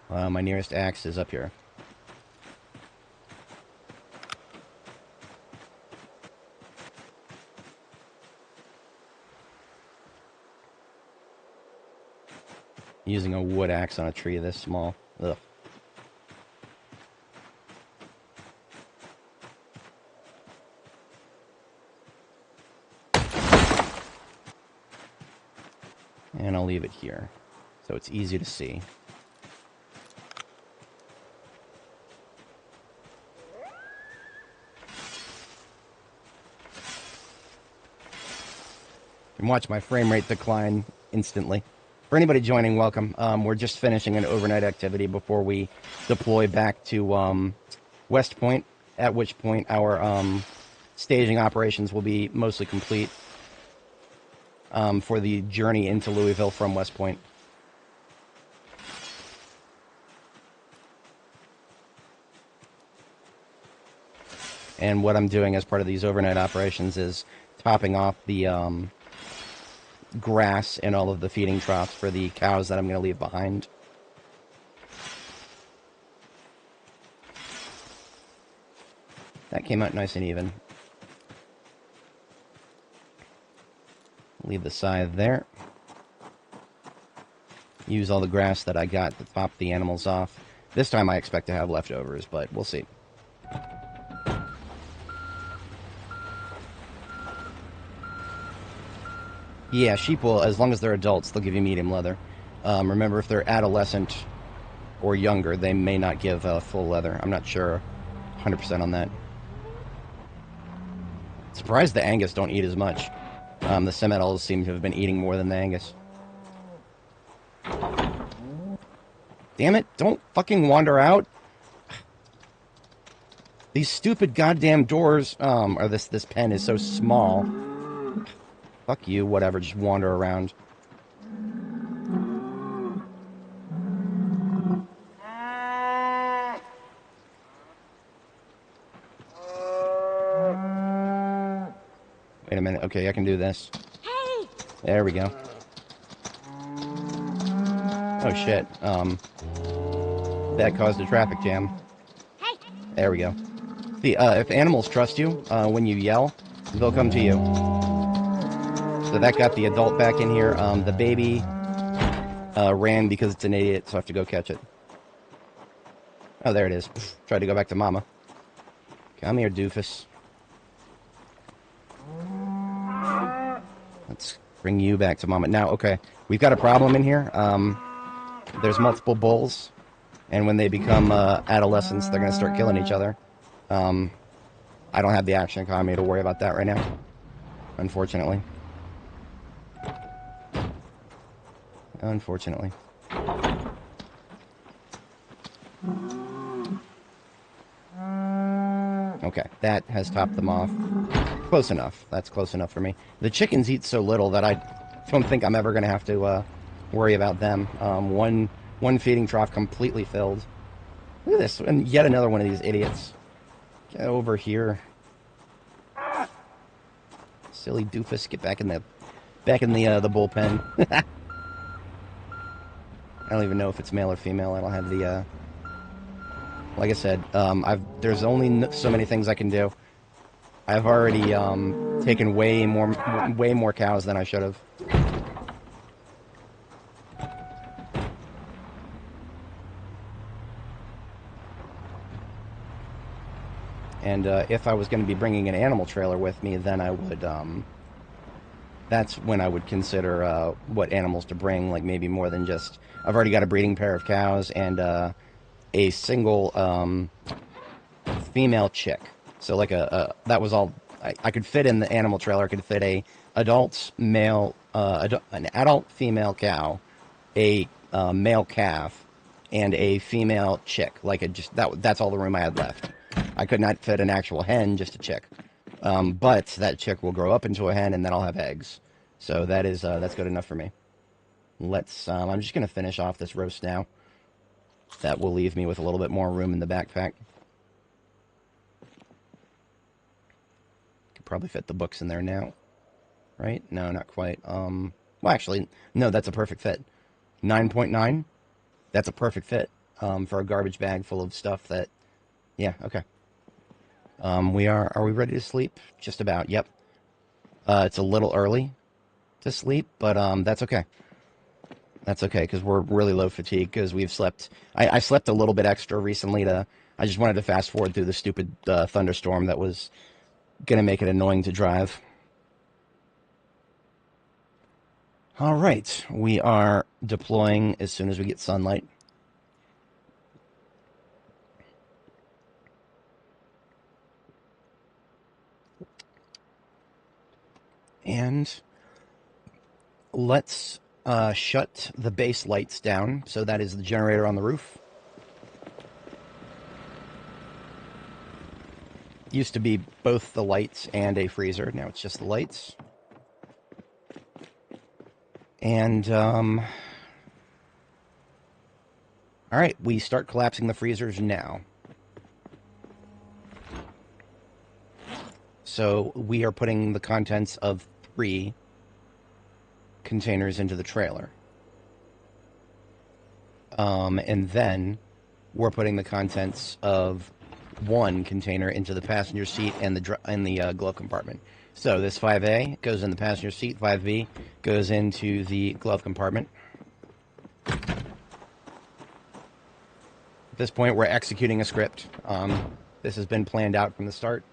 My nearest axe is up here. Using a wood axe on a tree this small. Ugh. And I'll leave it here, so it's easy to see. You can watch my frame rate decline instantly. For anybody joining, welcome. We're just finishing an overnight activity before we deploy back to West Point, at which point our staging operations will be mostly complete for the journey into Louisville from West Point. And what I'm doing as part of these overnight operations is topping off the grass and all of the feeding troughs for the cows that I'm going to leave behind. That came out nice and even. Leave the scythe there. Use all the grass that I got to top the animals off. This time I expect to have leftovers, but we'll see. Yeah, sheep will, as long as they're adults, they'll give you medium leather. Remember, if they're adolescent or younger, they may not give full leather. I'm not sure 100% on that. Surprised the Angus don't eat as much. The Seminoles seem to have been eating more than the Angus. Damn it, don't fucking wander out. These stupid goddamn doors, or this pen is so small. Fuck you, whatever, just wander around. Wait a minute, okay, I can do this. Hey! There we go. Oh shit, that caused a traffic jam. Hey! There we go. See, if animals trust you, when you yell, they'll come to you. So that got the adult back in here. The baby ran because it's an idiot, so I have to go catch it. Oh, there it is. Tried to go back to mama. Come here, doofus. Let's bring you back to mama. Now, okay, we've got a problem in here. There's multiple bulls, and when they become adolescents, they're going to start killing each other. I don't have the action economy to worry about that right now, unfortunately. Unfortunately. Okay, that has topped them off. Close enough. That's close enough for me. The chickens eat so little that I don't think I'm ever going to have to worry about them. One feeding trough completely filled. Look at this, and yet another one of these idiots. Get over here. Silly doofus, get back in the bullpen. I don't even know if it's male or female. I don't have the like I said, there's only so many things I can do. I've already taken way more cows than I should have. And if I was going to be bringing an animal trailer with me, then I would, that's when I would consider what animals to bring, like maybe more than just, I've already got a breeding pair of cows and a single female chick. So like that was all, I could fit in the animal trailer, I could fit an adult female cow, a male calf, and a female chick. Like that's all the room I had left. I could not fit an actual hen, just a chick. But that chick will grow up into a hen, and then I'll have eggs. So that's good enough for me. I'm just going to finish off this roast now. That will leave me with a little bit more room in the backpack. Could probably fit the books in there now. Right? No, not quite. Well, actually, no, that's a perfect fit. 9.9? That's a perfect fit for a garbage bag full of stuff that... Yeah, okay. Are we ready to sleep? Just about, yep. It's a little early to sleep, but that's okay. That's okay, because we're really low fatigue, because we've slept... I slept a little bit extra recently I just wanted to fast forward through the stupid thunderstorm that was going to make it annoying to drive. All right, we are deploying as soon as we get sunlight. And let's shut the base lights down. So that is the generator on the roof. Used to be both the lights and a freezer. Now it's just the lights. And, all right, we start collapsing the freezers now. So we are putting the contents of 3 containers into the trailer. And then we're putting the contents of one container into the passenger seat and the glove compartment. So this 5A goes in the passenger seat, 5B goes into the glove compartment. At this point, we're executing a script. This has been planned out from the start.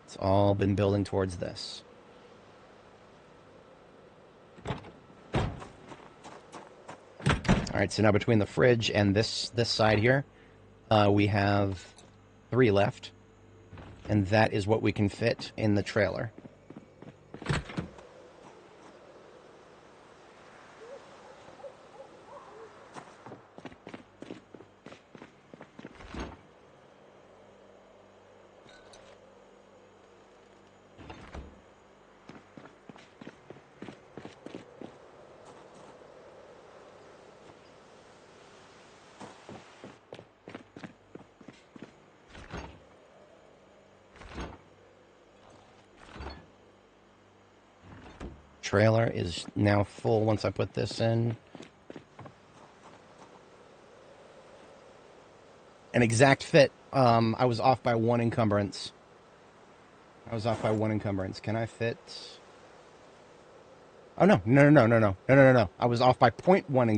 It's all been building towards this. All right, so now between the fridge and this side here, we have 3 left, and that is what we can fit in the trailer. Trailer is now full once I put this in. An exact fit. I was off by 1 encumbrance. Can I fit? Oh, no. I was off by 0.1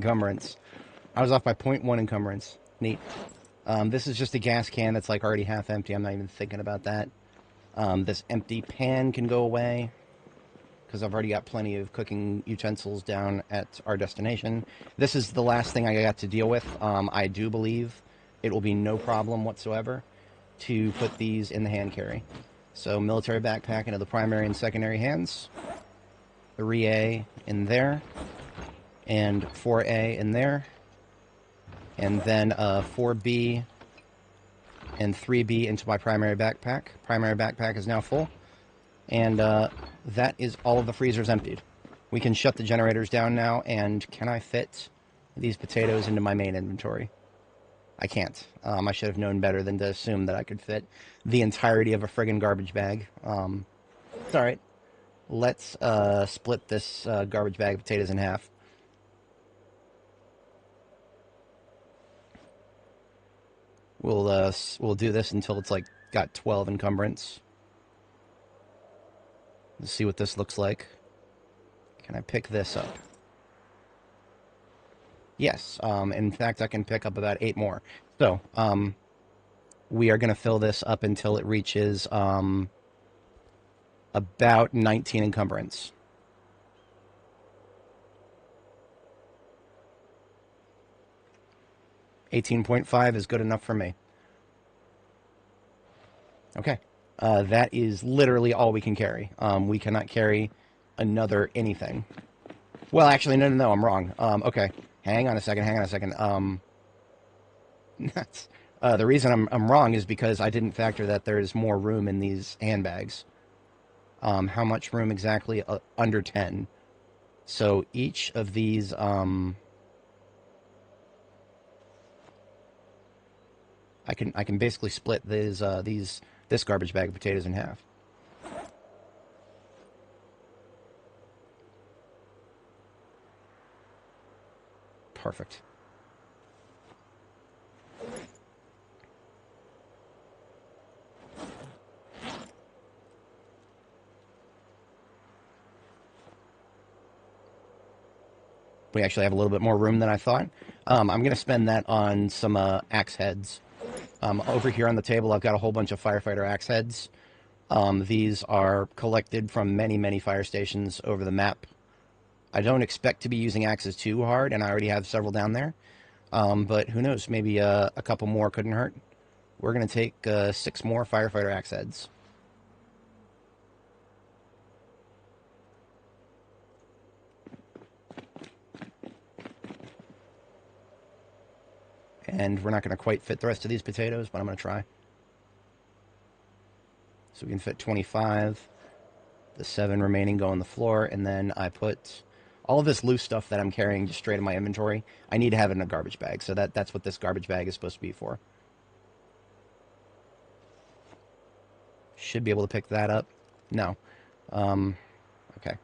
encumbrance. Neat. This is just a gas can that's like already half empty. I'm not even thinking about that. This empty pan can go away, because I've already got plenty of cooking utensils down at our destination. This is the last thing I got to deal with. I do believe it will be no problem whatsoever to put these in the hand carry. So military backpack into the primary and secondary hands. 3A in there, and 4A in there, and then 4B and 3B into my primary backpack. Primary backpack is now full. And that is all of the freezers emptied. We can shut the generators down now, and can I fit these potatoes into my main inventory? I can't. I should have known better than to assume that I could fit the entirety of a friggin' garbage bag. It's alright. Let's split this garbage bag of potatoes in half. We'll do this until it's like got 12 encumbrance. Let's see what this looks like. Can I pick this up? Yes. In fact, I can pick up about 8 more. So, we are going to fill this up until it reaches about 19 encumbrance. $18.5 is good enough for me. Okay. That is literally all we can carry. We cannot carry another anything. Well, actually, no, I'm wrong. Okay. Hang on a second. That's, the reason I'm wrong is because I didn't factor that there's more room in these handbags. How much room exactly? Under 10. So each of these, I can basically split this garbage bag of potatoes in half. Perfect. We actually have a little bit more room than I thought. I'm going to spend that on some axe heads. Over here on the table, I've got a whole bunch of firefighter axe heads. These are collected from many fire stations over the map. I don't expect to be using axes too hard, and I already have several down there. But who knows, maybe a couple more couldn't hurt. We're going to take 6 more firefighter axe heads. And we're not going to quite fit the rest of these potatoes, but I'm going to try. So we can fit 25. The 7 remaining go on the floor, and then I put all of this loose stuff that I'm carrying just straight in my inventory. I need to have it in a garbage bag, so that's what this garbage bag is supposed to be for. Should be able to pick that up. No. Okay.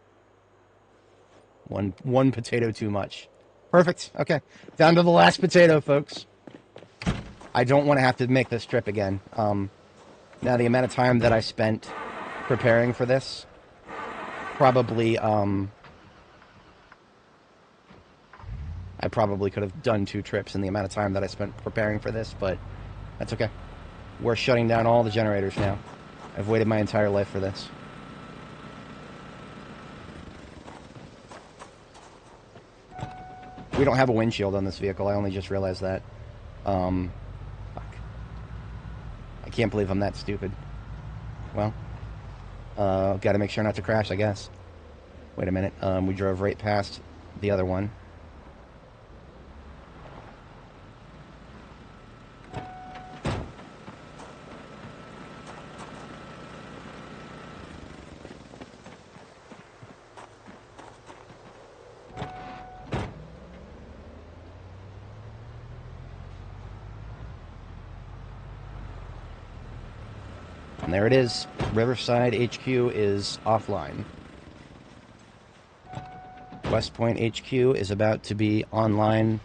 One potato too much. Perfect. Okay. Down to the last potato, folks. I don't want to have to make this trip again. Now, the amount of time that I spent preparing for this, probably, I probably could have done 2 trips in the amount of time that I spent preparing for this, but that's okay. We're shutting down all the generators now. I've waited my entire life for this. We don't have a windshield on this vehicle. I only just realized that. Fuck. I can't believe I'm that stupid. Well, gotta make sure not to crash, I guess. Wait a minute. We drove right past the other one. And there it is. Riverside HQ is offline. West Point HQ is about to be online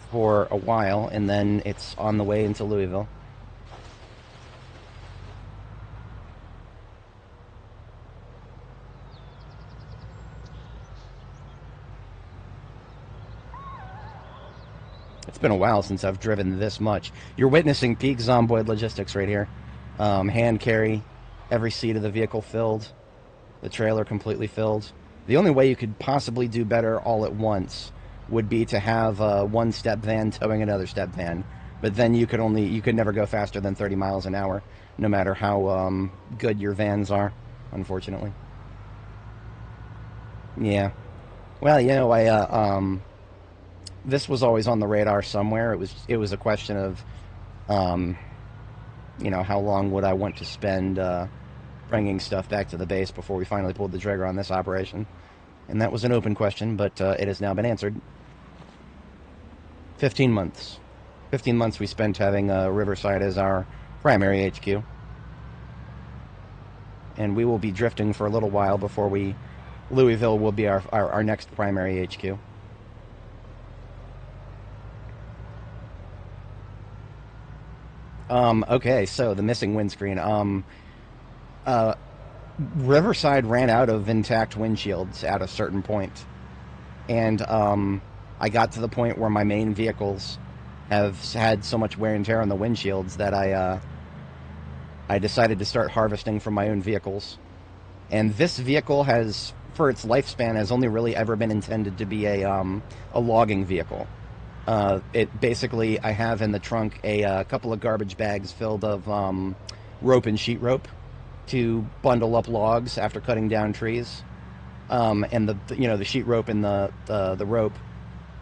for a while, and then it's on the way into Louisville. It's been a while since I've driven this much. You're witnessing peak Zomboid logistics right here. Hand carry, every seat of the vehicle filled, the trailer completely filled. The only way you could possibly do better all at once would be to have one step van towing another step van. But then you could never go faster than 30 miles an hour, no matter how good your vans are, unfortunately. Yeah. Well, you know, this was always on the radar somewhere. It was a question of, you know, how long would I want to spend bringing stuff back to the base before we finally pulled the trigger on this operation. And that was an open question, but it has now been answered. 15 months. 15 months we spent having Riverside as our primary HQ. And we will be drifting for a little while before Louisville will be our next primary HQ. Okay, so the missing windscreen. Riverside ran out of intact windshields at a certain point. And I got to the point where my main vehicles have had so much wear and tear on the windshields that I decided to start harvesting from my own vehicles. And this vehicle has, for its lifespan, has only really ever been intended to be a logging vehicle. It basically, I have in the trunk a couple of garbage bags filled of rope and sheet rope to bundle up logs after cutting down trees. And the sheet rope and the rope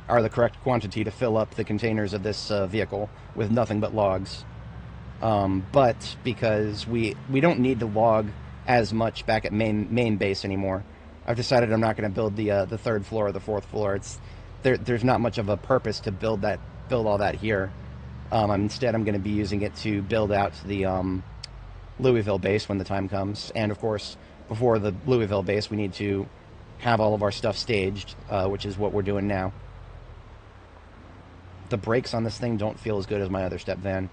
are the correct quantity to fill up the containers of this vehicle with nothing but logs. But because we don't need to log as much back at main base anymore, I've decided I'm not going to build the third floor or the fourth floor. There's not much of a purpose to build all that here. Instead, I'm going to be using it to build out the Louisville base when the time comes. And of course, before the Louisville base, we need to have all of our stuff staged, which is what we're doing now. The brakes on this thing don't feel as good as my other step van.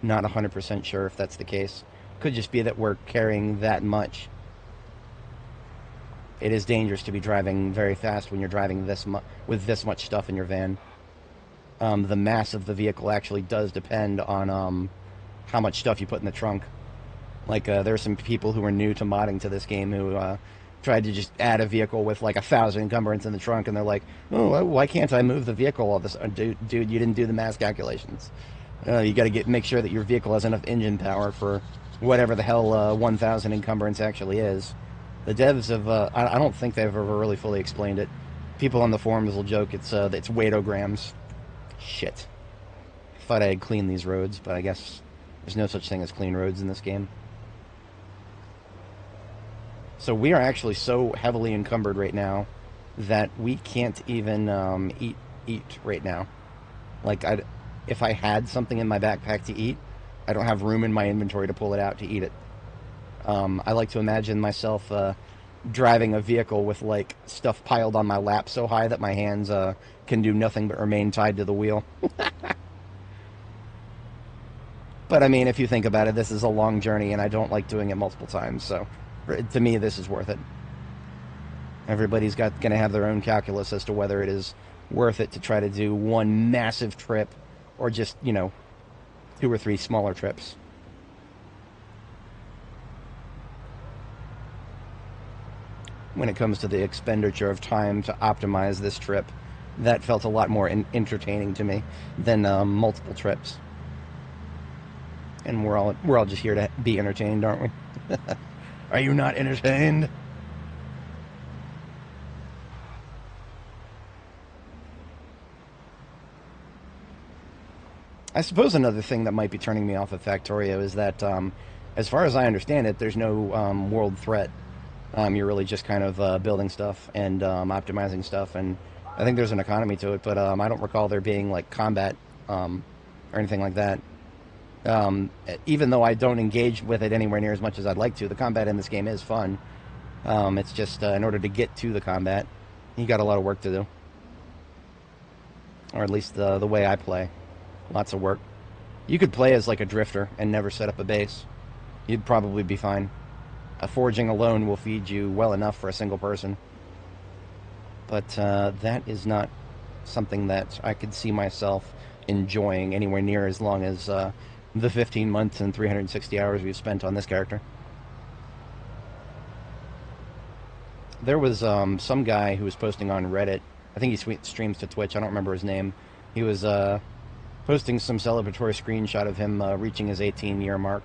Not 100% sure if that's the case. Could just be that we're carrying that much. It is dangerous to be driving very fast when you're driving with this much stuff in your van. The mass of the vehicle actually does depend on how much stuff you put in the trunk. Like, there are some people who are new to modding to this game who tried to just add a vehicle with like 1,000 encumbrance in the trunk, and they're like, oh, why can't I move the vehicle all this? Dude, you didn't do the mass calculations. You got to make sure that your vehicle has enough engine power for whatever the hell 1,000 encumbrance actually is. The devs have, I don't think they've ever really fully explained it. People on the forums will joke it's weightograms. Shit. I thought I had cleaned these roads, but I guess there's no such thing as clean roads in this game. So we are actually so heavily encumbered right now that we can't even eat right now. Like, if I had something in my backpack to eat, I don't have room in my inventory to pull it out to eat it. I like to imagine myself driving a vehicle with like stuff piled on my lap so high that my hands can do nothing but remain tied to the wheel. But I mean, if you think about it, this is a long journey, and I don't like doing it multiple times. So, to me, this is worth it. Everybody's going to have their own calculus as to whether it is worth it to try to do one massive trip, or just, you know, 2 or 3 smaller trips. When it comes to the expenditure of time to optimize this trip, that felt a lot more entertaining to me than multiple trips. And we're all just here to be entertained, aren't we? Are you not entertained? I suppose another thing that might be turning me off of Factorio is that, as far as I understand it, there's no world threat. You're really just kind of building stuff and optimizing stuff, and I think there's an economy to it, but I don't recall there being like combat or anything like that. Even though I don't engage with it anywhere near as much as I'd like to, the combat in this game is fun. It's just in order to get to the combat, you got a lot of work to do, or at least the way I play. Lots of work. You could play as like a drifter and never set up a base. You'd probably be fine. Forging alone will feed you well enough for a single person. But that is not something that I could see myself enjoying anywhere near as long as the 15 months and 360 hours we've spent on this character. There was some guy who was posting on Reddit. I think he streams to Twitch. I don't remember his name. He was posting some celebratory screenshot of him reaching his 18-year mark.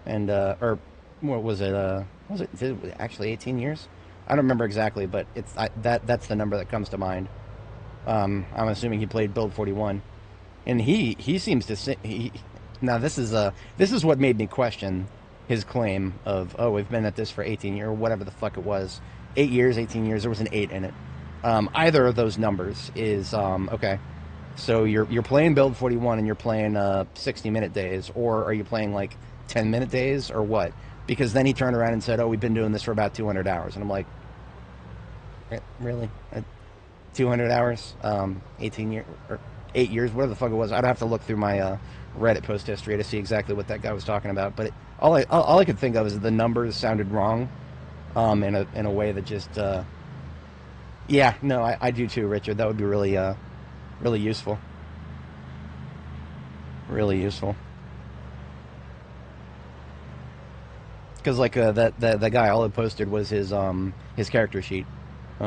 And, or what was it? Was it actually 18 years? I don't remember exactly, but that's the number that comes to mind. I'm assuming he played Build 41. And he seems to say... Now, this is what made me question his claim of, oh, we've been at this for 18 years, or whatever the fuck it was. 8 years, 18 years, there was an 8 in it. Either of those numbers is, okay. So you're playing Build 41 and you're playing 60-minute days, or are you playing like 10-minute days, or what? Because then he turned around and said, oh, we've been doing this for about 200 hours. And I'm like, really? 200 hours? 18 years, or 8 years, whatever the fuck it was. I'd have to look through my Reddit post history to see exactly what that guy was talking about. But all I could think of is the numbers sounded wrong in a way that just... yeah, no, I do too, Richard. That would be really... really useful. Really useful. Because like the guy, all it posted was his character sheet.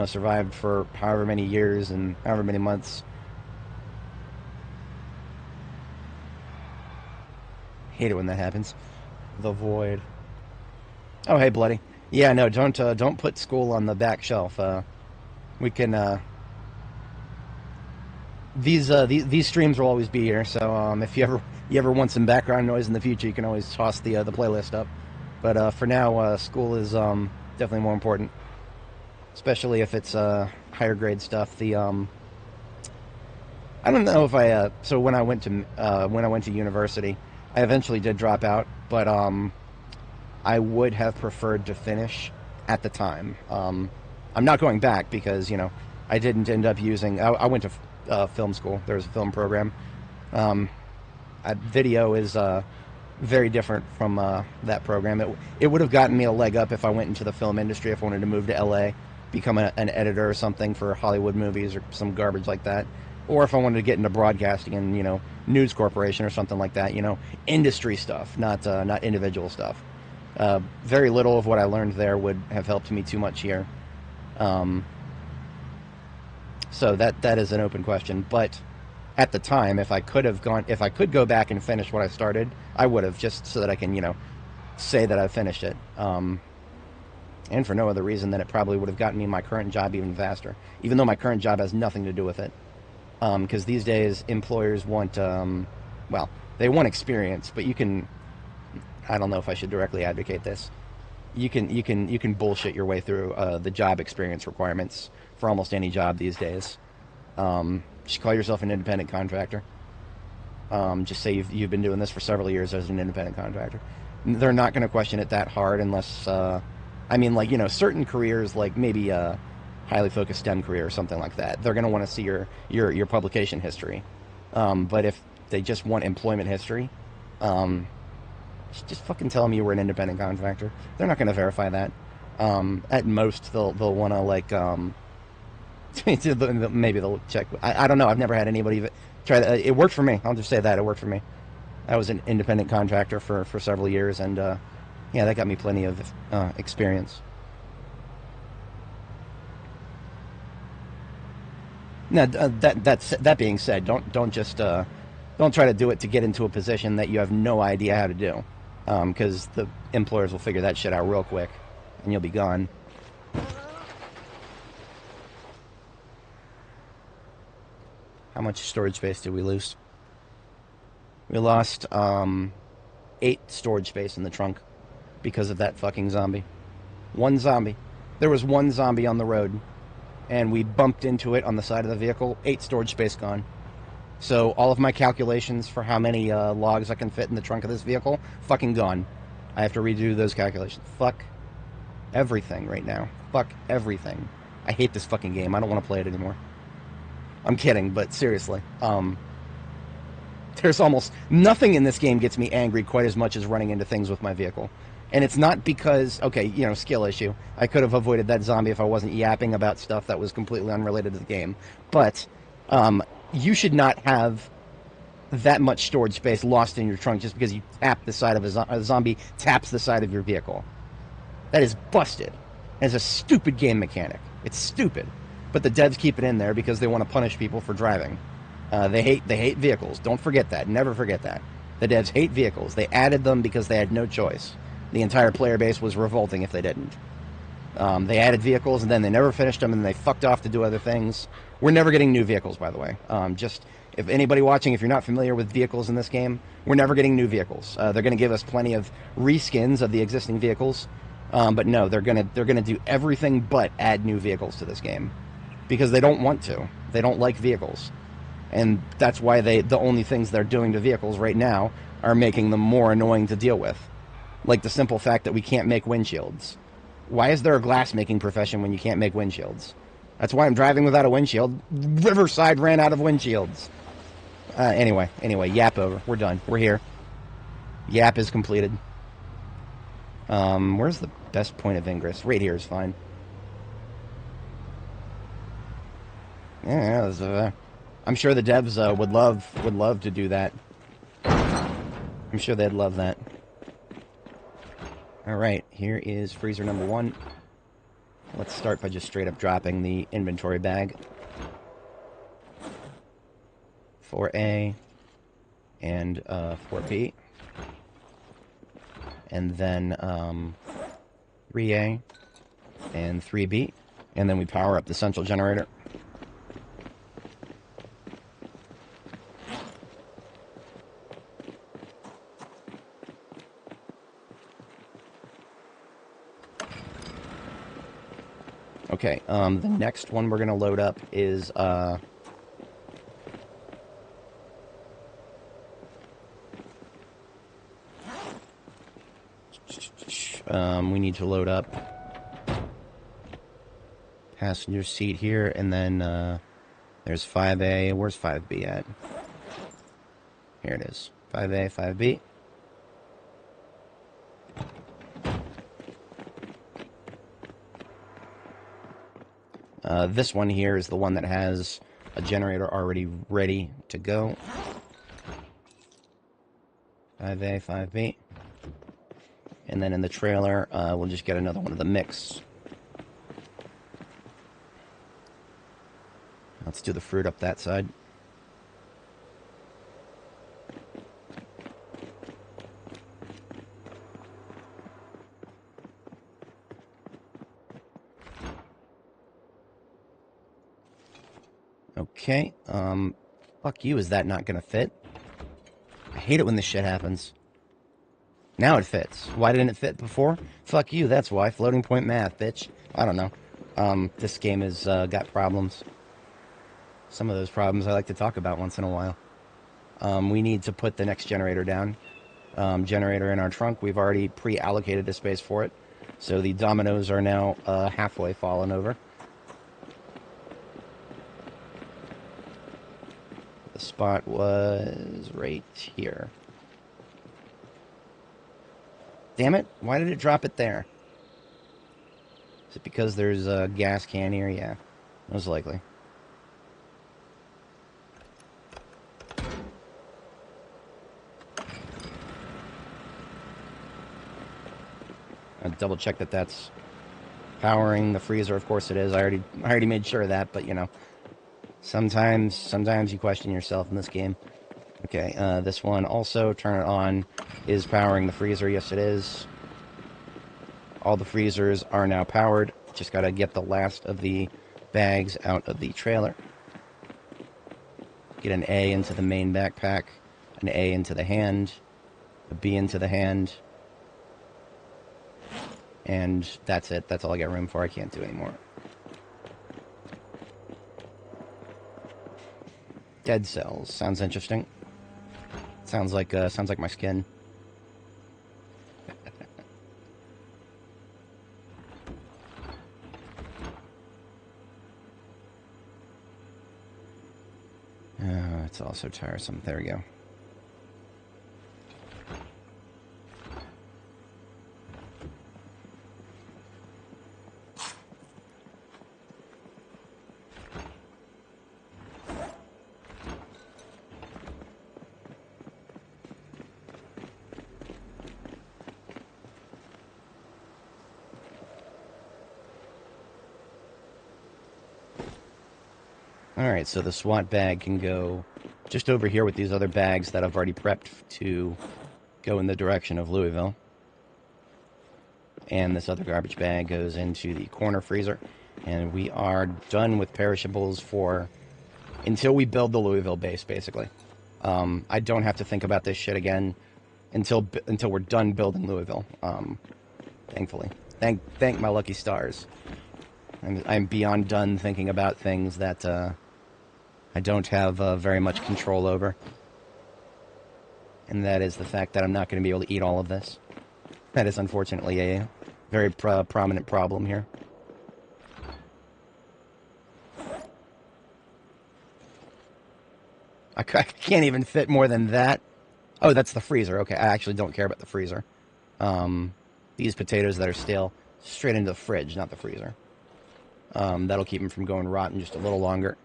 Survived for however many years and however many months. Hate it when that happens. The void. Oh hey, bloody. Yeah, no, don't put school on the back shelf. We can. These streams will always be here, so if you ever want some background noise in the future, you can always toss the playlist up. But for now, school is definitely more important, especially if it's higher grade stuff. The I don't know if I so when I went to university, I eventually did drop out, but I would have preferred to finish at the time. I'm not going back because I didn't end up using. I went to film school. There was a film program. Video is very different from that program. It would have gotten me a leg up if I went into the film industry, if I wanted to move to LA, become an editor or something for Hollywood movies or some garbage like that. Or if I wanted to get into broadcasting and, News Corporation or something like that, industry stuff, not individual stuff. Very little of what I learned there would have helped me too much here. So that is an open question. But at the time, if I could go back and finish what I started, I would have, just so that I can, say that I finished it. And for no other reason than it probably would have gotten me my current job even faster, even though my current job has nothing to do with it. Because these days, employers want, they want experience, but you can, I don't know if I should directly advocate this. You can bullshit your way through the job experience requirements for almost any job these days. Just call yourself an independent contractor. Just say you've been doing this for several years as an independent contractor. They're not going to question it that hard unless, certain careers, like maybe highly focused STEM career or something like that, they're going to want to see your publication history. But if they just want employment history, Just fucking tell them you were an independent contractor. They're not going to verify that. At most, they'll want to like maybe they'll check. I don't know. I've never had anybody try that. It worked for me. I'll just say that it worked for me. I was an independent contractor for several years, and yeah, that got me plenty of experience. Now, that being said, don't just don't try to do it to get into a position that you have no idea how to do, because the employers will figure that shit out real quick, and you'll be gone. How much storage space did we lose? We lost 8 storage space in the trunk because of that fucking zombie. One zombie. There was one zombie on the road, and we bumped into it on the side of the vehicle. 8 storage space gone. So all of my calculations for how many logs I can fit in the trunk of this vehicle, fucking gone. I have to redo those calculations. Fuck everything right now. Fuck everything. I hate this fucking game. I don't want to play it anymore. I'm kidding, but seriously. There's almost nothing in this game gets me angry quite as much as running into things with my vehicle. And it's not because, okay, you know, skill issue. I could have avoided that zombie if I wasn't yapping about stuff that was completely unrelated to the game. But you should not have that much storage space lost in your trunk just because you tap the side of a zombie taps the side of your vehicle. That is busted. And it's a stupid game mechanic. It's stupid. But the devs keep it in there because they want to punish people for driving. They hate vehicles. Don't forget that. Never forget that. The devs hate vehicles. They added them because they had no choice. The entire player base was revolting if they didn't. They added vehicles, and then they never finished them, and they fucked off to do other things. We're never getting new vehicles, by the way. Just, if anybody watching, if you're not familiar with vehicles in this game, we're never getting new vehicles. They're going to give us plenty of reskins of the existing vehicles, but no, they're gonna do everything but add new vehicles to this game. Because they don't want to. They don't like vehicles. And that's why the only things they're doing to vehicles right now are making them more annoying to deal with. Like the simple fact that we can't make windshields. Why is there a glass-making profession when you can't make windshields? That's why I'm driving without a windshield. Riverside ran out of windshields. Anyway, yap over. We're done. We're here. Yap is completed. Where's the best point of ingress? Right here is fine. Yeah, I'm sure the devs would love to do that. I'm sure they'd love that. Alright, here is freezer number 1. Let's start by just straight up dropping the inventory bag. 4A and 4B. And then 3A and 3B. And then we power up the central generator. Okay, the next one we're going to load up is, we need to load up passenger seat here, and then, there's 5A. Where's 5B at? Here it is. 5A, 5B. This one here is the one that has a generator already ready to go. 5A, 5B. And then in the trailer, we'll just get another one of the mix. Let's do the fruit up that side. Okay, fuck you, is that not gonna fit? I hate it when this shit happens. Now it fits. Why didn't it fit before? Fuck you, that's why. Floating point math, bitch. I don't know. This game has got problems. Some of those problems I like to talk about once in a while. We need to put the next generator down. Generator in our trunk, we've already pre-allocated a space for it. So the dominoes are now halfway fallen over. The spot was right here. Damn it. Why did it drop it there? Is it because there's a gas can here? Yeah, most likely. I'll double check that that's powering the freezer. Of course it is. I already made sure of that, but you know, sometimes you question yourself in this game. Okay, this one also, turn it on, is powering the freezer. Yes, it is. All the freezers are now powered. Just gotta get the last of the bags out of the trailer. Get an A into the main backpack, an A into the hand, a B into the hand, and that's it. That's all I got room for. I can't do anymore. Dead cells. Sounds interesting. Sounds like my skin. It's also tiresome. There we go. Alright, so the SWAT bag can go just over here with these other bags that I've already prepped to go in the direction of Louisville. And this other garbage bag goes into the corner freezer. And we are done with perishables until we build the Louisville base, basically. I don't have to think about this shit again until we're done building Louisville, thankfully. Thank my lucky stars. I'm beyond done thinking about things that I don't have very much control over. And that is the fact that I'm not going to be able to eat all of this. That is unfortunately a very prominent problem here. I can't even fit more than that. Oh, that's the freezer. Okay, I actually don't care about the freezer. These potatoes that are stale, straight into the fridge, not the freezer. That'll keep them from going rotten just a little longer.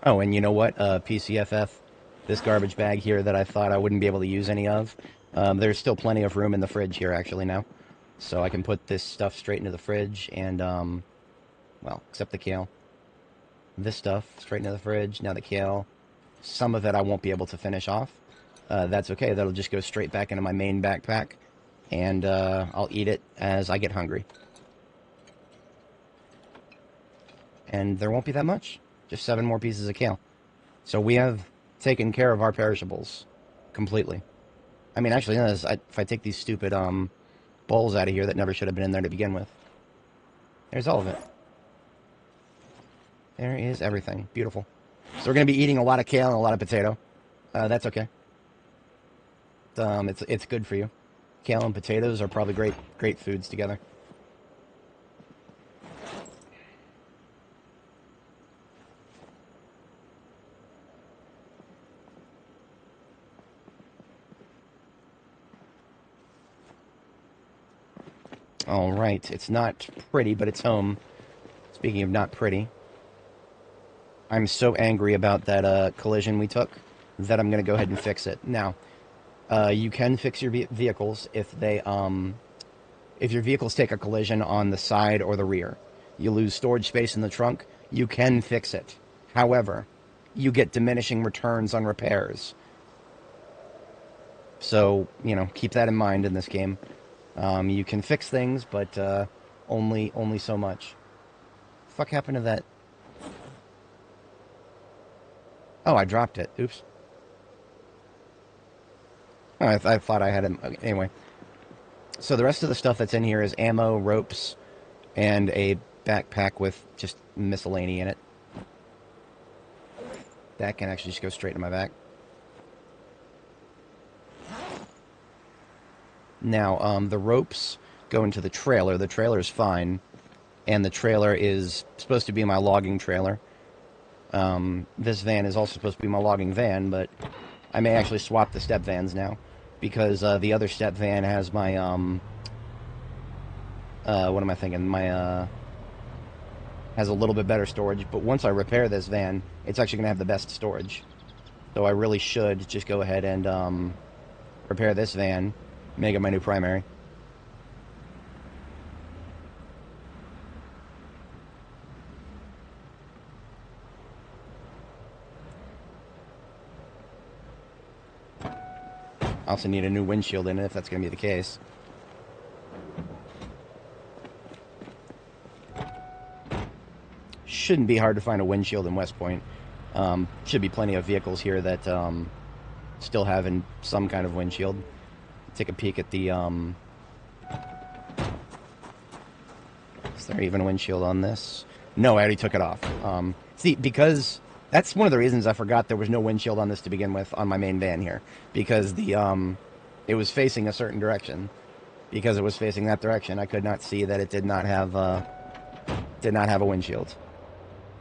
Oh, and you know what? PCFF, this garbage bag here that I thought I wouldn't be able to use any of, there's still plenty of room in the fridge here, actually, now. So I can put this stuff straight into the fridge and, well, except the kale. This stuff straight into the fridge, now the kale. Some of it I won't be able to finish off. That's okay, that'll just go straight back into my main backpack, and I'll eat it as I get hungry. And there won't be that much. Just 7 more pieces of kale. So we have taken care of our perishables completely. I mean, actually, if I take these stupid bowls out of here that never should have been in there to begin with. There's all of it. There is everything. Beautiful. So we're going to be eating a lot of kale and a lot of potato. That's okay. It's good for you. Kale and potatoes are probably great foods together. Alright, it's not pretty, but it's home. Speaking of not pretty, I'm so angry about that collision we took that I'm going to go ahead and fix it. Now, you can fix your vehicles if your vehicles take a collision on the side or the rear. You lose storage space in the trunk, you can fix it. However, you get diminishing returns on repairs. So, you know, keep that in mind in this game. You can fix things, but only so much. What the fuck happened to that? Oh, I dropped it. Oops. Oh, I thought I had it. Okay, anyway. So the rest of the stuff that's in here is ammo, ropes, and a backpack with just miscellany in it. That can actually just go straight to my back. Now, the ropes go into the trailer. The trailer's fine, and the trailer is supposed to be my logging trailer. This van is also supposed to be my logging van, but I may actually swap the step vans now, because the other step van has my, what am I thinking? My, has a little bit better storage, but once I repair this van, it's actually going to have the best storage. So I really should just go ahead and repair this van, make it my new primary. I also need a new windshield in it if that's going to be the case. Shouldn't be hard to find a windshield in West Point. Should be plenty of vehicles here that still have some kind of windshield. Take a peek at the... Is there even a windshield on this? No, I already took it off. See, because... That's one of the reasons I forgot there was no windshield on this to begin with on my main van here. Because it was facing a certain direction. Because it was facing that direction, I could not see that it did not have a windshield.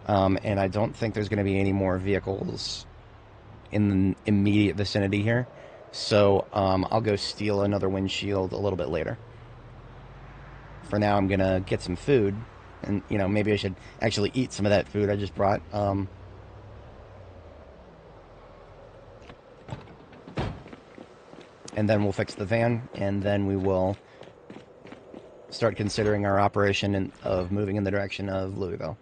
And I don't think there's going to be any more vehicles in the immediate vicinity here. So I'll go steal another windshield a little bit later. For now, I'm going to get some food. And, you know, maybe I should actually eat some of that food I just brought. And then we'll fix the van, and then we will start considering our operation of moving in the direction of Louisville.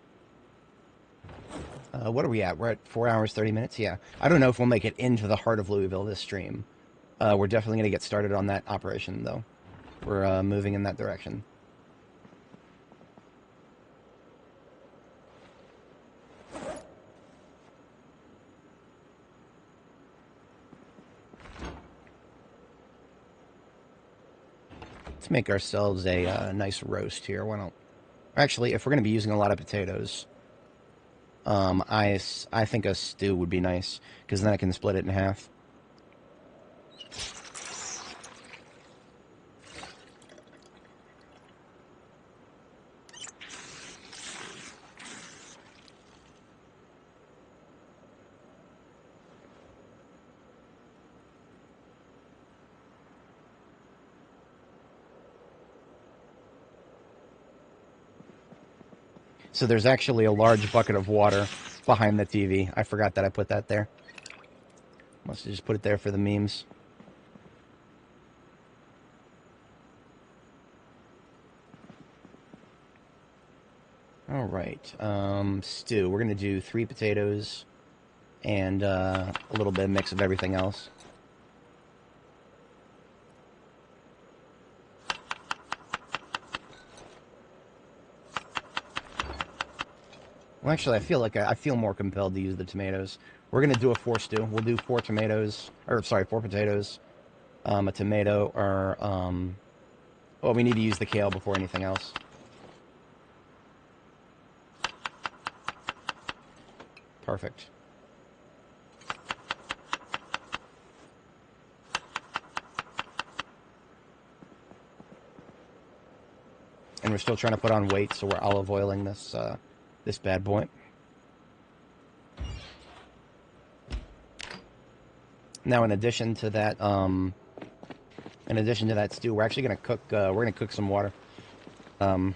What are we at? We're at 4 hours, 30 minutes? Yeah. I don't know if we'll make it into the heart of Louisville this stream. We're definitely going to get started on that operation, though. We're moving in that direction. Let's make ourselves a nice roast here. Why don't... Actually, if we're going to be using a lot of potatoes, I think a stew would be nice, because then I can split it in half. So there's actually a large bucket of water behind the TV. I forgot that I put that there. Must have just put it there for the memes. Alright, stew. We're going to do 3 potatoes and a little bit of mix of everything else. Well, actually, I feel more compelled to use the tomatoes. We're going to do a 4 stew. We'll do 4 tomatoes, or sorry, 4 potatoes, a tomato, or, well, we need to use the kale before anything else. Perfect. And we're still trying to put on weight, so we're olive oiling this, this bad boy. Now, in addition to that stew, we're actually going to cook. We're going to cook some water. When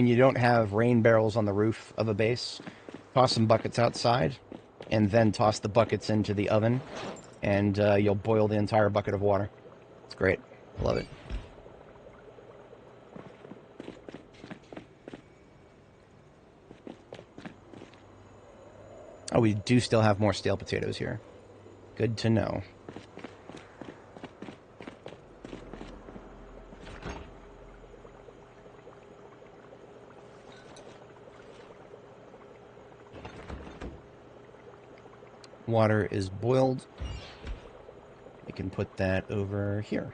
you don't have rain barrels on the roof of a base, toss some buckets outside, and then toss the buckets into the oven, and you'll boil the entire bucket of water. It's great. I love it. Oh, we do still have more stale potatoes here. Good to know. Water is boiled. We can put that over here.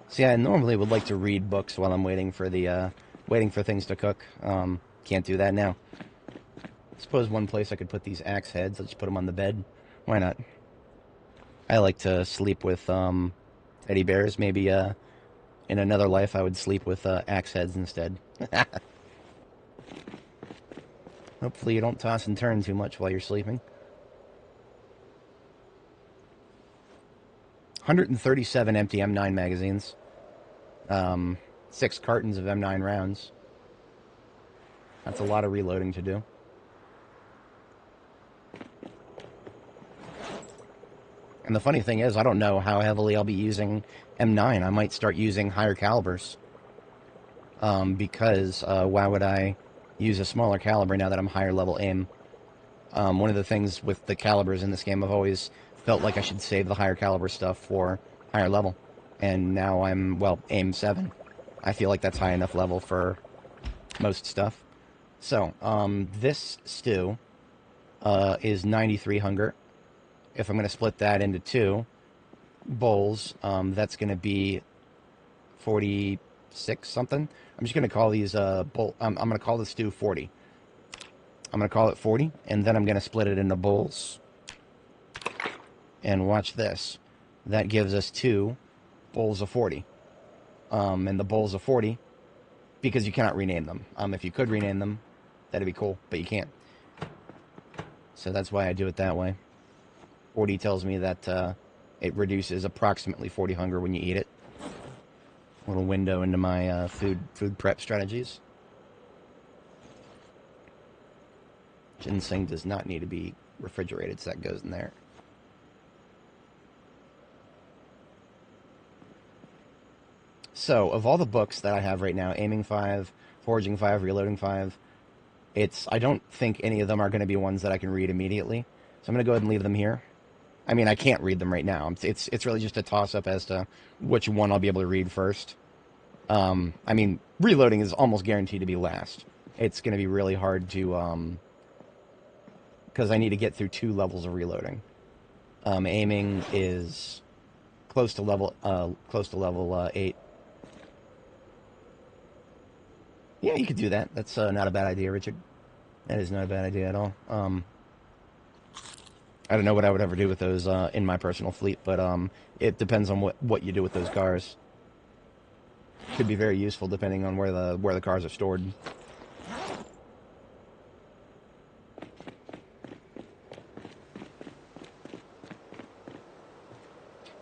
See, I normally would like to read books while I'm waiting for the waiting for things to cook. Can't do that now. Suppose one place I could put these axe heads. I'll just put them on the bed. Why not? I like to sleep with teddy bears. Maybe in another life I would sleep with axe heads instead. Hopefully you don't toss and turn too much while you're sleeping. 137 empty M9 magazines. 6 cartons of M9 rounds. That's a lot of reloading to do. And the funny thing is, I don't know how heavily I'll be using M9. I might start using higher calibers. Because why would I use a smaller caliber now that I'm higher level aim? One of the things with the calibers in this game, I've always felt like I should save the higher caliber stuff for higher level. And now I'm, well, aim 7. I feel like that's high enough level for most stuff. So, this stew is 93 hunger. If I'm going to split that into 2 bowls, that's going to be 46 something. I'm just going to call these I'm going to call the stew 40. I'm going to call it 40, and then I'm going to split it into bowls. And watch this. That gives us 2 bowls of 40. And the bowls of 40, because you cannot rename them. If you could rename them, that'd be cool, but you can't. So that's why I do it that way. 40 tells me that it reduces approximately 40 hunger when you eat it. Little window into my food prep strategies. Ginseng does not need to be refrigerated, so that goes in there. So, of all the books that I have right now, Aiming 5, Foraging 5, Reloading 5, I don't think any of them are going to be ones that I can read immediately. So I'm going to go ahead and leave them here. I mean, I can't read them right now. It's really just a toss-up as to which one I'll be able to read first. I mean, reloading is almost guaranteed to be last. It's going to be really hard to, because I need to get through 2 levels of reloading. Aiming is close to level 8. Yeah, you could do that. That's not a bad idea, Richard. That is not a bad idea at all. I don't know what I would ever do with those in my personal fleet, but it depends on what you do with those cars. Could be very useful depending on where the cars are stored.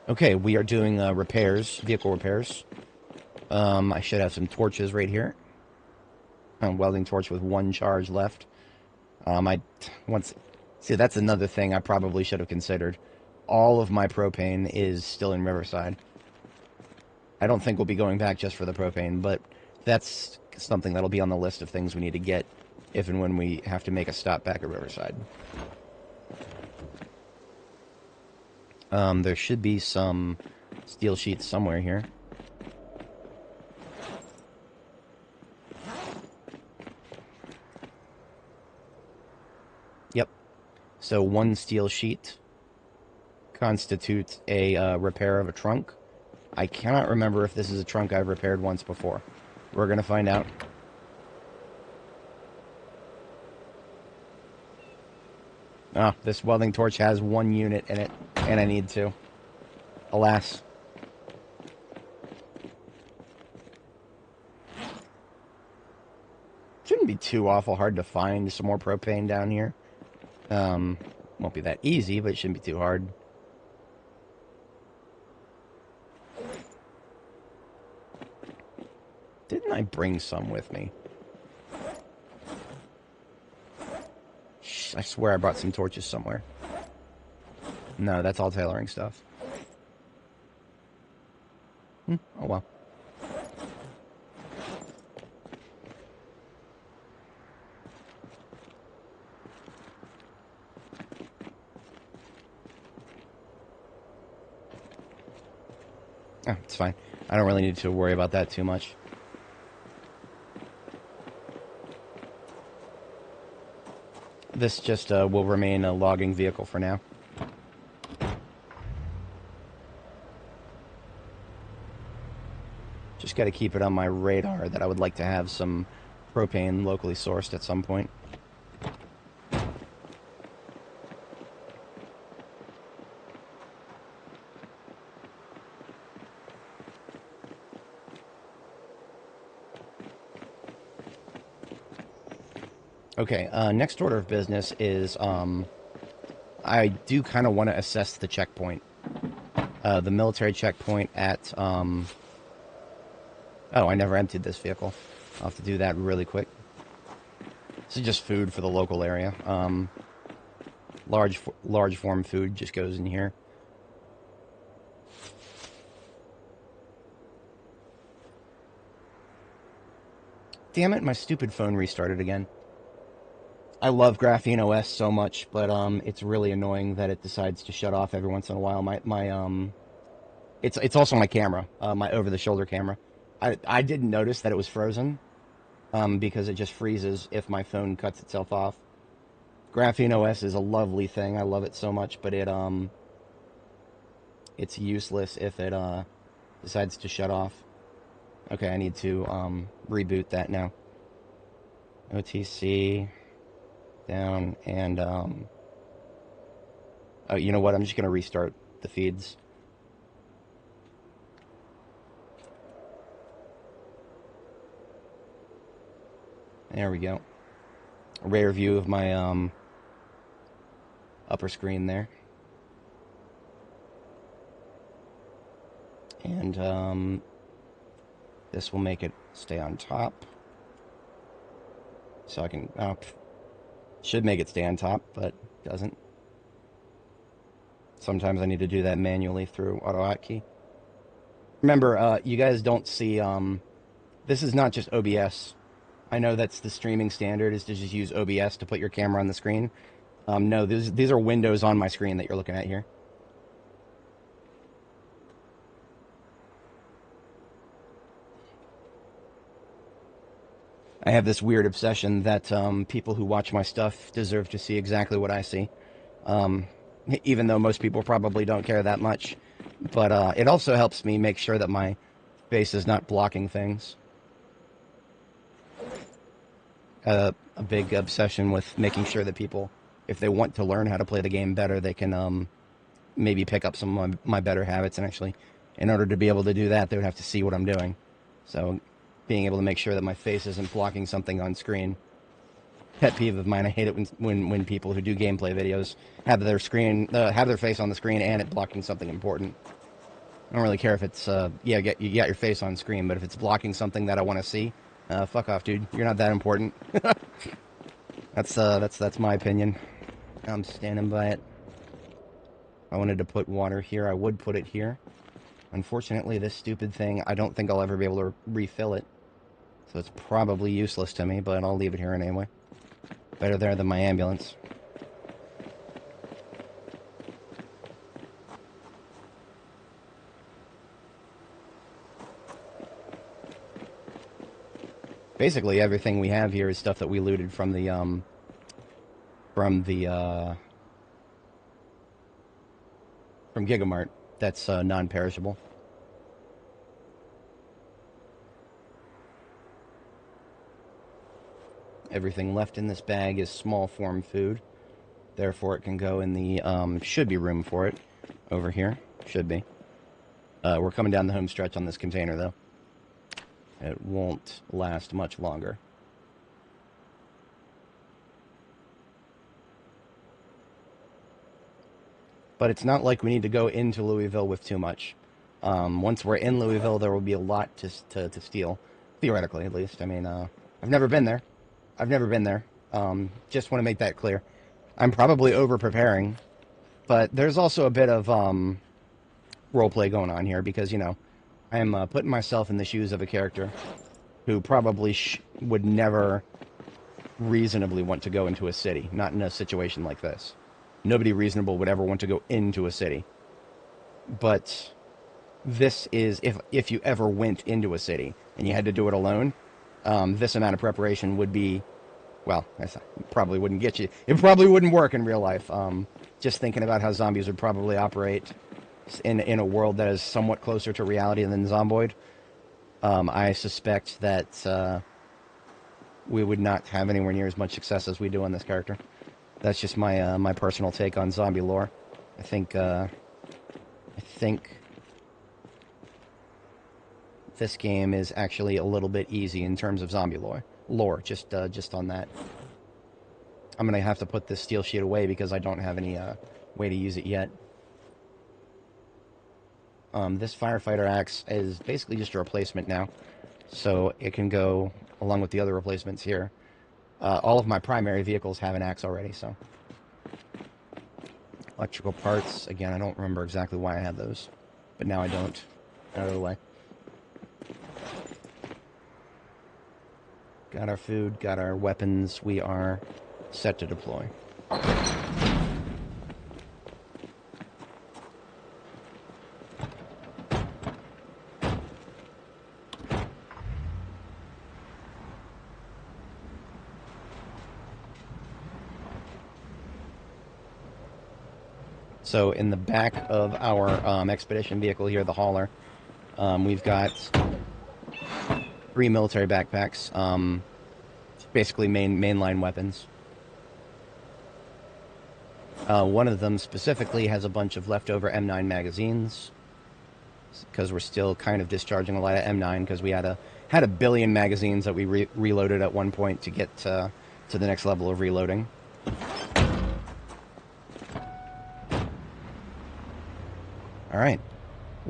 Okay, we are doing repairs, vehicle repairs. I should have some torches right here. Welding torch with 1 charge left. See, that's another thing I probably should have considered. All of my propane is still in Riverside. I don't think we'll be going back just for the propane, but that's something that'll be on the list of things we need to get if and when we have to make a stop back at Riverside. There should be some steel sheets somewhere here. Yep. So 1 steel sheet constitutes a repair of a trunk. I cannot remember if this is a trunk I've repaired once before. We're going to find out. Ah, this welding torch has 1 unit in it, and I need 2. Alas. Shouldn't be too awful hard to find some more propane down here. Won't be that easy, but it shouldn't be too hard. Didn't I bring some with me? I swear I brought some torches somewhere. No, that's all tailoring stuff. Oh well. Oh, it's fine. I don't really need to worry about that too much. This just will remain a logging vehicle for now. Just got to keep it on my radar that I would like to have some propane locally sourced at some point. Okay, next order of business is I do kind of want to assess the checkpoint. The military checkpoint at... oh, I never emptied this vehicle. I'll have to do that really quick. This is just food for the local area. Large form food just goes in here. Damn it, my stupid phone restarted again. I love Graphene OS so much, but it's really annoying that it decides to shut off every once in a while. It's also my camera, my over-the-shoulder camera. I didn't notice that it was frozen, because it just freezes if my phone cuts itself off. Graphene OS is a lovely thing. I love it so much, but it's useless if it decides to shut off. Okay, I need to reboot that now. OTC down and oh, you know what? I'm just gonna restart the feeds. There we go. A rare view of my upper screen there. And this will make it stay on top. So I can should make it stay on top, but doesn't. Sometimes I need to do that manually through auto hotkey. Remember, you guys don't see this is not just OBS. I know that's the streaming standard, is to just use OBS to put your camera on the screen. No, these are windows on my screen that you're looking at here. I have this weird obsession that people who watch my stuff deserve to see exactly what I see. Even though most people probably don't care that much. But it also helps me make sure that my face is not blocking things. A big obsession with making sure that people, if they want to learn how to play the game better, they can maybe pick up some of my better habits. And actually, in order to be able to do that, they would have to see what I'm doing. So being able to make sure that my face isn't blocking something on screen. Pet peeve of mine. I hate it when people who do gameplay videos have their face on the screen and it blocking something important. I don't really care if it's you got your face on screen, but if it's blocking something that I want to see, fuck off, dude. You're not that important. That's my opinion. I'm standing by it. If I wanted to put water here, I would put it here. Unfortunately, this stupid thing, I don't think I'll ever be able to refill it. So it's probably useless to me, but I'll leave it here anyway. Better there than my ambulance. Basically, everything we have here is stuff that we looted from the from Gigamart. That's non-perishable. Everything left in this bag is small form food. Therefore, it can go in the, should be room for it over here. Should be. We're coming down the home stretch on this container, though. It won't last much longer. But it's not like we need to go into Louisville with too much. Once we're in Louisville, there will be a lot to steal. Theoretically, at least. I mean, I've never been there. Just want to make that clear. I'm probably over-preparing, but there's also a bit of roleplay going on here because, you know, I'm putting myself in the shoes of a character who probably would never reasonably want to go into a city, not in a situation like this. Nobody reasonable would ever want to go into a city. But this is, if you ever went into a city and you had to do it alone, this amount of preparation would be, well, probably wouldn't get you. It probably wouldn't work in real life. Just thinking about how zombies would probably operate in a world that is somewhat closer to reality than Zomboid. I suspect that we would not have anywhere near as much success as we do on this character. That's just my my personal take on zombie lore. I think this game is actually a little bit easy in terms of zombie lore. Just on that. I'm gonna have to put this steel sheet away because I don't have any way to use it yet. This firefighter axe is basically just a replacement now, so it can go along with the other replacements here. All of my primary vehicles have an axe already, so. Electrical parts, again, I don't remember exactly why I have those, but now I don't. Out of the way. Got our food, got our weapons, we are set to deploy. So in the back of our expedition vehicle here, the hauler, we've got 3 military backpacks, basically mainline weapons. One of them specifically has a bunch of leftover M9 magazines, because we're still kind of discharging a lot of M9 because we had a billion magazines that we reloaded at one point to get to the next level of reloading. All right,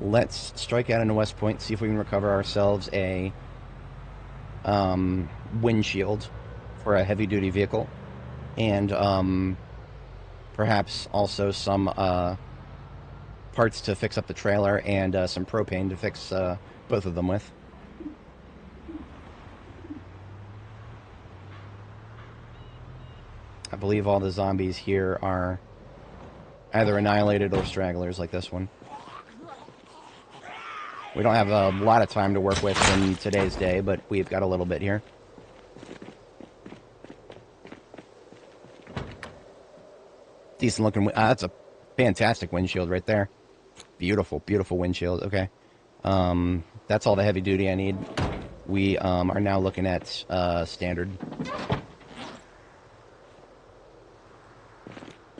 let's strike out into West Point, see if we can recover ourselves a windshield for a heavy-duty vehicle, and perhaps also some parts to fix up the trailer and some propane to fix both of them with. I believe all the zombies here are either annihilated or stragglers like this one. We don't have a lot of time to work with in today's day, but we've got a little bit here. Decent looking. That's a fantastic windshield right there. Beautiful, beautiful windshield. Okay. That's all the heavy duty I need. We are now looking at standard.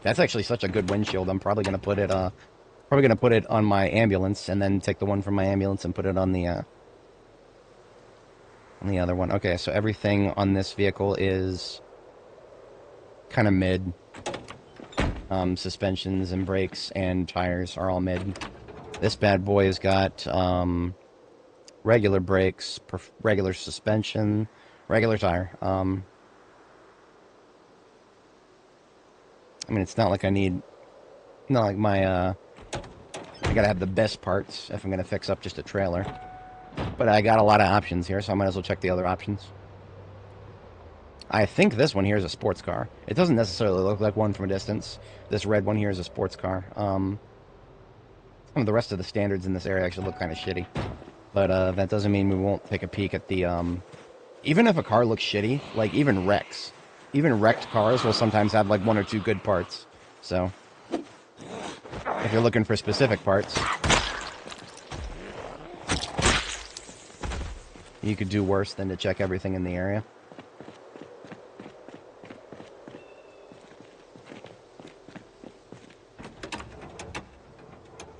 That's actually such a good windshield. I'm probably gonna put it on my ambulance, and then take the one from my ambulance and put it on the other one. Okay, so everything on this vehicle is kind of mid. Suspensions and brakes and tires are all mid. This bad boy has got regular brakes, regular suspension, regular tire. I mean, it's not like I need, not like my, I gotta have the best parts if I'm gonna fix up just a trailer. But I got a lot of options here, so I might as well check the other options. I think this one here is a sports car. It doesn't necessarily look like one from a distance. This red one here is a sports car. Some of the rest of the standards in this area actually look kind of shitty. But that doesn't mean we won't take a peek at the... even if a car looks shitty, like even wrecks. Even wrecked cars will sometimes have like 1 or 2 good parts. So, if you're looking for specific parts, you could do worse than to check everything in the area.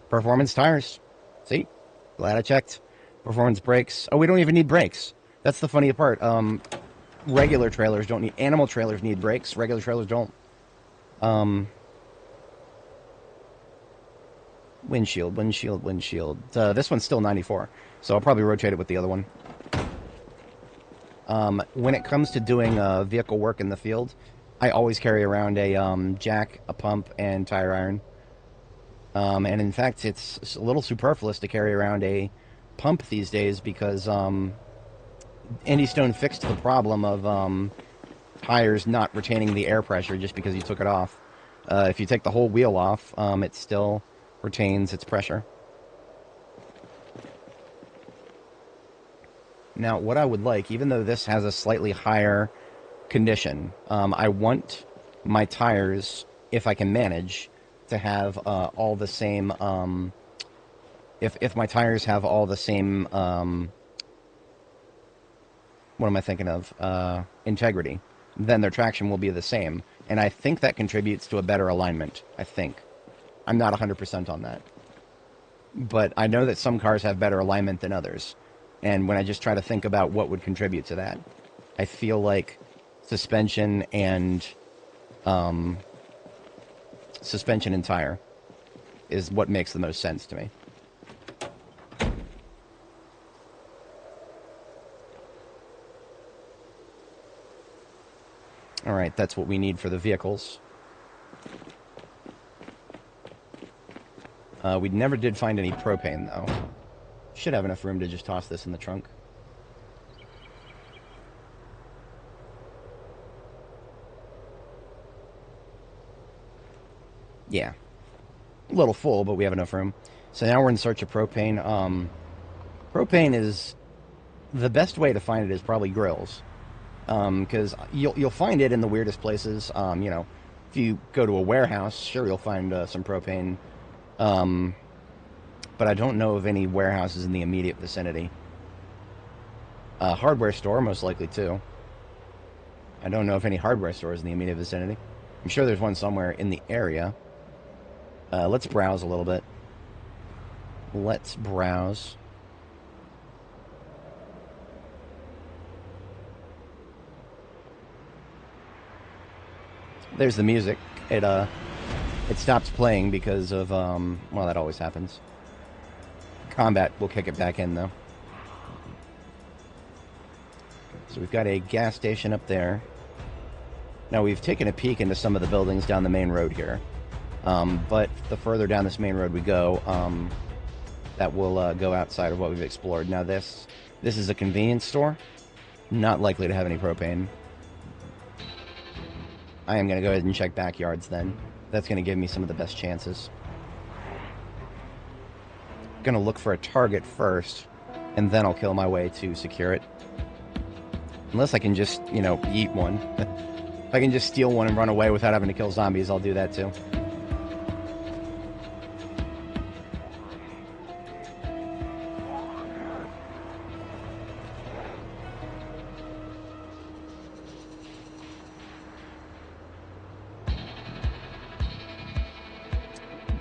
Performance tires. See? Glad I checked. Performance brakes. Oh, we don't even need brakes. That's the funny part. Regular trailers don't need... Animal trailers need brakes. Regular trailers don't. Windshield. This one's still 94, so I'll probably rotate it with the other one. When it comes to doing vehicle work in the field, I always carry around a jack, a pump, and tire iron. And in fact, it's a little superfluous to carry around a pump these days because Andy Stone fixed the problem of tires not retaining the air pressure just because you took it off. If you take the whole wheel off, it still retains its pressure. Now, what I would like, even though this has a slightly higher condition, I want my tires, if I can manage, to have all the same... if my tires have all the same what am I thinking of? Integrity. Then their traction will be the same. And I think that contributes to a better alignment. I think. I'm not 100% on that. But I know that some cars have better alignment than others. And when I just try to think about what would contribute to that, I feel like suspension and tire is what makes the most sense to me. Alright, that's what we need for the vehicles. We never did find any propane, though. Should have enough room to just toss this in the trunk. Yeah. A little full, but we have enough room. So now we're in search of propane. Propane is... The best way to find it is probably grills. Because you'll find it in the weirdest places. You know, if you go to a warehouse, sure, you'll find some propane. But I don't know of any warehouses in the immediate vicinity. Hardware store, most likely, too. I don't know of any hardware stores in the immediate vicinity. I'm sure there's one somewhere in the area. Let's browse a little bit. Let's browse. There's the music. It stops playing because of, well, that always happens. Combat will kick it back in, though. So we've got a gas station up there. Now, we've taken a peek into some of the buildings down the main road here. But the further down this main road we go, that will go outside of what we've explored. Now, this is a convenience store. Not likely to have any propane. I am going to go ahead and check backyards then. That's going to give me some of the best chances. Going to look for a target first, and then I'll kill my way to secure it. Unless I can just, you know, eat one. If I can just steal one and run away without having to kill zombies, I'll do that too.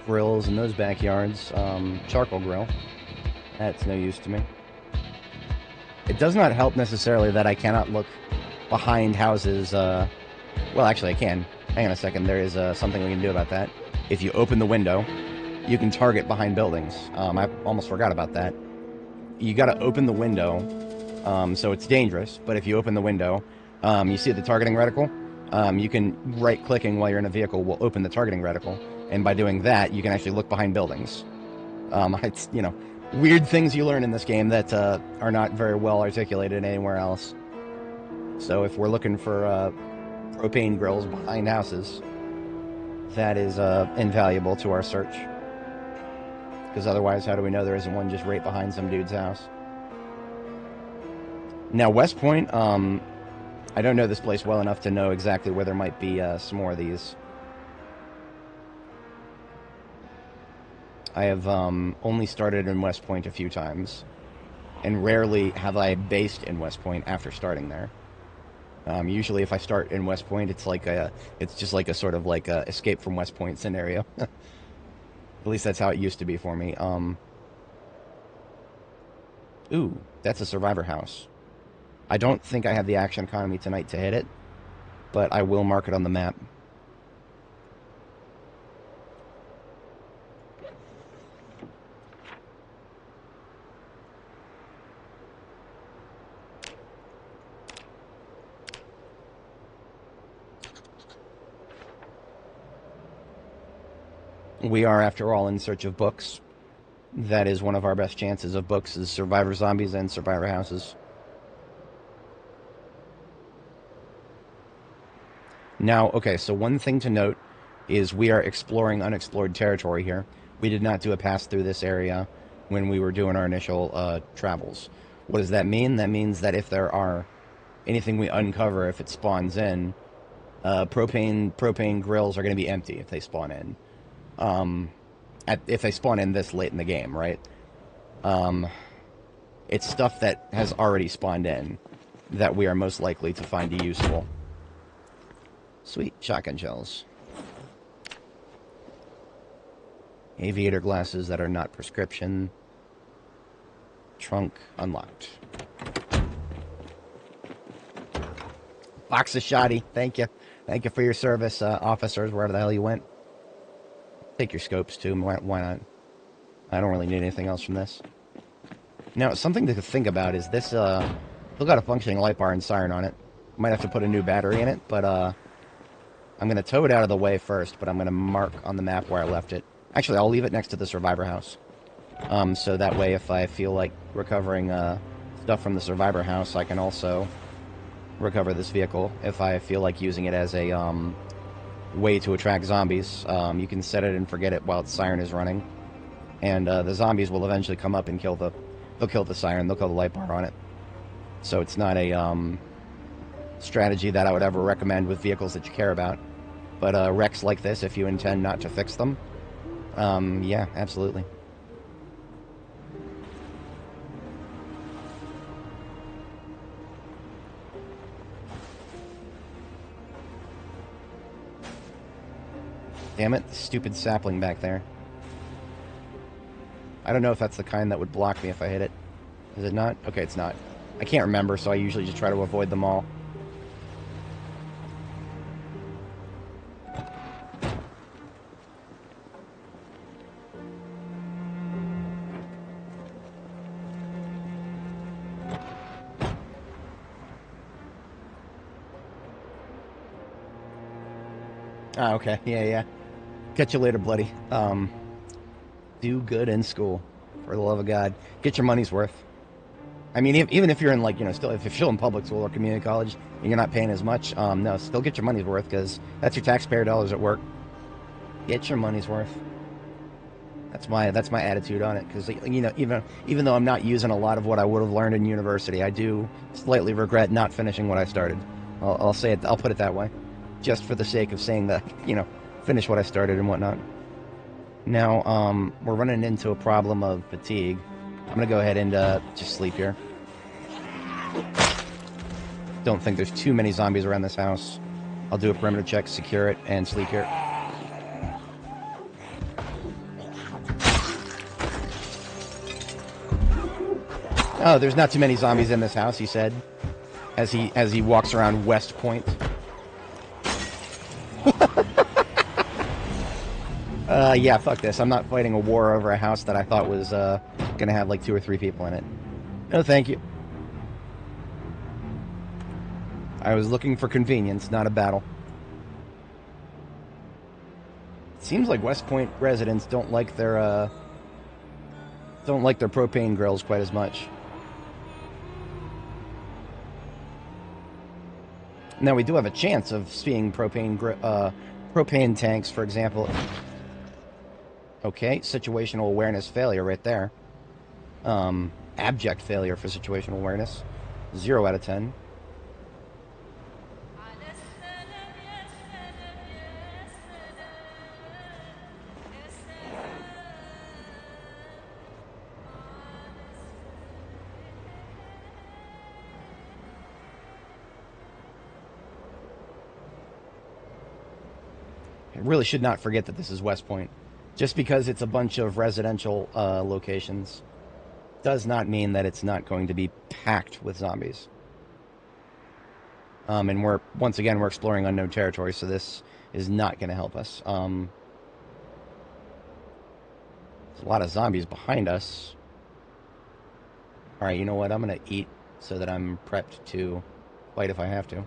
Grills in those backyards. Charcoal grill. That's no use to me. It does not help necessarily that I cannot look behind houses. Well, actually, I can. Hang on a second. There is something we can do about that. If you open the window, you can target behind buildings. I almost forgot about that. You got to open the window, so it's dangerous. But if you open the window, you see the targeting reticle. You can right-clicking while you're in a vehicle will open the targeting reticle. And by doing that, you can actually look behind buildings. It's, you know, weird things you learn in this game that are not very well articulated anywhere else. So if we're looking for propane grills behind houses, that is invaluable to our search. Because otherwise, how do we know there isn't one just right behind some dude's house? Now, West Point, I don't know this place well enough to know exactly where there might be some more of these. I have only started in West Point a few times, and rarely have I based in West Point after starting there. Usually, if I start in West Point, it's just like a sort of like a escape from West Point scenario. At least that's how it used to be for me. Ooh, that's a survivor house. I don't think I have the action economy tonight to hit it, but I will mark it on the map. We are, after all, in search of books. That is one of our best chances of books, is survivor zombies and survivor houses. Now, okay, so one thing to note is we are exploring unexplored territory here. We did not do a pass through this area when we were doing our initial travels. What does that mean? That means that if there are anything we uncover, if it spawns in, propane grills are going to be empty if they spawn in. If they spawn in this late in the game, right? It's stuff that has already spawned in that we are most likely to find useful. Sweet. Shotgun shells. Aviator glasses that are not prescription. Trunk unlocked. Box of shoddy. Thank you. Thank you for your service, officers, wherever the hell you went. Take your scopes, too. Why not? I don't really need anything else from this. Now, something to think about is this, still got a functioning light bar and siren on it. Might have to put a new battery in it, but, I'm going to tow it out of the way first, but I'm going to mark on the map where I left it. Actually, I'll leave it next to the survivor house. So that way, if I feel like recovering, stuff from the survivor house, I can also recover this vehicle. If I feel like using it as a, way to attract zombies, you can set it and forget it while its siren is running. And, the zombies will eventually come up and they'll kill the siren, they'll kill the light bar on it. So it's not a, strategy that I would ever recommend with vehicles that you care about. But, wrecks like this, if you intend not to fix them, yeah, absolutely. Damn it, the stupid sapling back there. I don't know if that's the kind that would block me if I hit it. Is it not? Okay, it's not. I can't remember, so I usually just try to avoid them all. Ah, okay. Yeah. Catch you later, bloody. Do good in school. For the love of God. Get your money's worth. I mean, even if you're in, like, still, if you're still in public school or community college, and you're not paying as much, no, still get your money's worth, because that's your taxpayer dollars at work. Get your money's worth. That's my attitude on it, because, even though I'm not using a lot of what I would have learned in university, I do slightly regret not finishing what I started. I'll say it, I'll put it that way. Just for the sake of saying that, finish what I started and whatnot. Now, we're running into a problem of fatigue. I'm going to go ahead and just sleep here. Don't think there's too many zombies around this house. I'll do a perimeter check, secure it, and sleep here. Oh, there's not too many zombies in this house, he said, as he walks around West Point. Yeah, fuck this. I'm not fighting a war over a house that I thought was, gonna have like 2 or 3 people in it. No, thank you. I was looking for convenience, not a battle. It seems like West Point residents don't like their propane grills quite as much. Now, we do have a chance of seeing propane tanks, for example. Okay, situational awareness failure right there. Abject failure for situational awareness. 0 out of 10. I really should not forget that this is West Point. Just because it's a bunch of residential locations does not mean that it's not going to be packed with zombies. And we're exploring unknown territory, so this is not going to help us. There's a lot of zombies behind us. Alright, you know what? I'm going to eat so that I'm prepped to fight if I have to.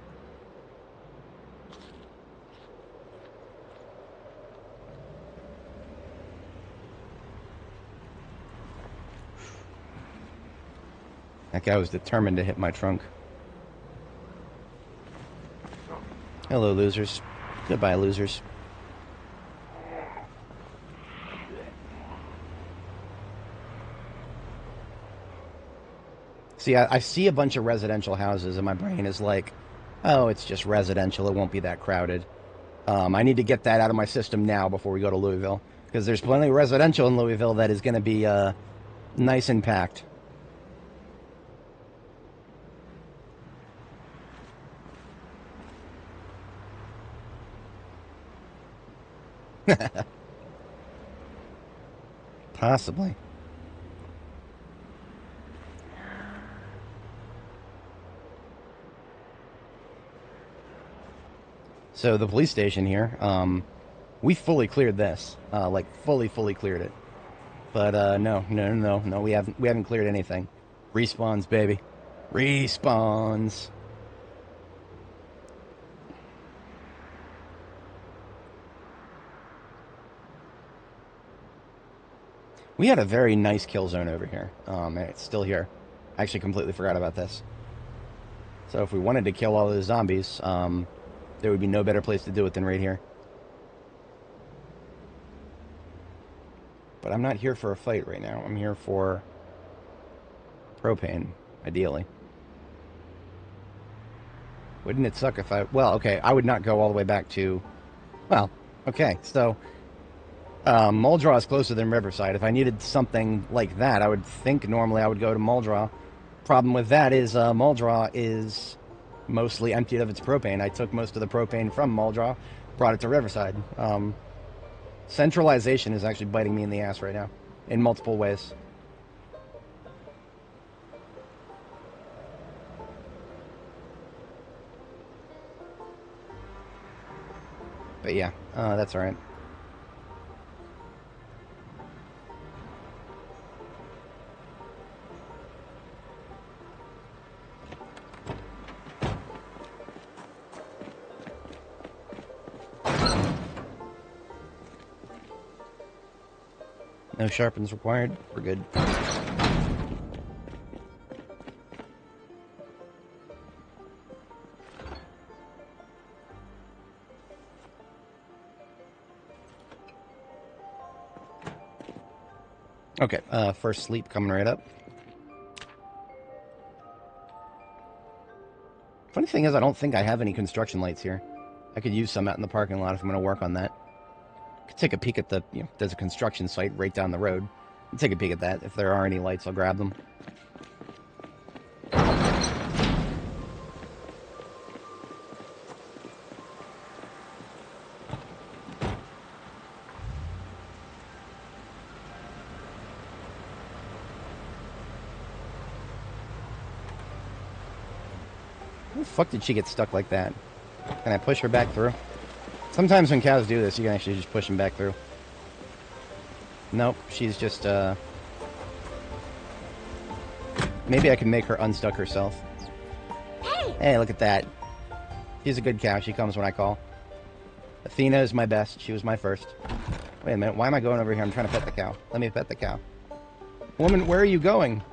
That guy was determined to hit my trunk. Hello, losers. Goodbye, losers. See, I see a bunch of residential houses, and my brain is like, oh, it's just residential. It won't be that crowded. I need to get that out of my system now before we go to Louisville, because there's plenty of residential in Louisville that is going to be nice and packed. Possibly. So the police station here, we fully cleared this, like fully cleared it. But no, we haven't cleared anything. Respawns, baby, respawns. We had a very nice kill zone over here. And it's still here. I actually completely forgot about this. So if we wanted to kill all those zombies, there would be no better place to do it than right here. But I'm not here for a fight right now. I'm here for propane, ideally. Wouldn't it suck if I... Well, okay, I would not go all the way back to... Well, okay, so... Muldraw is closer than Riverside. If I needed something like that, I would think normally I would go to Muldraw. Problem with that is Muldraw is mostly emptied of its propane. I took most of the propane from Muldraw, brought it to Riverside. Centralization is actually biting me in the ass right now, in multiple ways. But yeah, that's alright. No sharpens required. We're good. Okay, first sleep coming right up. Funny thing is, I don't think I have any construction lights here. I could use some out in the parking lot if I'm going to work on that. Could take a peek at the, there's a construction site right down the road. I'll take a peek at that. If there are any lights, I'll grab them. How the fuck did she get stuck like that? Can I push her back through? Sometimes when cows do this, you can actually just push them back through. Nope, she's just, maybe I can make her unstuck herself. Hey, look at that. She's a good cow. She comes when I call. Athena is my best. She was my first. Wait a minute. Why am I going over here? I'm trying to pet the cow. Let me pet the cow. Woman, where are you going?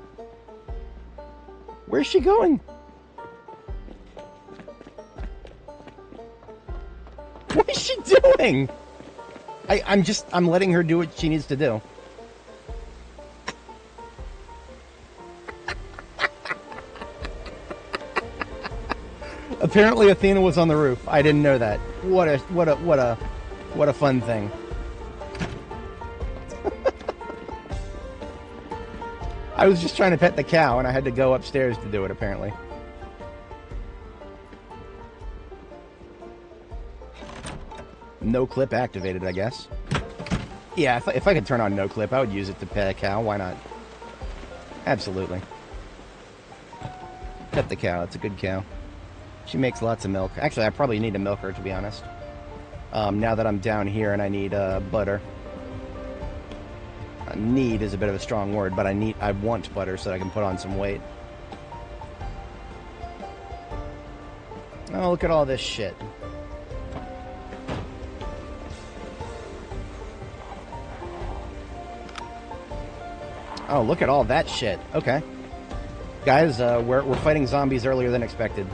Where's she going? What is she doing? I'm letting her do what she needs to do. Apparently Athena was on the roof. I didn't know that. What a fun thing. I was just trying to pet the cow and I had to go upstairs to do it apparently. No clip activated, I guess. Yeah, if I could turn on no clip, I would use it to pet a cow. Why not? Absolutely. Pet the cow. It's a good cow. She makes lots of milk. Actually, I probably need to milk her, to be honest. Now that I'm down here and I need butter. Need is a bit of a strong word, but I want butter so that I can put on some weight. Oh, look at all this shit. Oh, look at all that shit. Okay. Guys, we're fighting zombies earlier than expected.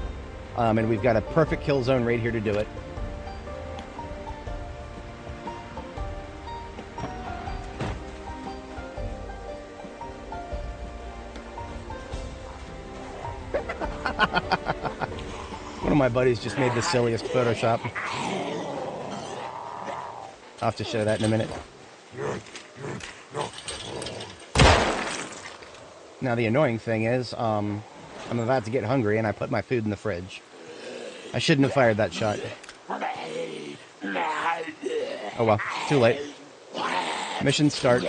And we've got a perfect kill zone right here to do it. One of my buddies just made the silliest Photoshop. I'll have to show that in a minute. Now the annoying thing is, I'm about to get hungry and I put my food in the fridge. I shouldn't have fired that shot. Oh well, too late. Mission start.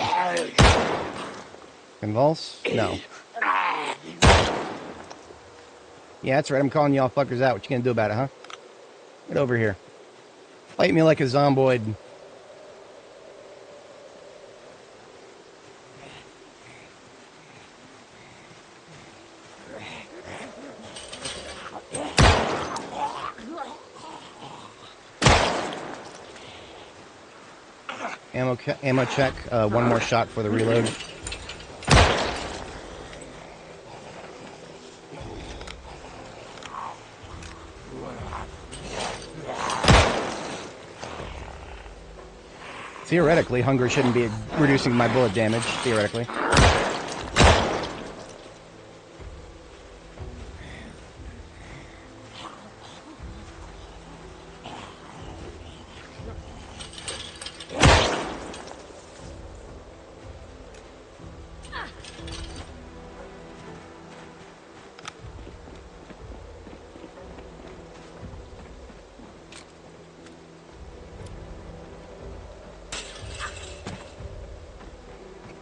Convulse? No. Yeah, that's right. I'm calling y'all fuckers out. What you gonna do about it, huh? Get over here. Fight me like a zomboid. Ammo check. One more shot for the reload. Theoretically, hunger shouldn't be reducing my bullet damage. Theoretically.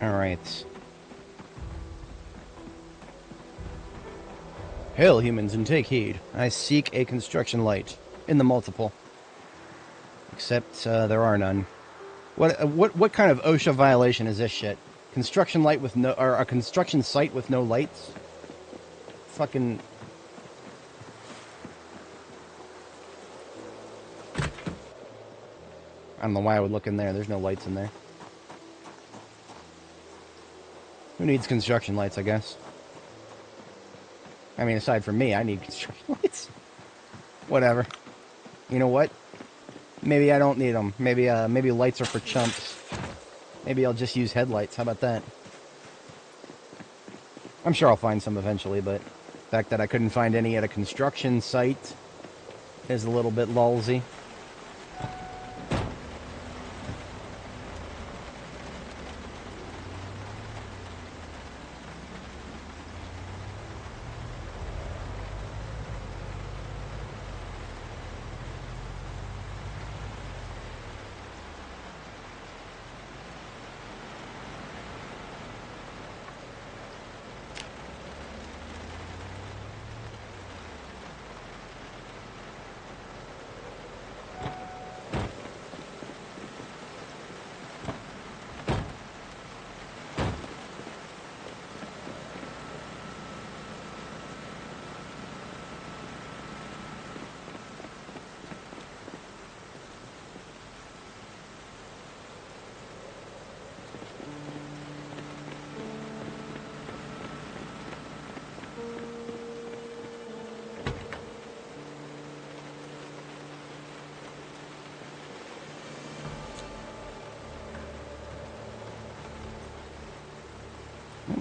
Alright. Hail, humans, and take heed. I seek a construction light. In the multiple. Except, there are none. What kind of OSHA violation is this shit? Construction light with no... Or a construction site with no lights? Fucking... I don't know why I would look in there. There's no lights in there. Who needs construction lights, I guess? I mean, aside from me, I need construction lights. Whatever. You know what? Maybe I don't need them. Maybe lights are for chumps. Maybe I'll just use headlights. How about that? I'm sure I'll find some eventually, but the fact that I couldn't find any at a construction site is a little bit lulzy.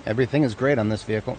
Everything is great on this vehicle.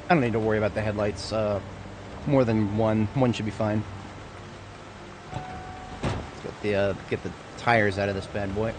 I don't need to worry about the headlights. More than one. One should be fine. Let's get the tires out of this bad boy.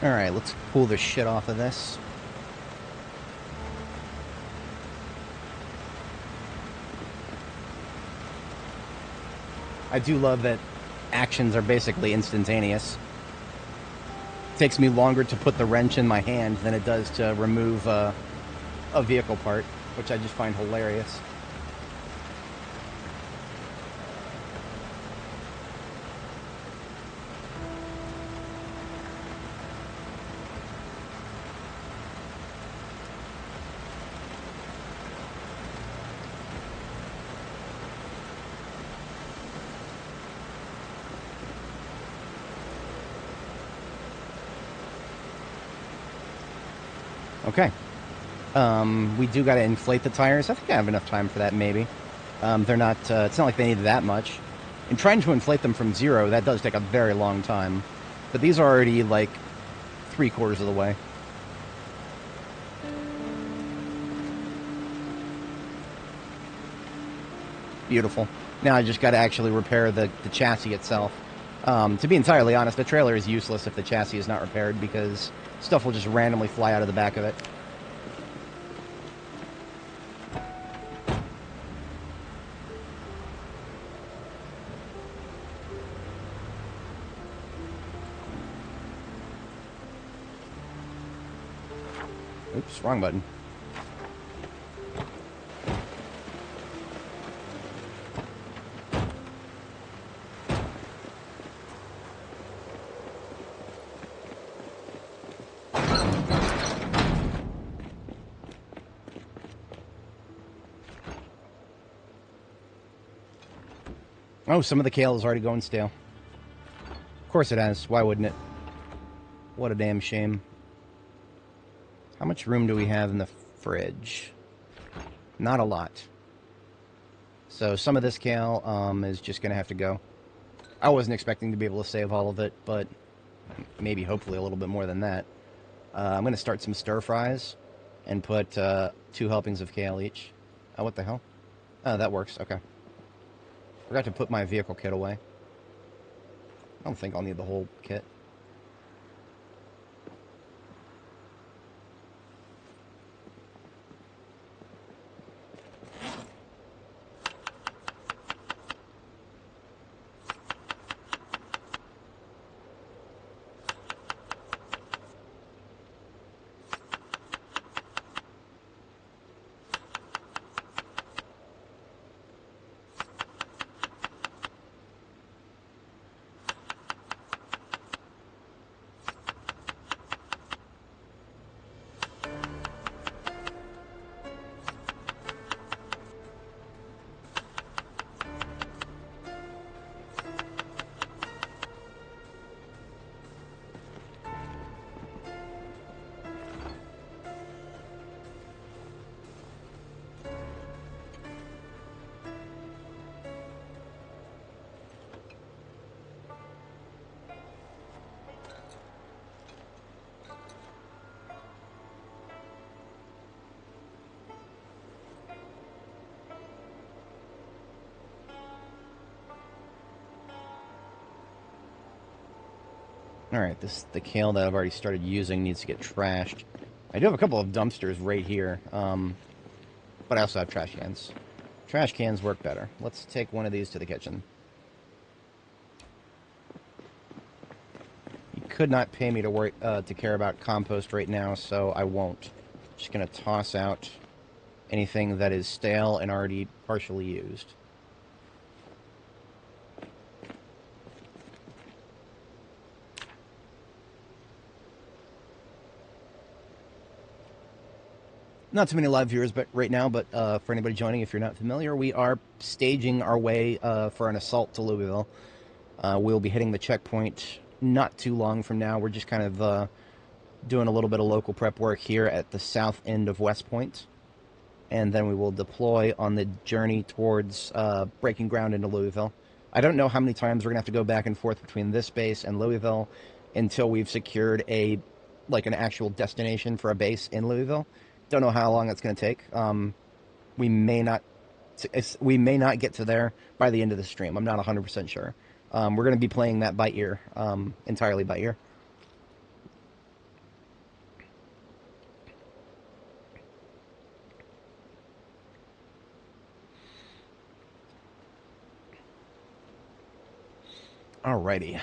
Alright, let's pull the shit off of this. I do love that actions are basically instantaneous. It takes me longer to put the wrench in my hand than it does to remove a vehicle part, which I just find hilarious. Okay. We do got to inflate the tires. I think I have enough time for that, maybe. They're not, it's not like they need that much. And trying to inflate them from 0, that does take a very long time. But these are already, like, 3/4 of the way. Beautiful. Now I just got to actually repair the chassis itself. To be entirely honest, the trailer is useless if the chassis is not repaired because stuff will just randomly fly out of the back of it. Oops, wrong button. Oh, some of the kale is already going stale. Of course it has. Why wouldn't it? What a damn shame. How much room do we have in the fridge? Not a lot. So some of this kale is just going to have to go. I wasn't expecting to be able to save all of it, but maybe hopefully a little bit more than that. I'm going to start some stir fries and put 2 helpings of kale each. Oh, what the hell? Oh, that works. Okay. Forgot to put my vehicle kit away. I don't think I'll need the whole kit. Alright, the kale that I've already started using needs to get trashed. I do have a couple of dumpsters right here, but I also have trash cans. Trash cans work better. Let's take one of these to the kitchen. You could not pay me to care about compost right now, so I won't. Just gonna toss out anything that is stale and already partially used. Not too many live viewers but right now, but for anybody joining, if you're not familiar, we are staging our way for an assault to Louisville. We'll be hitting the checkpoint not too long from now. We're just kind of doing a little bit of local prep work here at the south end of West Point. And then we will deploy on the journey towards breaking ground into Louisville. I don't know how many times we're going to have to go back and forth between this base and Louisville until we've secured an actual destination for a base in Louisville. Don't know how long that's going to take. We may not get to there by the end of the stream. I'm not 100% sure. We're going to be playing that by ear, entirely by ear. Alrighty.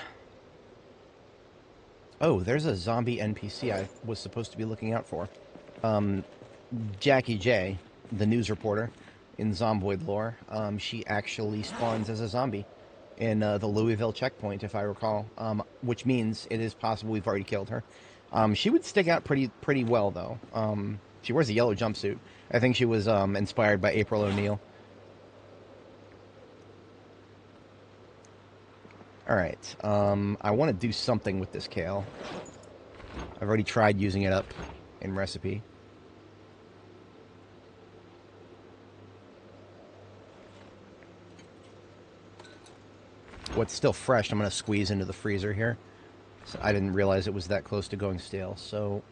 Oh, there's a zombie NPC I was supposed to be looking out for. Um, Jackie J, the news reporter in Zomboid lore, she actually spawns as a zombie in the Louisville checkpoint, if I recall, which means it is possible we've already killed her. She would stick out pretty well, though. She wears a yellow jumpsuit. I think she was inspired by April O'Neil. Alright, I want to do something with this kale. I've already tried using it up in recipe. What's still fresh, I'm going to squeeze into the freezer here. So I didn't realize it was that close to going stale. So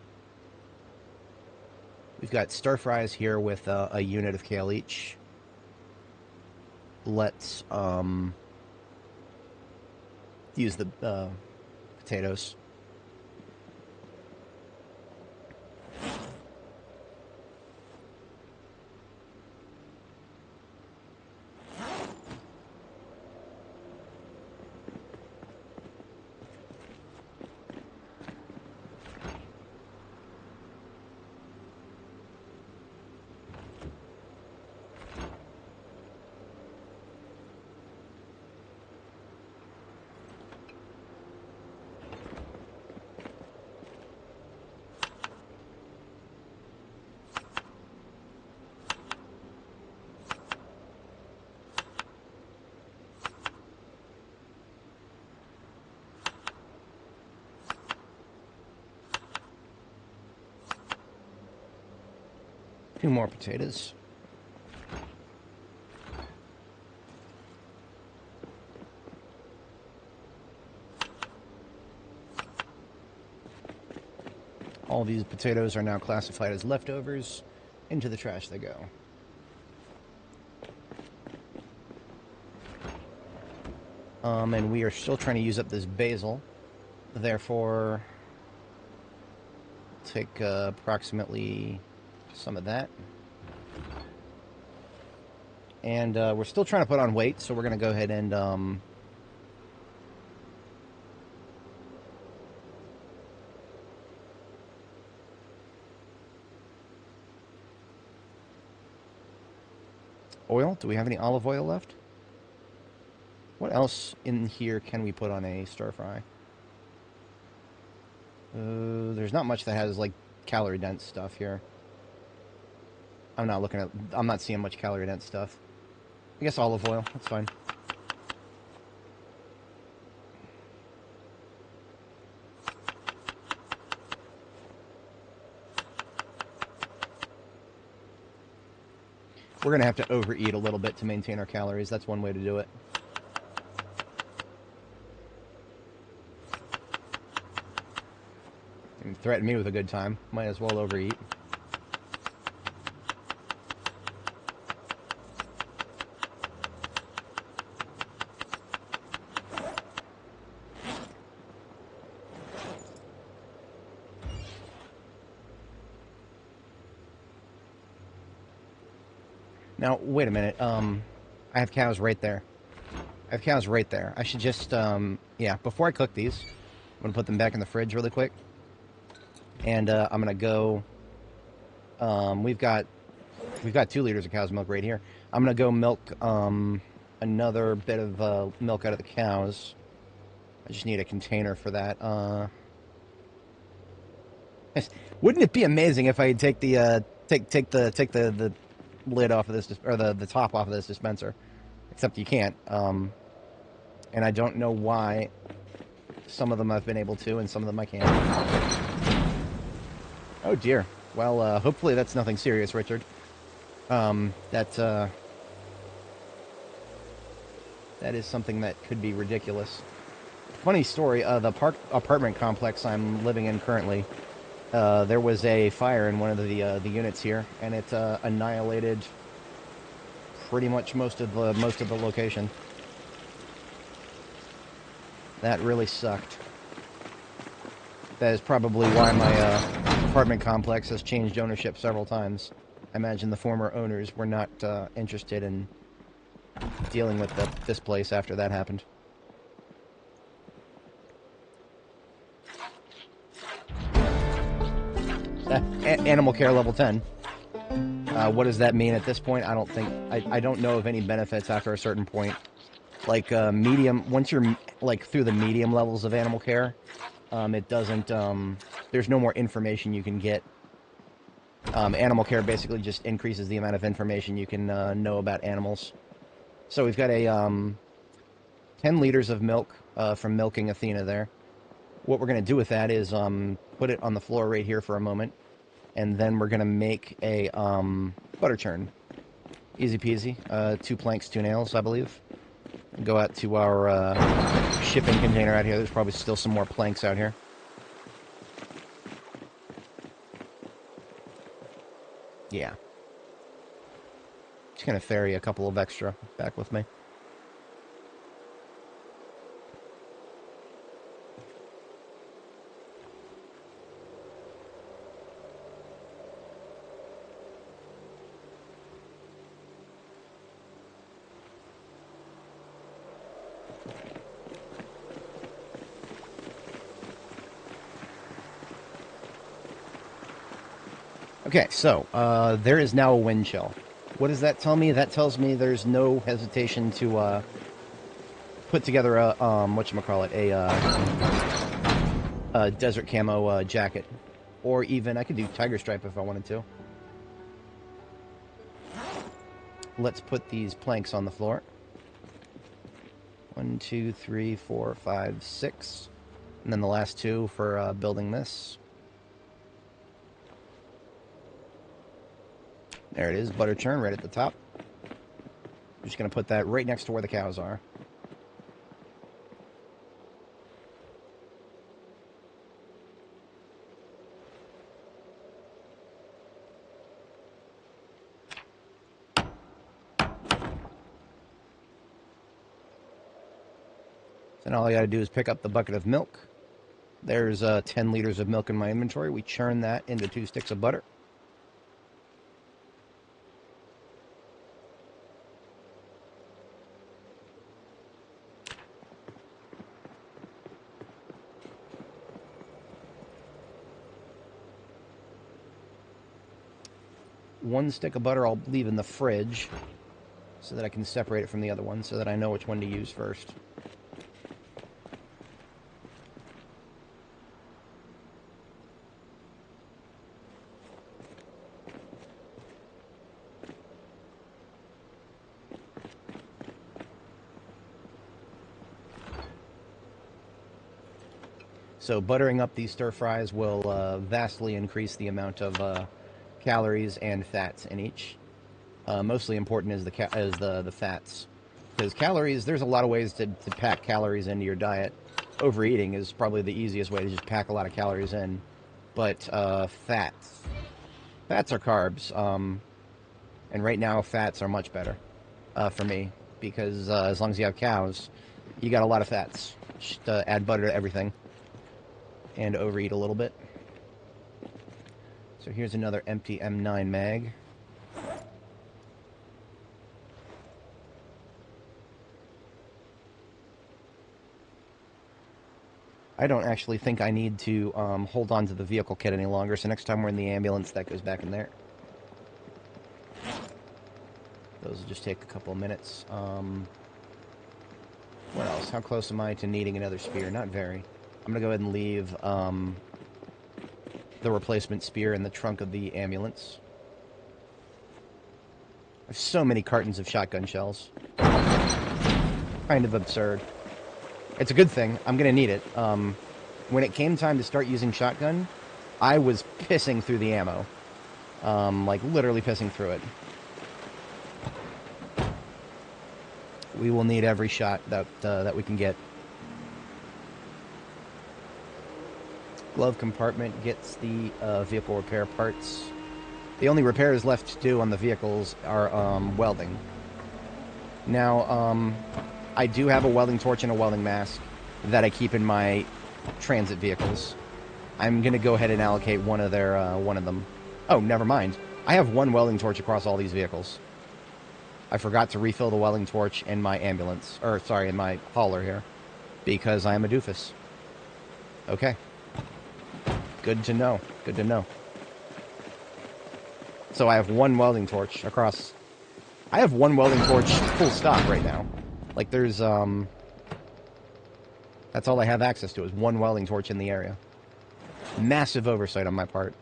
we've got stir fries here with a unit of kale each. Let's use the potatoes. Two more potatoes. All these potatoes are now classified as leftovers. Into the trash they go. And we are still trying to use up this basil. Therefore, take approximately some of that. And we're still trying to put on weight, so we're going to go ahead and oil. Do we have any olive oil left? What else in here can we put on a stir fry? There's not much that has like calorie dense stuff here. I'm not seeing much calorie dense stuff. I guess olive oil, that's fine. We're going to have to overeat a little bit to maintain our calories. That's one way to do it. And threaten me with a good time. Might as well overeat. Now, wait a minute. I have cows right there. I should just, yeah, before I cook these, I'm going to put them back in the fridge really quick. And I'm going to go, we've got 2 liters of cow's milk right here. I'm going to go milk another bit of milk out of the cows. I just need a container for that. Wouldn't it be amazing if I take the take the lid off of this, or the top off of this dispenser? Except you can't. And I don't know why. Some of them I've been able to, and some of them I can't. Oh dear. Well, hopefully that's nothing serious, Richard. That is something that could be ridiculous. Funny story. The apartment complex I'm living in currently. There was a fire in one of the units here, and it annihilated pretty much most of the location. That really sucked. That is probably why my apartment complex has changed ownership several times. I imagine the former owners were not interested in dealing with this place after that happened. Animal care level 10. What does that mean at this point? I don't know of any benefits after a certain point. Like, medium, once you're, like, through the medium levels of animal care, it doesn't, there's no more information you can get. Animal care basically just increases the amount of information you can know about animals. So we've got a 10 liters of milk from milking Athena there. What we're going to do with that is put it on the floor right here for a moment, and then we're going to make a butter churn. Easy peasy. 2 planks, 2 nails, I believe. Go out to our shipping container out here. There's probably still some more planks out here. Yeah. Just going to ferry a couple of extra back with me. Okay, so there is now a wind chill. What does that tell me? That tells me there's no hesitation to put together a whatchamacallit, a desert camo jacket, or even I could do tiger stripe if I wanted to. Let's put these planks on the floor. 1, 2, 3, 4, 5, 6, and then the last 2 for building this. There it is, butter churn right at the top. I'm just going to put that right next to where the cows are. Then all I got to do is pick up the bucket of milk. There's 10 liters of milk in my inventory. We churn that into 2 sticks of butter. One stick of butter I'll leave in the fridge so that I can separate it from the other one so that I know which one to use first. So buttering up these stir fries will vastly increase the amount of calories and fats in each. Mostly important is the fats, because calories, there's a lot of ways to pack calories into your diet. Overeating is probably the easiest way to just pack a lot of calories in, but fats are carbs, and right now fats are much better for me, because as long as you have cows, you got a lot of fats. Just add butter to everything and overeat a little bit. So here's another empty M9 mag. I don't actually think I need to hold on to the vehicle kit any longer, so next time we're in the ambulance, that goes back in there. Those will just take a couple of minutes. What else? How close am I to needing another spear? Not very. I'm going to go ahead and leave the replacement spear in the trunk of the ambulance. I have so many cartons of shotgun shells. Kind of absurd. It's a good thing. I'm going to need it. When it came time to start using shotgun, I was pissing through the ammo. Like, literally pissing through it. We will need every shot that we can get. Glove compartment gets the vehicle repair parts. The only repairs left to do on the vehicles are welding. Now, I do have a welding torch and a welding mask that I keep in my transit vehicles. I'm going to go ahead and allocate one of them. Oh, never mind. I have one welding torch across all these vehicles. I forgot to refill the welding torch in my ambulance, or sorry, in my hauler here, because I am a doofus. Okay. Good to know. Good to know. So I have one welding torch across... I have one welding torch full stop right now. Like, there's, that's all I have access to is one welding torch in the area. Massive oversight on my part.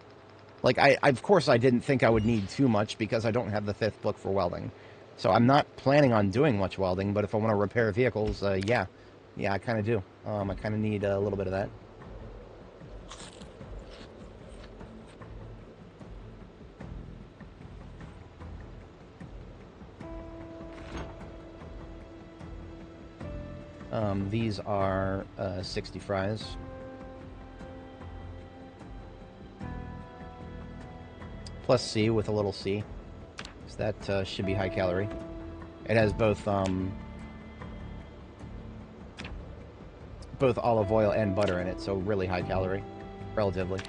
Like, of course I didn't think I would need too much because I don't have the 5th book for welding. So I'm not planning on doing much welding, but if I want to repair vehicles, yeah. Yeah, I kind of do. I kind of need a little bit of that. These are 60 fries. Plus C with a little C. So that should be high calorie. It has both olive oil and butter in it, so really high calorie, relatively.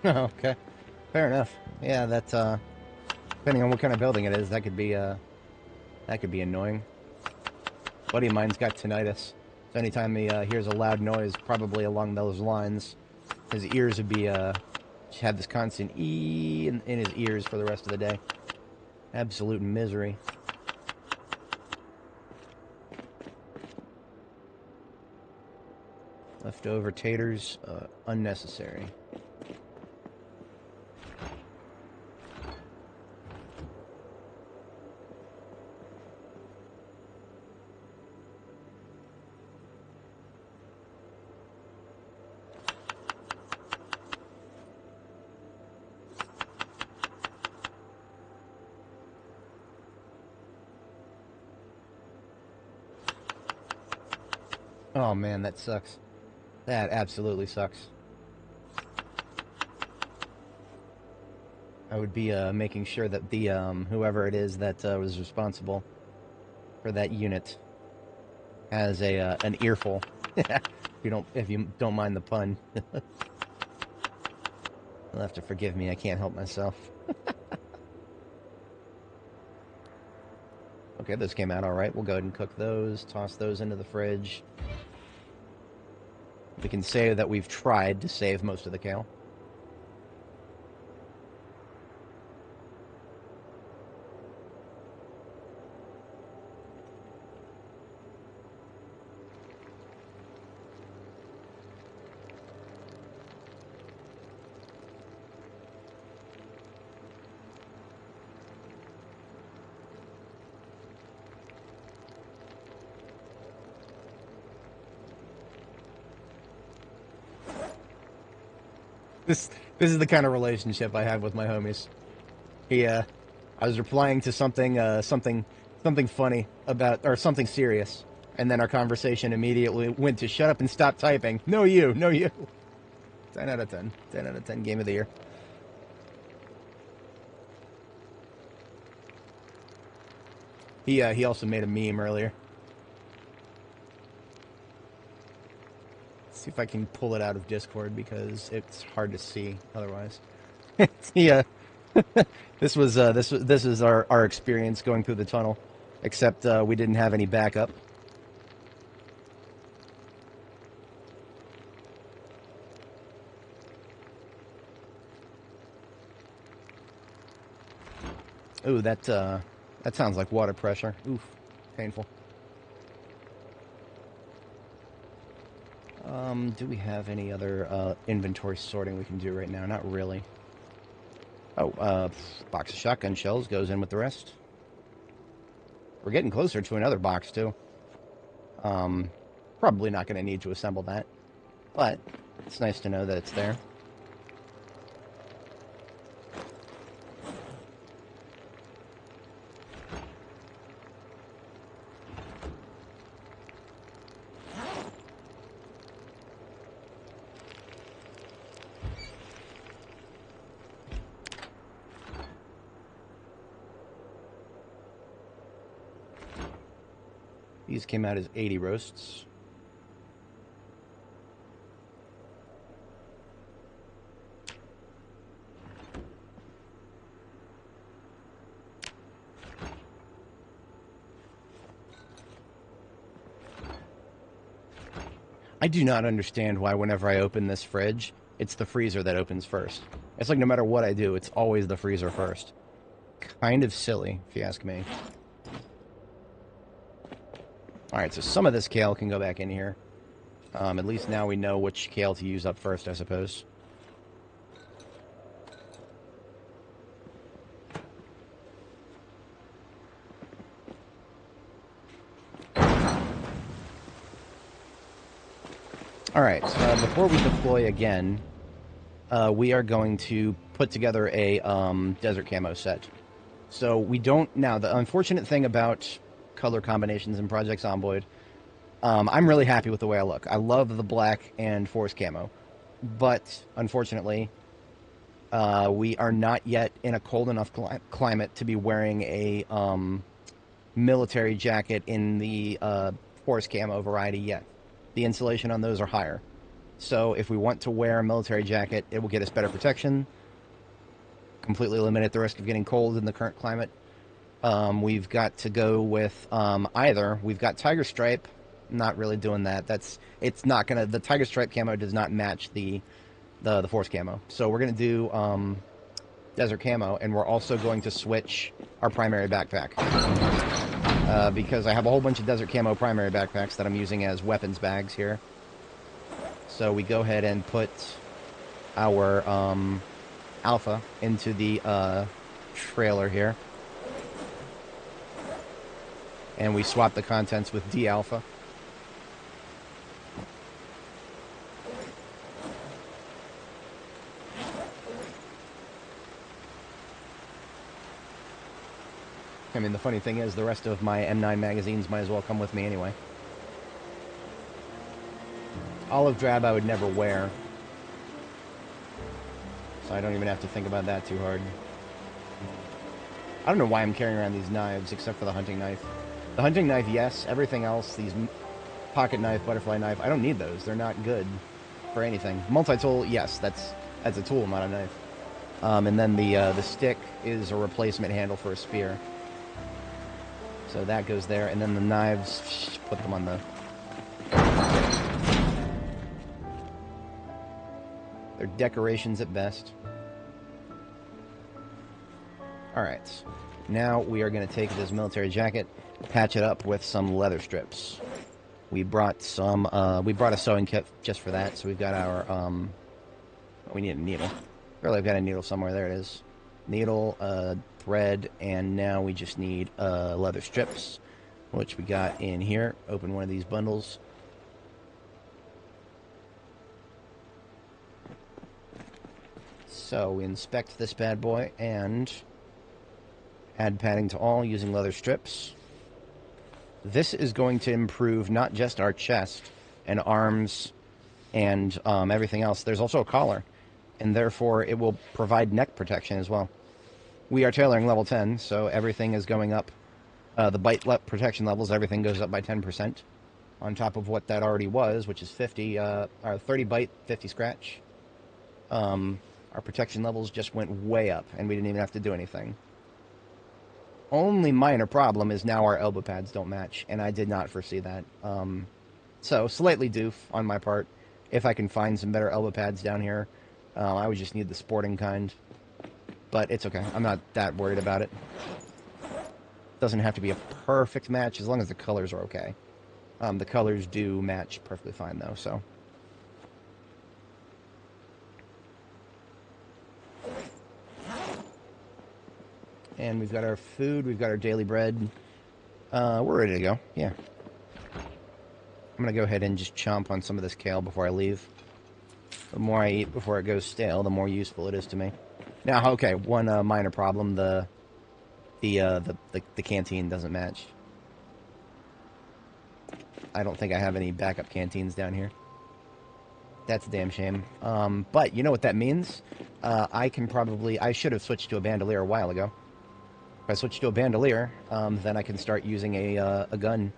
Okay, fair enough. Yeah, that's depending on what kind of building it is, that could be annoying. A buddy of mine's got tinnitus, so anytime he hears a loud noise, probably along those lines, his ears would be have this constant in his ears for the rest of the day. Absolute misery. Leftover taters, unnecessary. Oh man, that sucks. That absolutely sucks. I would be making sure that the whoever it is that was responsible for that unit has a an earful. If you don't mind the pun. You'll have to forgive me. I can't help myself. Okay, those came out all right. We'll go ahead and cook those. Toss those into the fridge. We can say that we've tried to save most of the kale. This is the kind of relationship I have with my homies. I was replying to something something funny about, or something serious, and then our conversation immediately went to shut up and stop typing. No you, no you. 10 out of 10. 10 out of 10 game of the year. He also made a meme earlier. See if I can pull it out of Discord because it's hard to see otherwise. Yeah, this is our experience going through the tunnel, except we didn't have any backup. Ooh, that sounds like water pressure. Oof, painful. Do we have any other inventory sorting we can do right now? Not really. Oh, box of shotgun shells goes in with the rest. We're getting closer to another box, too. Probably not going to need to assemble that, but it's nice to know that it's there. These came out as 80 roasts. I do not understand why whenever I open this fridge, it's the freezer that opens first. It's like no matter what I do, it's always the freezer first. Kind of silly, if you ask me. Alright, so some of this kale can go back in here. At least now we know which kale to use up first, I suppose. Alright, so before we deploy again, we are going to put together a desert camo set. So we don't... Now, the unfortunate thing about color combinations in Project Zomboid, I'm really happy with the way I look. I love the black and forest camo. But, unfortunately, we are not yet in a cold enough climate to be wearing a military jacket in the forest camo variety yet. The insulation on those are higher. So if we want to wear a military jacket, it will get us better protection, completely eliminate the risk of getting cold in the current climate. We've got to go with either. We've got Tiger Stripe. Not really doing that. It's not gonna. The Tiger Stripe camo does not match the forest camo. So we're gonna do desert camo, and we're also going to switch our primary backpack. Because I have a whole bunch of desert camo primary backpacks that I'm using as weapons bags here. So we go ahead and put our Alpha into the trailer here. And we swap the contents with D Alpha. I mean, the funny thing is, the rest of my M9 magazines might as well come with me anyway. Olive drab I would never wear, so I don't even have to think about that too hard. I don't know why I'm carrying around these knives, except for the hunting knife. The hunting knife, yes. Everything else, these pocket knife, butterfly knife, I don't need those. They're not good for anything. Multi-tool, yes, that's a tool, not a knife. And then the stick is a replacement handle for a spear. So that goes there, and then the knives, put them on the... They're decorations at best. Alright, now we are going to take this military jacket, patch it up with some leather strips. We brought some, we brought a sewing kit just for that, so we've got our, we need a needle. Really, I've got a needle somewhere, there it is. Needle, thread, and now we just need leather strips, which we got in here. Open one of these bundles. So we inspect this bad boy and add padding to all using leather strips. This is going to improve not just our chest and arms and everything else. There's also a collar, and therefore it will provide neck protection as well. We are tailoring level 10, so everything is going up. The bite protection levels, everything goes up by 10% on top of what that already was, which is 50, or 30 bite, 50 scratch. Our protection levels just went way up, and we didn't even have to do anything. Only minor problem is now our elbow pads don't match, and I did not foresee that. So, slightly doof on my part. If I can find some better elbow pads down here, I would just need the sporting kind. But it's okay. I'm not that worried about it. Doesn't have to be a perfect match, as long as the colors are okay. The colors do match perfectly fine, though, so... And we've got our food, we've got our daily bread. We're ready to go, yeah. I'm going to go ahead and just chomp on some of this kale before I leave. The more I eat before it goes stale, the more useful it is to me. Now, okay, one minor problem: the canteen doesn't match. I don't think I have any backup canteens down here. That's a damn shame. But you know what that means? I should have switched to a bandolier a while ago. If I switch to a bandolier, then I can start using a gun.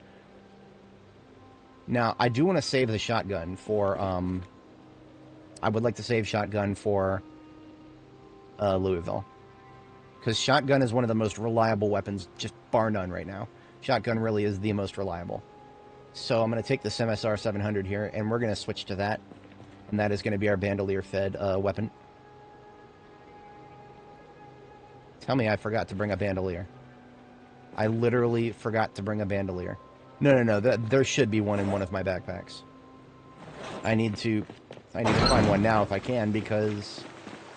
Now, I do want to save the shotgun for, I would like to save shotgun for Louisville. Because shotgun is one of the most reliable weapons, just bar none right now. Shotgun really is the most reliable. So I'm going to take this MSR 700 here, and we're going to switch to that. And that is going to be our bandolier-fed weapon. Tell me I forgot to bring a bandolier. I literally forgot to bring a bandolier. No. There should be one in one of my backpacks. I need to find one now if I can, because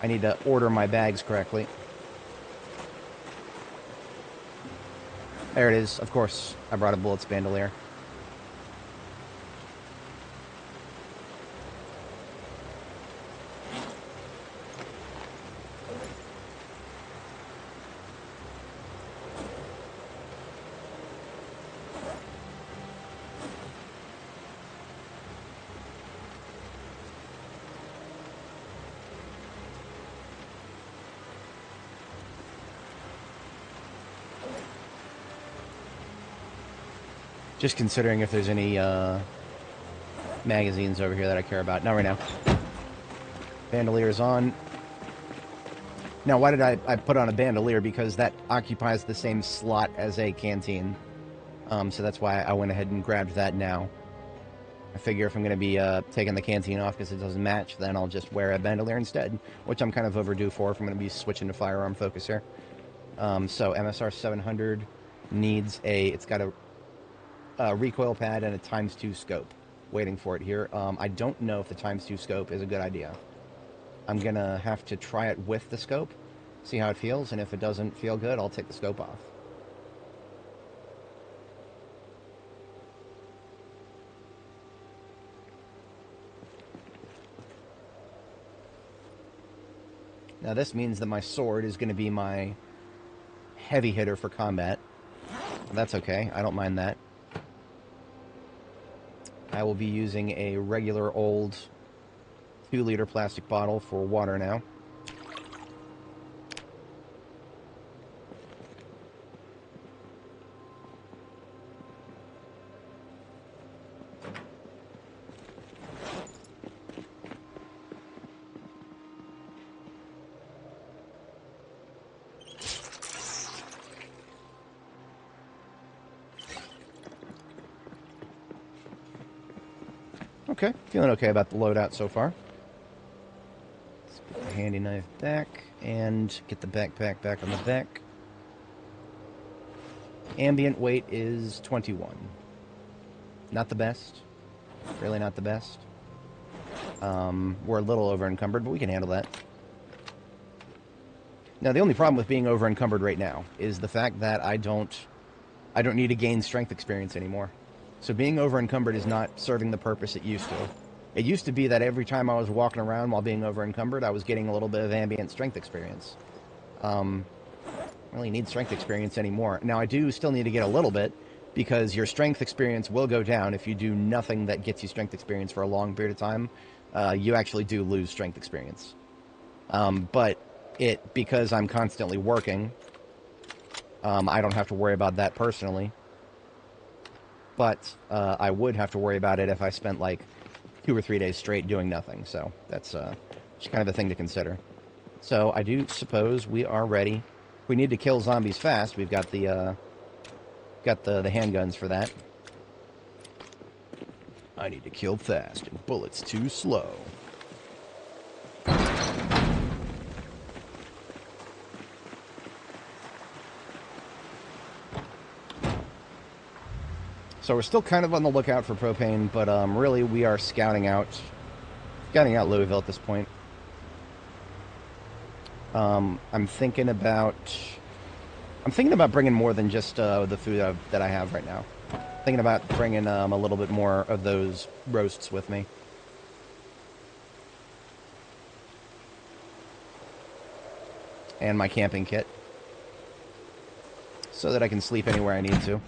I need to order my bags correctly. There it is. Of course, I brought a bullets bandolier. Just considering if there's any magazines over here that I care about. Not right now. Bandolier's on. Now, why did I put on a bandolier? Because that occupies the same slot as a canteen. So that's why I went ahead and grabbed that now. I figure if I'm going to be taking the canteen off because it doesn't match, then I'll just wear a bandolier instead, which I'm kind of overdue for if I'm going to be switching to firearm focus here. So MSR 700 needs it's got a recoil pad and a ×2 scope. Waiting for it here. I don't know if the ×2 scope is a good idea. I'm going to have to try it with the scope, see how it feels, and if it doesn't feel good, I'll take the scope off. Now this means that my sword is going to be my heavy hitter for combat. That's okay, I don't mind that. I will be using a regular old 2-liter plastic bottle for water now. Okay, feeling okay about the loadout so far. Let's put the handy knife back and get the backpack back on the back. Ambient weight is 21. Not the best. Really not the best. We're a little over encumbered, but we can handle that. Now, the only problem with being over encumbered right now is the fact that I don't need to gain strength experience anymore. So being over encumbered is not serving the purpose it used to. It used to be that every time I was walking around while being over encumbered, I was getting a little bit of ambient strength experience. I don't really need strength experience anymore. Now, I do still need to get a little bit, because your strength experience will go down if you do nothing that gets you strength experience for a long period of time. You actually do lose strength experience. But because I'm constantly working, I don't have to worry about that personally. But I would have to worry about it if I spent like 2 or 3 days straight doing nothing. So that's just kind of a thing to consider. So I do suppose we are ready. We need to kill zombies fast. We've got the handguns for that. I need to kill fast and bullets too slow. So we're still kind of on the lookout for propane, but really we are scouting out Louisville at this point. I'm thinking about bringing more than just the food that I have right now. Thinking about bringing a little bit more of those roasts with me. And my camping kit. So that I can sleep anywhere I need to.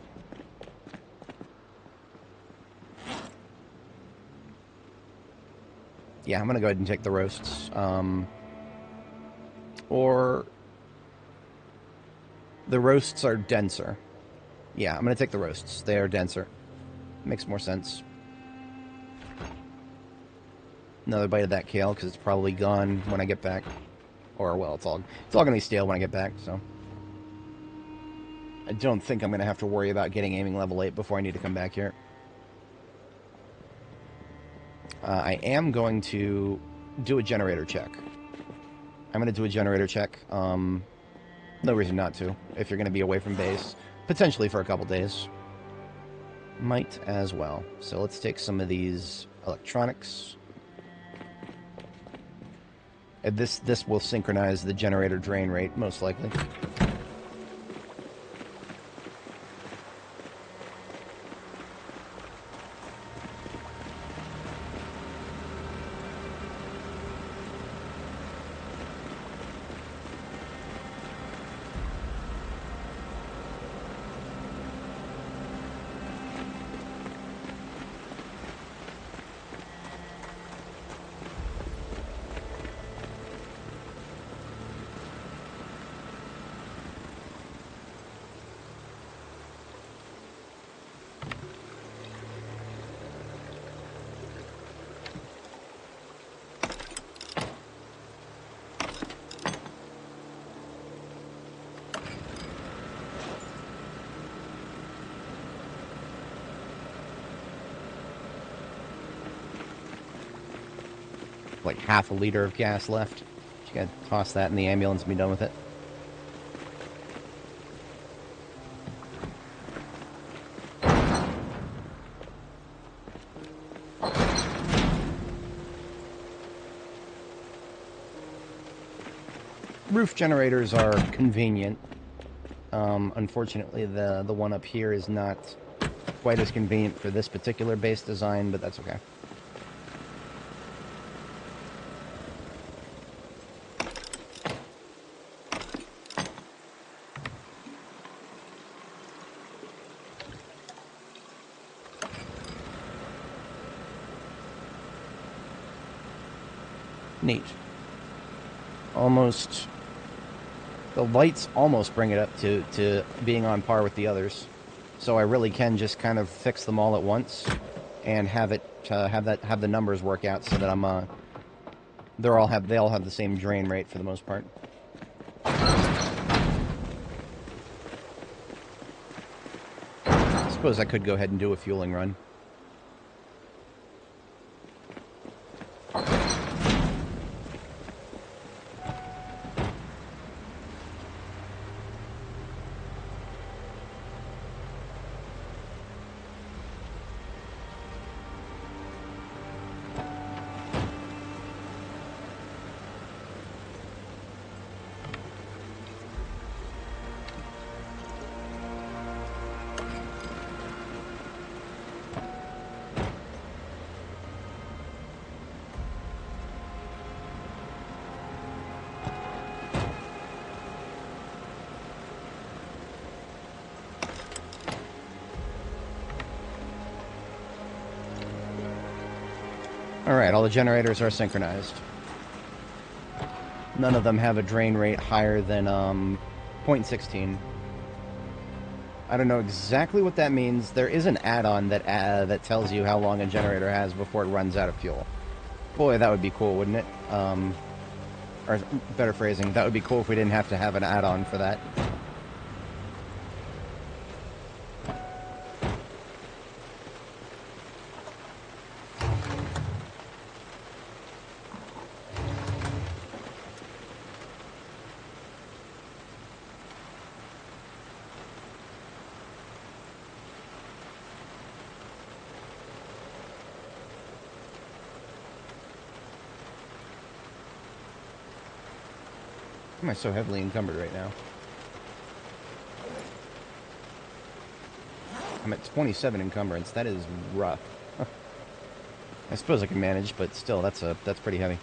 Yeah, I'm going to go ahead and take the roasts. Or... The roasts are denser. Yeah, I'm going to take the roasts. They are denser. Makes more sense. Another bite of that kale, because it's probably gone when I get back. Or, well, it's all going to be stale when I get back, so... I don't think I'm going to have to worry about getting aiming level 8 before I need to come back here. I am going to do a generator check. I'm going to do a generator check. No reason not to, if you're going to be away from base. Potentially for a couple days. Might as well. So let's take some of these electronics. And this will synchronize the generator drain rate, most likely. Like half a liter of gas left. Just gotta toss that in the ambulance and be done with it. Roof generators are convenient. Unfortunately, the one up here is not quite as convenient for this particular base design, but that's okay. Neat. Almost... The lights almost bring it up to being on par with the others. So I really can just kind of fix them all at once and have it have the numbers work out so that I'm they all have the same drain rate for the most part. I suppose I could go ahead and do a fueling run. Alright, all the generators are synchronized. None of them have a drain rate higher than 0.16. I don't know exactly what that means. There is an add-on that tells you how long a generator has before it runs out of fuel. Boy, that would be cool, wouldn't it? Or better phrasing, that would be cool if we didn't have to have an add-on for that. Why am I so heavily encumbered right now? I'm at 27 encumbrance. That is rough. I suppose I can manage, but still, that's pretty heavy.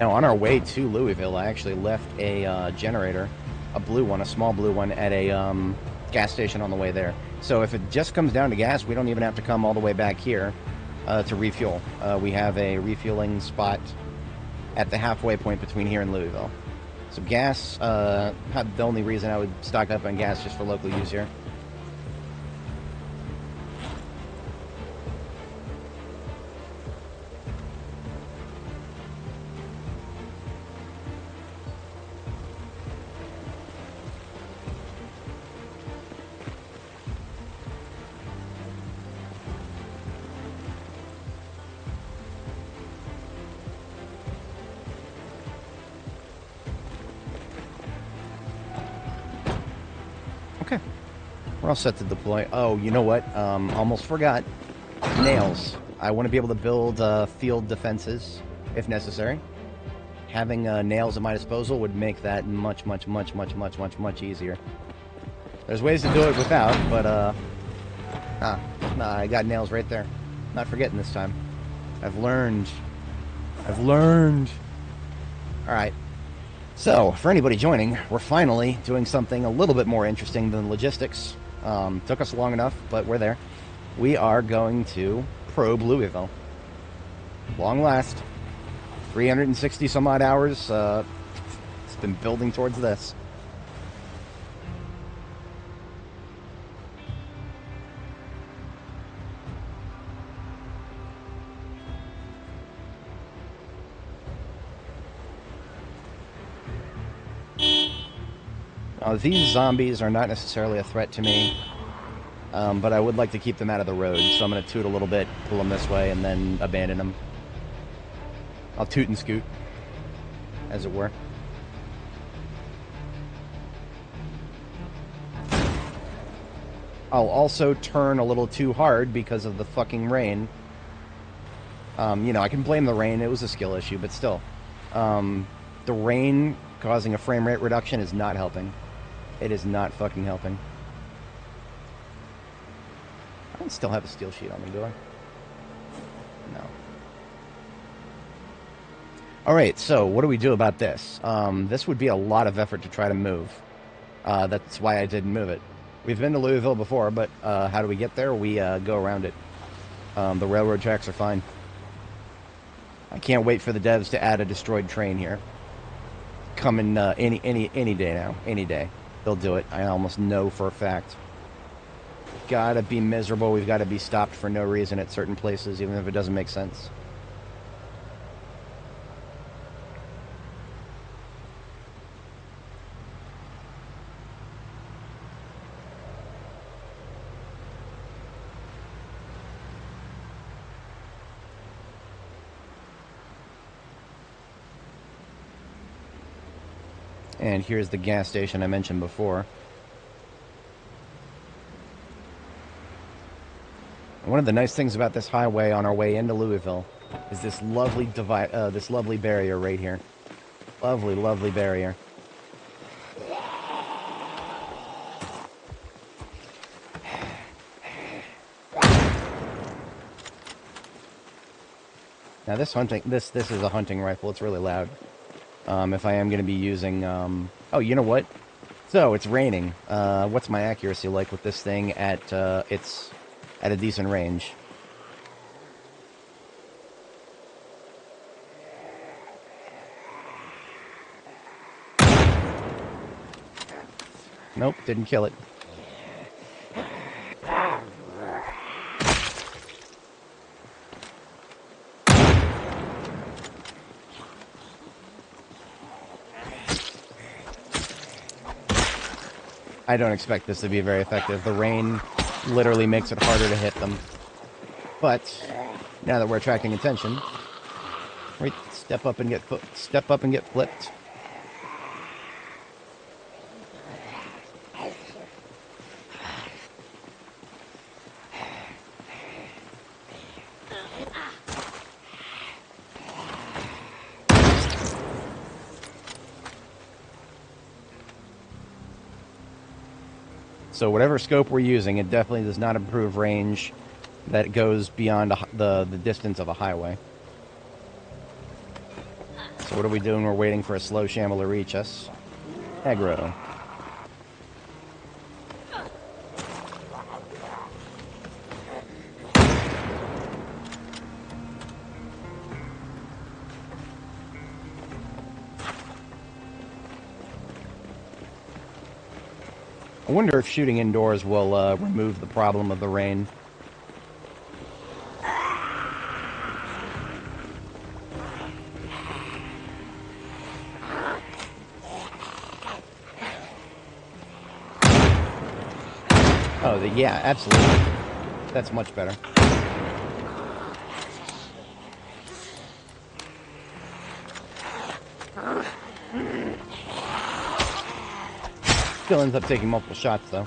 Now, on our way to Louisville, I actually left a generator, a blue one, a small blue one, at a gas station on the way there. So if it just comes down to gas, we don't even have to come all the way back here to refuel. We have a refueling spot at the halfway point between here and Louisville. So gas, the only reason I would stock up on gas just for local use here. Okay, we're all set to deploy. Oh, you know what? Almost forgot. Nails. I want to be able to build field defenses if necessary. Having nails at my disposal would make that much easier. There's ways to do it without, but nah, I got nails right there. Not forgetting this time. I've learned. All right. So, for anybody joining, we're finally doing something a little bit more interesting than logistics. Took us long enough, but we're there. We are going to probe Louisville. Long last. 360 some odd hours. It's been building towards this. These zombies are not necessarily a threat to me, but I would like to keep them out of the road, so I'm going to toot a little bit, pull them this way, and then abandon them. I'll toot and scoot, as it were. I'll also turn a little too hard because of the fucking rain. You know, I can blame the rain, it was a skill issue, but still. The rain causing a frame rate reduction is not helping. It is not fucking helping. I don't still have a steel sheet on me, do I? No. Alright, so what do we do about this? This would be a lot of effort to try to move. That's why I didn't move it. We've been to Louisville before, but how do we get there? We go around it. The railroad tracks are fine. I can't wait for the devs to add a destroyed train here. Coming any day now. Any day. They'll do it. I almost know for a fact. Gotta be miserable. We've got to be stopped for no reason at certain places, even if it doesn't make sense. And here's the gas station I mentioned before. One of the nice things about this highway on our way into Louisville is this lovely this lovely barrier right here. Lovely, lovely barrier. Now this is a hunting rifle. It's really loud. If I am going to be using, oh, you know what? So it's raining. What's my accuracy like with this thing at a decent range? Nope, didn't kill it. I don't expect this to be very effective. The rain literally makes it harder to hit them. But now that we're attracting attention, right, step up and get flipped. So whatever scope we're using, it definitely does not improve range that goes beyond the distance of a highway. So what are we doing? We're waiting for a slow shamble to reach us. Aggro. I wonder if shooting indoors will remove the problem of the rain. Oh, yeah, absolutely. That's much better. Still ends up taking multiple shots, though.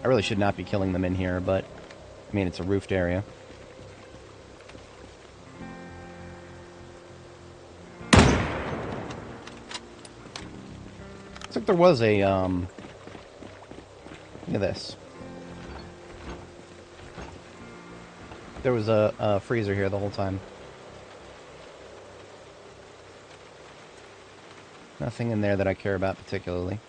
I really should not be killing them in here, but, I mean, it's a roofed area. Looks like there was a, look at this. There was a freezer here the whole time. Nothing in there that I care about particularly.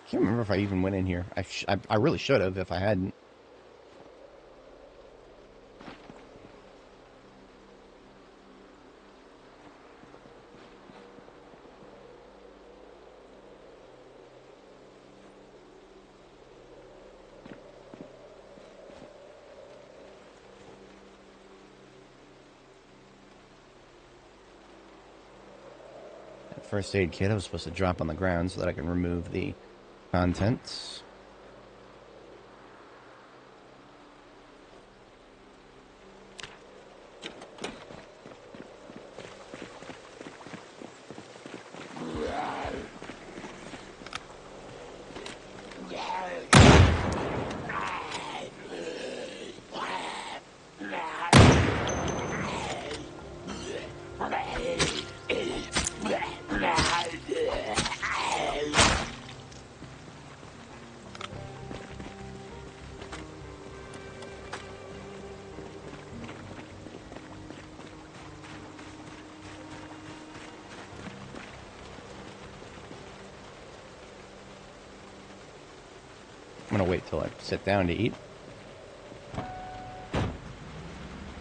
I can't remember if I even went in here. I really should have if I hadn't. That first aid kit I was supposed to drop on the ground so that I can remove the contents. I'm gonna wait till I sit down to eat.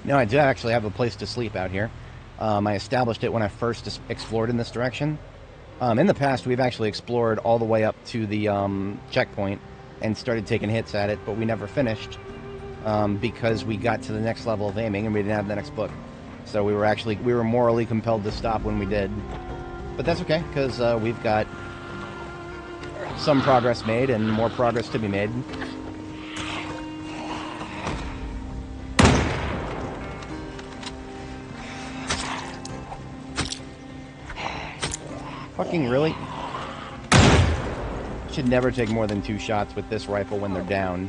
No, I do actually have a place to sleep out here. I established it when I first explored in this direction. In the past, we've actually explored all the way up to the checkpoint and started taking hits at it, but we never finished because we got to the next level of aiming and we didn't have the next book. So we were morally compelled to stop when we did. But that's okay, because we've got some progress made and more progress to be made. Fucking really? Should never take more than 2 shots with this rifle when they're down.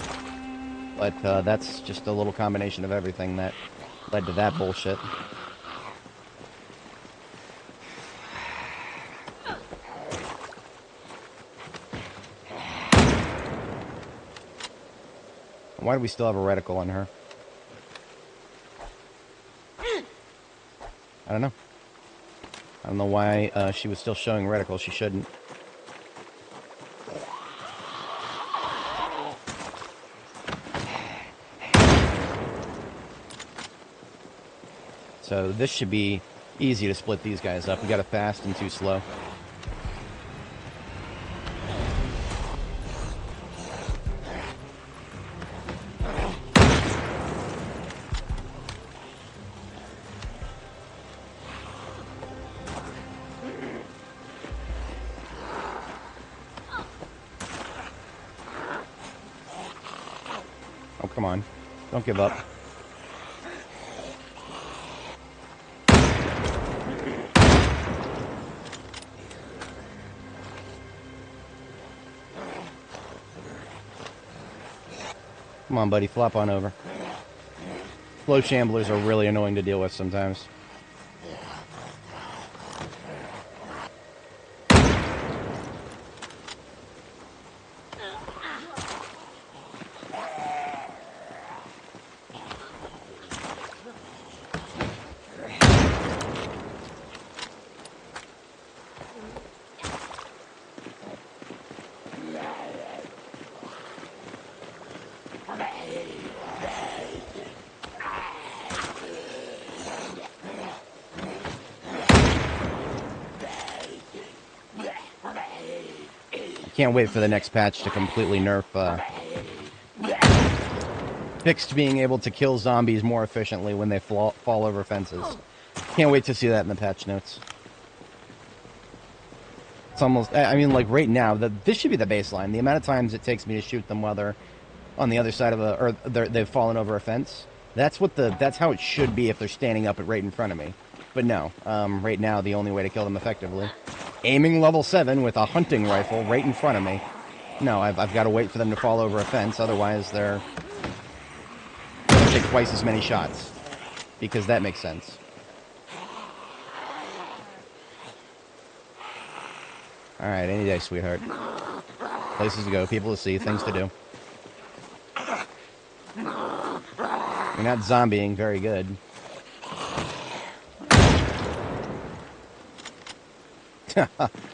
But that's just a little combination of everything that led to that bullshit. Why do we still have a reticle on her? I don't know. I don't know why she was still showing reticle. She shouldn't. So this should be easy to split these guys up. We got a fast and 2 slow. Oh, come on. Don't give up. Come on, buddy. Flop on over. Slow shamblers are really annoying to deal with sometimes. Can't wait for the next patch to completely nerf fixed being able to kill zombies more efficiently when they fall over fences. Can't wait to see that in the patch notes. It's almost, I mean, like right now, this should be the baseline. The amount of times it takes me to shoot them while they're on the other side of or they've fallen over a fence. That's how it should be if they're standing up right in front of me. But no, right now the only way to kill them effectively, aiming level 7 with a hunting rifle right in front of me. No, I've got to wait for them to fall over a fence, otherwise they're going to take twice as many shots. Because that makes sense. Alright, any day, sweetheart. Places to go, people to see, things to do. You're not zombieing very good.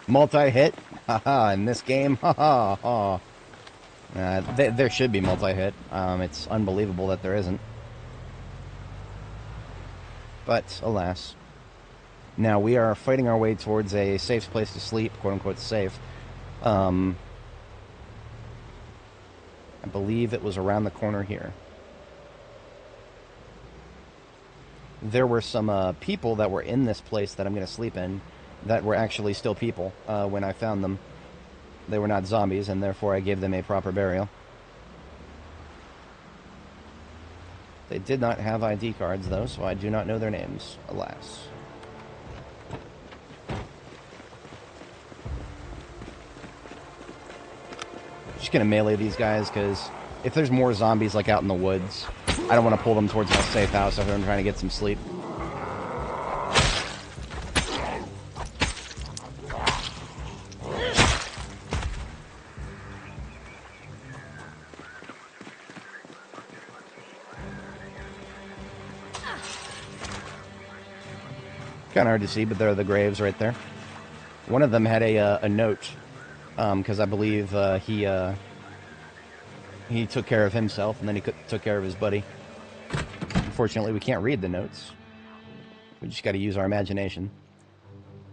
Multi-hit? Haha, in this game? Haha. There should be multi-hit. It's unbelievable that there isn't. But, alas. Now, we are fighting our way towards a safe place to sleep, quote-unquote safe. I believe it was around the corner here. There were some people that were in this place that I'm going to sleep in that were actually still people when I found them. They were not zombies, and therefore I gave them a proper burial. They did not have ID cards, though, so I do not know their names, alas. Just gonna melee these guys, because if there's more zombies, like, out in the woods, I don't want to pull them towards my safe house after I'm trying to get some sleep. Kind of hard to see, but there are the graves right there. One of them had a note, because I believe he took care of himself, and then he took care of his buddy. Unfortunately, we can't read the notes. We just got to use our imagination.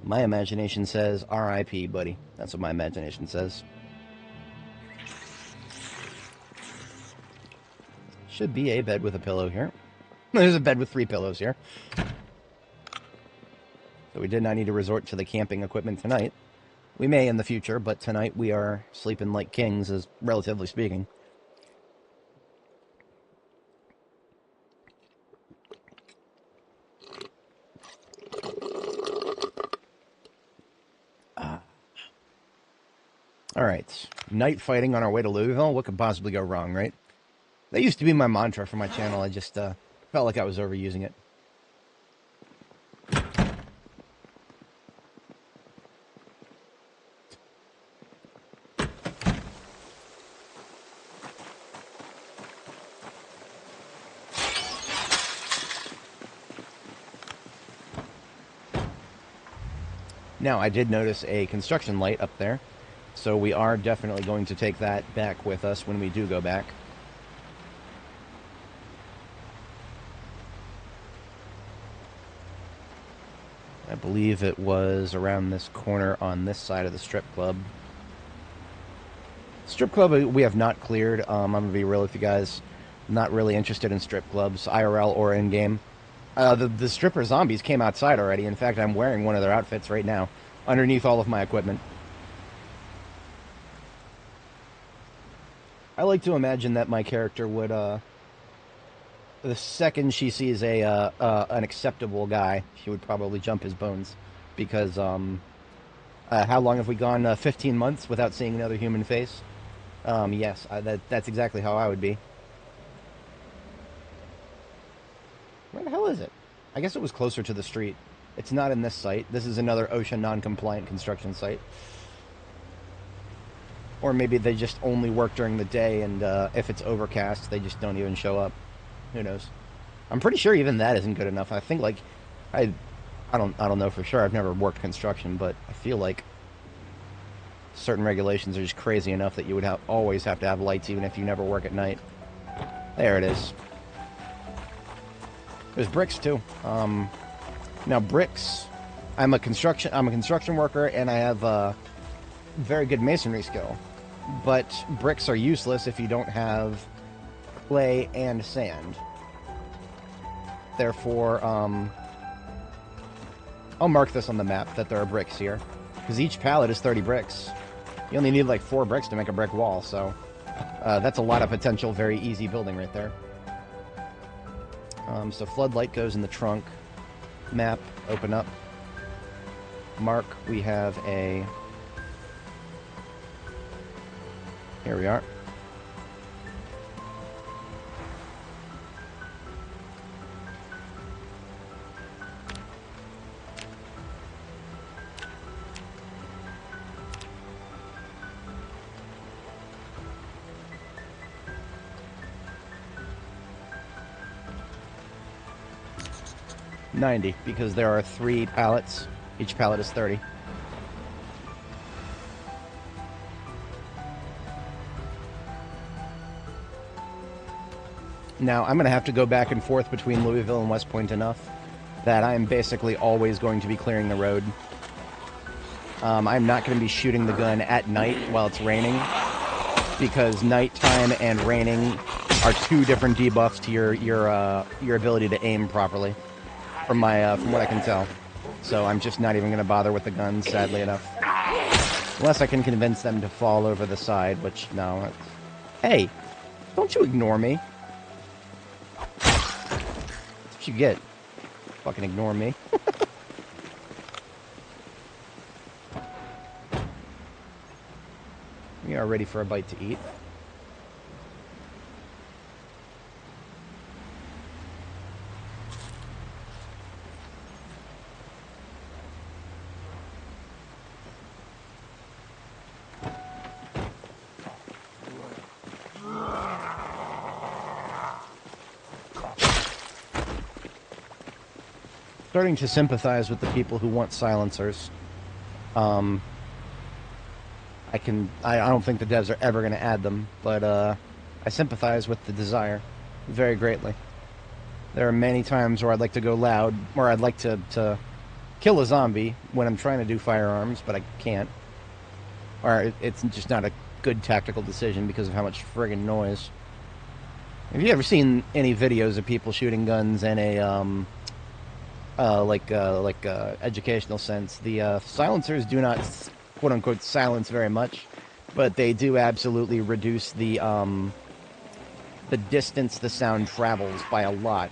My imagination says, R.I.P., buddy. That's what my imagination says. Should be a bed with a pillow here. There's a bed with 3 pillows here. So we did not need to resort to the camping equipment tonight. We may in the future, but tonight we are sleeping like kings, as relatively speaking. Alright, night fighting on our way to Louisville. What could possibly go wrong, right? That used to be my mantra for my channel. I just felt like I was overusing it. Now, I did notice a construction light up there, so we are definitely going to take that back with us when we do go back. I believe it was around this corner on this side of the strip club. Strip club we have not cleared. I'm going to be real with you guys. Not really interested in strip clubs, IRL or in-game. The stripper zombies came outside already. In fact, I'm wearing one of their outfits right now, underneath all of my equipment. I like to imagine that my character would, the second she sees an acceptable guy, she would probably jump his bones. Because, how long have we gone? 15 months without seeing another human face? Yes, that's exactly how I would be. Where the hell is it? I guess it was closer to the street. It's not in this site. This is another OSHA non-compliant construction site. Or maybe they just only work during the day, and if it's overcast, they just don't even show up. Who knows? I'm pretty sure even that isn't good enough. I think, like, I don't know for sure. I've never worked construction, but I feel like certain regulations are just crazy enough that you would always have to have lights, even if you never work at night. There it is. There's bricks too. Now bricks, I'm a construction worker, and I have very good masonry skill. But bricks are useless if you don't have clay and sand. Therefore, I'll mark this on the map that there are bricks here, because each pallet is 30 bricks. You only need like 4 bricks to make a brick wall, so that's a lot of potential, very easy building right there. So floodlight goes in the trunk. Map, open up. Mark, we have a... Here we are. $90, because there are 3 pallets. Each pallet is 30. Now, I'm going to have to go back and forth between Louisville and West Point enough that I'm basically always going to be clearing the road. I'm not going to be shooting the gun at night while it's raining, because nighttime and raining are 2 different debuffs to your ability to aim properly. From what I can tell. So I'm just not even going to bother with the guns, sadly enough. Unless I can convince them to fall over the side, which, no. Hey, don't you ignore me. That's what you get. Fucking ignore me. We are ready for a bite to eat. Starting to sympathize with the people who want silencers. I don't think the devs are ever going to add them, but I sympathize with the desire very greatly. There are many times where I'd like to go loud, or I'd like to kill a zombie when I'm trying to do firearms, but I can't. Or it's just not a good tactical decision because of how much friggin' noise. Have you ever seen any videos of people shooting guns in a educational sense? The silencers do not, quote unquote, silence very much, but they do absolutely reduce the distance the sound travels by a lot,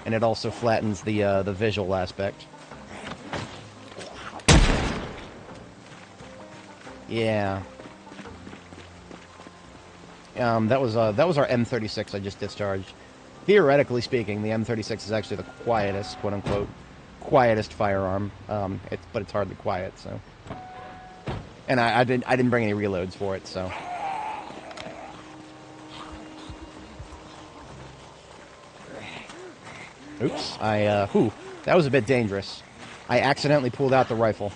and it also flattens the visual aspect. Yeah. That was our M36 I just discharged. Theoretically speaking, the M36 is actually the quietest, quote unquote, quietest firearm. But it's hardly quiet, so. And I didn't bring any reloads for it, so. Oops, that was a bit dangerous. I accidentally pulled out the rifle.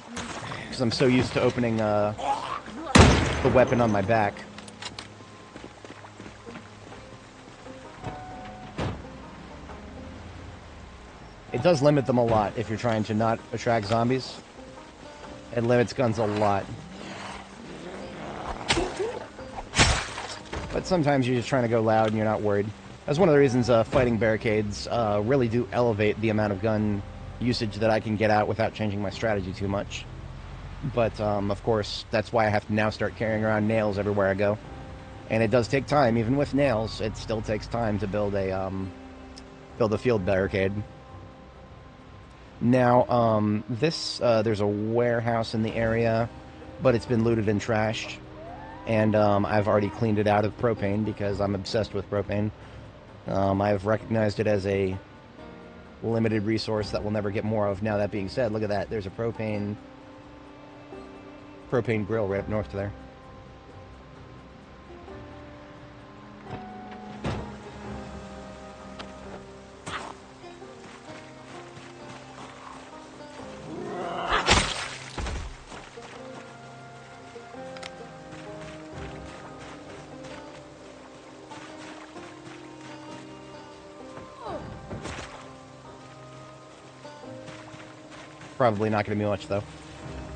because I'm so used to opening the weapon on my back. It does limit them a lot if you're trying to not attract zombies. It limits guns a lot. But sometimes you're just trying to go loud and you're not worried. That's one of the reasons fighting barricades really do elevate the amount of gun usage that I can get out without changing my strategy too much. But, of course, that's why I have to now start carrying around nails everywhere I go. And it does take time, even with nails, it still takes time to build a field barricade. Now, there's a warehouse in the area, but it's been looted and trashed. And I've already cleaned it out of propane because I'm obsessed with propane. I've recognized it as a limited resource that we'll never get more of. Now, that being said, look at that. There's a propane grill right up north to there. Probably not going to be much, though.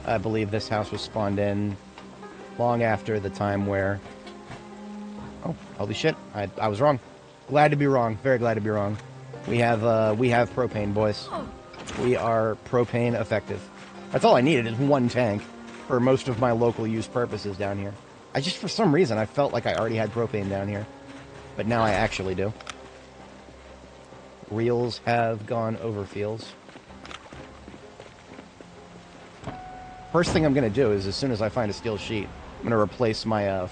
I believe this house was spawned in long after the time where... Oh, holy shit. I was wrong. Glad to be wrong. Very glad to be wrong. We have propane, boys. We are propane effective. That's all I needed is one tank for most of my local use purposes down here. I just, for some reason, I felt like I already had propane down here. But now I actually do. Reels have gone over feels. First thing I'm going to do is, as soon as I find a steel sheet, I'm going to replace my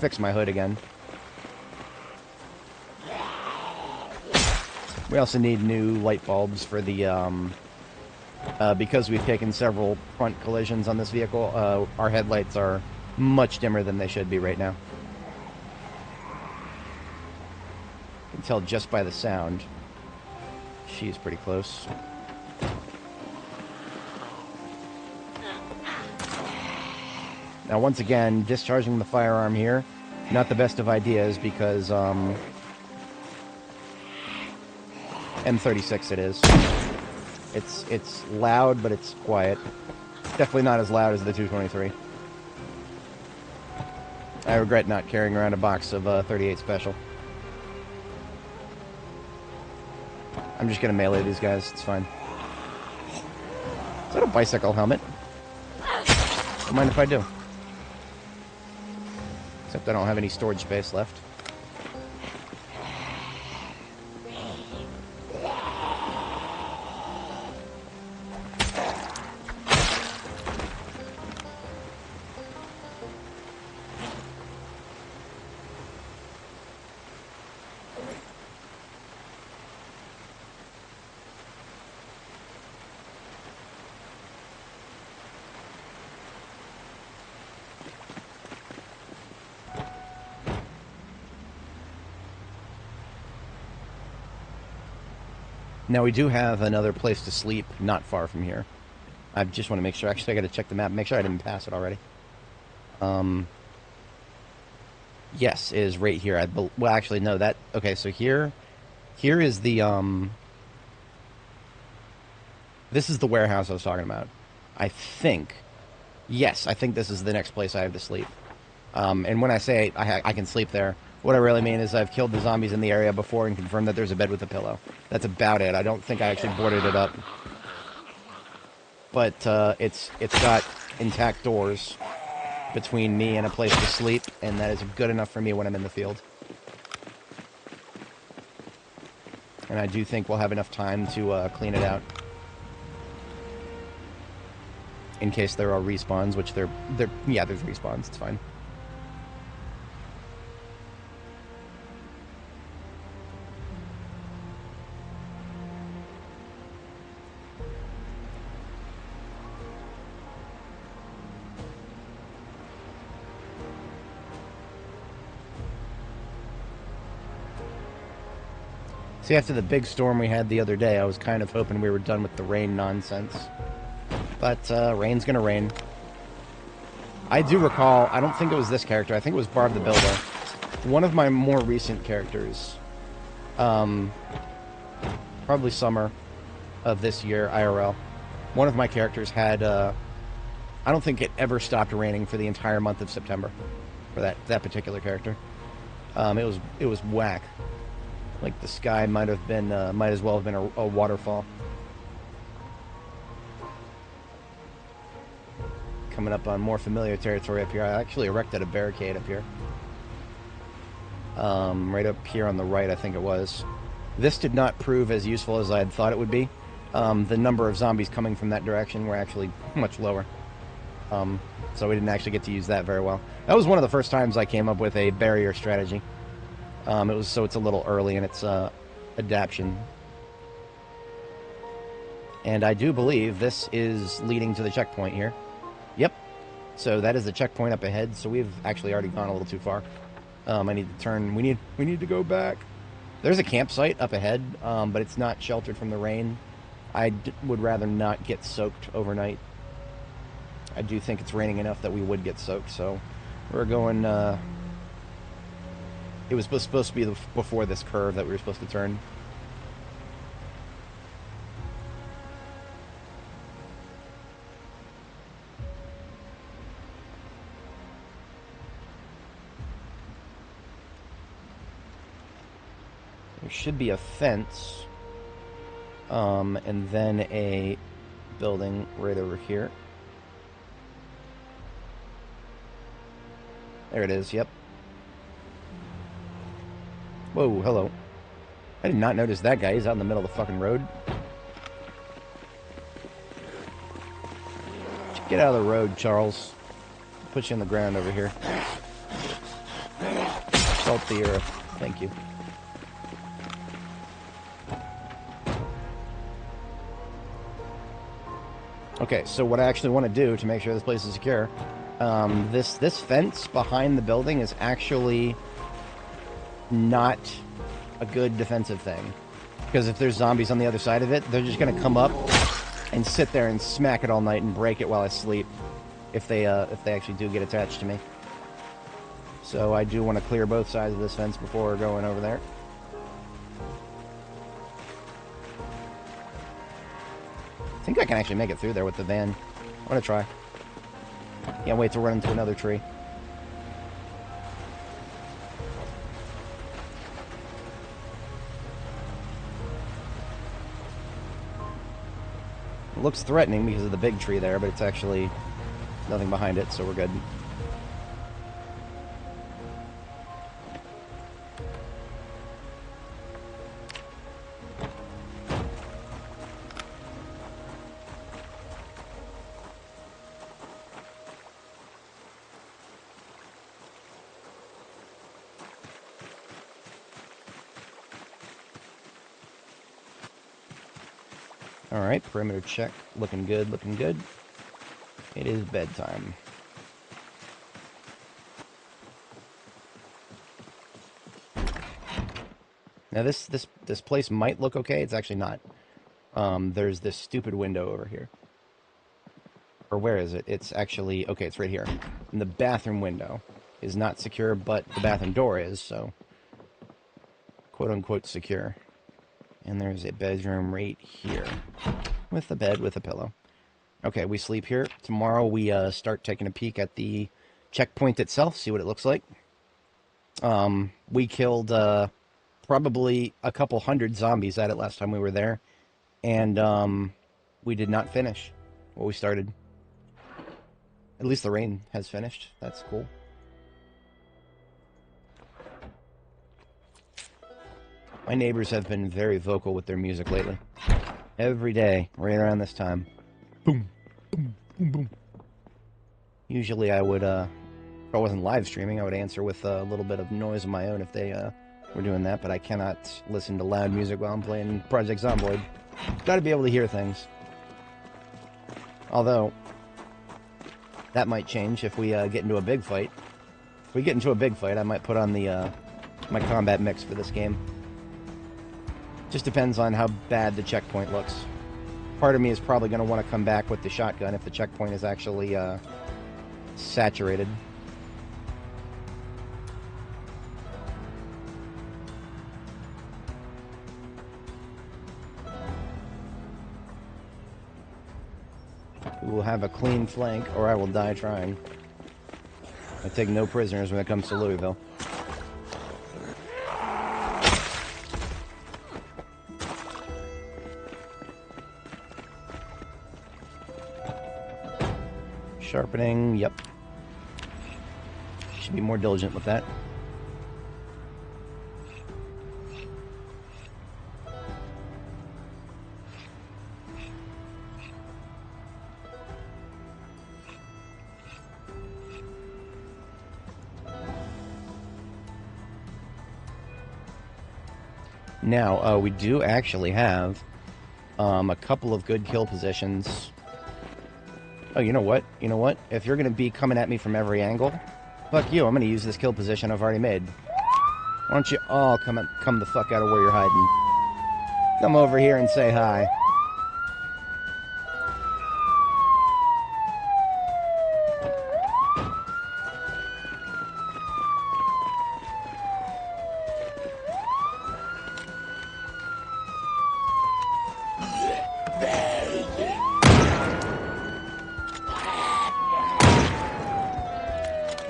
fix my hood again. We also need new light bulbs for the, because we've taken several front collisions on this vehicle, our headlights are much dimmer than they should be right now. You can tell just by the sound. She's pretty close. Now, once again, discharging the firearm here, not the best of ideas because, M36 it is. It's loud, but it's quiet. Definitely not as loud as the 223. I regret not carrying around a box of 38 Special. I'm just gonna melee these guys, it's fine. Is that a bicycle helmet? Don't mind if I do. Except I don't have any storage space left. Now, we do have another place to sleep not far from here. I just want to make sure. Actually, I got to check the map, make sure I didn't pass it already. Yes, it is right here. Well, actually, no, that... Okay, so here is the, this is the warehouse I was talking about. I think. Yes, I think this is the next place I have to sleep. And when I say I can sleep there, what I really mean is I've killed the zombies in the area before and confirmed that there's a bed with a pillow. That's about it. I don't think I actually boarded it up. But it's got intact doors between me and a place to sleep, and that is good enough for me when I'm in the field. And I do think we'll have enough time to clean it out. In case there are respawns, which yeah, there's respawns, it's fine. See, after the big storm we had the other day, I was kind of hoping we were done with the rain nonsense. But rain's gonna rain. I do recall, I don't think it was this character, I think it was Barb the Builder. One of my more recent characters, probably summer of this year, IRL, one of my characters had, I don't think it ever stopped raining for the entire month of September for that particular character. It was whack. Like the sky might as well have been a waterfall. Coming up on more familiar territory up here. I actually erected a barricade up here. Right up here on the right, I think it was. This did not prove as useful as I had thought it would be. The number of zombies coming from that direction were actually much lower. So we didn't actually get to use that very well. That was one of the first times I came up with a barrier strategy. It's a little early in its adaptation. And I do believe this is leading to the checkpoint here. Yep. So that is the checkpoint up ahead. So we've actually already gone a little too far. I need to turn. We need to go back. There's a campsite up ahead, but it's not sheltered from the rain. I would rather not get soaked overnight. I do think it's raining enough that we would get soaked. So we're going. It was supposed to be before this curve that we were supposed to turn. There should be a fence, and then a building right over here. There it is, yep. Whoa, hello. I did not notice that guy. He's out in the middle of the fucking road. Get out of the road, Charles. I'll put you on the ground over here. Salt the earth. Thank you. Okay, so what I actually want to do to make sure this place is secure, this fence behind the building is actually not a good defensive thing. Because if there's zombies on the other side of it, they're just going to come up and sit there and smack it all night and break it while I sleep. If they actually do get attached to me. So I do want to clear both sides of this fence before going over there. I think I can actually make it through there with the van. I'm going to try. Can't wait to run into another tree. It looks threatening because of the big tree there, but it's actually nothing behind it, so we're good. Alright, perimeter check. Looking good, looking good. It is bedtime. Now this place might look okay. It's actually not. There's this stupid window over here. Or where is it? It's actually... Okay, it's right here. And the bathroom window is not secure, but the bathroom door is, so... quote-unquote secure. And there's a bedroom right here. With a bed with a pillow. Okay, we sleep here. Tomorrow we start taking a peek at the checkpoint itself, see what it looks like. We killed probably a couple hundred zombies at it last time we were there. And we did not finish what we started. At least the rain has finished. That's cool. My neighbors have been very vocal with their music lately. Every day, right around this time. Boom, boom, boom, boom. Usually I would, if I wasn't live streaming, I would answer with a little bit of noise of my own if they were doing that, but I cannot listen to loud music while I'm playing Project Zomboid. Gotta be able to hear things. Although, that might change if we get into a big fight. If we get into a big fight, I might put on the my combat mix for this game. Just depends on how bad the checkpoint looks. part of me is probably going to want to come back with the shotgun if the checkpoint is actually saturated. We will have a clean flank, or I will die trying. I take no prisoners when it comes to Louisville. Sharpening, yep. Should be more diligent with that. Now, we do actually have a couple of good kill positions. Oh, you know what? You know what? If you're going to be coming at me from every angle, fuck you. I'm going to use this kill position I've already made. Why don't you all come the fuck out of where you're hiding? Come over here and say hi.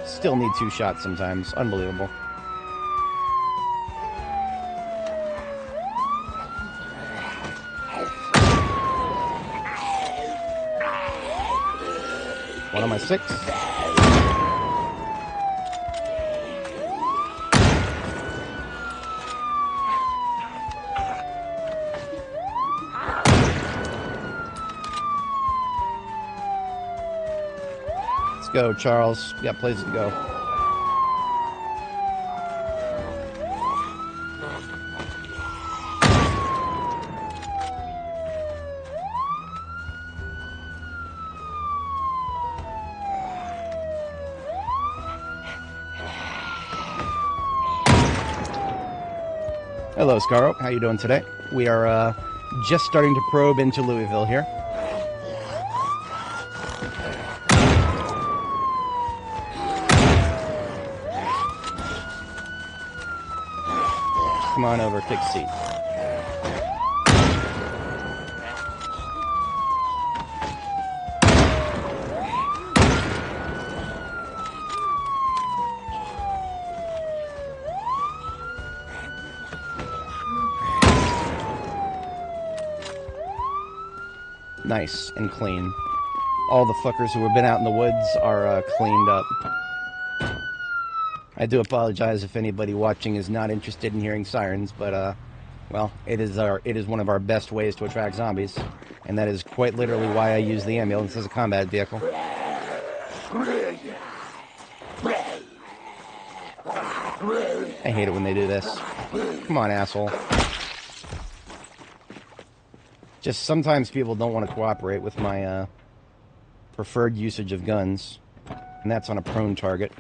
Still need 2 shots sometimes. Unbelievable. One on my 6. Let's go, Charles. We got places to go. Hello, Scaro. How you doing today? We are just starting to probe into Louisville here. Come on over, take a seat. Nice and clean. All the fuckers who have been out in the woods are cleaned up. I do apologize if anybody watching is not interested in hearing sirens, but well, it is one of our best ways to attract zombies, and that is quite literally why I use the ambulance as a combat vehicle. I hate it when they do this. Come on, asshole. Just sometimes people don't want to cooperate with my preferred usage of guns, and that's on a prone target.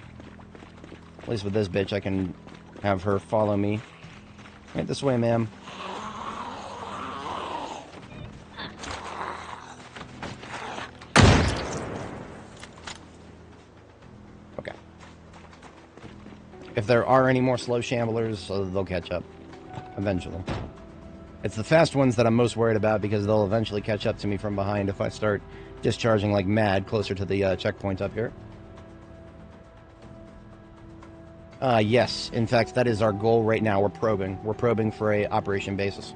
At least with this bitch, I can have her follow me. Right this way, ma'am. Okay. If there are any more slow shamblers, they'll catch up eventually. It's the fast ones that I'm most worried about because they'll eventually catch up to me from behind if I start discharging like mad closer to the checkpoint up here. Yes, in fact, that is our goal right now. We're probing. We're probing for a operation basis.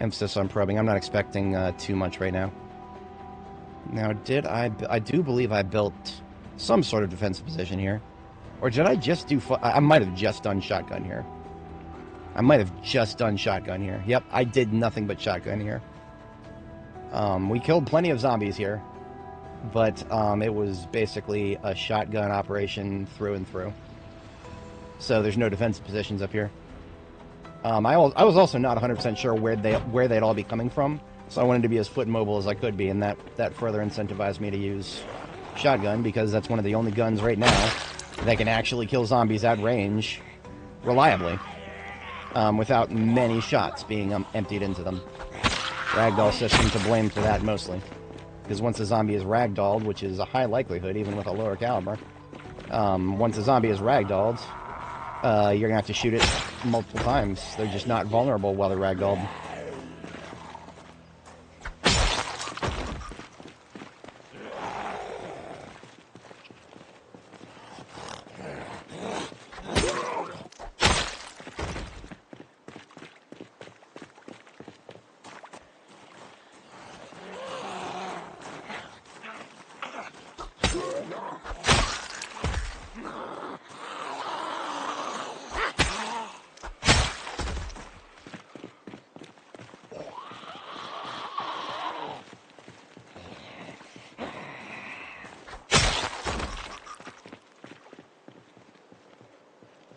Emphasis on probing. I'm not expecting too much right now. Now, I do believe I built some sort of defensive position here. Or did I just do... I might have just done shotgun here. Yep, I did nothing but shotgun here. We killed plenty of zombies here. But it was basically a shotgun operation through and through. So there's no defensive positions up here. I was also not 100% sure where they'd all be coming from. So I wanted to be as foot mobile as I could be, and that further incentivized me to use shotgun, because that's one of the only guns right now that can actually kill zombies at range reliably. without many shots being emptied into them. Ragdoll system to blame for that mostly. Because once a zombie is ragdolled, which is a high likelihood even with a lower caliber, once a zombie is ragdolled, you're going to have to shoot it multiple times. They're just not vulnerable while they're ragdolled.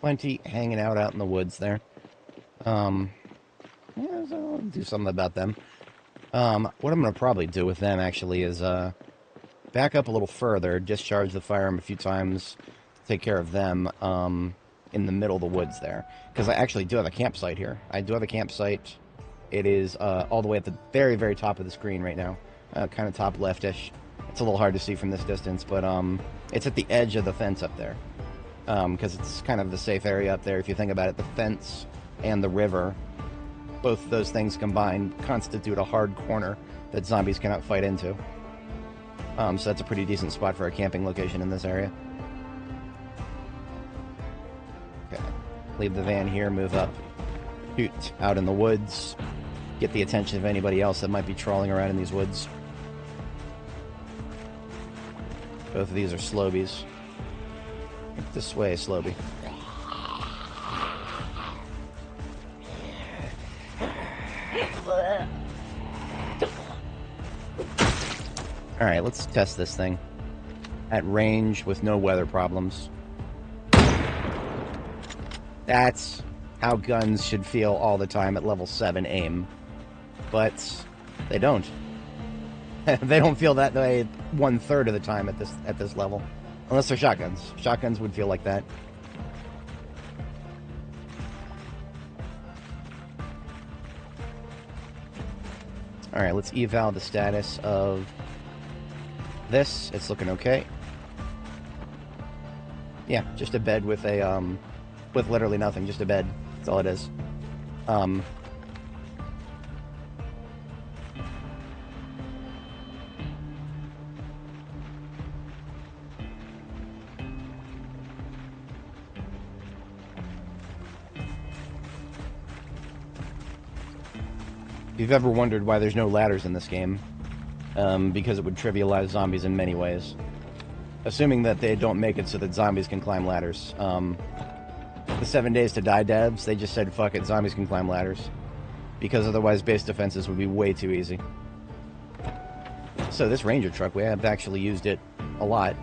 Plenty hanging out in the woods there. Yeah, so I'll do something about them. What I'm going to probably do with them, actually, is back up a little further, discharge the firearm a few times, take care of them in the middle of the woods there. Because I actually do have a campsite here. I do have a campsite. It is all the way at the very, very top of the screen right now. Kind of top leftish. It's a little hard to see from this distance, but it's at the edge of the fence up there. Because it's kind of the safe area up there. If you think about it, the fence and the river, both those things combined constitute a hard corner that zombies cannot fight into. So that's a pretty decent spot for a camping location in this area. Okay, leave the van here, move up, shoot out in the woods, get the attention of anybody else that might be trawling around in these woods. Both of these are slobies. This way, Slowby. Alright, let's test this thing. At range with no weather problems. That's how guns should feel all the time at level 7 aim. But they don't. They don't feel that way 1/3 of the time at this level. Unless they're shotguns. Shotguns would feel like that. Alright, let's eval the status of this. It's looking okay. Yeah, just a bed with a, with literally nothing. Just a bed. That's all it is. If you've ever wondered why there's no ladders in this game, because it would trivialize zombies in many ways. Assuming that they don't make it so that zombies can climb ladders. The 7 Days to Die devs, they just said, fuck it, zombies can climb ladders. Because otherwise base defenses would be way too easy. So this Ranger truck, we have actually used it a lot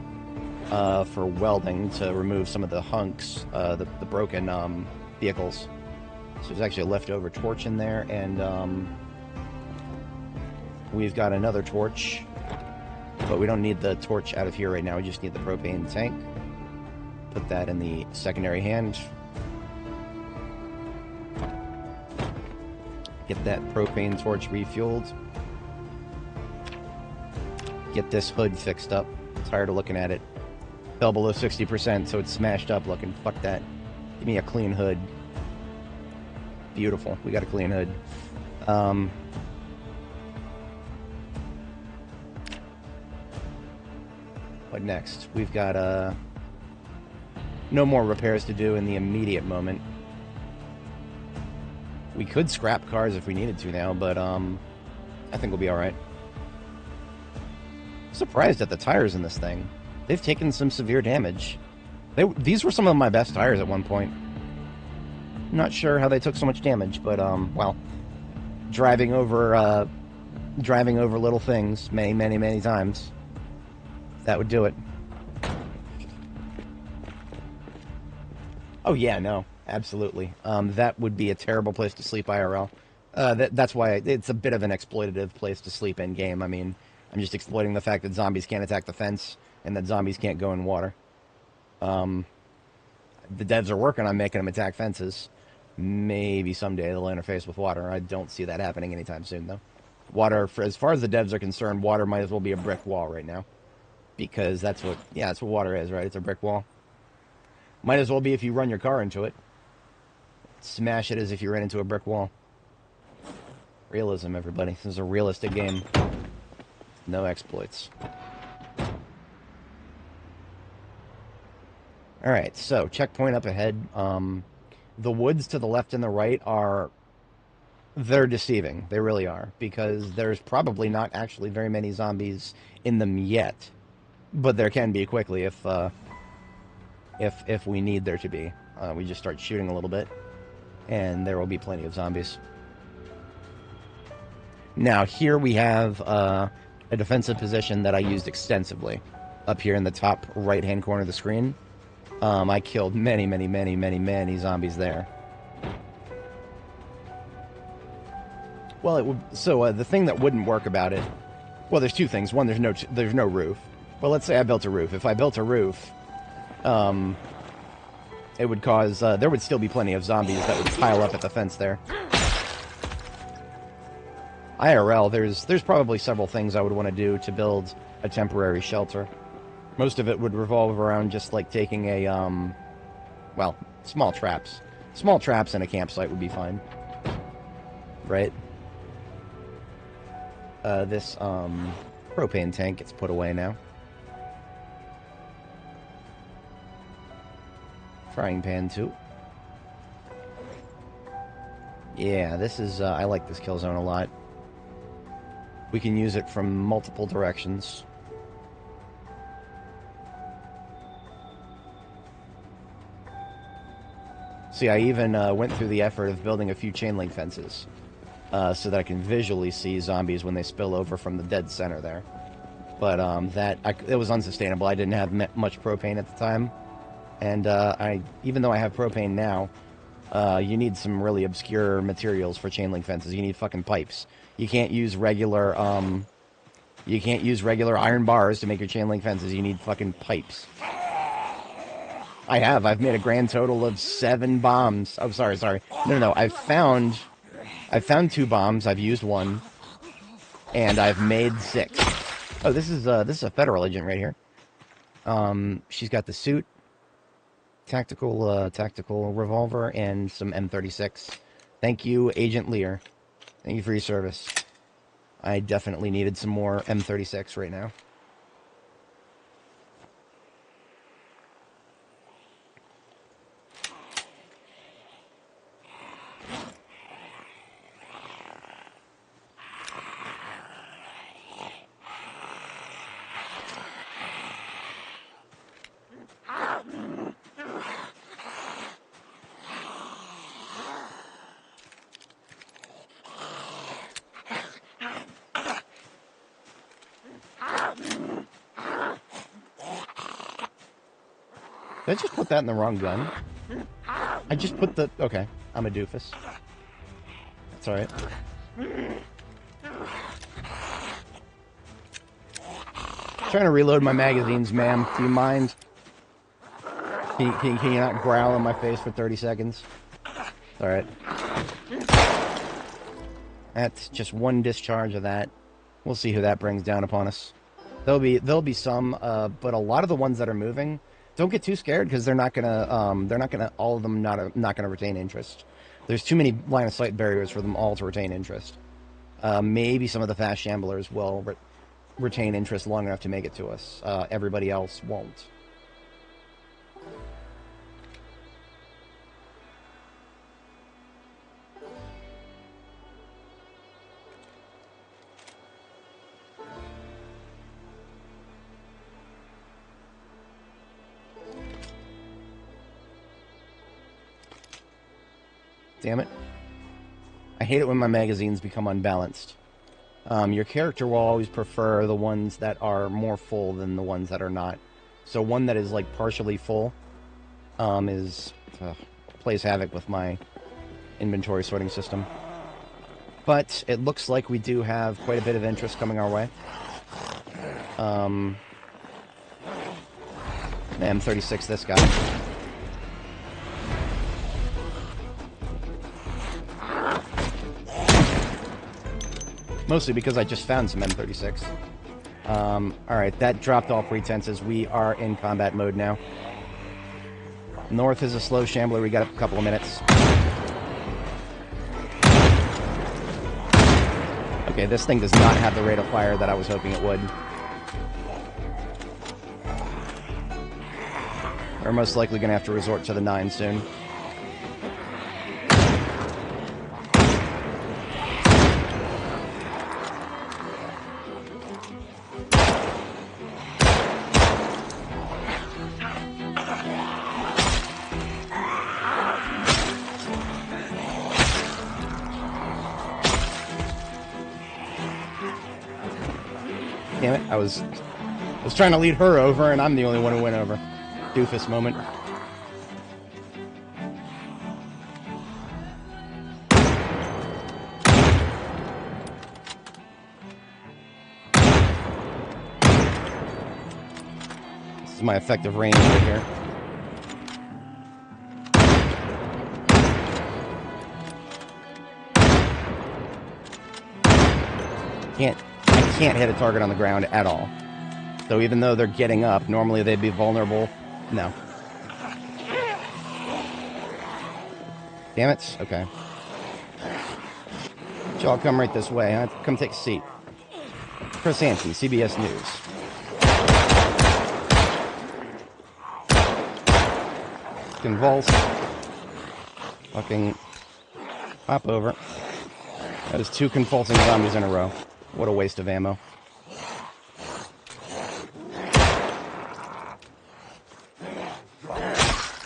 for welding to remove some of the hunks, the broken vehicles. So there's actually a leftover torch in there, and we've got another torch, but we don't need the torch out of here right now. We just need the propane tank. Put that in the secondary hand. Get that propane torch refueled. Get this hood fixed up. I'm tired of looking at it. Fell below 60%, so it's smashed up looking. Fuck that. Give me a clean hood. Beautiful. We got a clean hood. What next? We've got no more repairs to do in the immediate moment. We could scrap cars if we needed to now, but I think we'll be alright. Surprised at the tires in this thing. They've taken some severe damage. These were some of my best tires at one point. Not sure how they took so much damage, but well, driving over little things many times, that would do it. Oh yeah, no, absolutely. That would be a terrible place to sleep IRL. That's why it's a bit of an exploitative place to sleep in game. I mean, I'm just exploiting the fact that zombies can't attack the fence and that zombies can't go in water. The devs are working on making them attack fences. Maybe someday they'll interface with water. I don't see that happening anytime soon, though. Water, as far as the devs are concerned, water might as well be a brick wall right now. Because that's what water is, right? It's a brick wall. Might as well be if you run your car into it. Smash it as if you ran into a brick wall. Realism, everybody. This is a realistic game. No exploits. Alright, so checkpoint up ahead. The woods to the left and the right they're deceiving. They really are. Because there's probably not actually very many zombies in them yet. But there can be quickly if we need there to be. We just start shooting a little bit, and there will be plenty of zombies. Now, here we have a defensive position that I used extensively. Up here in the top right-hand corner of the screen. I killed many zombies there. Well, the thing that wouldn't work about it... Well, there's two things. One, there's no roof. Well, let's say I built a roof. If I built a roof, it would cause... there would still be plenty of zombies that would pile up at the fence there. IRL, there's probably several things I would want to do to build a temporary shelter. Most of it would revolve around just, like, taking a, well, small traps. Small traps in a campsite would be fine. Right? This, propane tank gets put away now. Frying pan, too. Yeah, this is, I like this kill zone a lot. We can use it from multiple directions. See, I even went through the effort of building a few chain link fences so that I can visually see zombies when they spill over from the dead center there. But it was unsustainable. I didn't have much propane at the time. And even though I have propane now, you need some really obscure materials for chain link fences. You need fucking pipes. You can't use regular iron bars to make your chain link fences. You need fucking pipes. I've made a grand total of 7 bombs. Oh, sorry. No. I've found 2 bombs. I've used 1. And I've made 6. Oh, this is a federal agent right here. She's got the suit, tactical revolver, and some M36. Thank you, Agent Lear. Thank you for your service. I definitely needed some more M36 right now. Did I just put that in the wrong gun? I just put the... Okay, I'm a doofus. That's alright. Trying to reload my magazines, ma'am. Do you mind? Can you not growl in my face for 30 seconds? Alright. That's just 1 discharge of that. We'll see who that brings down upon us. There'll be some, but a lot of the ones that are moving... Don't get too scared because they're not gonna all of them not gonna retain interest. There's too many line of sight barriers for them all to retain interest. Maybe some of the fast shamblers will retain interest long enough to make it to us. Everybody else won't. Damn it. I hate it when my magazines become unbalanced. Your character will always prefer the ones that are more full than the ones that are not. So one that is like partially full plays havoc with my inventory sorting system. But it looks like we do have quite a bit of interest coming our way. M36 this guy. Mostly because I just found some M36. Alright, that dropped all pretenses. We are in combat mode now. North is a slow shambler. We got a couple of minutes. Okay, this thing does not have the rate of fire that I was hoping it would. We're most likely going to have to resort to the 9 soon. Damn it, I was trying to lead her over, and I'm the only one who went over. Doofus moment. This is my effective range right here. I can't hit a target on the ground at all. So even though they're getting up, normally they'd be vulnerable. No. Damn it. Okay. Y'all come right this way, huh? Come take a seat. Chris Hansen, CBS News. Convulse. Fucking hop over. That is 2 convulsing zombies in a row. What a waste of ammo.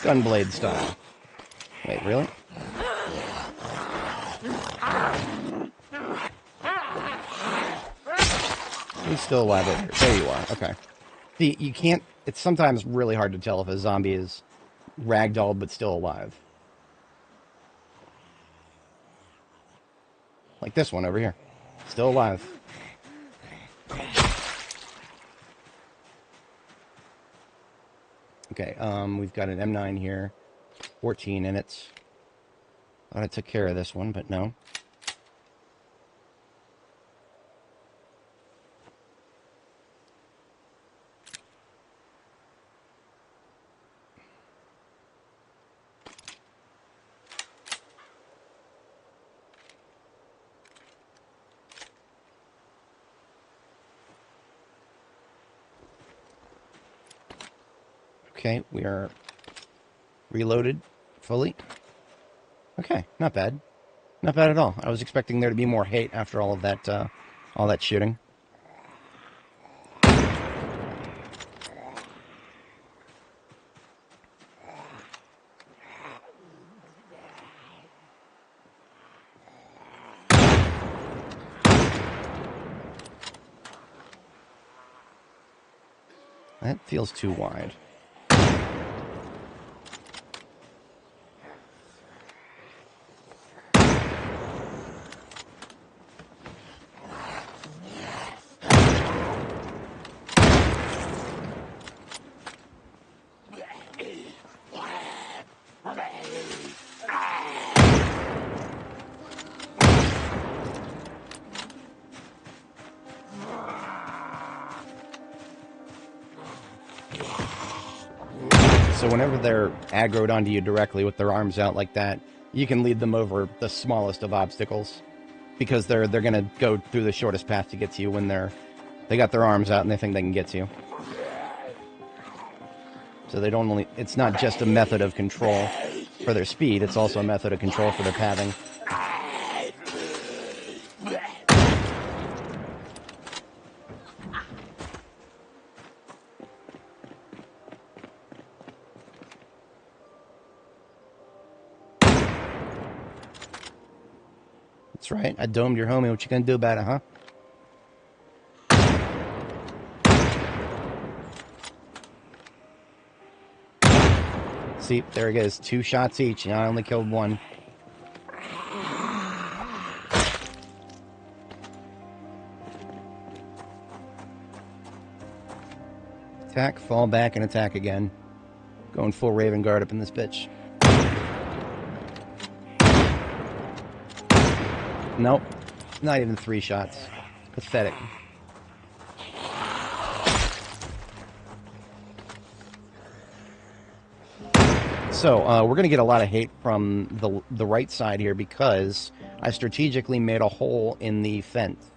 Gunblade style. Wait, really? He's still alive over here. There you are. Okay. See, you can't... It's sometimes really hard to tell if a zombie is ragdolled but still alive. Like this one over here. Still alive. Okay, we've got an M9 here. 14 in it. Thought I took care of this one, but no. Okay, we are reloaded fully. Okay, not bad. Not bad at all. I was expecting there to be more hate after all of that shooting. That feels too wide. So whenever they're aggroed onto you directly with their arms out like that, you can lead them over the smallest of obstacles, because they're going to go through the shortest path to get to you when they got their arms out and they think they can get to you. So they don't only... It's not just a method of control for their speed, it's also a method of control for their pathing. That's right, I domed your homie. What you gonna do about it, huh? See, there it goes. 2 shots each, and I only killed 1. Attack, fall back, and attack again. Going full Raven Guard up in this bitch. Nope. Not even 3 shots. Pathetic. So, we're going to get a lot of hate from the right side here because I strategically made a hole in the fence.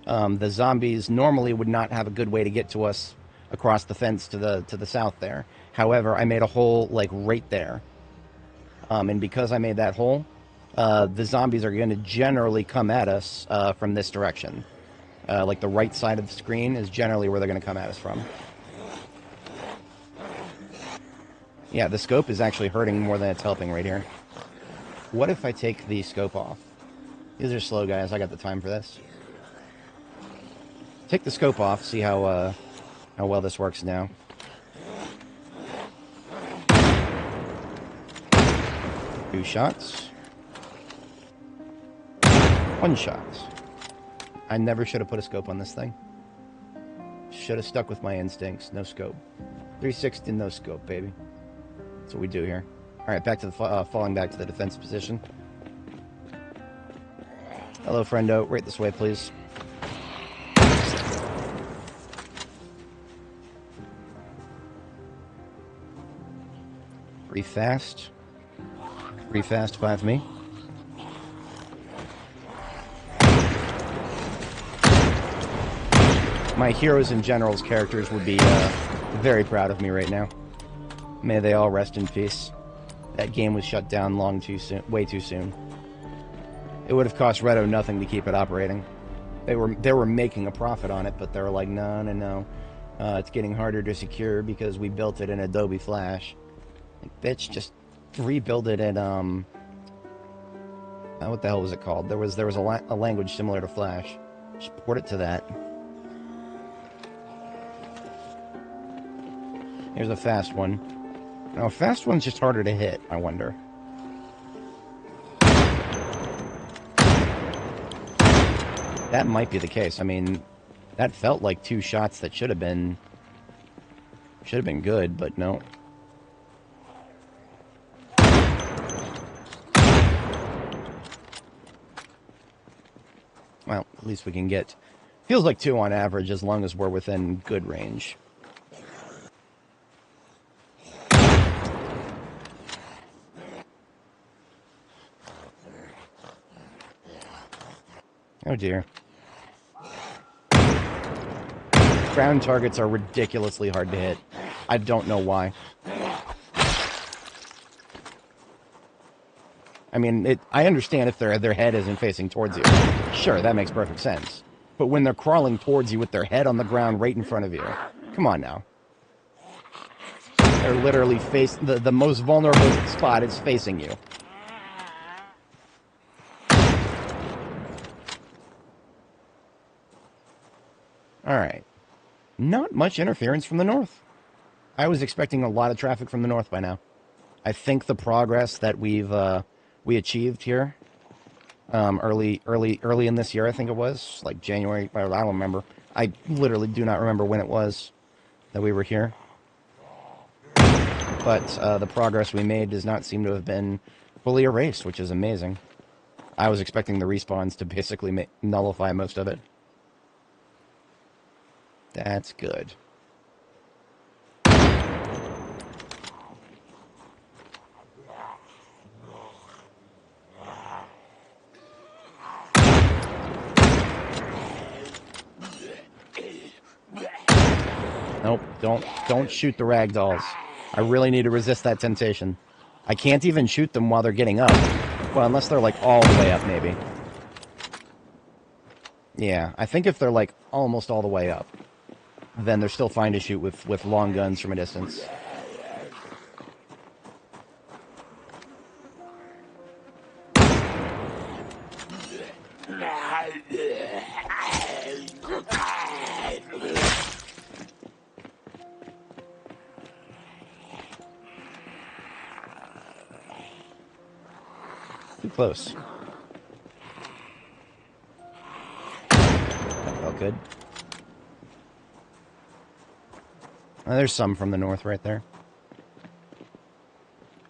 The zombies normally would not have a good way to get to us across the fence to the south there. However, I made a hole, like, right there. And because I made that hole, the zombies are going to generally come at us from this direction. Like, the right side of the screen is generally where they're going to come at us from. Yeah, the scope is actually hurting more than it's helping right here. What if I take the scope off? These are slow, guys. I got the time for this. Take the scope off, see how well this works now. Two shots. 1 shot. I never should have put a scope on this thing. Should have stuck with my instincts. No scope. 360, no scope, baby. That's what we do here. Alright, back to the falling back to the defense position. Hello, friendo. Right this way, please. Refast. Refast 5 me. My heroes and generals characters would be very proud of me right now. May they all rest in peace. That game was shut down way too soon. It would have cost Redo nothing to keep it operating. They were making a profit on it, but they were like, no. It's getting harder to secure because we built it in Adobe Flash. Like, bitch, just rebuild it in what the hell was it called? There was a language similar to Flash. Just port it to that. Here's a fast one. Now, a fast one's just harder to hit, I wonder. That might be the case. I mean, that felt like 2 shots that should have been good, but no. Well, at least we can get... Feels like 2 on average as long as we're within good range. Oh dear. Ground targets are ridiculously hard to hit. I don't know why. I mean, I understand if their head isn't facing towards you. Sure, that makes perfect sense. But when they're crawling towards you with their head on the ground right in front of you, come on now. They're literally the most vulnerable spot is facing you. Alright. Not much interference from the north. I was expecting a lot of traffic from the north by now. I think the progress that we achieved here early in this year, I think it was, like January, I don't remember. I literally do not remember when it was that we were here. But the progress we made does not seem to have been fully erased, which is amazing. I was expecting the respawns to basically nullify most of it. That's good. Nope, don't shoot the ragdolls. I really need to resist that temptation. I can't even shoot them while they're getting up. Well, unless they're like all the way up, maybe. Yeah, I think if they're like almost all the way up, then they're still fine to shoot with long guns from a distance. Too close. That felt good. There's some from the north right there.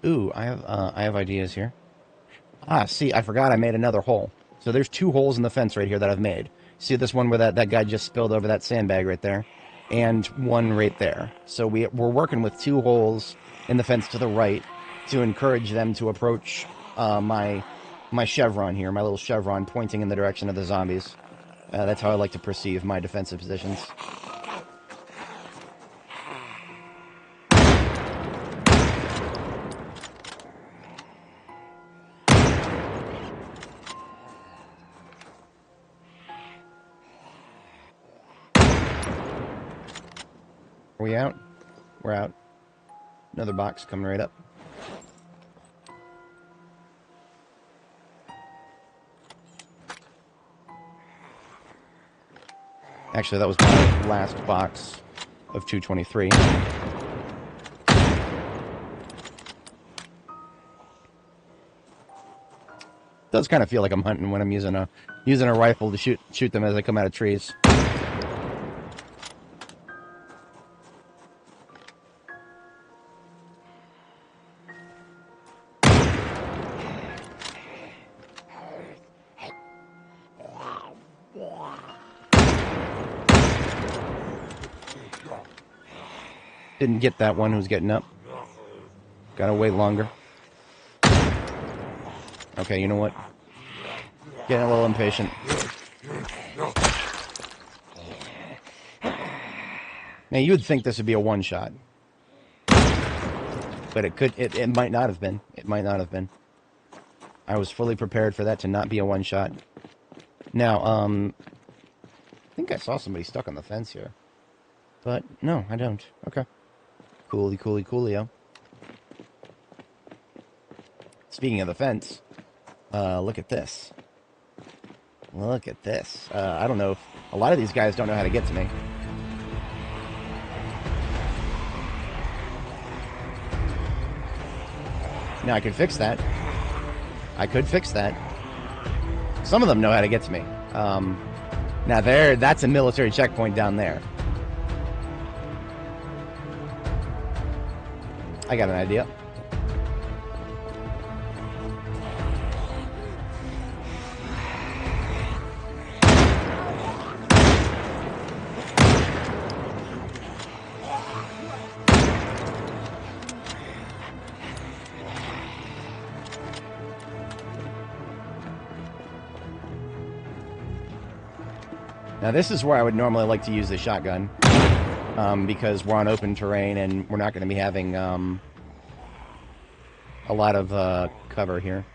Ooh, I have ideas here. Ah, see, I forgot I made another hole. So there's 2 holes in the fence right here that I've made. See this one where that guy just spilled over that sandbag right there? And one right there. So we're working with 2 holes in the fence to the right to encourage them to approach my chevron here, my little chevron pointing in the direction of the zombies. That's how I like to perceive my defensive positions. Are we out? We're out. Another box coming right up. Actually, that was my last box of 223. Does kind of feel like I'm hunting when I'm using a rifle to shoot them as they come out of trees. Didn't get that one who's getting up. Gotta wait longer. Okay, you know what? Getting a little impatient. Now, you would think this would be a one-shot. But it might not have been. It might not have been. I was fully prepared for that to not be a one-shot. Now, I think I saw somebody stuck on the fence here. But, no, I don't. Okay. Coolio. Speaking of the fence, look at this. Look at this. I don't know if... A lot of these guys don't know how to get to me. Now, I could fix that. I could fix that. Some of them know how to get to me. Now, that's a military checkpoint down there. I got an idea. Now, this is where I would normally like to use the shotgun. Because we're on open terrain and we're not going to be having a lot of cover here.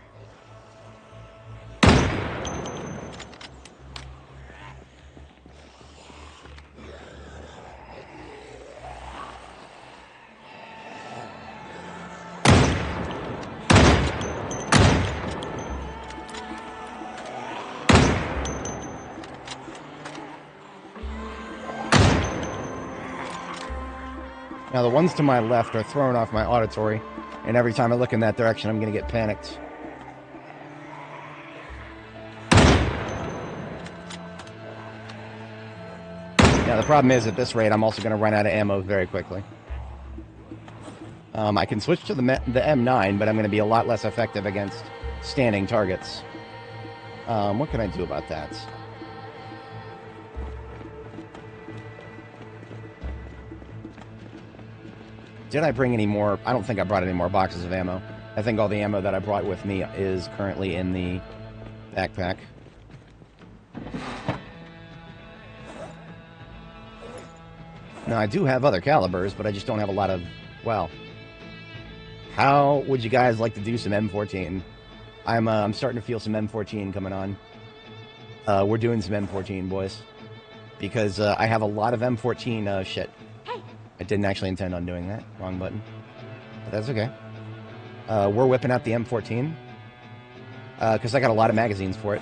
Now, the ones to my left are throwing off my auditory, and every time I look in that direction, I'm going to get panicked. Now, the problem is, at this rate, I'm also going to run out of ammo very quickly. I can switch to the M9, but I'm going to be a lot less effective against standing targets. What can I do about that? Did I bring any more? I don't think I brought any more boxes of ammo. I think all the ammo that I brought with me is currently in the backpack. Now, I do have other calibers, but I just don't have a lot of... Well, how would you guys like to do some M14? I'm starting to feel some M14 coming on. We're doing some M14, boys. Because I have a lot of M14 shit. I didn't actually intend on doing that. Wrong button. But that's okay. We're whipping out the M14. Because I got a lot of magazines for it.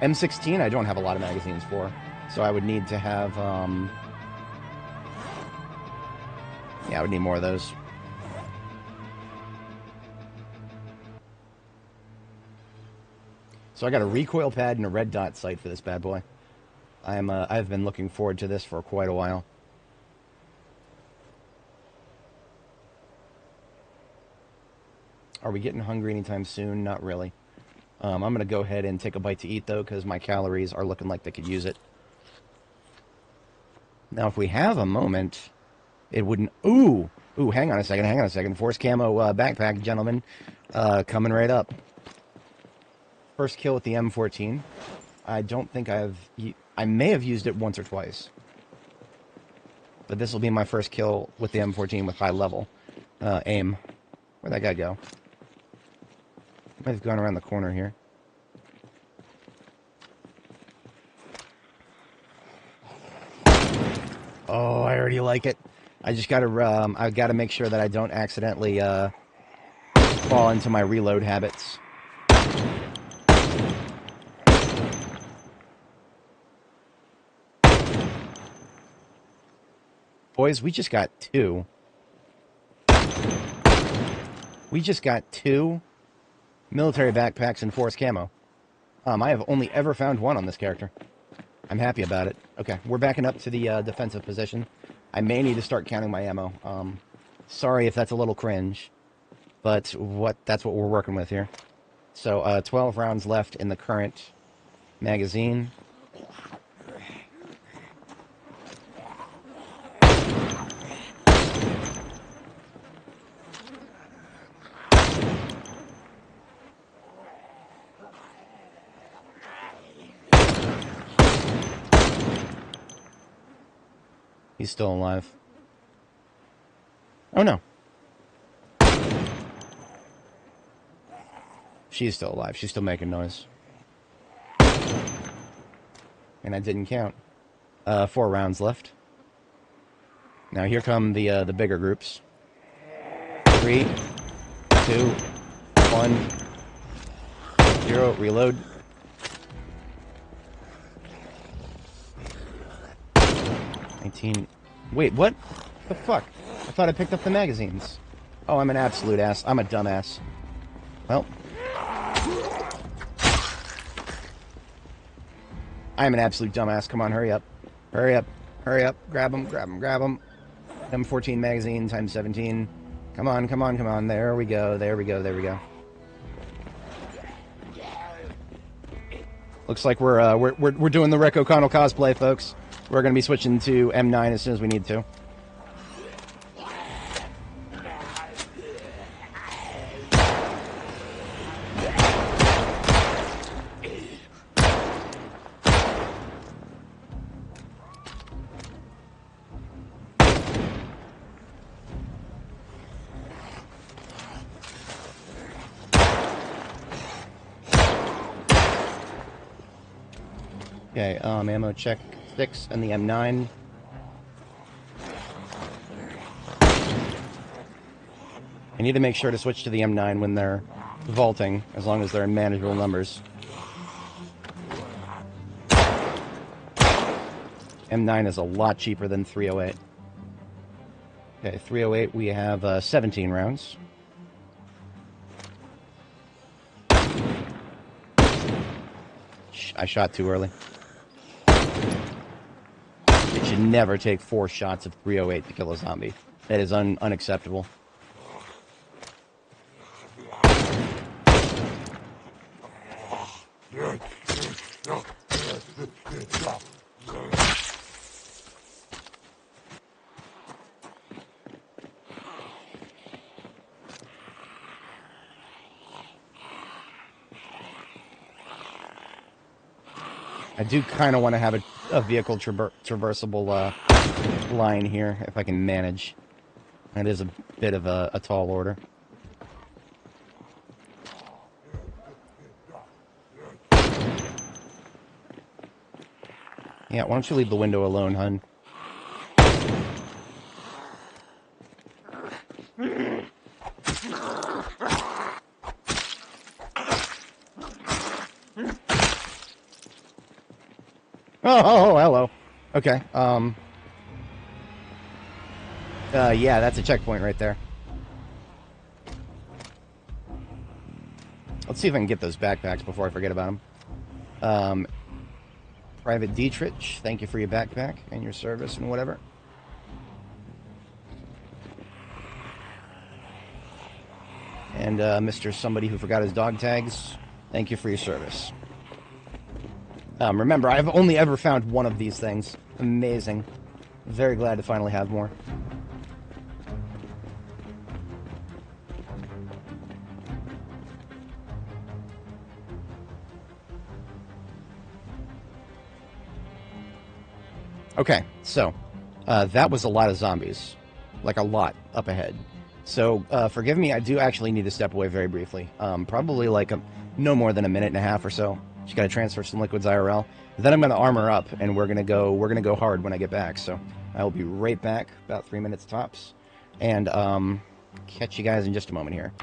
M16 I don't have a lot of magazines for. So I would need to have... Yeah, I would need more of those. So I got a recoil pad and a red dot sight for this bad boy. I've been looking forward to this for quite a while. Are we getting hungry anytime soon? Not really. I'm going to go ahead and take a bite to eat, though, because my calories are looking like they could use it. Now, if we have a moment, it wouldn't... Ooh! Ooh, hang on a second. Force camo backpack, gentlemen. Coming right up. First kill with the M14. I don't think I may have used it once or twice. But this will be my first kill with the M14 with high level aim. Where'd that guy go? Might have gone around the corner here. Oh, I already like it. I just gotta, I gotta make sure that I don't accidentally fall into my reload habits. Boys, we just got two. We just got two military backpacks and force camo. I have only ever found one on this character. I'm happy about it. Okay, we're backing up to the defensive position. I may need to start counting my ammo. Sorry if that's a little cringe, but that's what we're working with here. So, 12 rounds left in the current magazine. He's still alive. Oh, no. She's still alive. She's still making noise. And I didn't count. 4 rounds left. Now here come the bigger groups. 3, 2, 1, 0. Reload. Wait, what? The fuck? I thought I picked up the magazines. Oh, I'm an absolute ass. I'm a dumbass. Well. I'm an absolute dumbass. Come on, hurry up. Hurry up. Hurry up. Grab him, grab him, grab him. M14 magazine times 17. Come on, come on, come on. There we go, there we go, there we go. Looks like we're doing the Rick O'Connell cosplay, folks. We're going to be switching to M9 as soon as we need to. Okay, ammo check 6 and the M9. I need to make sure to switch to the M9 when they're vaulting, as long as they're in manageable numbers. M9 is a lot cheaper than 308. Okay, 308, we have 17 rounds. I shot too early. It should never take 4 shots of 308 to kill a zombie. That is unacceptable. I do kind of want to have a vehicle traversable line here, if I can manage. That is a bit of a tall order. Yeah, why don't you leave the window alone, hun? Oh, hello. Okay, yeah, that's a checkpoint right there. Let's see if I can get those backpacks before I forget about them. Private Dietrich, thank you for your backpack and your service and whatever. And Mr. Somebody who forgot his dog tags, thank you for your service. Remember, I've only ever found one of these things. Amazing. Very glad to finally have more. Okay, so that was a lot of zombies. Like a lot up ahead. So forgive me, I do actually need to step away very briefly. Probably like no more than a minute and a half or so. Just gotta transfer some liquids IRL. Then I'm gonna armor up, and we're gonna go hard when I get back. So I will be right back, about 3 minutes tops, and catch you guys in just a moment here.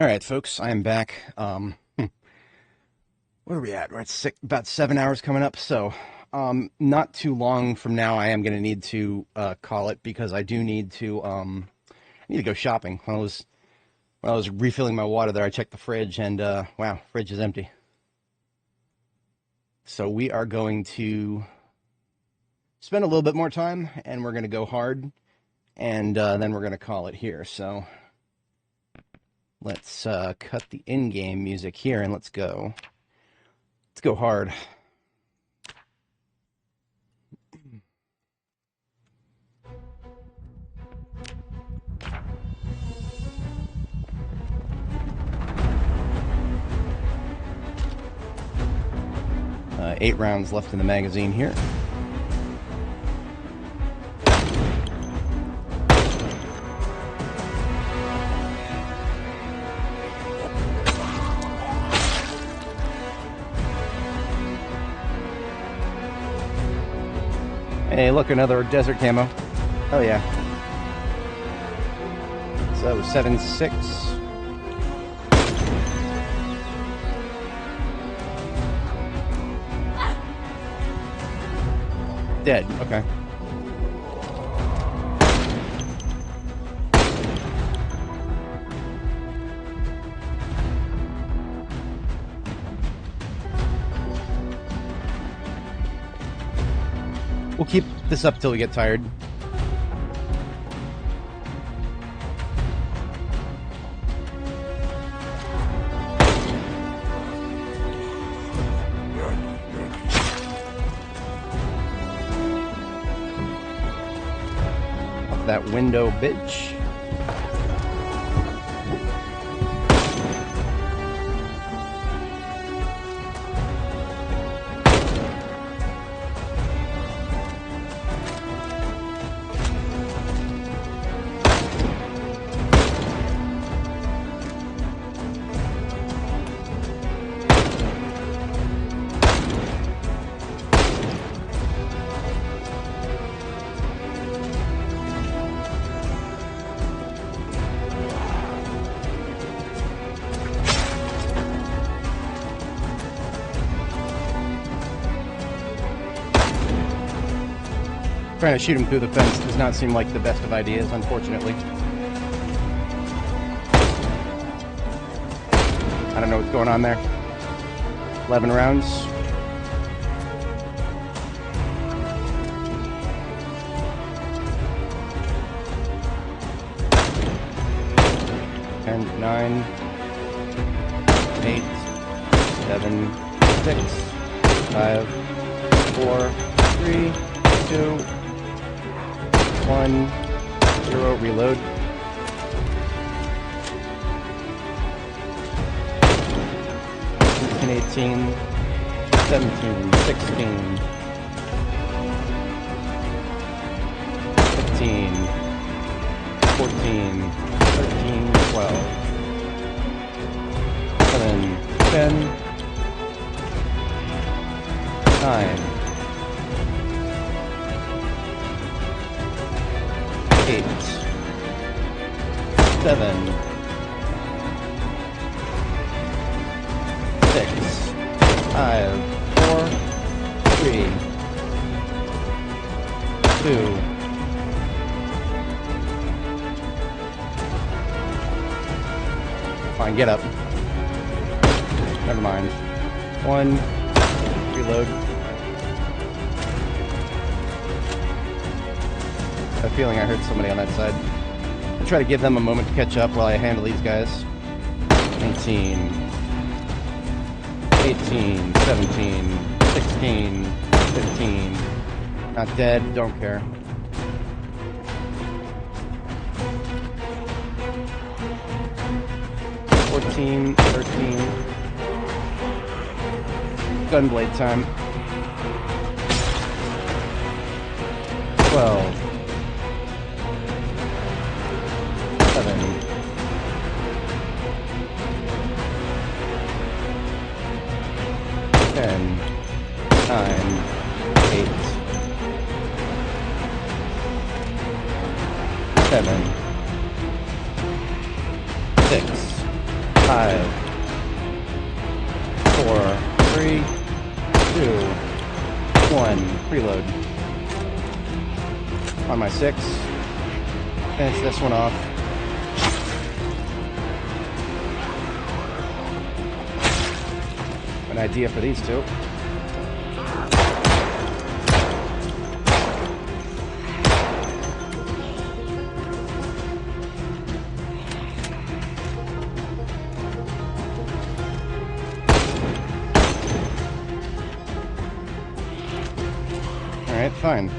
All right, folks, I am back. Where are we at? We're at about 7 hours coming up. So, not too long from now, I am going to need to call it because I do need to. I need to go shopping. When I was refilling my water there, I checked the fridge, and wow, fridge is empty. So we are going to spend a little bit more time, and we're going to go hard, and then we're going to call it here. So let's cut the in-game music here, and let's go. Let's go hard. Eight rounds left in the magazine here. Hey, look, another desert camo. Oh yeah. So that was 7.6. Dead. Okay. We'll keep this up till we get tired. Up that window, bitch. Trying to shoot him through the fence does not seem like the best of ideas, unfortunately. I don't know what's going on there. 11 rounds. And 9, 8, 7, 6, 5, 4, 3, 2, 1, 0, reload. And 18, 17, 16, 15, 14, 13, 12, 7, 10, 9, 8, 7, 6, 5, 4, 3, 2, fine, get up. Never mind. 1, reload. I have a feeling I heard somebody on that side. I'll try to give them a moment to catch up while I handle these guys. 19, 18, 17, 16, 15. Not dead, don't care. $14, 13. Gunblade time. 12. 7. 10. 9. 8. 7. 6. 5, 4, 3, 2, 1. Preload. On my 6. Finish this one off. An idea for these two. Alright, fine.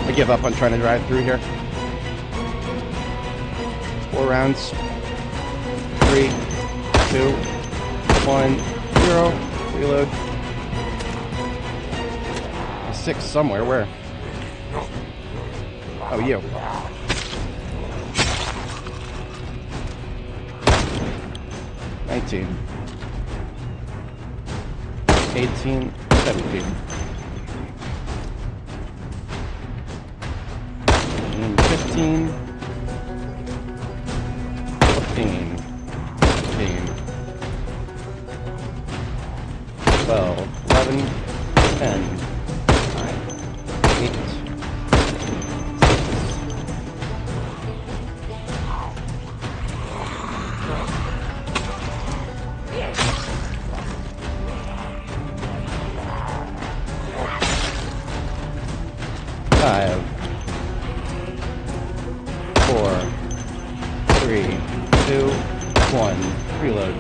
I give up on trying to drive through here. 4 rounds. 3, 2, 1, 0. Reload. 6 somewhere. Where? Oh, you. $19. $18. $17. 15, 15, 15, 12, 11, 10, 9, 8, 5, 4, 3, 2, 1. Reload.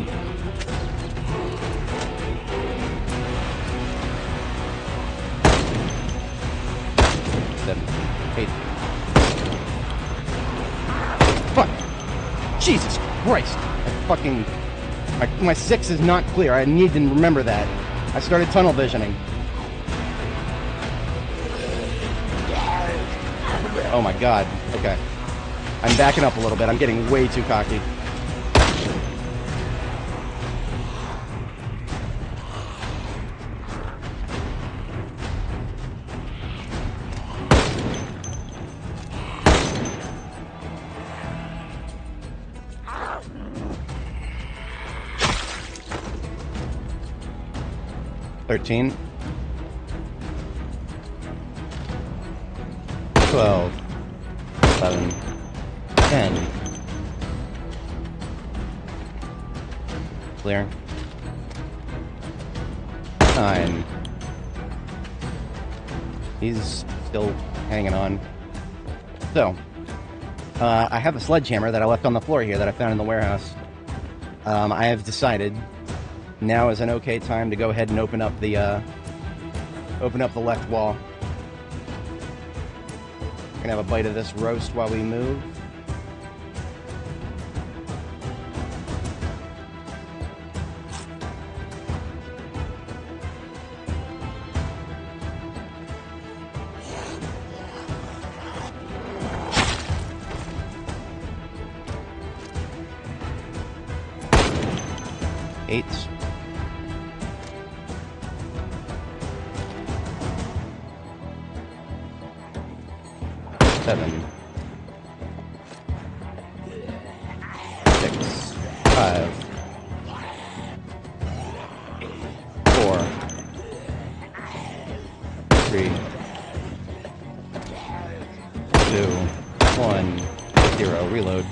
Seven, 8. Fuck! Jesus Christ! My 6 is not clear. I need to remember that. I started tunnel visioning. Oh my god. Okay. I'm backing up a little bit. I'm getting way too cocky. $13. 12. 11. 10. Clear. 9. He's still hanging on. So, I have a sledgehammer that I left on the floor here that I found in the warehouse. I have decided now is an okay time to go ahead and open up the left wall. We're gonna have a bite of this roast while we move. Eight. 7. 6. 5. 4. 3. 2. 1. 0. Reload.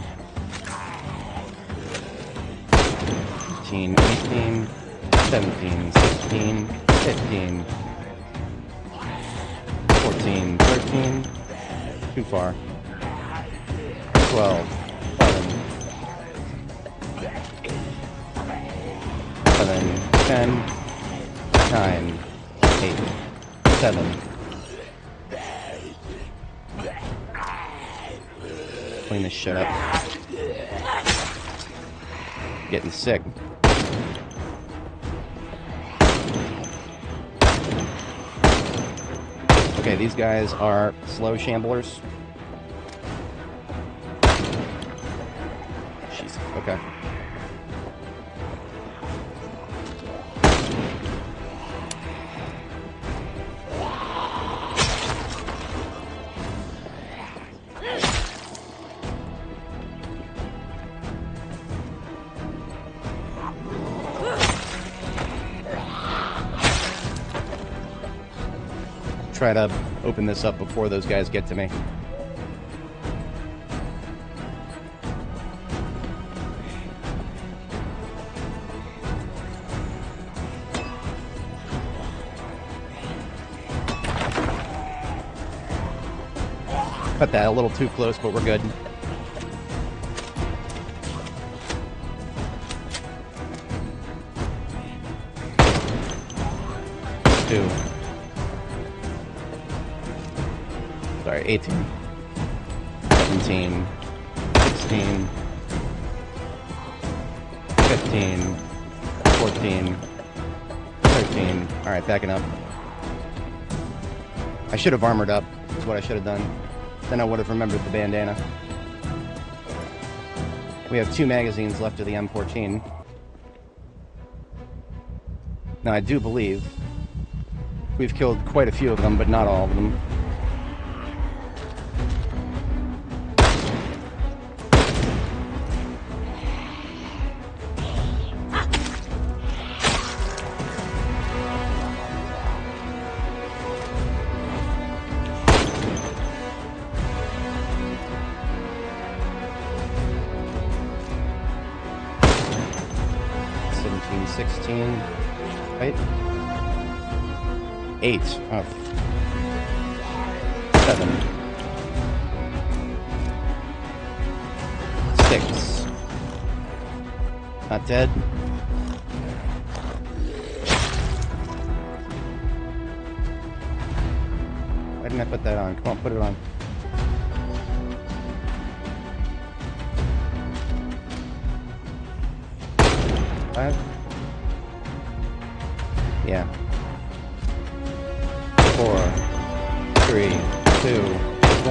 18, 17, 16, 15, 14, 13. Too far. 12, 11, 10, 9, 8, 7. Clean this shit up. Getting sick. Okay, these guys are slow shamblers. Jesus, okay. Try to open this up before those guys get to me. Cut that a little too close, but we're good. Two. Sorry, 18, 17, 16, 15, 14, 13. Alright, backing up. I should have armored up, is what I should have done. Then I would have remembered the bandana. We have 2 magazines left of the M14. Now, I do believe we've killed quite a few of them, but not all of them. Right? 8. Oh. 7. 6. Not dead. Why didn't I put that on? Come on, put it on. Five. Yeah. 4, 3, 2,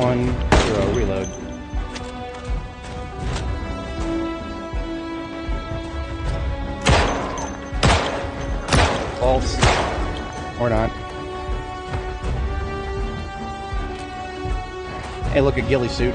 1, 0. Reload. False. Or not. Hey, look, a ghillie suit.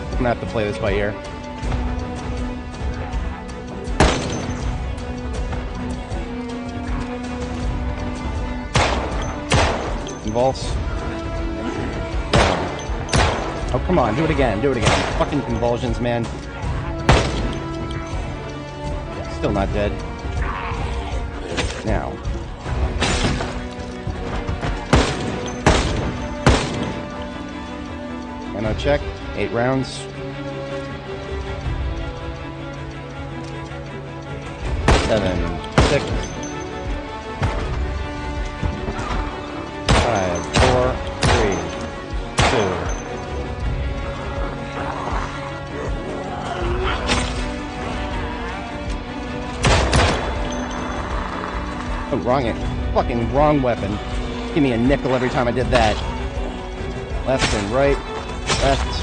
I'm gonna have to play this by ear. Convulse. Oh, come on, do it again, do it again. Fucking convulsions, man. Still not dead. Now. Ammo check. 8 rounds. 7, 6, 5, 4, 3, 2. Oh, wrong it. Fucking wrong weapon. Give me a nickel every time I did that. Left and right. Left.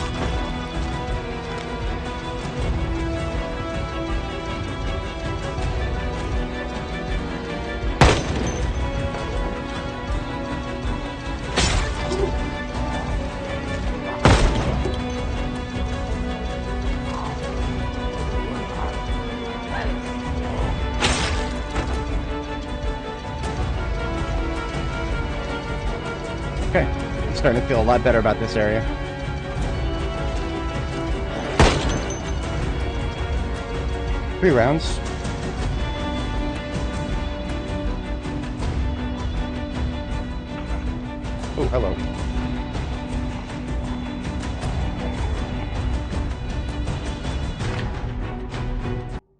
Okay, I'm starting to feel a lot better about this area. Three rounds. Oh, hello.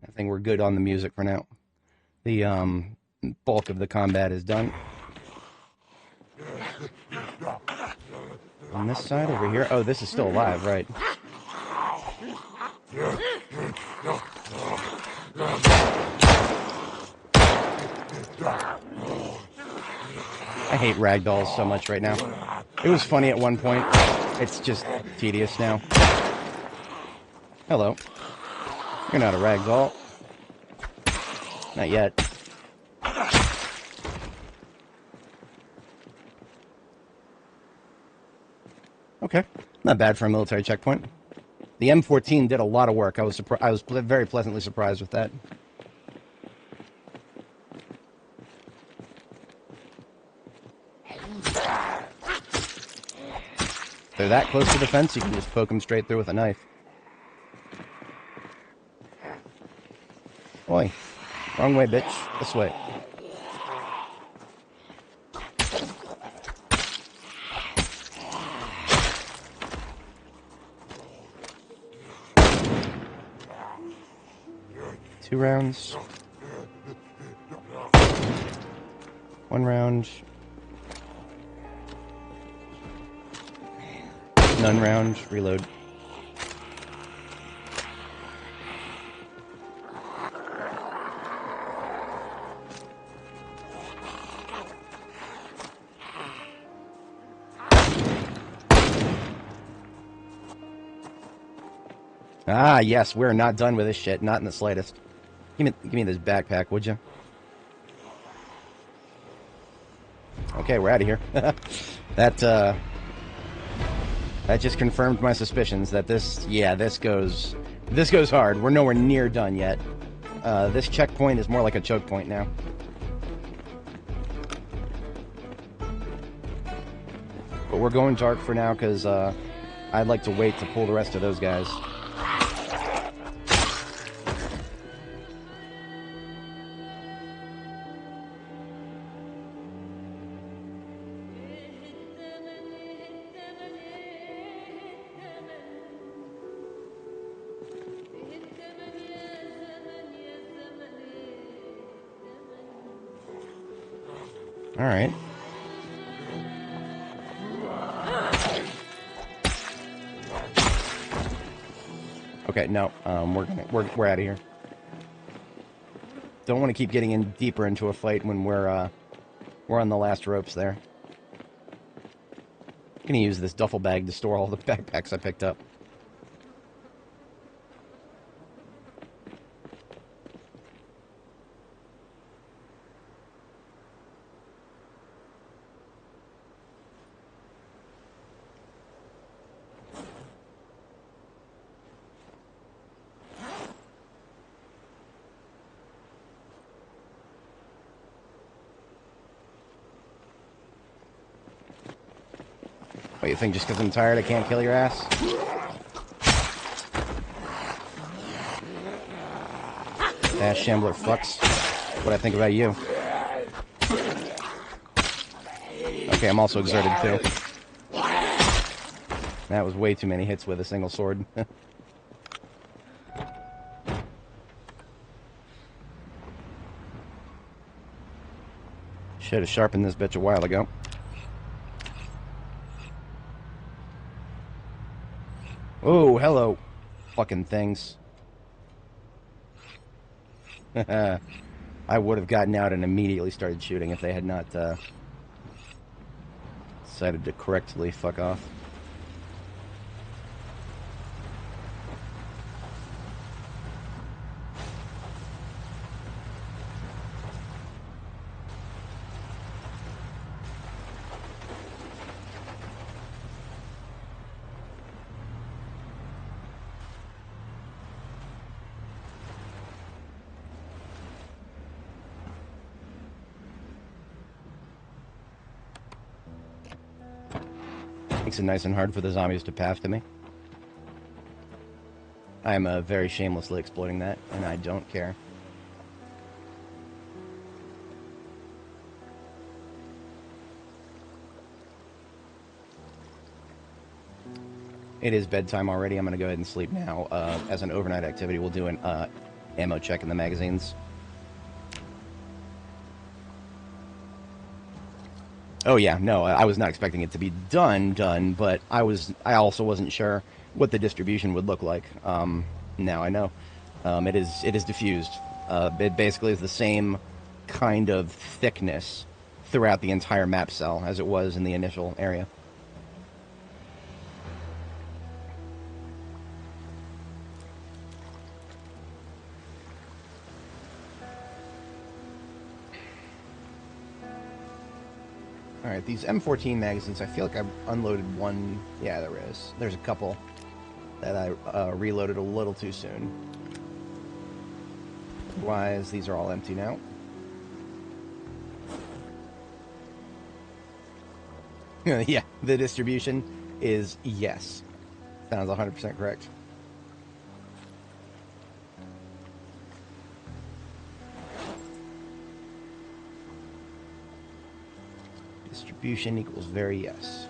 I think we're good on the music for now. The bulk of the combat is done. On this side over here. Oh, this is still alive, right? I hate ragdolls so much right now. It was funny at one point. It's just tedious now. Hello. You're not a ragdoll. Not yet. Okay. Not bad for a military checkpoint. The M14 did a lot of work. I was very pleasantly surprised with that. If they're that close to the fence, you can just poke them straight through with a knife. Oi. Wrong way, bitch. This way. Two rounds. One round. None round. Reload. Ah, yes, we're not done with this shit. Not in the slightest. Give me this backpack, would you? Okay, we're out of here. That just confirmed my suspicions that this goes hard. We're nowhere near done yet. This checkpoint is more like a choke point now. But we're going dark for now because I'd like to wait to pull the rest of those guys. All right. Okay, no, we're out of here. Don't want to keep getting in deeper into a fight when we're on the last ropes there. I'm gonna use this duffel bag to store all the backpacks I picked up. What, you think just because I'm tired I can't kill your ass? Ass shambler fucks. What I think about you. Okay, I'm also exerted too. That was way too many hits with a single sword. Should have sharpened this bitch a while ago. Oh, hello, fucking things. I would have gotten out and immediately started shooting if they had not decided to correctly fuck off. makes it nice and hard for the zombies to path to me. I'm very shamelessly exploiting that, and I don't care. It is bedtime already. I'm going to go ahead and sleep now. As an overnight activity, we'll do an ammo check in the magazines. Oh yeah, no, I was not expecting it to be done, but I also wasn't sure what the distribution would look like. Now I know. It is diffused. It basically is the same kind of thickness throughout the entire map cell as it was in the initial area. Alright, these M14 magazines, I feel like I've unloaded one. Yeah, there is. There's a couple that I reloaded a little too soon. Otherwise, these are all empty now. Yeah, the distribution is yes. Sounds 100% correct. Distribution equals very yes.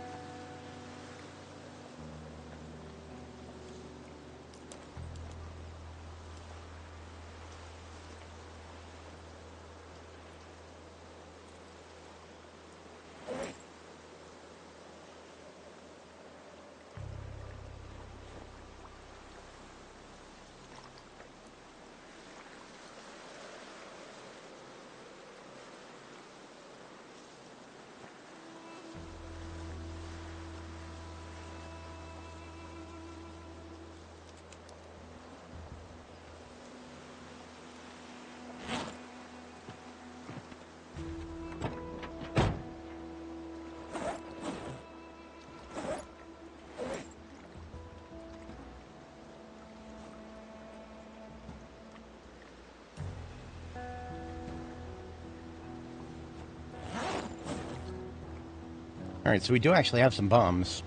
Alright, so we do actually have some bombs.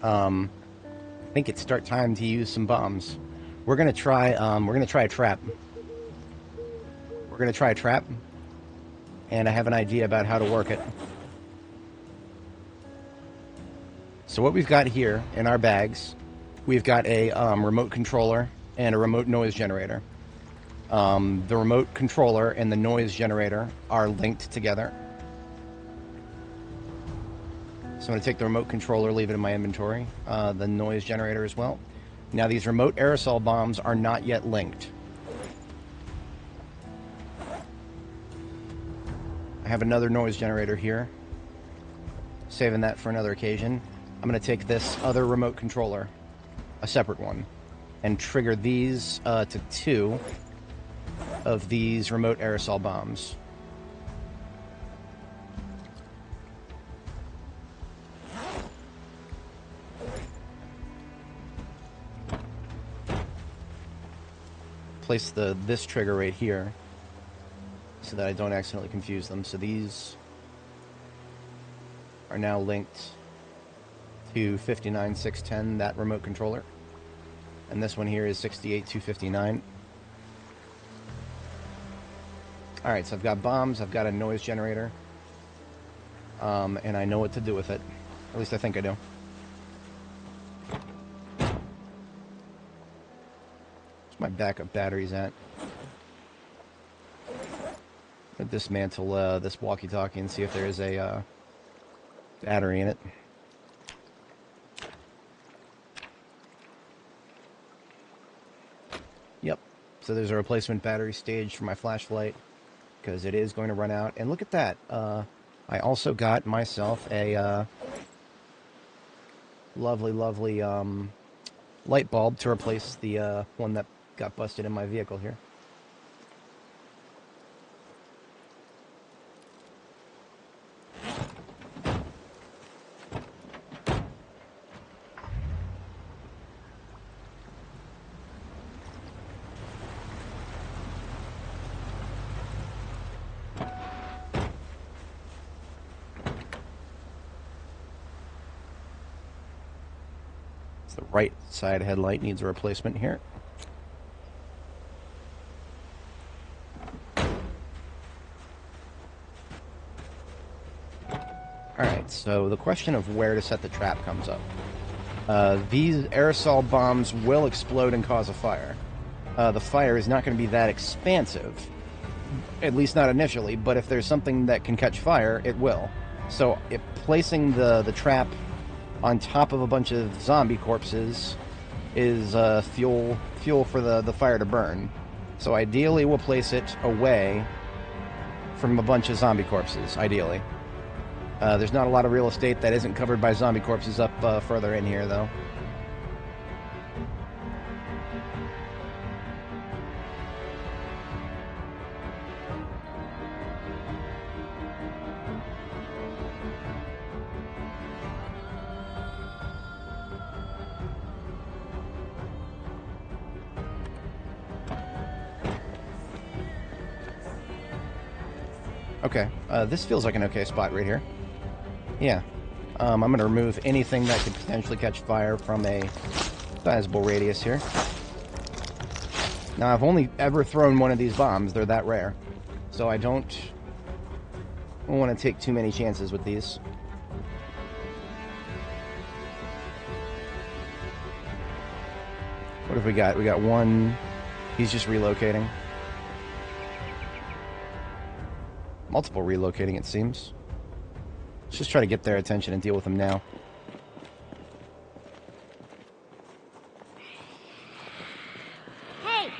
I think it's start time to use some bombs. We're gonna try a trap. We're gonna try a trap, and I have an idea about how to work it. So what we've got here in our bags, we've got a remote controller and a remote noise generator. The remote controller and the noise generator are linked together. So I'm going to take the remote controller, leave it in my inventory, the noise generator as well. Now these remote aerosol bombs are not yet linked. I have another noise generator here, saving that for another occasion. I'm going to take this other remote controller, a separate one, and trigger these to 2 of these remote aerosol bombs. Place this trigger right here so that I don't accidentally confuse them. So these are now linked to 59610, that remote controller. And this one here is 68259. Alright, so I've got bombs, I've got a noise generator, and I know what to do with it. At least I think I do. My backup batteries at. I'll dismantle this walkie-talkie and see if there is a battery in it. Yep. So there's a replacement battery stage for my flashlight because it is going to run out. And look at that. I also got myself a lovely light bulb to replace the one that got busted in my vehicle here. So the right side headlight needs a replacement here. Alright, so the question of where to set the trap comes up. These aerosol bombs will explode and cause a fire. The fire is not going to be that expansive, at least not initially, but if there's something that can catch fire, it will. So placing the trap on top of a bunch of zombie corpses is fuel for the fire to burn. So ideally we'll place it away from a bunch of zombie corpses, ideally. There's not a lot of real estate that isn't covered by zombie corpses up further in here, though. Okay, this feels like an okay spot right here. Yeah. I'm going to remove anything that could potentially catch fire from a sizable radius here. Now, I've only ever thrown one of these bombs. They're that rare. So I don't want to take too many chances with these. What have we got? We got one. He's just relocating. Multiple relocating, it seems. Let's just try to get their attention and deal with them now. Hey!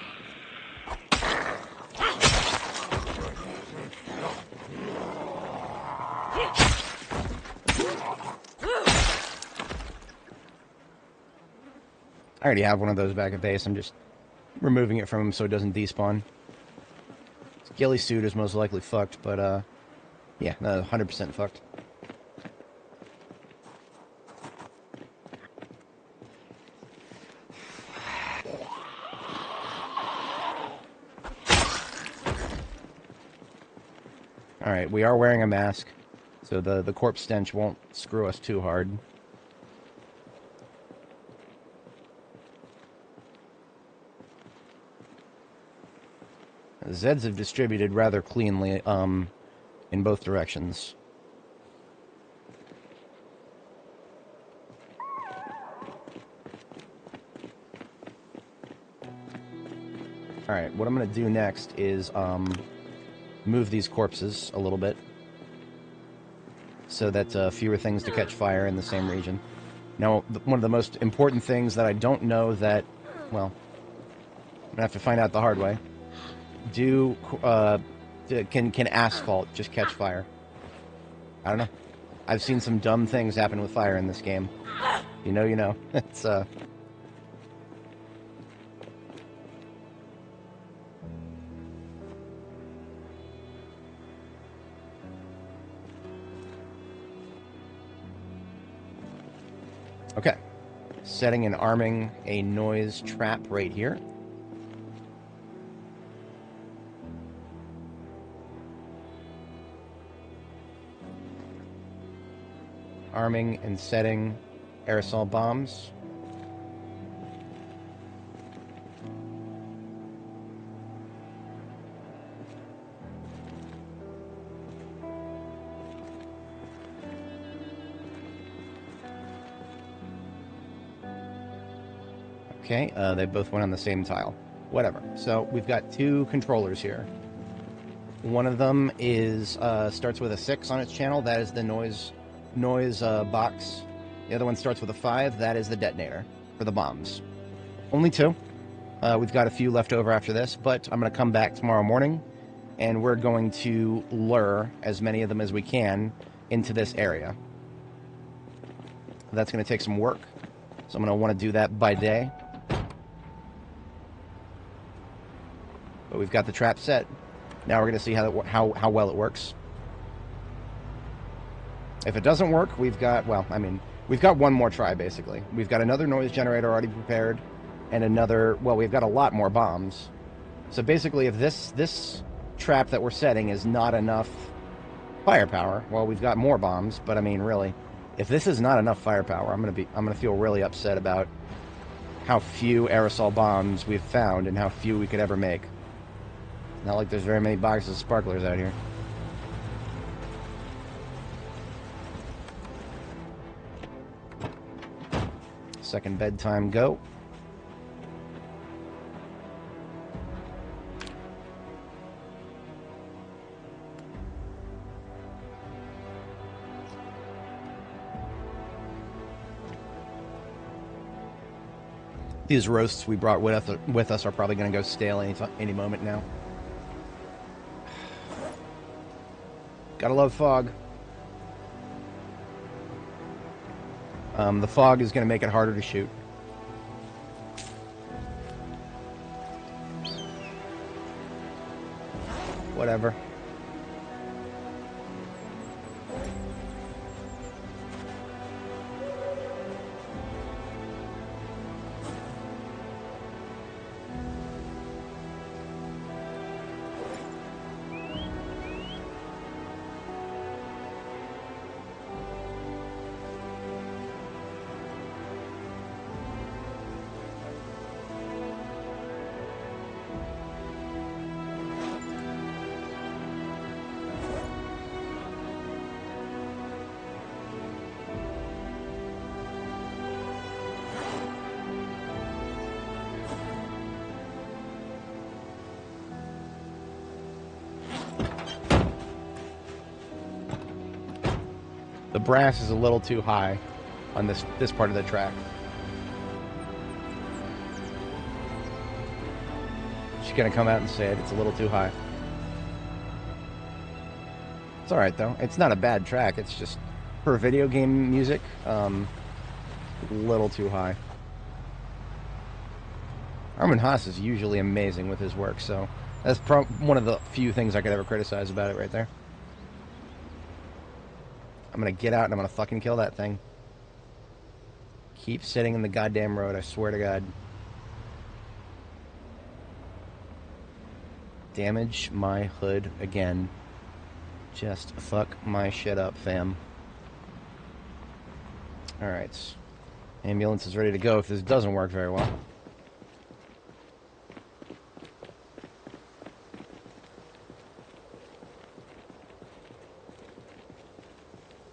I already have one of those back at base. I'm just removing it from him so it doesn't despawn. His ghillie suit is most likely fucked, but yeah, no, 100% fucked. Alright, we are wearing a mask, so the corpse stench won't screw us too hard. The Zeds have distributed rather cleanly in both directions. Alright, what I'm going to do next is move these corpses a little bit so that fewer things to catch fire in the same region. Now, one of the most important things that I don't know that, well, I'm going to have to find out the hard way. Can asphalt just catch fire? I don't know. I've seen some dumb things happen with fire in this game. You know. It's, Okay, setting and arming a noise trap right here. Arming and setting aerosol bombs. Okay, they both went on the same tile. Whatever. So we've got two controllers here. One of them is starts with a 6 on its channel. That is the noise box. The other one starts with a 5. That is the detonator for the bombs. Only two. We've got a few left over after this, but I'm going to come back tomorrow morning, and we're going to lure as many of them as we can into this area. That's going to take some work, so I'm going to want to do that by day. But we've got the trap set. Now we're going to see how well it works. If it doesn't work, we've got, well, I mean, we've got one more try, basically. We've got another noise generator already prepared, and another, well, we've got a lot more bombs. So basically, if this trap that we're setting is not enough firepower, well, we've got more bombs, but I mean, really, If this is not enough firepower, I'm gonna feel really upset about how few aerosol bombs we've found and how few we could ever make. Not like there's very many boxes of sparklers out here. Second bedtime go. These roasts we brought with us are probably going to go stale any moment now. Gotta love fog. The fog is going to make it harder to shoot. Whatever. The brass is a little too high on this part of the track. She's gonna come out and say it. It's a little too high. It's all right though. It's not a bad track. It's just for video game music, a little too high. Armin Haas is usually amazing with his work, so that's one of the few things I could ever criticize about it right there. I'm gonna get out and I'm gonna fucking kill that thing. Keep sitting in the goddamn road, I swear to God. Damage my hood again. Just fuck my shit up, fam. Alright. Ambulance is ready to go if this doesn't work very well.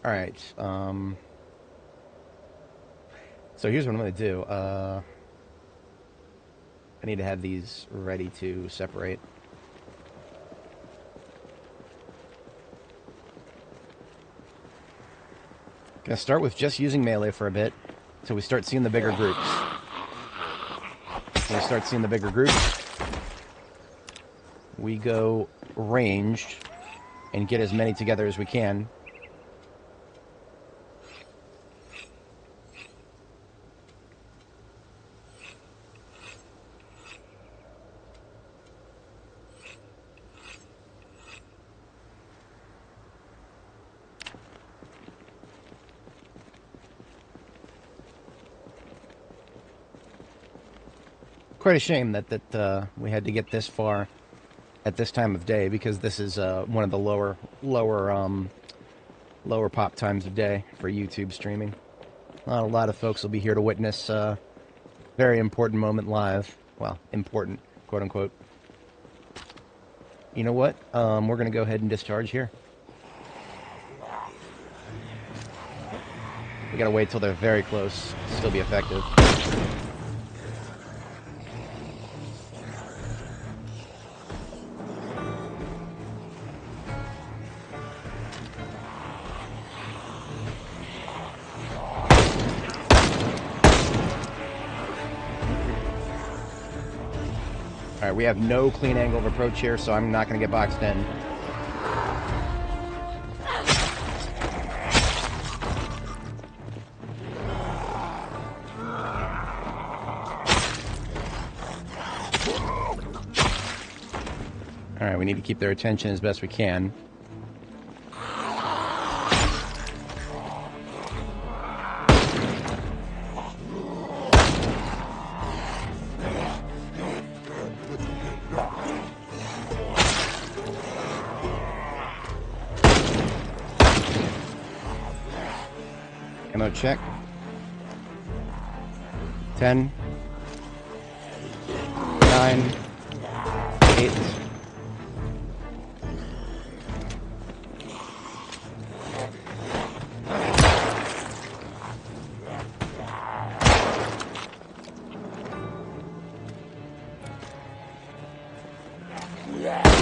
Alright, so here's what I'm going to do. I need to have these ready to separate. Gonna start with just using melee for a bit, until we start seeing the bigger groups. When we start seeing the bigger groups, we go ranged and get as many together as we can. Quite a shame that we had to get this far at this time of day, because this is one of the lower pop times of day for YouTube streaming. Not a lot of folks will be here to witness a very important moment live. Well, important, quote unquote. You know what? We're gonna go ahead and discharge here. We gotta wait till they're very close to still be effective. Alright, we have no clean angle of approach here, so I'm not going to get boxed in. Alright, we need to keep their attention as best we can. Auto check. 10, 9, 8.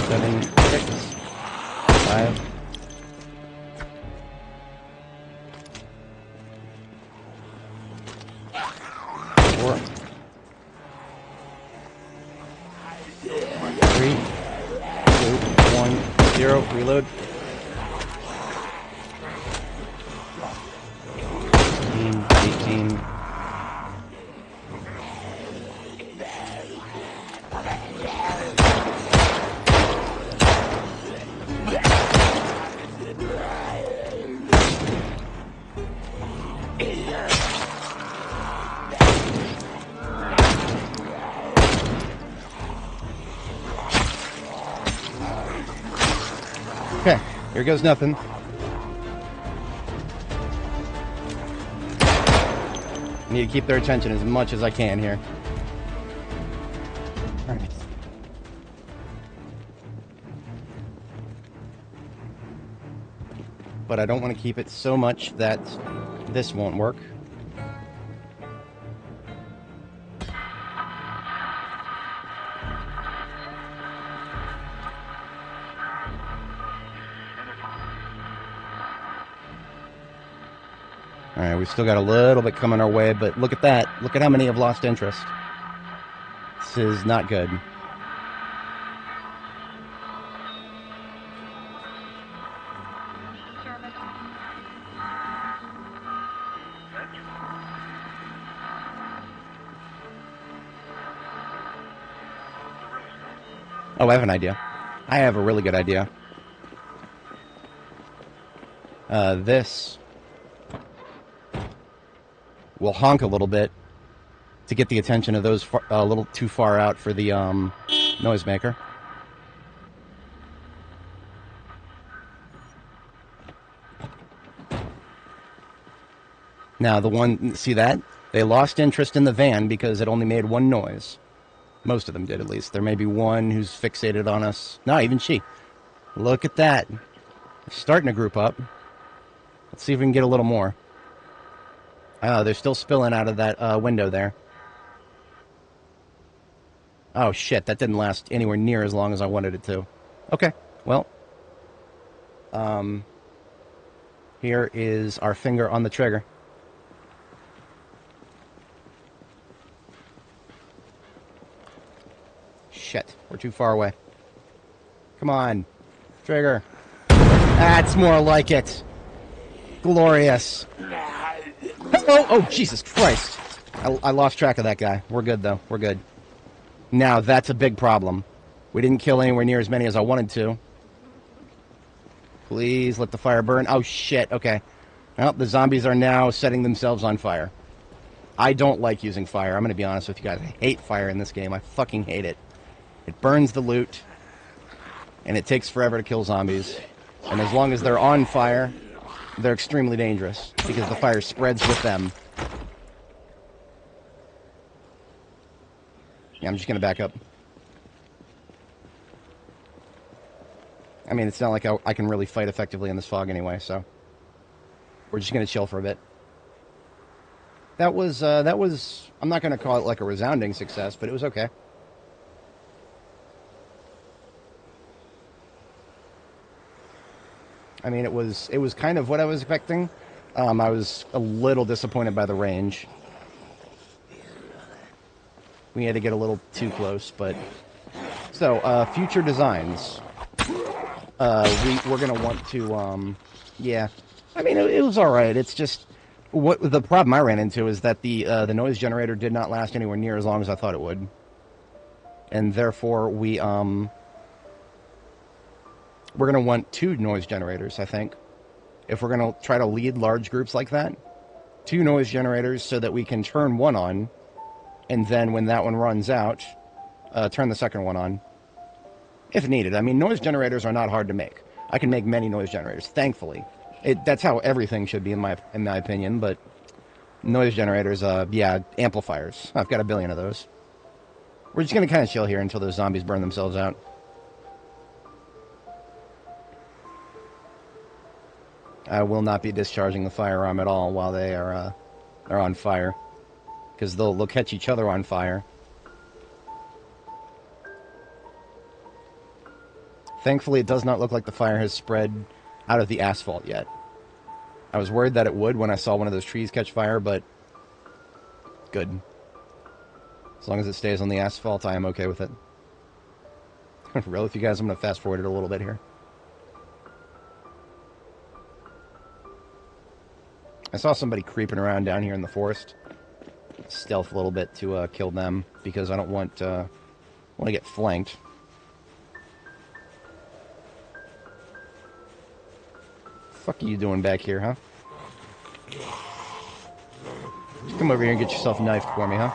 Seven, 6, 5. 4, 3, 2, 1, 0. Reload. 18. Okay, here goes nothing. I need to keep their attention as much as I can here. Alright. But I don't want to keep it so much that this won't work. Alright, we've still got a little bit coming our way, but look at that. Look at how many have lost interest. This is not good. Oh, I have an idea. I have a really good idea. This will honk a little bit to get the attention of those a little too far out for the noisemaker. Now, the one, see that? They lost interest in the van because it only made one noise. Most of them did, at least. There may be one who's fixated on us. No, even she. Look at that. They're starting to group up. Let's see if we can get a little more. They're still spilling out of that window there. Oh, shit. That didn't last anywhere near as long as I wanted it to. Okay. Well. Here is our finger on the trigger. Shit. We're too far away. Come on. Trigger. That's more like it. Glorious. Oh, Jesus Christ. I lost track of that guy. We're good, though. We're good. Now, that's a big problem. We didn't kill anywhere near as many as I wanted to. Please let the fire burn. Oh, shit. Okay. Well, the zombies are now setting themselves on fire. I don't like using fire. I'm going to be honest with you guys. I hate fire in this game. I fucking hate it. It burns the loot, and it takes forever to kill zombies. And as long as they're on fire, they're extremely dangerous, because the fire spreads with them. Yeah, I'm just going to back up. I mean, it's not like I can really fight effectively in this fog anyway, so we're just going to chill for a bit. That was, I'm not going to call it like a resounding success, but it was okay. I mean, it was kind of what I was expecting. I was a little disappointed by the range. We had to get a little too close, but... So, future designs. We're going to want to, yeah. I mean, it was alright. It's just... What the problem I ran into is that the noise generator did not last anywhere near as long as I thought it would. And therefore, we're going to want 2 noise generators, I think. If we're going to try to lead large groups like that. 2 noise generators so that we can turn one on. And then when that one runs out, turn the second one on. If needed. I mean, noise generators are not hard to make. I can make many noise generators, thankfully. That's how everything should be, in my opinion, but Noise generators, yeah, amplifiers. I've got a billion of those. We're just going to kind of chill here until those zombies burn themselves out. I will not be discharging the firearm at all while they are on fire, because they'll catch each other on fire. Thankfully, it does not look like the fire has spread out of the asphalt yet. I was worried that it would when I saw one of those trees catch fire, but good. As long as it stays on the asphalt, I am okay with it. Really, with you guys, I'm going to fast forward it a little bit here. I saw somebody creeping around down here in the forest. Stealth a little bit to kill them, because I don't want to get flanked. Fuck are you doing back here, huh? Just come over here and get yourself knifed for me, huh?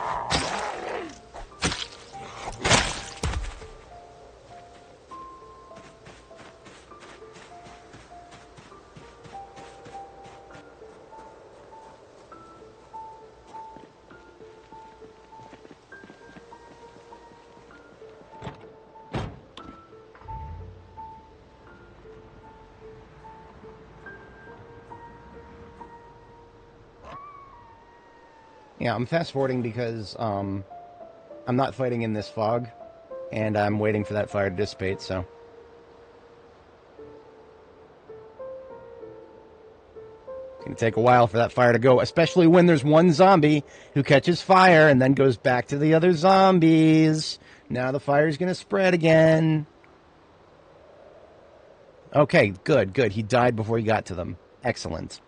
Yeah, I'm fast forwarding because I'm not fighting in this fog, and I'm waiting for that fire to dissipate, so. It's going to take a while for that fire to go, especially when there's one zombie who catches fire and then goes back to the other zombies. Now the fire's going to spread again. Okay, good, good. He died before he got to them. Excellent.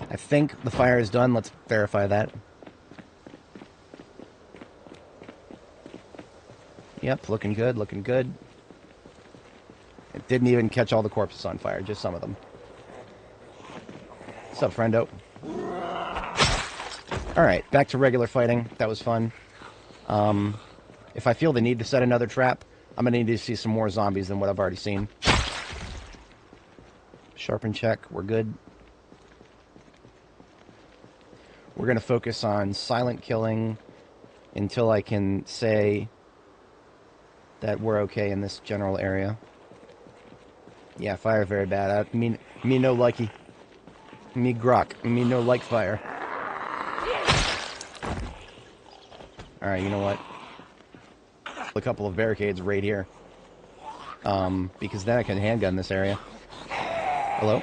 I think the fire is done. Let's verify that. Yep, looking good, looking good. It didn't even catch all the corpses on fire, just some of them. What's up, friendo? Alright, back to regular fighting. That was fun. If I feel the need to set another trap, I'm going to need to see some more zombies than what I've already seen. Sharpen check, we're good. We're going to focus on silent killing until I can say that we're okay in this general area. Yeah, fire very bad. Me no likey. Me grok. Me no like fire. Alright, you know what? A couple of barricades right here. Because then I can handgun this area. Hello?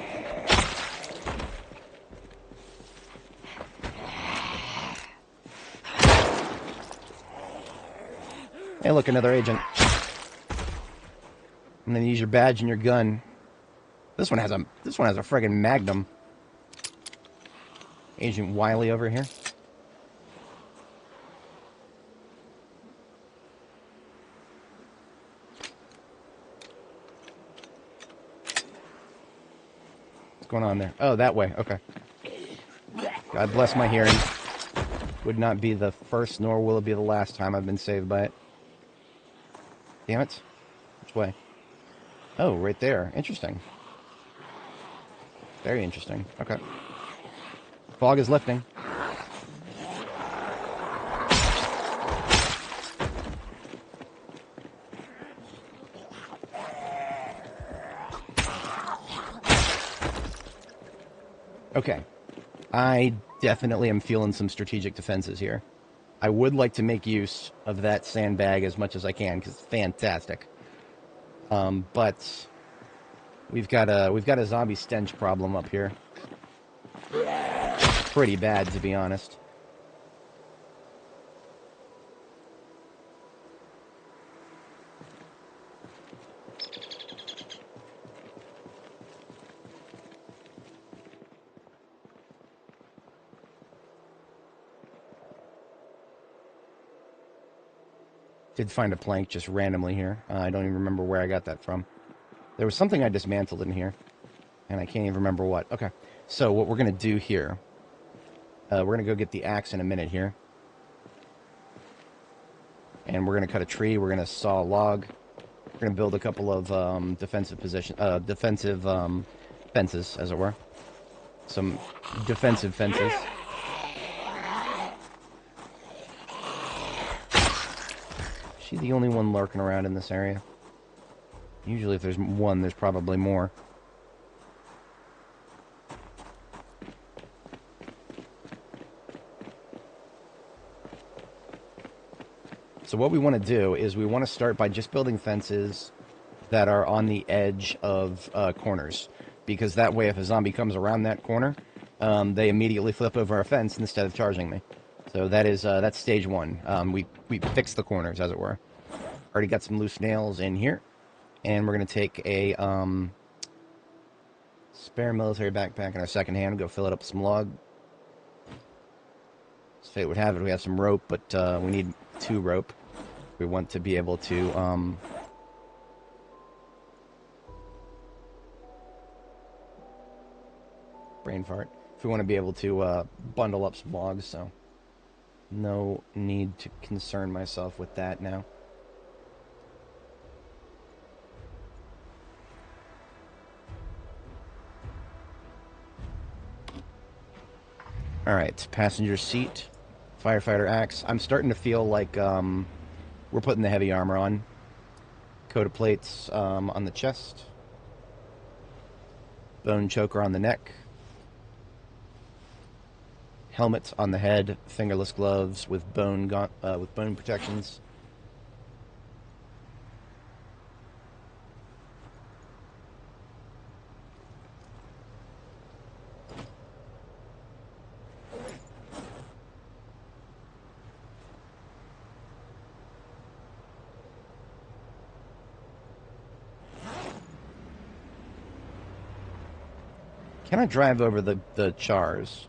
Hey, look, another agent. And then use your badge and your gun. This one has a friggin' magnum. Agent Wiley over here. What's going on there? Oh, that way. Okay. God bless my hearing. Would not be the first, nor will it be the last time I've been saved by it. Damn it. Which way? Oh, right there. Interesting. Very interesting. Okay. Fog is lifting. Okay. I definitely am feeling some strategic defenses here. I would like to make use of that sandbag as much as I can, because it's fantastic. But we've got a zombie stench problem up here. Pretty bad, to be honest. Did find a plank just randomly here. I don't even remember where I got that from. There was something I dismantled in here, and I can't even remember what. Okay, so what we're going to do here, we're going to go get the axe in a minute here. And we're going to cut a tree, we're going to saw a log, we're going to build a couple of defensive fences, as it were. some defensive fences. Is she the only one lurking around in this area? Usually if there's one, there's probably more. So what we want to do is we want to start by just building fences that are on the edge of corners. Because that way if a zombie comes around that corner, they immediately flip over a fence instead of charging me. So that's stage one. We fix the corners, as it were. Already got some loose nails in here. And we're going to take a spare military backpack in our second hand, go fill it up with some log. As fate would have it, we have some rope, but we need 2 rope. We want to be able to brain fart. If we want to be able to bundle up some logs, so no need to concern myself with that now. Alright, passenger seat, firefighter axe. I'm starting to feel like we're putting the heavy armor on. Coat of plates on the chest. Bone choker on the neck. Helmet on the head. Fingerless gloves with bone protections. Can I drive over the chars?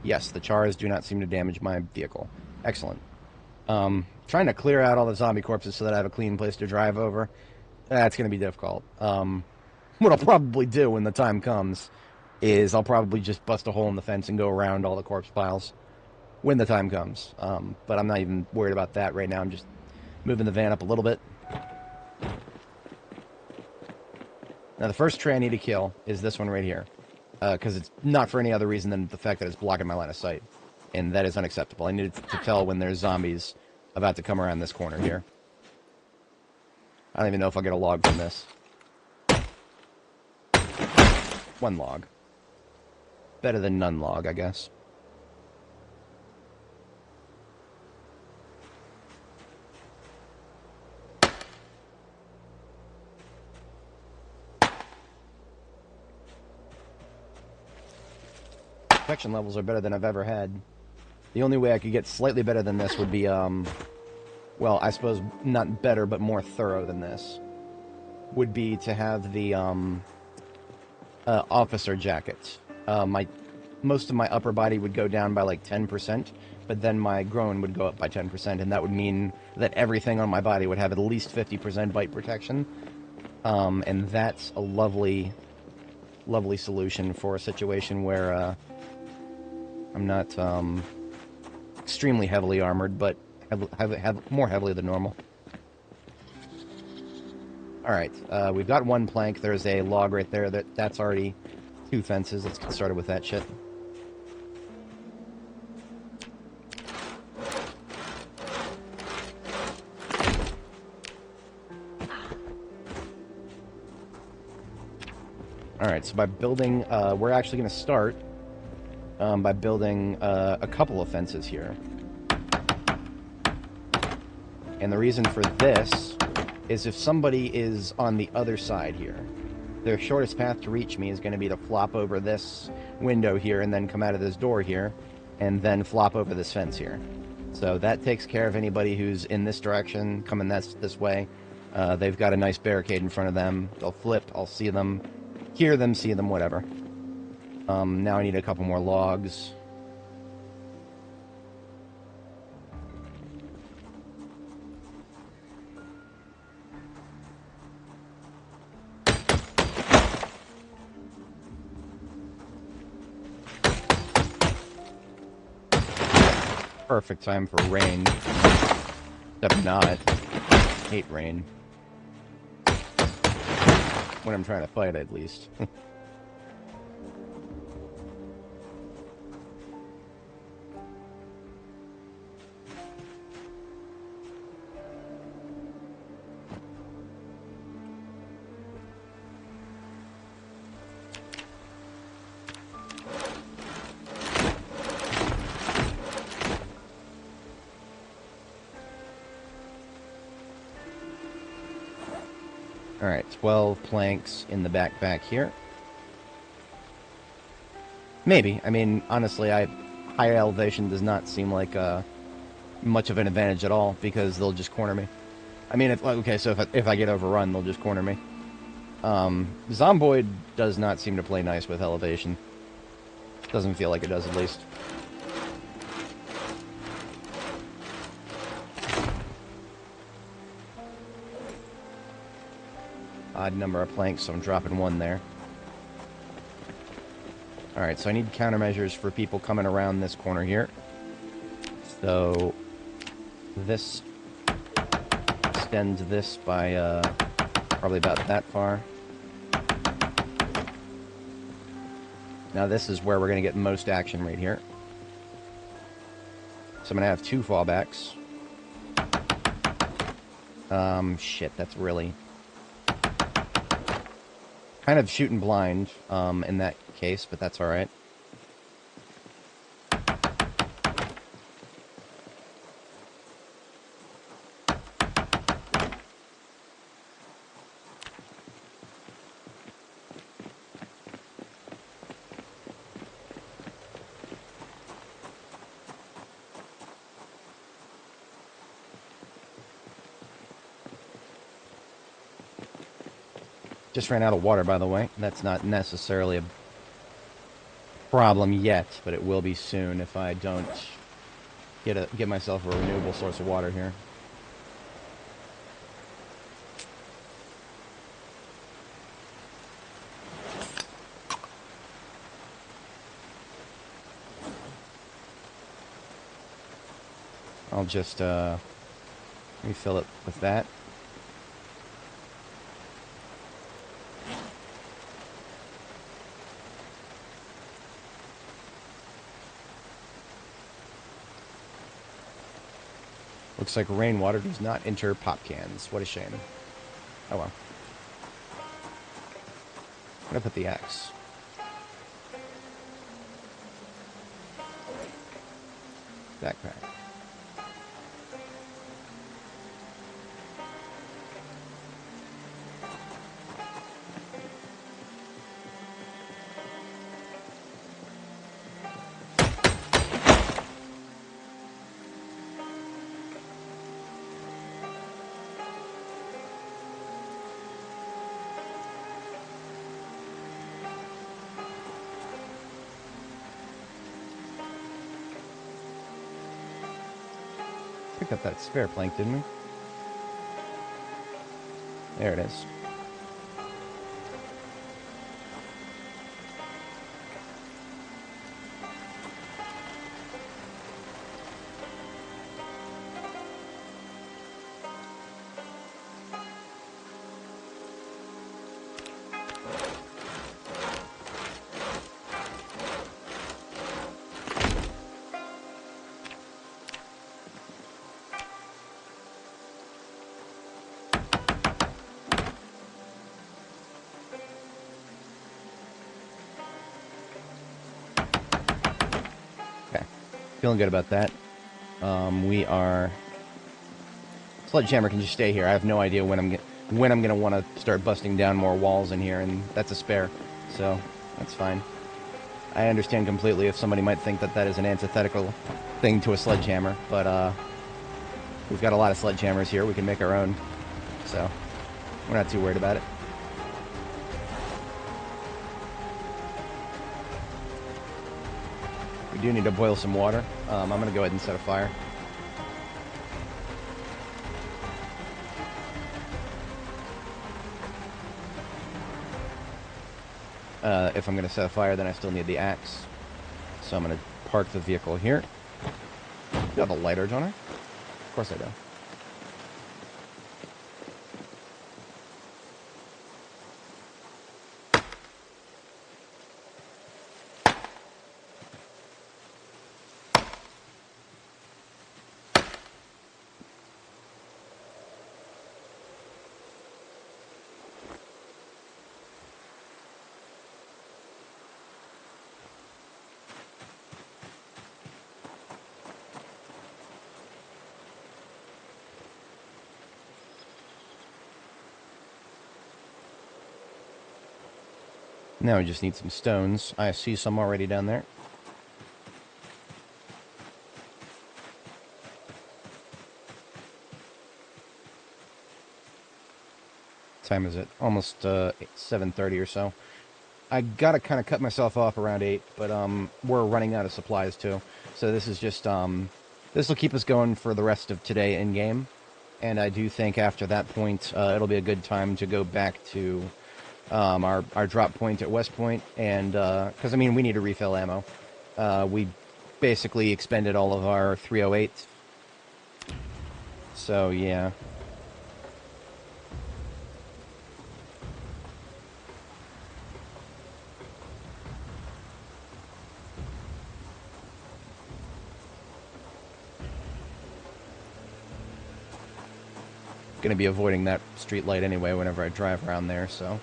Yes, the chars do not seem to damage my vehicle. Excellent. Trying to clear out all the zombie corpses so that I have a clean place to drive over. That's going to be difficult. What I'll probably do when the time comes is I'll probably just bust a hole in the fence and go around all the corpse piles when the time comes. But I'm not even worried about that right now. I'm just moving the van up a little bit. Now, the first tree I need to kill is this one right here. Because it's not for any other reason than the fact that it's blocking my line of sight. And that is unacceptable. I need to tell when there's zombies about to come around this corner here. I don't even know if I'll get a log from this. 1 log. Better than none log, I guess. Protection levels are better than I've ever had. The only way I could get slightly better than this would be, well, I suppose not better, but more thorough than this, would be to have the officer jacket. Most of my upper body would go down by like 10%, but then my groin would go up by 10%, and that would mean that everything on my body would have at least 50% bite protection. And that's a lovely, lovely solution for a situation where I'm not extremely heavily armored, but have more heavily than normal. Alright, we've got 1 plank. There's a log right there. That's already 2 fences. Let's get started with that shit. Alright, so by building, we're actually going to start by building a couple of fences here. And the reason for this is if somebody is on the other side here, their shortest path to reach me is going to be to flop over this window here and then come out of this door here and then flop over this fence here. So that takes care of anybody who's in this direction, coming this way. They've got a nice barricade in front of them. They'll flip, I'll see them, hear them, see them, whatever. Now I need a couple more logs. Perfect time for rain. Except not. Hate rain. When I'm trying to fight, at least. Alright, 12 planks in the backpack here. Maybe. I mean, honestly, high elevation does not seem like much of an advantage at all, because they'll just corner me. I mean, okay, so if I get overrun, they'll just corner me. Zomboid does not seem to play nice with elevation. Doesn't feel like it does, at least. Odd number of planks, so I'm dropping one there. Alright, so I need countermeasures for people coming around this corner here. So this extends this by probably about that far. Now this is where we're going to get most action right here. So I'm going to have 2 fallbacks. Shit, that's really kind of shooting blind in that case, but that's alright. Just ran out of water, by the way. That's not necessarily a problem yet, but it will be soon if I don't get myself a renewable source of water here. I'll just refill it with that. Looks like rainwater does not enter pop cans. What a shame. Oh well. I'm gonna put the axe. Backpack. Picked up that spare plank, didn't we? There it is. Feeling good about that. We are... Sledgehammer can just stay here. I have no idea when I'm gonna want to start busting down more walls in here, and that's a spare, so that's fine. I understand completely if somebody might think that that is an antithetical thing to a sledgehammer, but we've got a lot of sledgehammers here. We can make our own, so we're not too worried about it. We do need to boil some water. I'm going to go ahead and set a fire. If I'm going to set a fire, then I still need the axe. So I'm going to park the vehicle here. You have a lighter, don't I? Of course I do. Now we just need some stones. I see some already down there. Time is it? Almost 7:30 or so. I gotta kind of cut myself off around 8, but we're running out of supplies too. So this is just this will keep us going for the rest of today in game, and I do think after that point it'll be a good time to go back to our drop point at West Point, and because I mean we need to refill ammo. We basically expended all of our 308, so yeah. Going to be avoiding that street light anyway whenever I drive around there, so.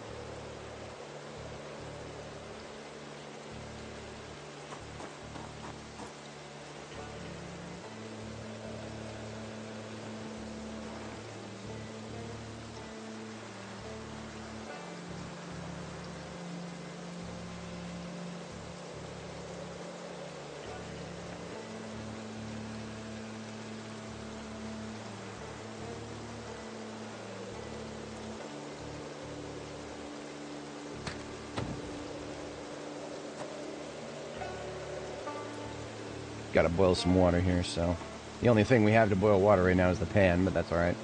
Got to boil some water here, so. The only thing we have to boil water right now is the pan, but that's alright.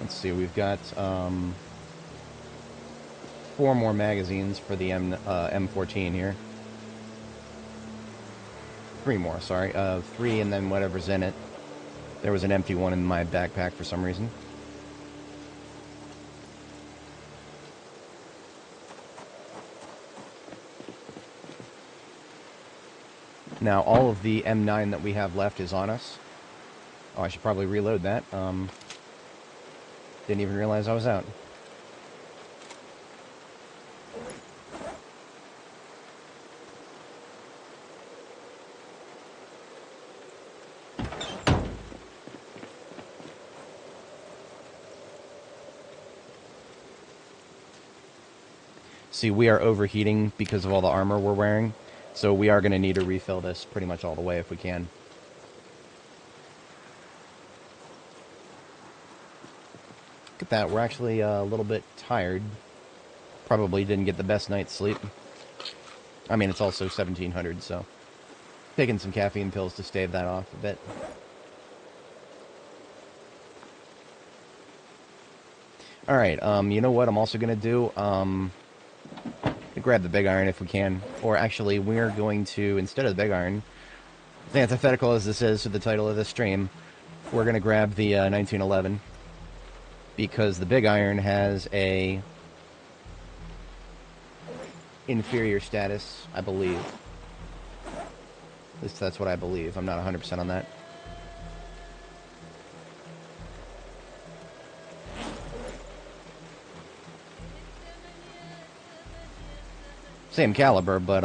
Let's see, we've got 4 more magazines for the M14 here. 3 more, sorry. 3 and then whatever's in it. There was an empty one in my backpack for some reason. Now, all of the M9 that we have left is on us. Oh, I should probably reload that. Didn't even realize I was out. See, we are overheating because of all the armor we're wearing, so we are going to need to refill this pretty much all the way if we can. Look at that, we're actually a little bit tired. Probably didn't get the best night's sleep. I mean, it's also 1700, so taking some caffeine pills to stave that off a bit. Alright, you know what I'm also going to do? Grab the big iron if we can. Or actually, we're going to, instead of the big iron, as antithetical as this is to the title of this stream, we're going to grab the 1911. Because the big iron has a inferior status, I believe. At least that's what I believe. I'm not 100% on that. Same caliber, but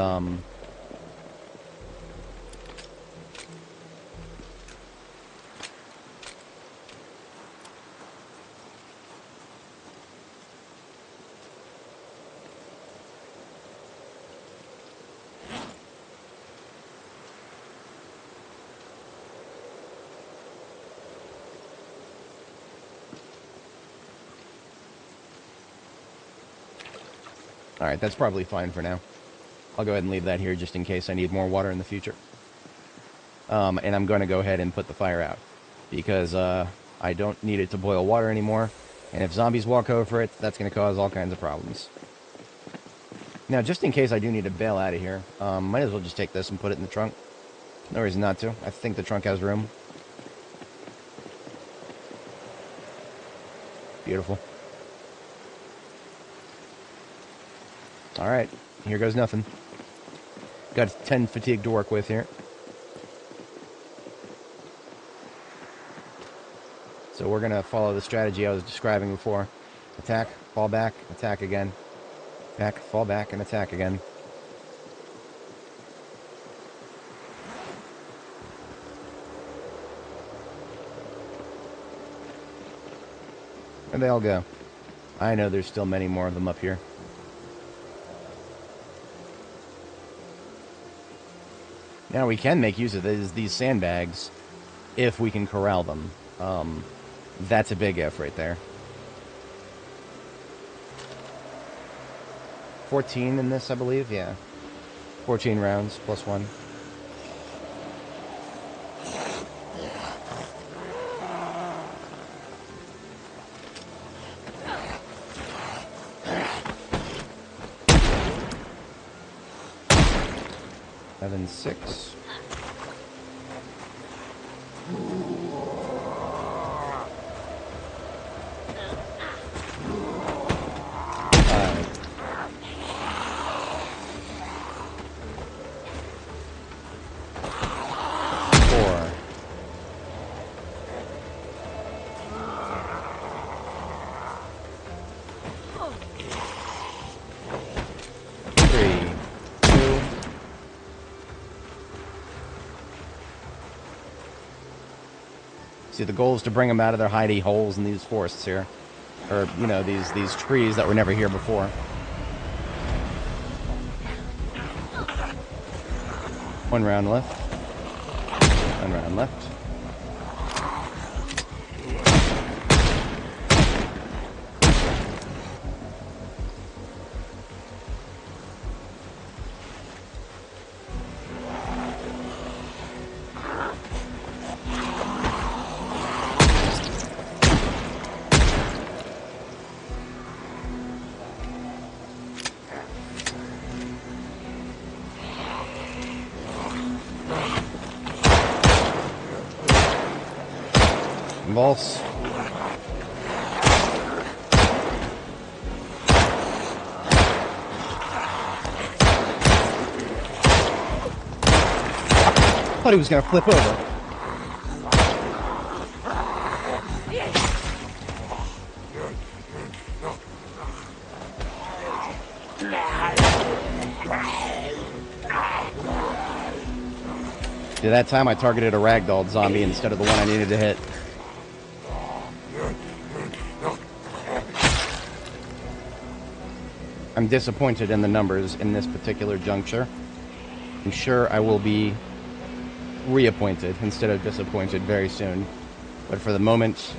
alright, that's probably fine for now. I'll go ahead and leave that here just in case I need more water in the future. And I'm going to go ahead and put the fire out. Because I don't need it to boil water anymore. And if zombies walk over it, that's going to cause all kinds of problems. Now, just in case I do need to bail out of here, might as well just take this and put it in the trunk. No reason not to. I think the trunk has room. Beautiful. Alright, Here goes nothing. Got 10 fatigue to work with here. So we're going to follow the strategy I was describing before. Attack, fall back, attack again. Attack, fall back, and attack again. Where'd they all go? I know there's still many more of them up here. Now we can make use of these sandbags if we can corral them. That's a big if right there. 14 in this, I believe, yeah. 14 rounds, plus 1. Seven, 6. See, the goal is to bring them out of their hidey holes in these forests here. Or, you know, these trees that were never here before. One round left. One round left. Convulse. Thought he was going to flip over. Yeah, that time I targeted a ragdoll zombie instead of the one I needed to hit. I'm disappointed in the numbers in this particular juncture. I'm sure I will be reappointed instead of disappointed very soon. But for the moment,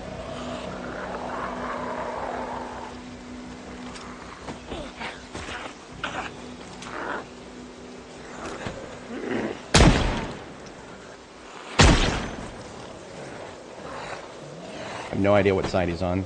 I have no idea what side he's on.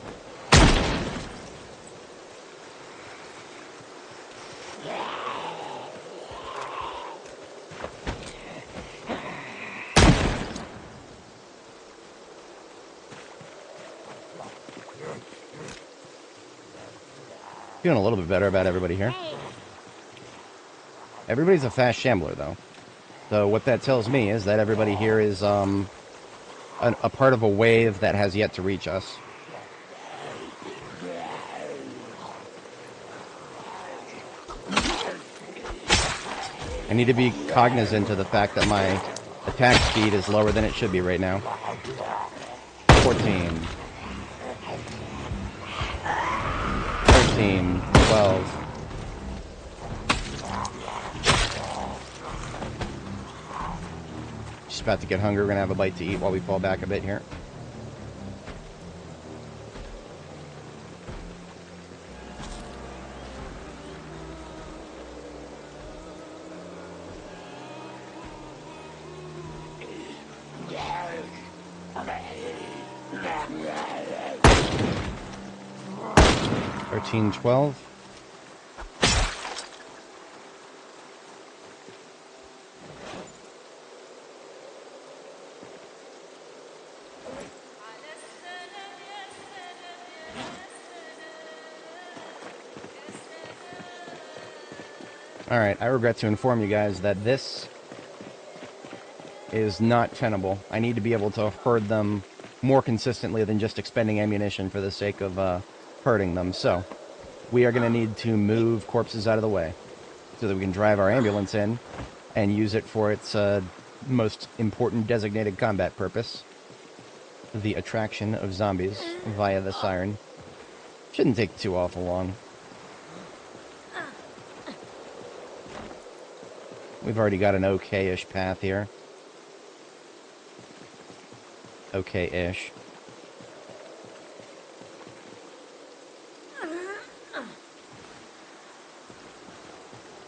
Feeling a little bit better about everybody here. Everybody's a fast shambler, though. So what that tells me is that everybody here is a part of a wave that has yet to reach us. I need to be cognizant of the fact that my attack speed is lower than it should be right now. 14. 13, 12. Just about to get hungry. We're going to have a bite to eat while we fall back a bit here. Thirteen, 12. Alright, I regret to inform you guys that this is not tenable. I need to be able to herd them more consistently than just expending ammunition for the sake of herding them. So, we are going to need to move corpses out of the way so that we can drive our ambulance in and use it for its most important designated combat purpose, the attraction of zombies via the siren. Shouldn't take too awful long. We've already got an okay-ish path here. Okay-ish.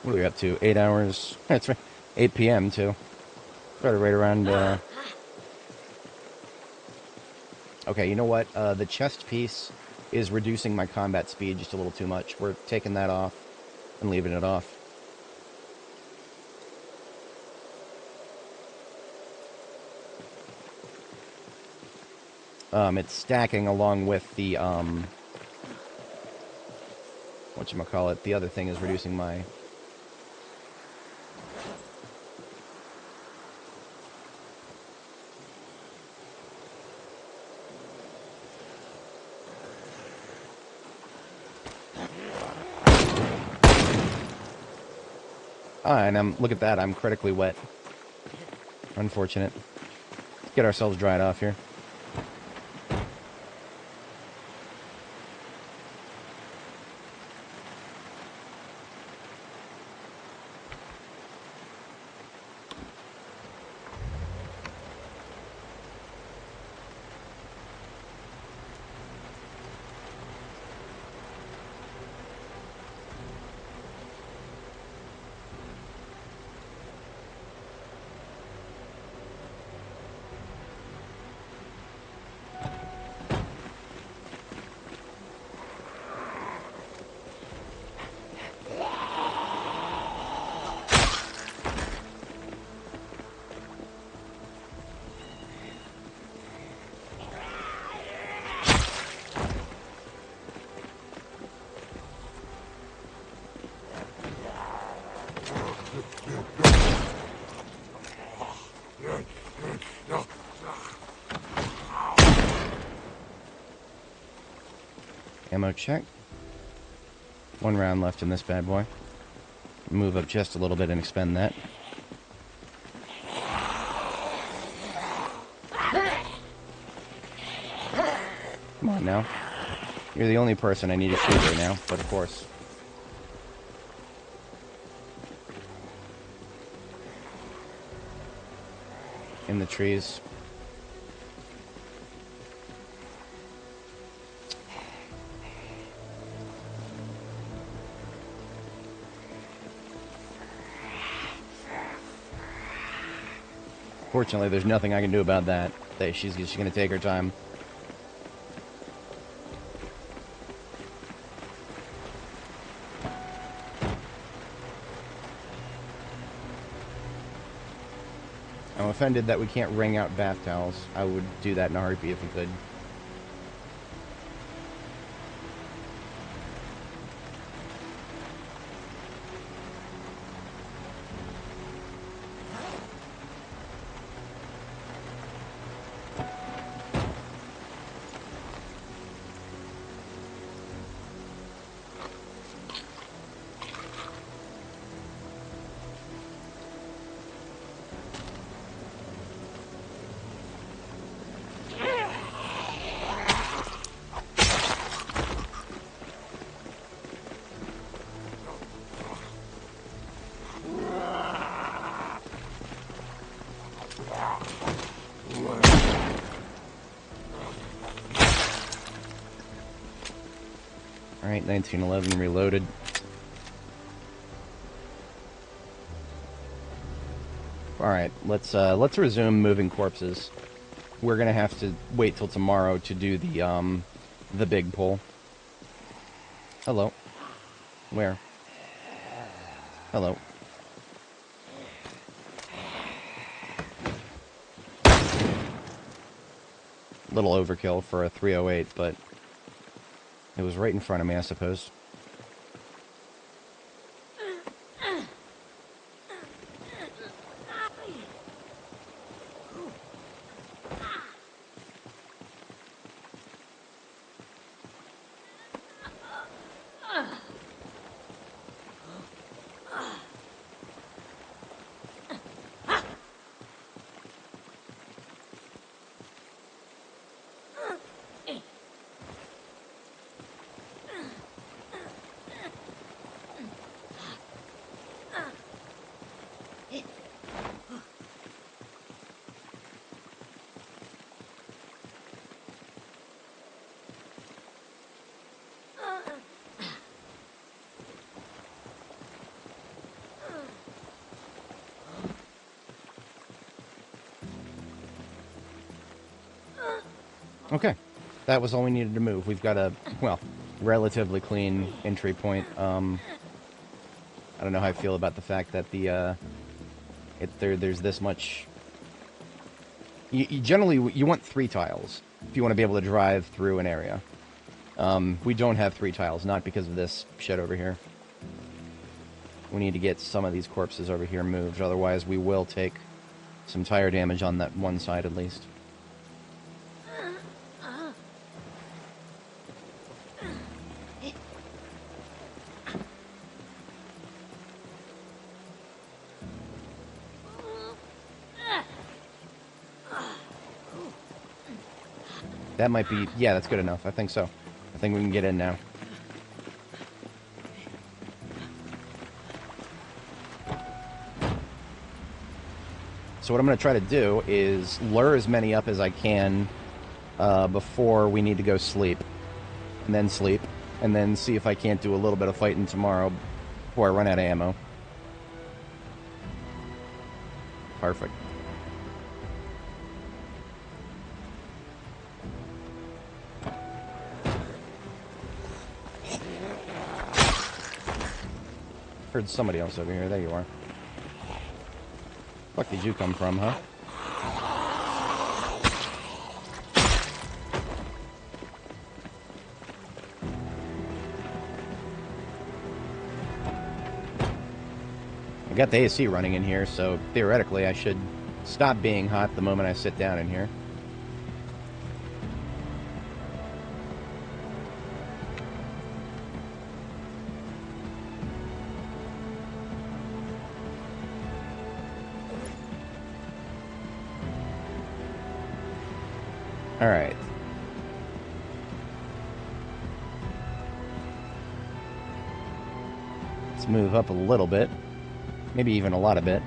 What are we up to? 8 hours? That's right. 8 p.m. too. Started right around, Okay, you know what? The chest piece is reducing my combat speed just a little too much. We're taking that off and leaving it off. It's stacking along with the, whatchamacallit, the other thing is reducing my... and look at that, I'm critically wet. Unfortunate. Let's get ourselves dried off here. Ammo check. 1 round left in this bad boy. Move up just a little bit and expend that. Come on now. You're the only person I need to shoot right now, but of course. In the trees. Fortunately, there's nothing I can do about that. She's going to take her time. I'm offended that we can't wring out bath towels. I would do that in a heartbeat if we could. Alright, 1911 reloaded. Alright, let's resume moving corpses. We're gonna have to wait till tomorrow to do the big pull. Hello. Where? Hello. Little overkill for a 308, but it was right in front of me, I suppose. Okay. That was all we needed to move. We've got a, well, relatively clean entry point. I don't know how I feel about the fact that there's this much. You generally you want 3 tiles if you want to be able to drive through an area. We don't have 3 tiles, not because of this shit over here. We need to get some of these corpses over here moved, otherwise we will take some tire damage on that one side at least. That might be... yeah, that's good enough. I think so. I think we can get in now. So what I'm going to try to do is lure as many up as I can before we need to go sleep. And then sleep. And then see if I can't do a little bit of fighting tomorrow before I run out of ammo. Perfect. Heard somebody else over here. There you are. Fuck did you come from, huh? I got the AC running in here, so theoretically I should stop being hot the moment I sit down in here. Alright. Let's move up a little bit. Maybe even a lot of bit.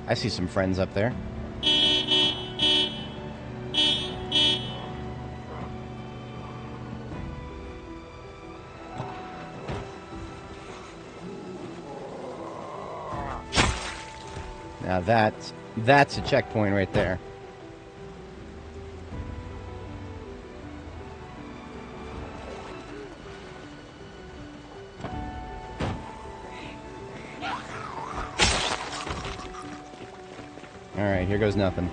I see some friends up there. Now that's a checkpoint right there. Alright, here goes nothing.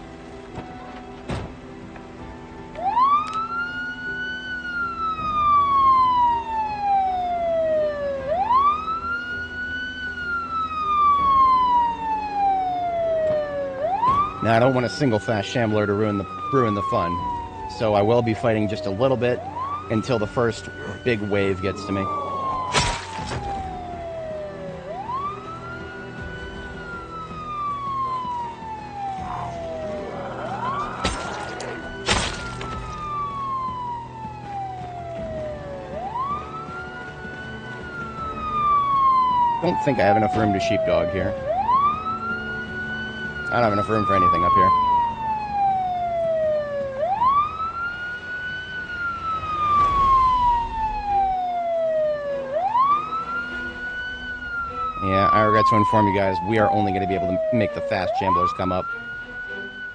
Now, I don't want a single fast shambler to ruin the fun, so I will be fighting just a little bit until the first big wave gets to me. I don't think I have enough room to sheepdog here. I don't have enough room for anything up here. Yeah, I regret to inform you guys, we are only going to be able to make the fast shamblers come up.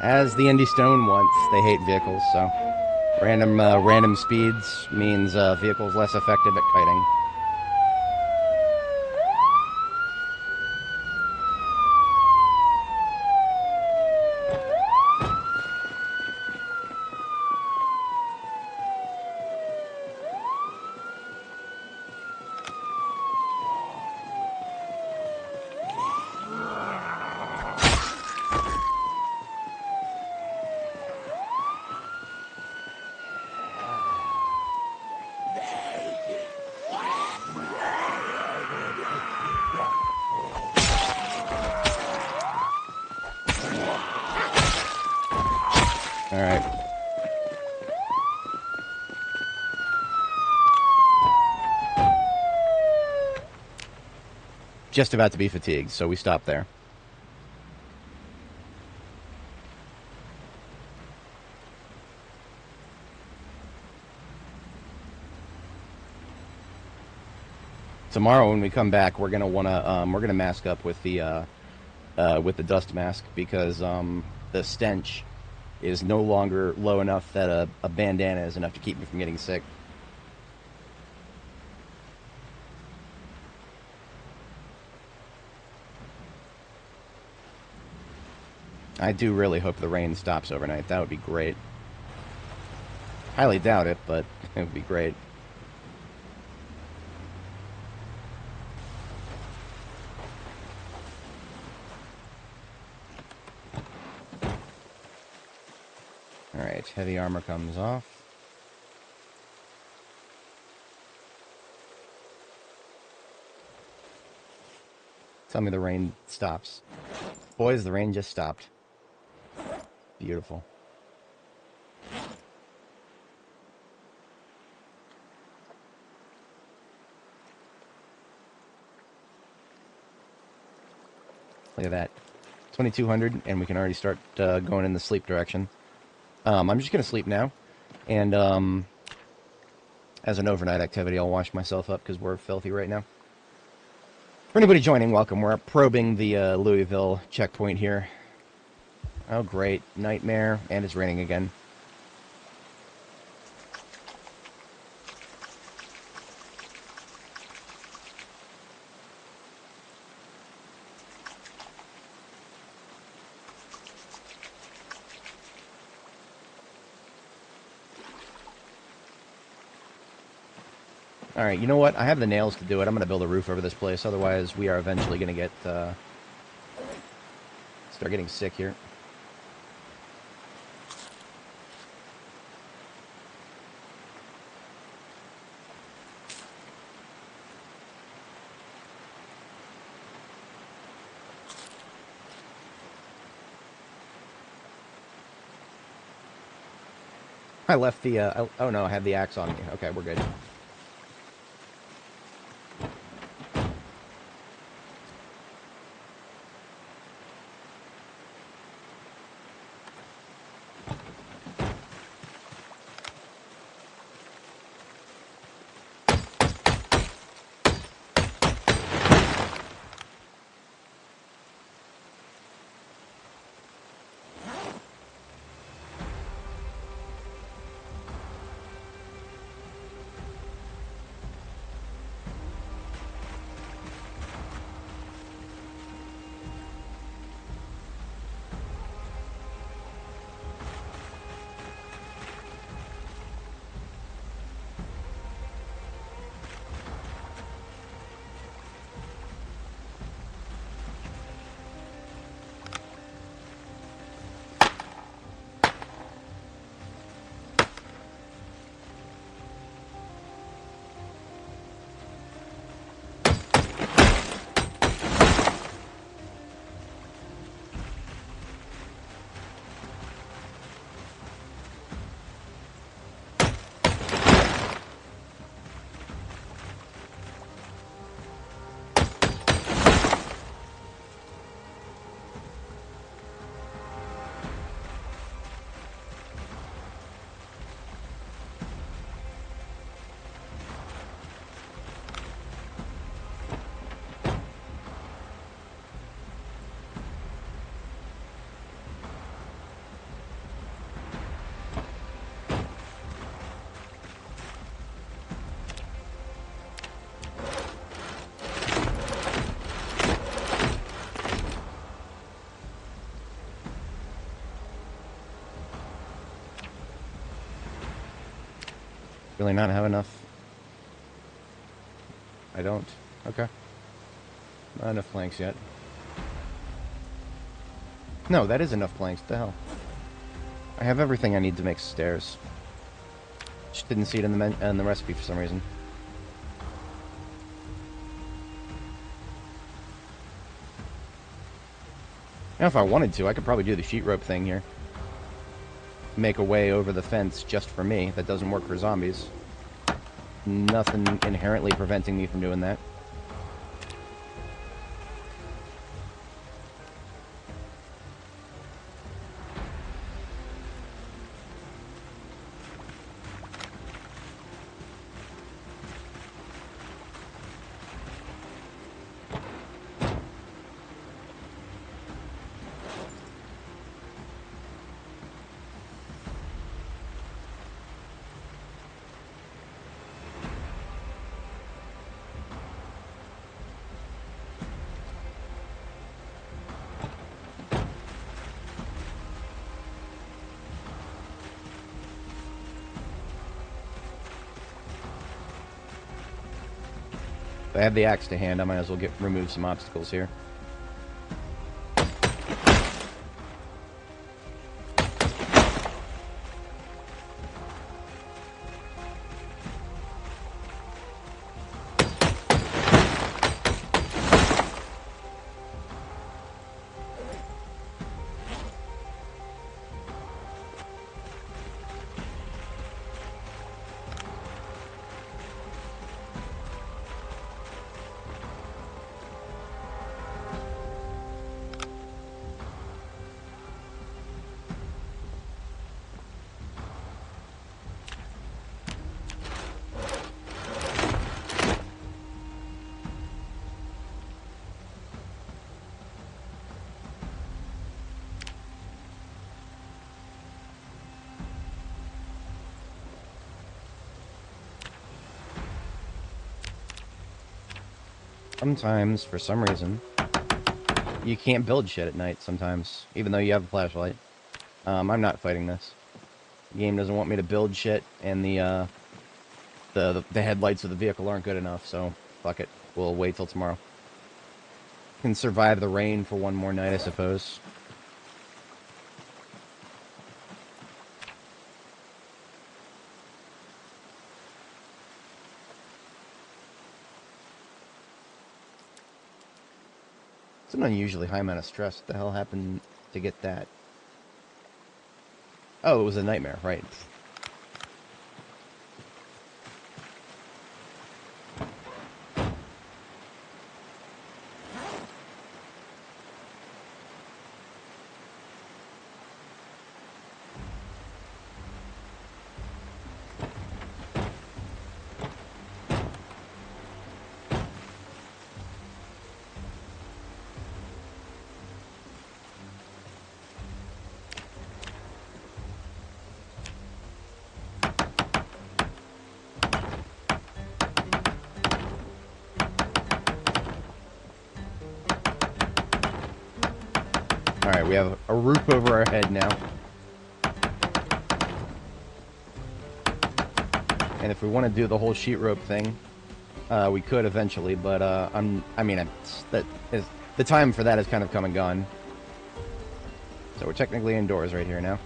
As the Indy Stone wants, they hate vehicles, so... Random speeds means vehicles less effective at kiting. Alright. Just about to be fatigued, so we stop there. Tomorrow when we come back, we're gonna mask up with the with the dust mask because the stench is no longer low enough that a bandana is enough to keep me from getting sick. I do really hope the rain stops overnight. That would be great. Highly doubt it, but it would be great. Alright, heavy armor comes off. Tell me the rain stops. Boys, the rain just stopped. Beautiful. Look at that. 2200, and we can already start going in the sleep direction. I'm just going to sleep now. And as an overnight activity, I'll wash myself up because we're filthy right now. For anybody joining, welcome. We're probing the Louisville checkpoint here. Oh, great. Nightmare. And it's raining again. Alright, you know what? I have the nails to do it. I'm going to build a roof over this place. Otherwise, we are eventually going to get... start getting sick here. I left the... oh no, I have the axe on me. Okay, we're good. Really not have enough? I don't. Okay. Not enough planks yet. No, that is enough planks. What the hell? I have everything I need to make stairs. Just didn't see it in the recipe for some reason. Now, if I wanted to, I could probably do the sheet rope thing here. Make a way over the fence just for me. That doesn't work for zombies. Nothing inherently preventing me from doing that. If I have the axe to hand, I might as well remove some obstacles here. Sometimes, for some reason, you can't build shit at night sometimes, even though you have a flashlight. I'm not fighting this. The game doesn't want me to build shit, and the headlights of the vehicle aren't good enough, so fuck it. We'll wait till tomorrow. Can survive the rain for one more night, I suppose. It's an unusually high amount of stress. What the hell happened to get that? Oh, it was a nightmare, right. Alright, we have a roof over our head now. And if we want to do the whole sheet rope thing, we could eventually, but the time for that has kind of come and gone. So we're technically indoors right here now.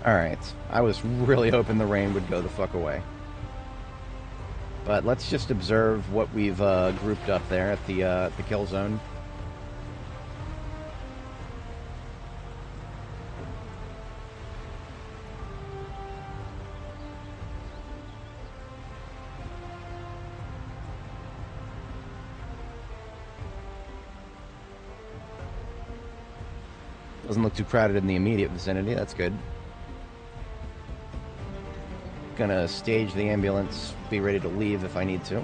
Alright, I was really hoping the rain would go the fuck away. But let's just observe what we've grouped up there at the kill zone. Doesn't look too crowded in the immediate vicinity, that's good. Gonna stage the ambulance, be ready to leave if I need to.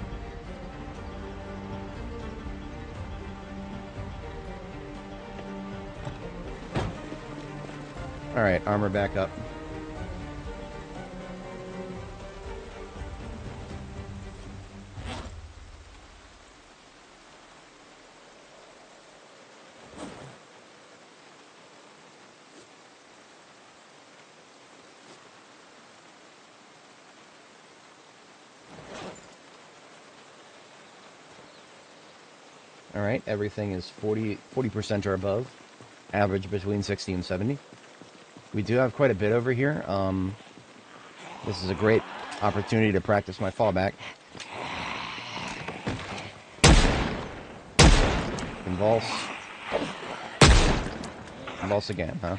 Alright, armor back up. Alright, everything is 40% or above. Average between 60 and 70. We do have quite a bit over here. This is a great opportunity to practice my fallback. Convulse. Convulse again, huh?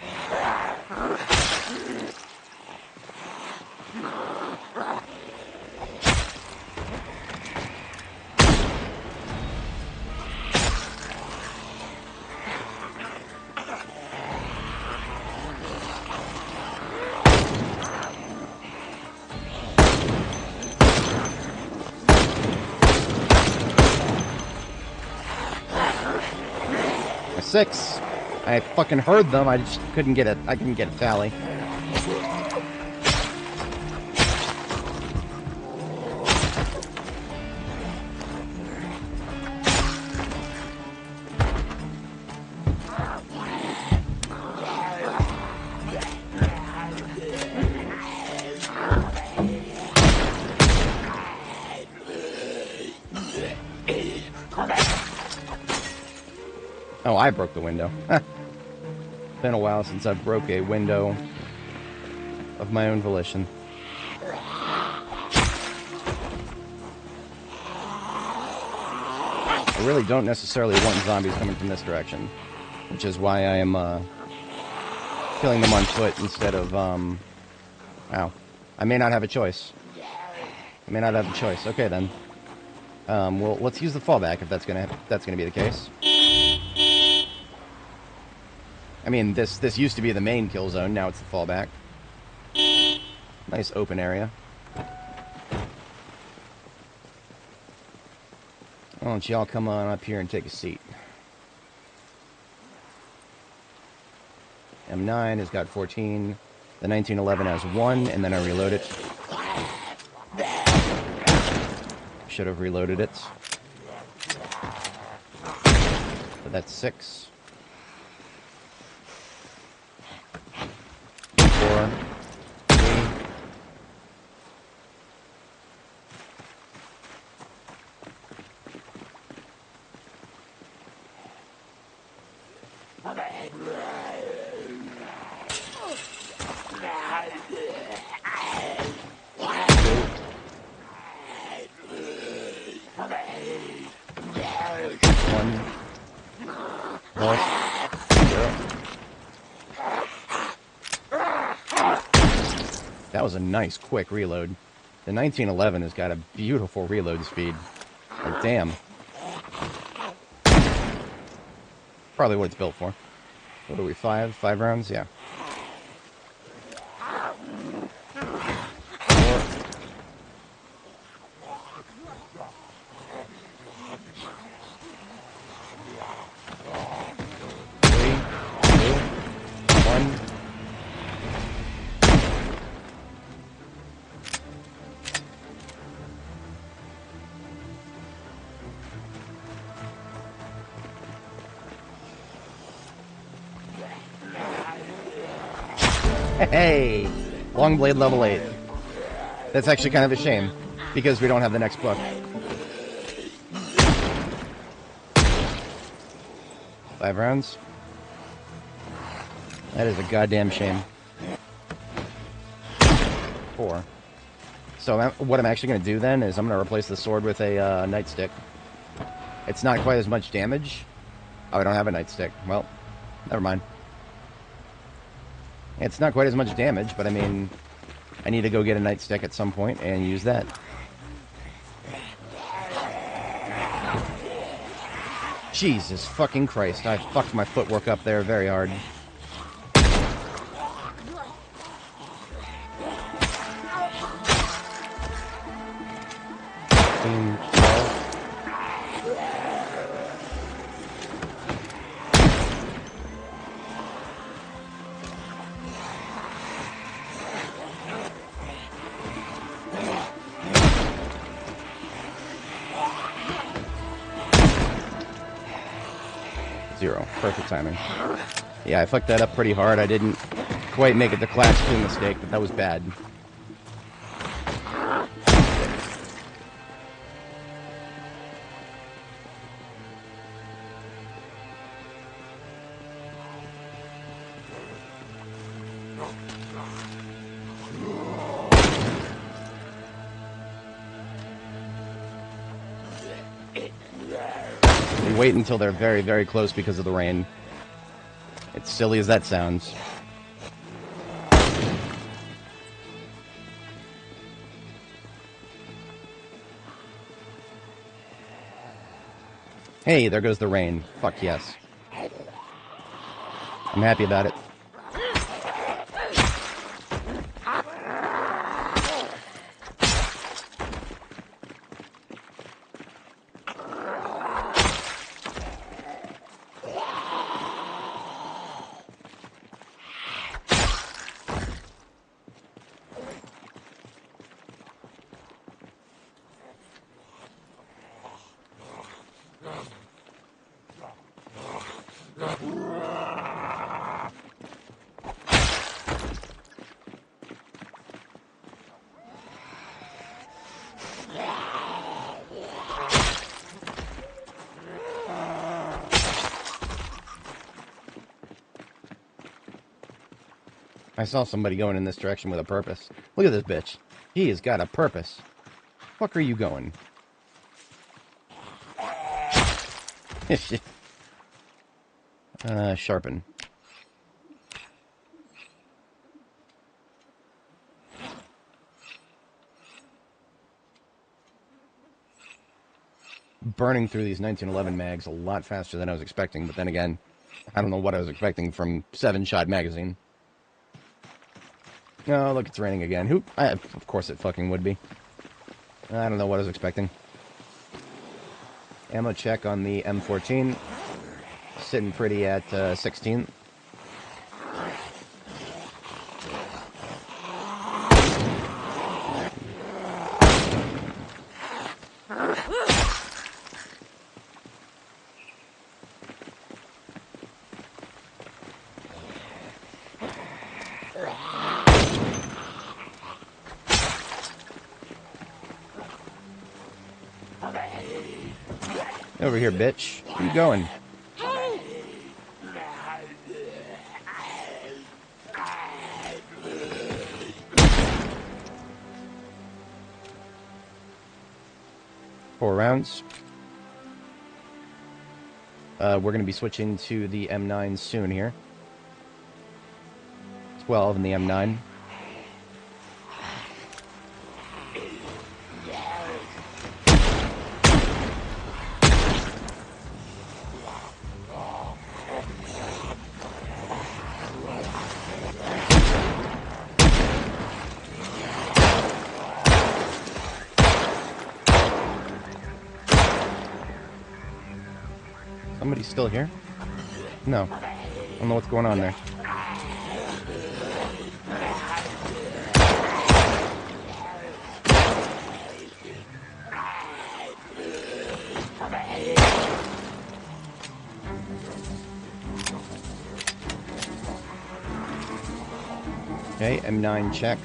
A 6. I fucking heard them, I just couldn't get it. I couldn't get a tally. Oh, I broke the window. Been a while since I broke a window of my own volition. I really don't necessarily want zombies coming from this direction, which is why I am killing them on foot instead of ow. I may not have a choice. I may not have a choice. Okay then. Well, let's use the fallback if that's gonna be the case. I mean, this used to be the main kill zone. Now it's the fallback. Nice open area. Why don't y'all come on up here and take a seat? M9 has got 14. The 1911 has 1, and then I reload it. Should have reloaded it. But that's 6. 4. 3. That was a nice, quick reload. The 1911 has got a beautiful reload speed. Like, damn. Probably what it's built for. What are we, 5? 5 rounds? Yeah. 4. 3, 2, 1. Hey! Longblade level 8. That's actually kind of a shame, because we don't have the next book. 5 rounds? That is a goddamn shame. 4. So what I'm actually going to do then is I'm going to replace the sword with a nightstick. It's not quite as much damage. Oh, I don't have a nightstick. Well, never mind. It's not quite as much damage, but I mean, I need to go get a nightstick at some point and use that. Jesus fucking Christ, I fucked my footwork up there very hard. Perfect timing. Yeah, I fucked that up pretty hard. I didn't quite make it to class 2 mistake, but that was bad. Wait until they're very, very close because of the rain. It's silly as that sounds. Hey, there goes the rain. Fuck yes. I'm happy about it. I saw somebody going in this direction with a purpose. Look at this bitch. He has got a purpose. Fuck are you going? Sharpen. Burning through these 1911 mags a lot faster than I was expecting, but then again, I don't know what I was expecting from 7-shot magazine. Oh, look, it's raining again. Of course it fucking would be. I don't know what I was expecting. Ammo check on the M14. Sitting pretty at 16. Over here, bitch. Where you going? Four rounds. We're going to be switching to the M9 soon here. 12 in the M9. Somebody's still here? No. I don't know what's going on there. Okay, M9 check.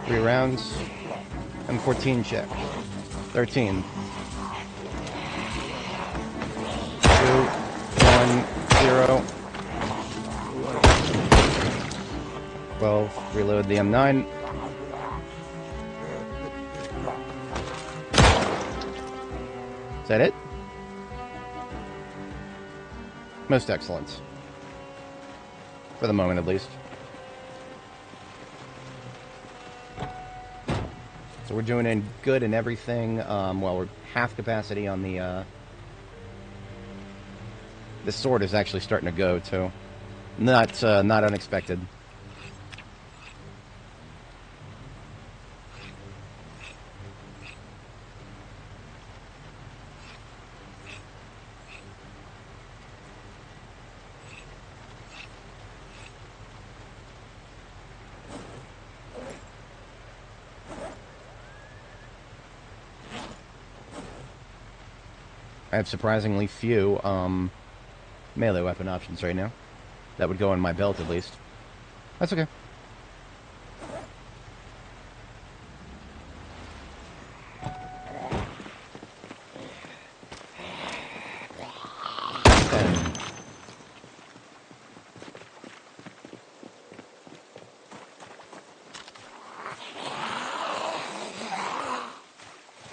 3 rounds. M14 check. 13. 2, 1, 0. 12. Reload the M9. Is that it? Most excellent. For the moment, at least. So we're doing in good and everything. Well, we're half capacity on the sword is actually starting to go, too. Not unexpected. I have surprisingly few melee weapon options right now. That would go in my belt, at least. That's okay.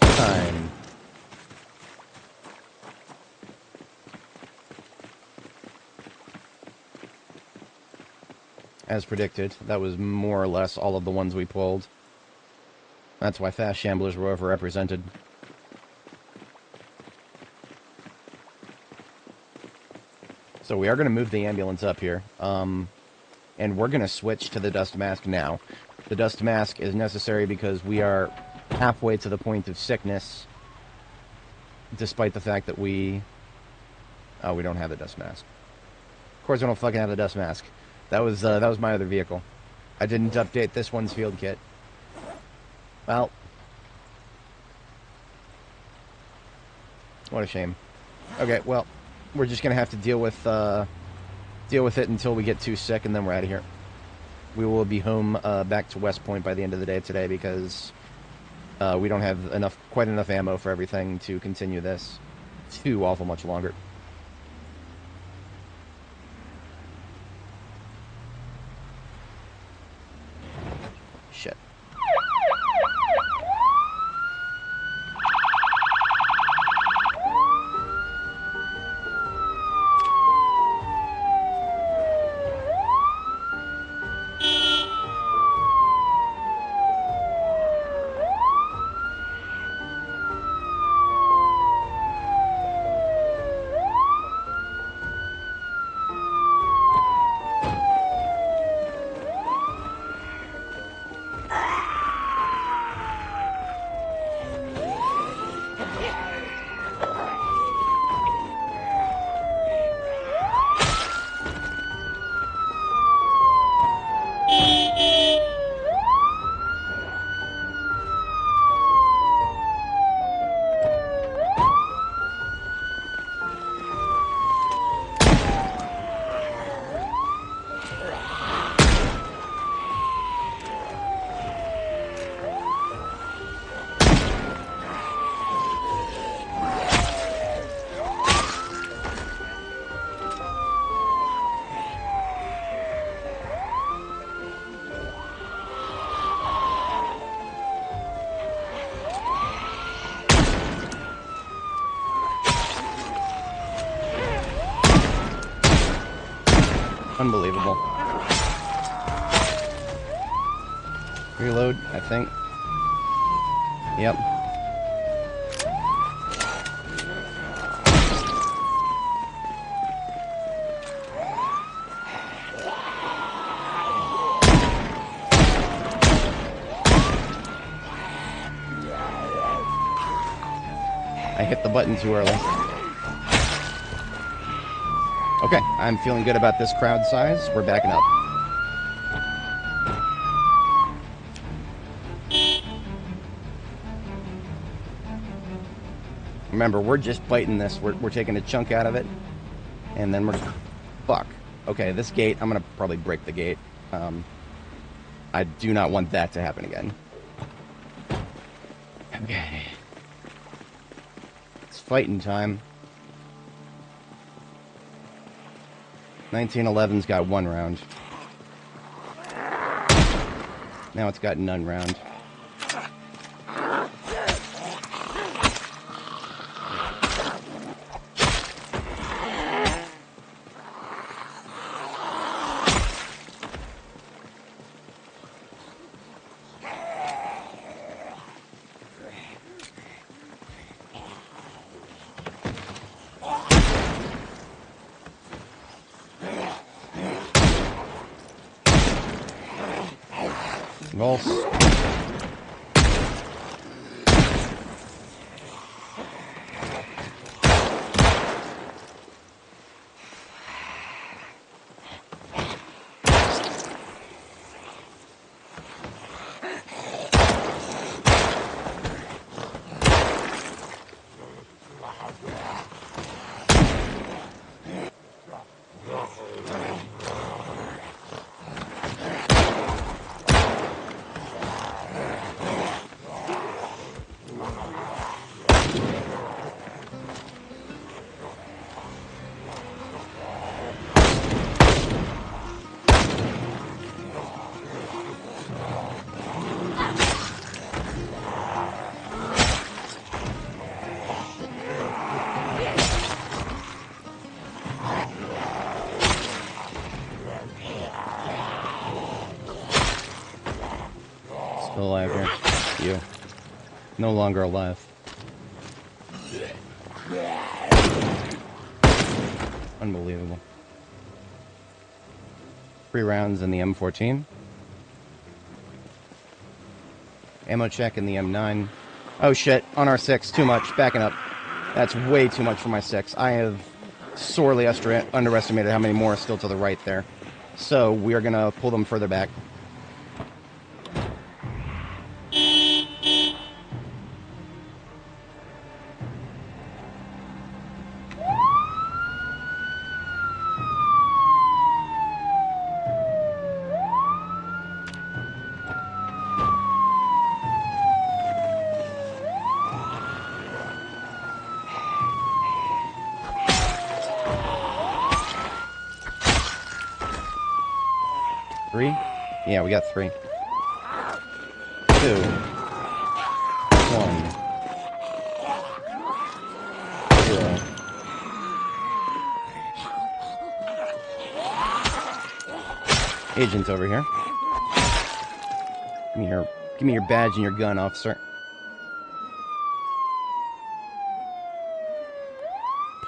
Time. As predicted, that was more or less all of the ones we pulled. That's why fast shamblers were overrepresented. So we are going to move the ambulance up here. And we're going to switch to the dust mask now. The dust mask is necessary because we are halfway to the point of sickness, despite the fact that we don't have the dust mask. Of course we don't fucking have the dust mask. That was my other vehicle. I didn't update this one's field kit. Well, what a shame. Okay, well, we're just gonna have to deal with it until we get too sick, and then we're out of here. We will be home back to West Point by the end of the day today because we don't have quite enough ammo for everything to continue this too awful much longer. Unbelievable. Reload, I think. Yep. I hit the button too early. Okay, I'm feeling good about this crowd size. We're backing up. Remember, we're just biting this. We're taking a chunk out of it. And then we're... Fuck. Okay, this gate, I'm going to probably break the gate. I do not want that to happen again. Okay. It's fighting time. 1911's got 1 round. Now it's got none round. Rolls. Still alive here. You. No longer alive. Unbelievable. 3 rounds in the M14. Ammo check in the M9. Oh shit, on our 6, too much. Backing up. That's way too much for my 6. I have sorely underestimated how many more are still to the right there. So we are gonna pull them further back. Three? Yeah, we got 3. 2. 1. 0. Agent over here. Give me your badge and your gun, officer.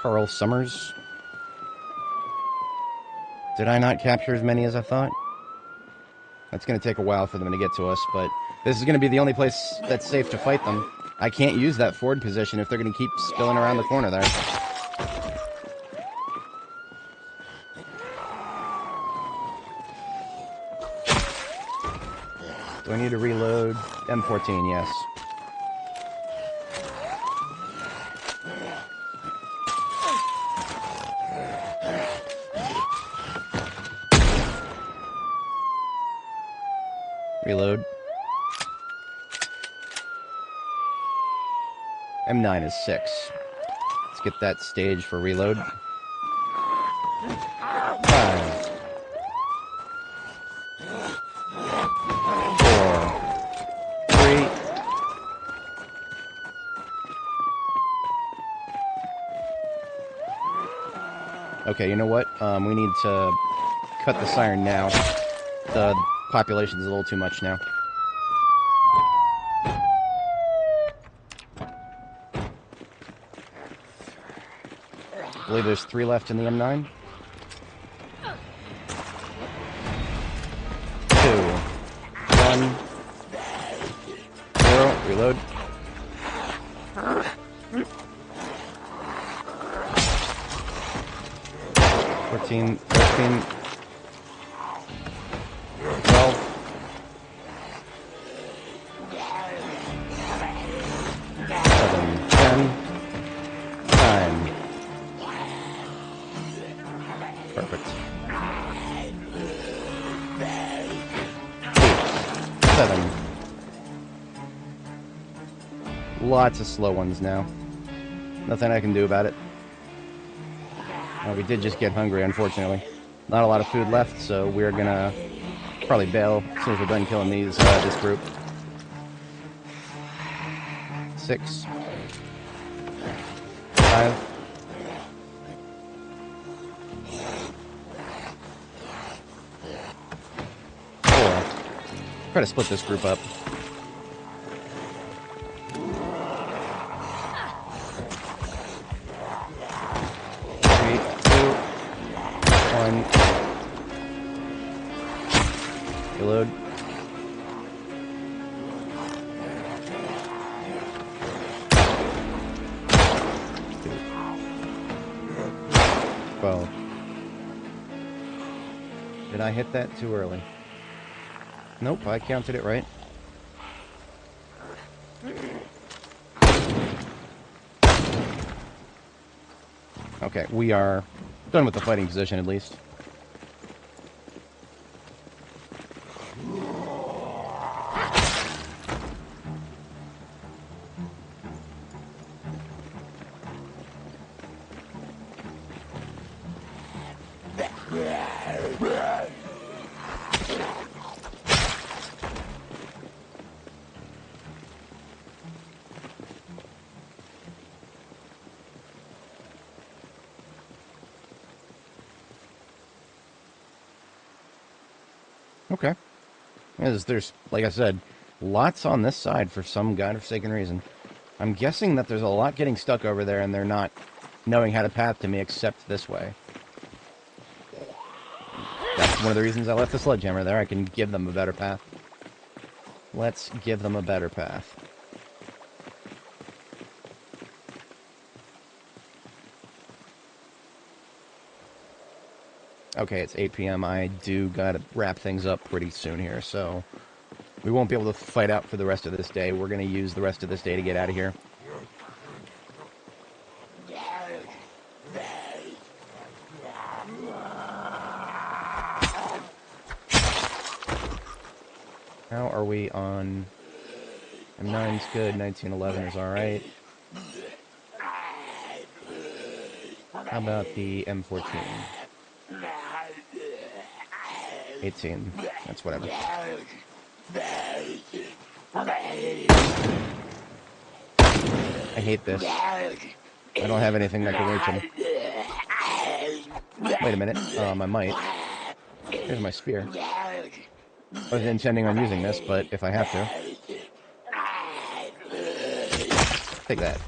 Pearl Summers. Did I not capture as many as I thought? That's going to take a while for them to get to us, but this is going to be the only place that's safe to fight them. I can't use that forward position if they're going to keep spilling around the corner there. Do I need to reload? M14, yes. Reload. M9 is 6. Let's get that stage for reload. 5. 4. 3. Okay, you know what? We need to cut the siren now. The population's a little too much now. I believe there's 3 left in the M9. 2, 1, 0, reload. 14, 13, 12. 7, 10, 9. Perfect. 8, 7. Lots of slow ones now. Nothing I can do about it. We did just get hungry, unfortunately. Not a lot of food left, so we're gonna probably bail as soon as we're done killing these, this group. 6, 5, 4. Try to split this group up. 3, 2, 1. Reload. 12. Did I hit that too early? Nope, I counted it right. Okay, we are done with the fighting position at least. Okay. There's, like I said, lots on this side for some godforsaken reason. I'm guessing that there's a lot getting stuck over there and they're not knowing how to path to me except this way. That's one of the reasons I left the sledgehammer there. I can give them a better path. Let's give them a better path. Okay, it's 8 p.m. I do gotta wrap things up pretty soon here, so we won't be able to fight out for the rest of this day. We're gonna use the rest of this day to get out of here. How are we on? M9's good, 1911 is alright. How about the M14? 18. That's whatever. I hate this. I don't have anything that can reach him. Wait a minute. I might. Here's my spear. I wasn't intending on using this, but if I have to. Take that.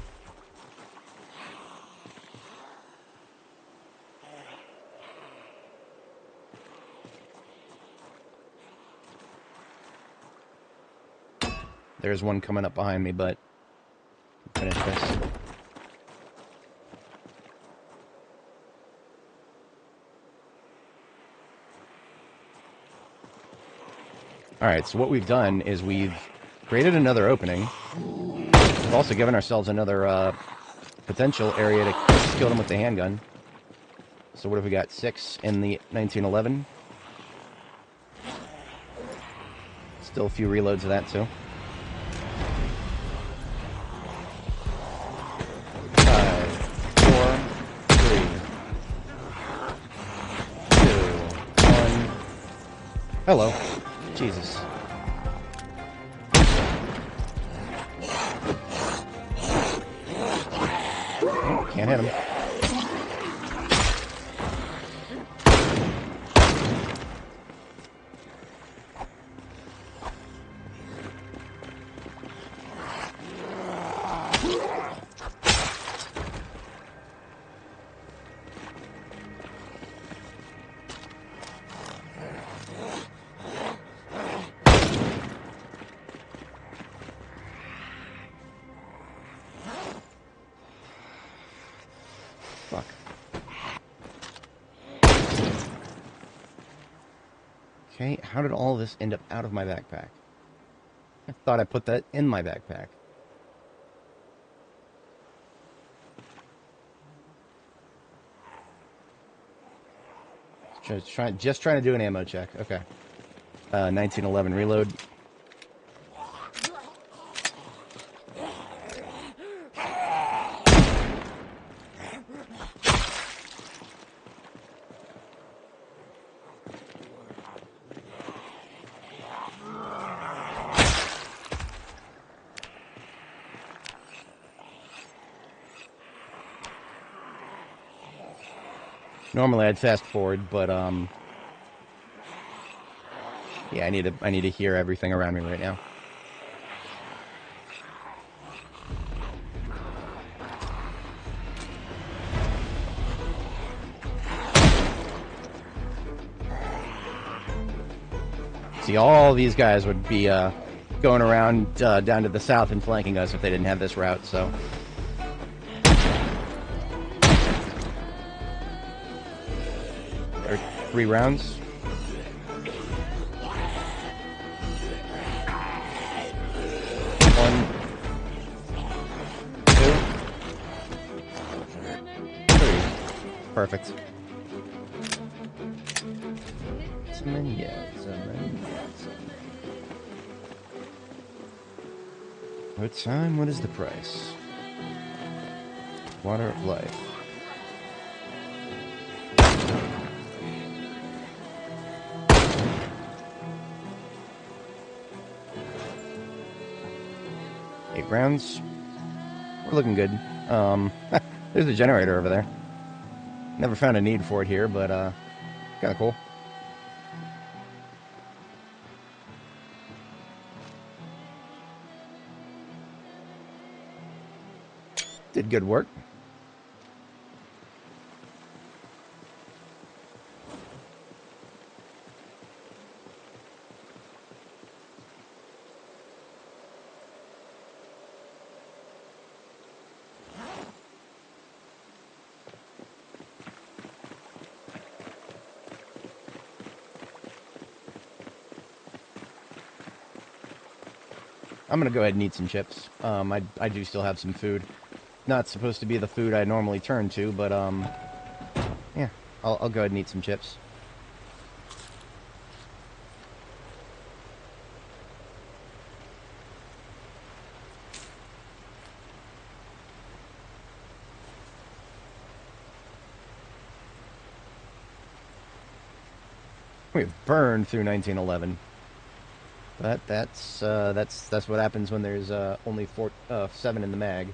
There's one coming up behind me, but finish this. Alright, so what we've done is we've created another opening. We've also given ourselves another potential area to kill them with the handgun. So what have we got? 6 in the 1911. Still a few reloads of that, too. 5, 4, 3, 2, 1. Hello. Jesus. Oh, can't hit him. Okay, how did all this end up out of my backpack? I thought I put that in my backpack. Just trying to do an ammo check. Okay. 1911 reload. Normally I'd fast forward, but yeah, I need to hear everything around me right now. See, all these guys would be going around down to the south and flanking us if they didn't have this route, so. There are 3 rounds. One, 2, 3. Perfect. What time? What is the price? Water of life. Eight rounds. We're looking good. There's a generator over there. Never found a need for it here, but kind of cool. Did good work. I'm gonna go ahead and eat some chips. I do still have some food. Not supposed to be the food I normally turn to, but yeah, I'll go ahead and eat some chips. We burned through 1911. But that's what happens when there's only 7 in the mag.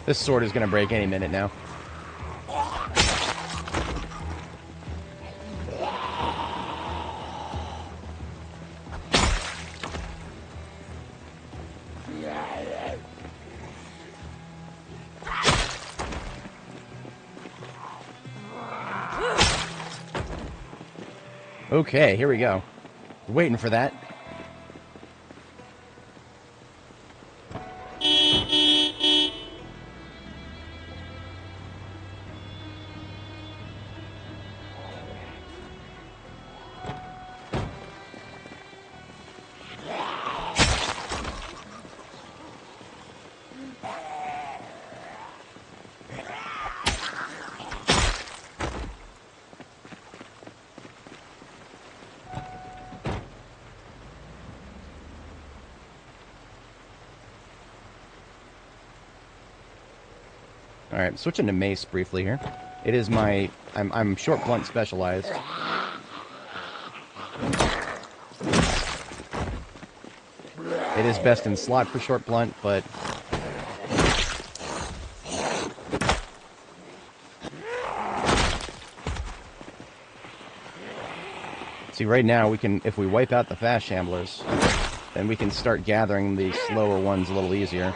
This sword is going to break any minute now. Okay, here we go. Waiting for that. Alright, switching to mace briefly here. It is my... I'm short blunt specialized. It is best in slot for short blunt, but See, right now, we can, if we wipe out the fast shamblers, then we can start gathering the slower ones a little easier.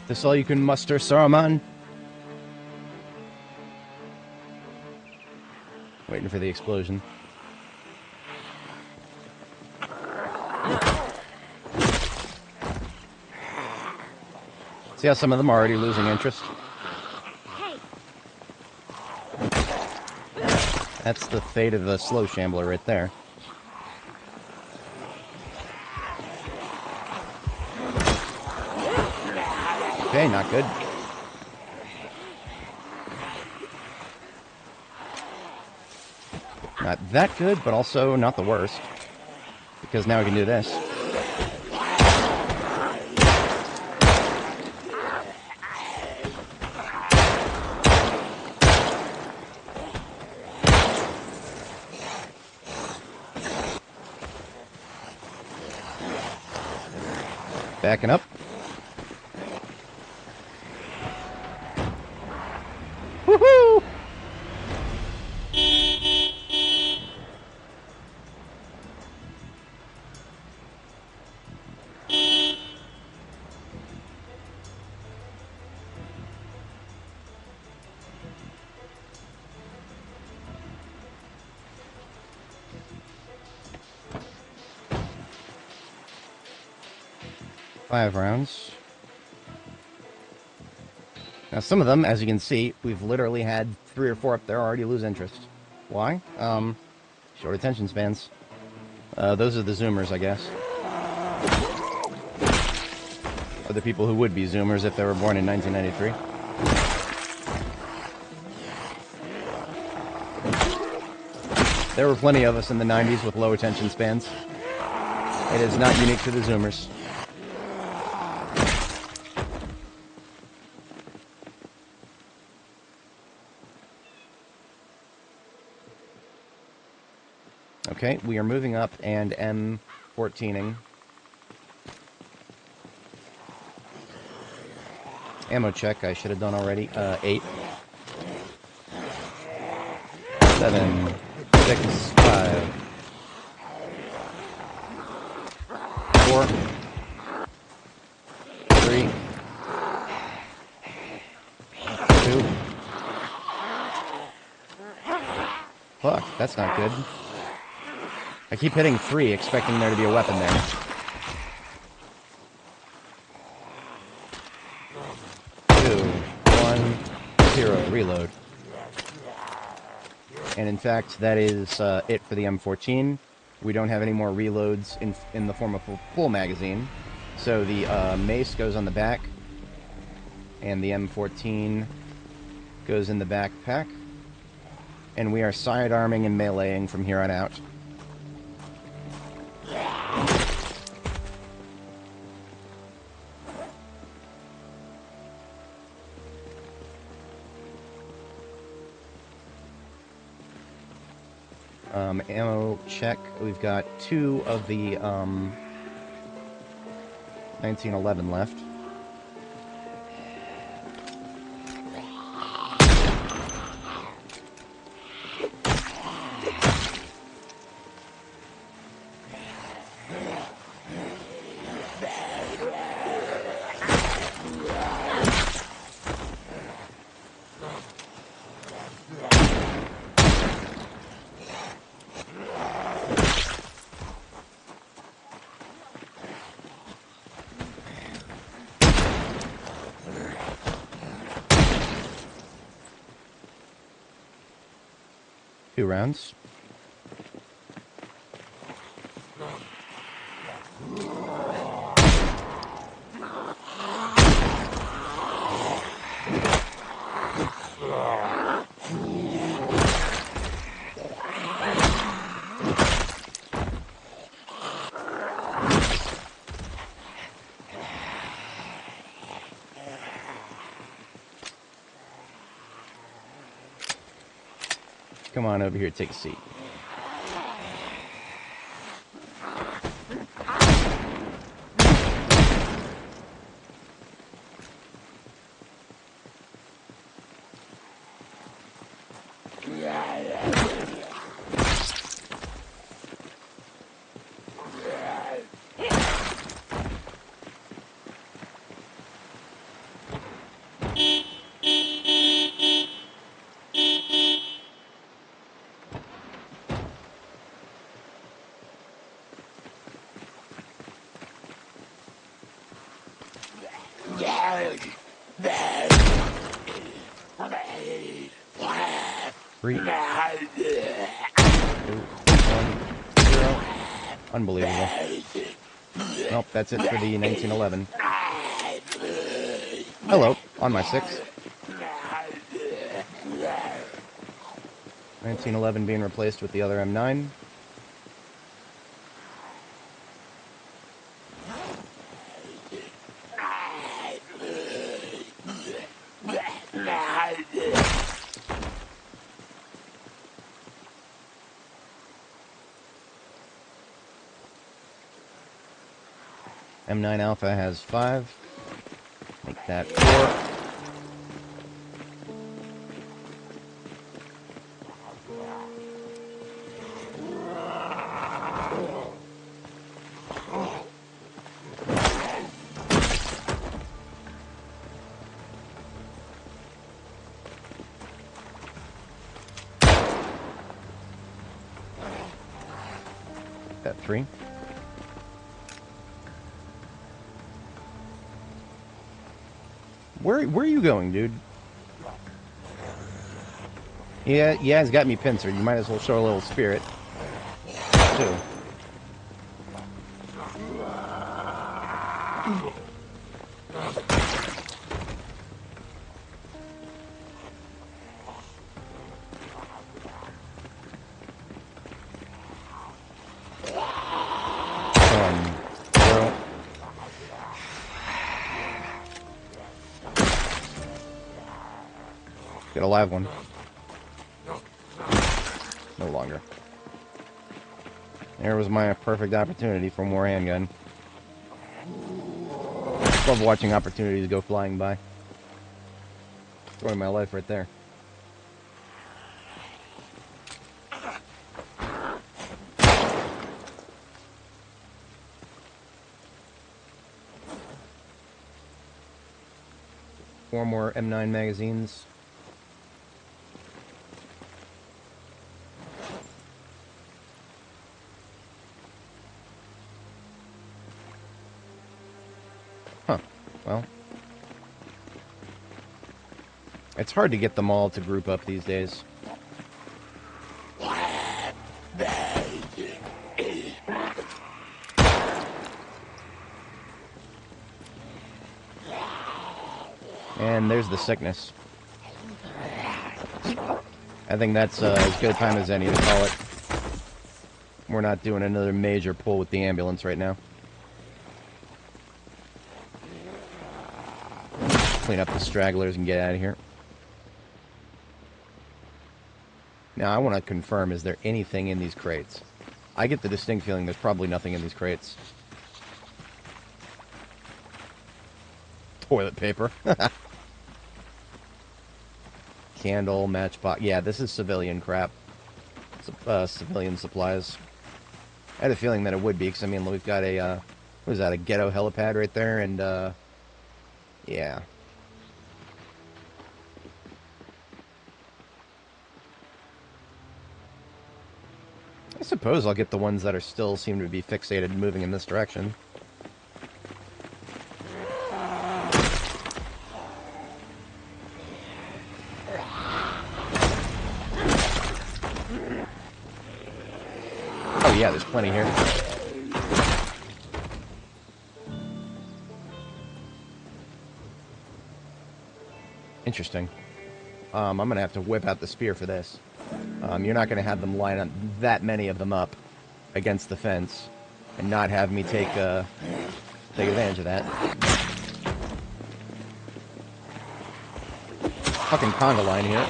This all you can muster, Saruman? Waiting for the explosion. See how some of them are already losing interest? Hey. That's the fate of a slow shambler right there. Okay, not good. Not that good, but also not the worst. Because now we can do this. Backing up. Woohoo! Five rounds. Now, some of them, as you can see, we've literally had 3 or 4 up there already lose interest. Why? Short attention spans. Those are the Zoomers, I guess. Or the people who would be Zoomers if they were born in 1993. There were plenty of us in the 90s with low attention spans. It is not unique to the Zoomers. Okay, we are moving up and M14ing. Ammo check, I should have done already. 8. 7. 6. 5. 4. 3. 2. Fuck, that's not good. I keep hitting 3, expecting there to be a weapon there. Two, 1, 0, reload. And in fact, that is it for the M14. We don't have any more reloads in the form of a full magazine. So the mace goes on the back, and the M14 goes in the backpack. And we are sidearming and meleeing from here on out. Ammo check. We've got 2 of the 1911 left. 2 rounds. Come on over here, take a seat. Three, 2, 1, 0. Unbelievable. Nope, that's it for the 1911. Hello, on my 6. 1911 being replaced with the other M9. M9 Alpha has 5. Make that 4. That 3. Where are you going, dude? Yeah, it's got me pincered. You might as well show a little spirit, too. Girl. Get a live one. No longer. There was my perfect opportunity for more handgun. Love watching opportunities go flying by. Story of my life right there. Four more M9 magazines. Huh. Well. It's hard to get them all to group up these days. And there's the sickness. I think that's as good a time as any to call it. We're not doing another major pull with the ambulance right now. Clean up the stragglers and get out of here. Now, I want to confirm, is there anything in these crates? I get the distinct feeling there's probably nothing in these crates. Toilet paper. Candle, matchbox. Yeah, this is civilian crap. Civilian supplies. I had a feeling that it would be, because, I mean, we've got a, what is that, a ghetto helipad right there, and, yeah. I suppose I'll get the ones that are still seem to be fixated and moving in this direction. yeah, there's plenty here. Interesting. I'm going to have to whip out the spear for this. You're not going to have them line up that many of them up against the fence and not have me take advantage of that. Fucking conga line here.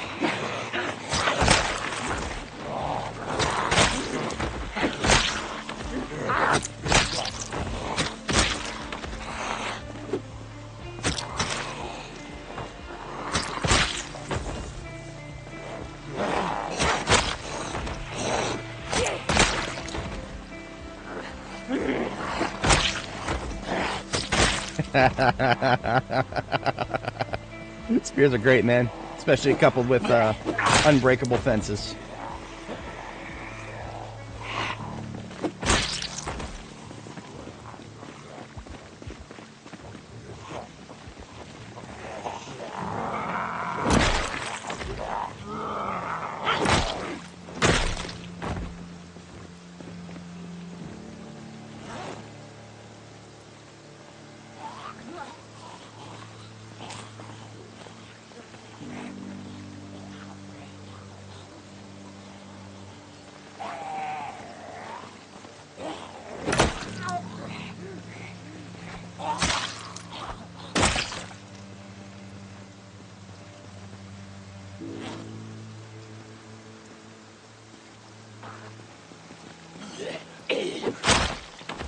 Spears are great, man. Especially coupled with unbreakable fences.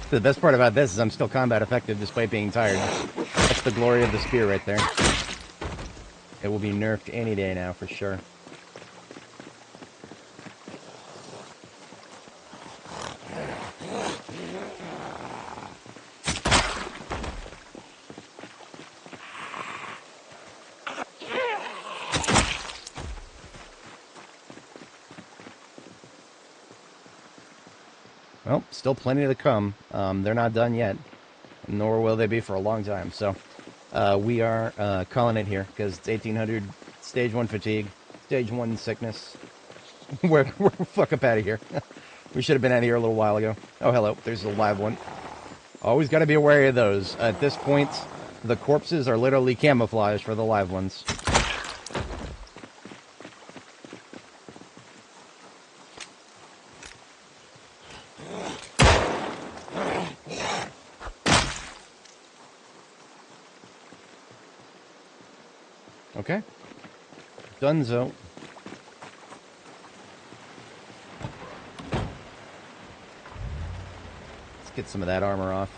The best part about this is I'm still combat effective despite being tired. That's the glory of the spear right there. It will be nerfed any day now for sure. Well, still plenty to come. They're not done yet, nor will they be for a long time. So we are calling it here because it's 1800, stage 1 fatigue, stage 1 sickness. we're fuck up out of here. We should have been out of here a little while ago. Oh, hello. There's a live one. Always got to be wary of those. At this point, the corpses are literally camouflage for the live ones. Okay. Dunzo. Let's get some of that armor off.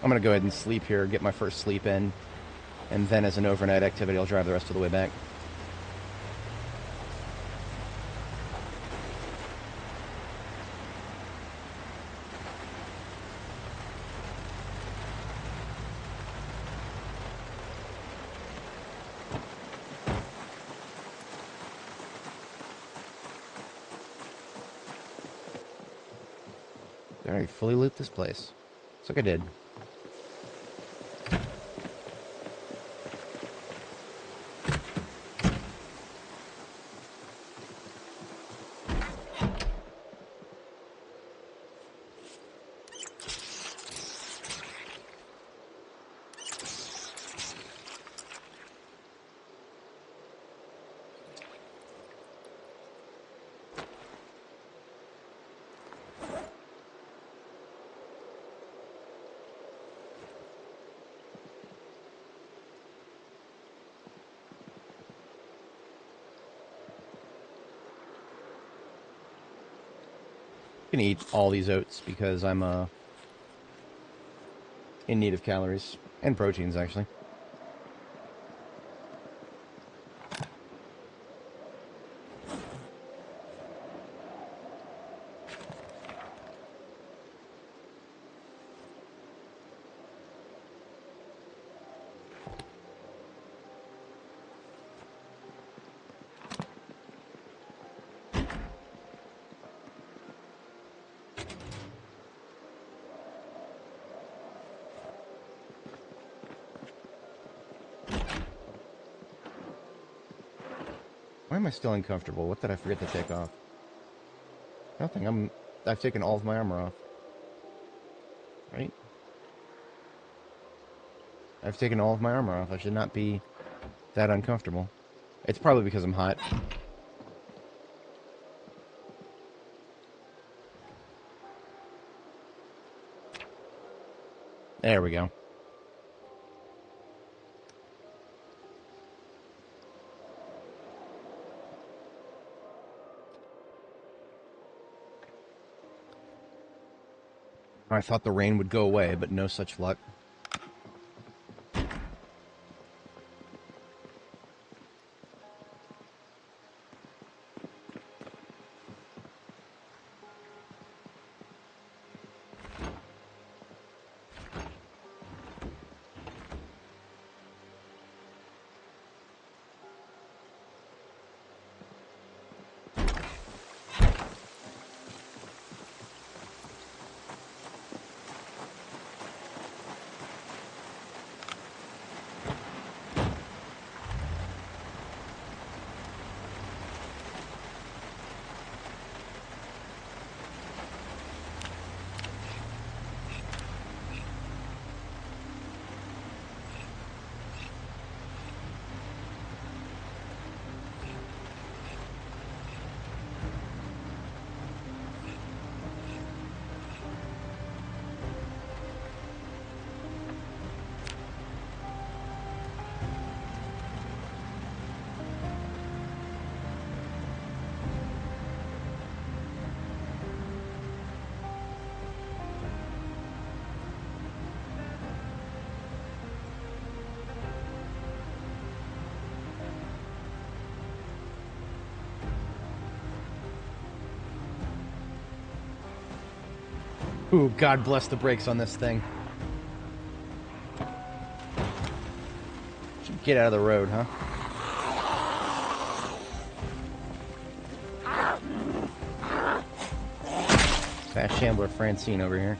I'm going to go ahead and sleep here, get my first sleep in, and then as an overnight activity, I'll drive the rest of the way back. Alright, fully loot this place. Looks like I did. I'm gonna eat all these oats because I'm in need of calories and proteins, actually. Why am I still uncomfortable? What did I forget to take off? Nothing. I've taken all of my armor off. Right? I've taken all of my armor off. I should not be that uncomfortable. It's probably because I'm hot. There we go. I thought the rain would go away, but no such luck. Ooh, God bless the brakes on this thing. Should get out of the road, huh? Fast Shambler Francine over here.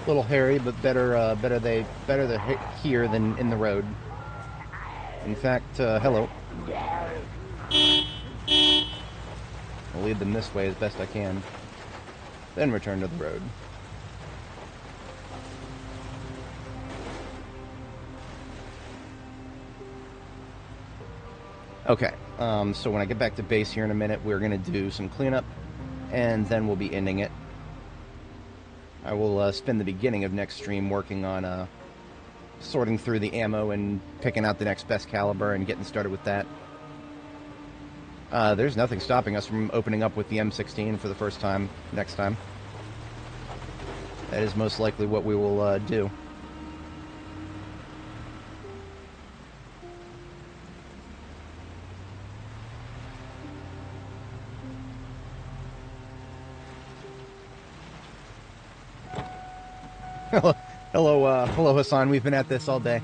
A little hairy, but better they're here than in the road. In fact, hello. I'll lead them this way as best I can, then return to the road. Okay, so when I get back to base here in a minute, we're going to do some cleanup, and then we'll be ending it. I will spend the beginning of next stream working on sorting through the ammo and picking out the next best caliber and getting started with that. There's nothing stopping us from opening up with the M16 for the first time next time. That is most likely what we will do. Hello, Hassan. We've been at this all day.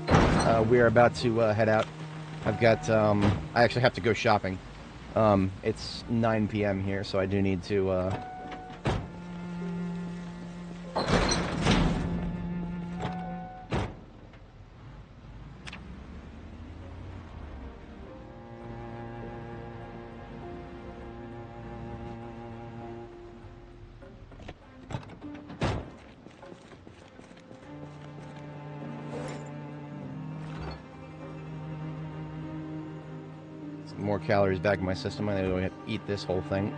We are about to head out. I've got. I actually have to go shopping. It's 9 p.m. here, so I do need to. More calories back in my system. I need to eat this whole thing.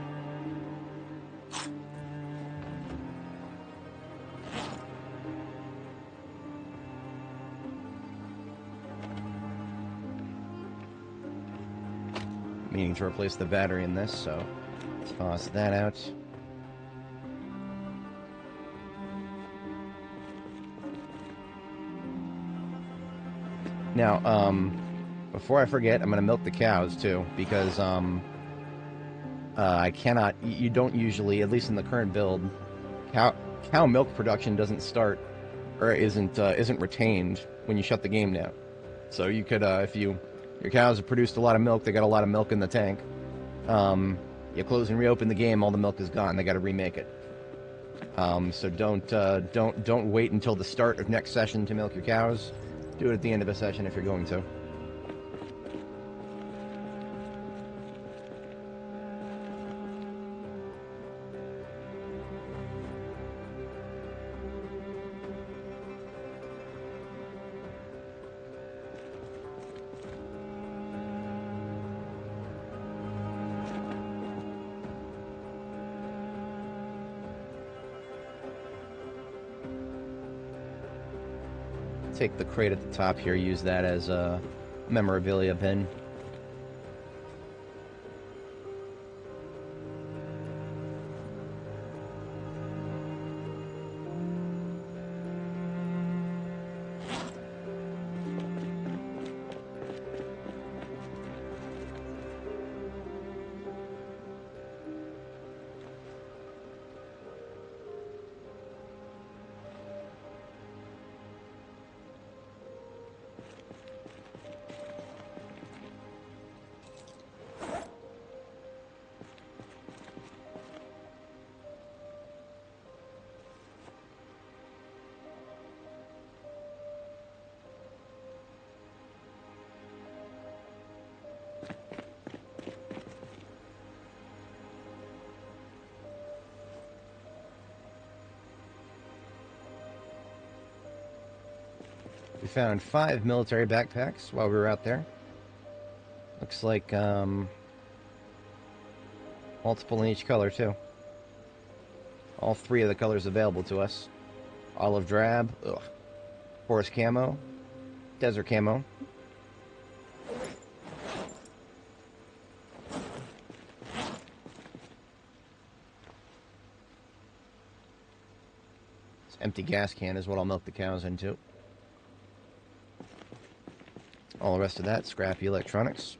Meaning to replace the battery in this, so toss that out. Now, before I forget, I'm going to milk the cows, too, because, I cannot, you don't usually, at least in the current build, cow milk production doesn't start, or isn't retained when you shut the game down. So you could, if your cows have produced a lot of milk, they got a lot of milk in the tank, you close and reopen the game, all the milk is gone, they got to remake it. So don't wait until the start of next session to milk your cows. Do it at the end of a session if you're going to. Take the crate at the top here, use that as a memorabilia pin. We found 5 military backpacks while we were out there. Looks like multiple in each color too. All 3 of the colors available to us. Olive drab, forest camo, desert camo. This empty gas can is what I'll milk the cows into. All the rest of that, scrappy electronics.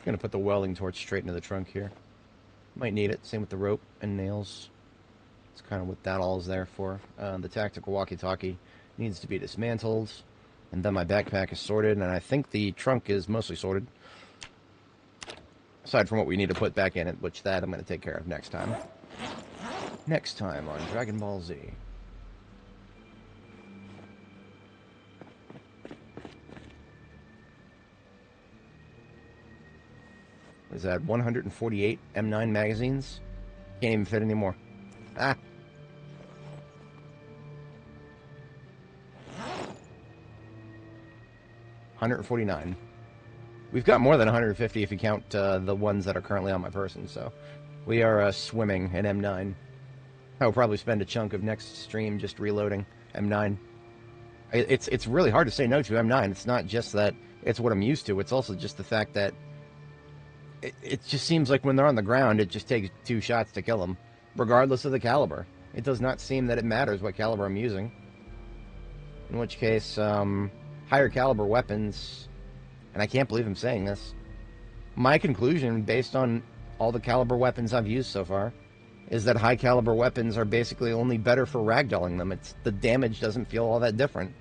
Gonna put the welding torch straight into the trunk here. Might need it. Same with the rope and nails. It's kind of what that all is there for. The tactical walkie-talkie needs to be dismantled. And then my backpack is sorted, and I think the trunk is mostly sorted. Aside from what we need to put back in it, which that I'm going to take care of next time. Next time on Dragon Ball Z. Is that 148 M9 magazines? Can't even fit anymore. Ah! 149. We've got more than 150 if you count the ones that are currently on my person, so we are swimming in M9. I will probably spend a chunk of next stream just reloading M9. It's really hard to say no to M9. It's not just that it's what I'm used to. It's also just the fact that it just seems like when they're on the ground, it just takes 2 shots to kill them, regardless of the caliber. It does not seem that it matters what caliber I'm using. In which case, higher caliber weapons, and I can't believe I'm saying this, my conclusion, based on all the caliber weapons I've used so far, is that high caliber weapons are basically only better for ragdolling them. The damage doesn't feel all that different.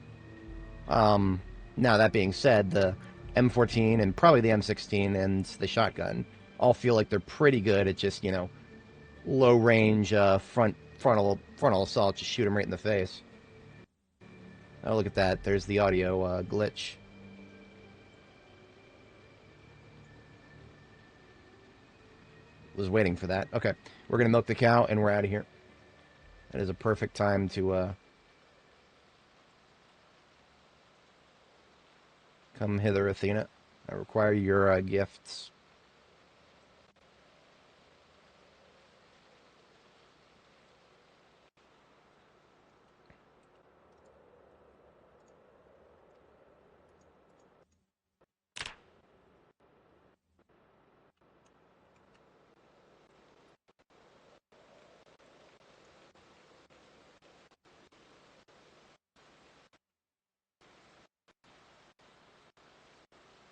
Now, that being said, the M14 and probably the M16 and the shotgun all feel like they're pretty good at just, low range frontal assault. Just shoot them right in the face. Oh, look at that. There's the audio glitch. Was waiting for that. Okay, we're going to milk the cow, and we're out of here. That is a perfect time to come hither, Athena. I require your gifts.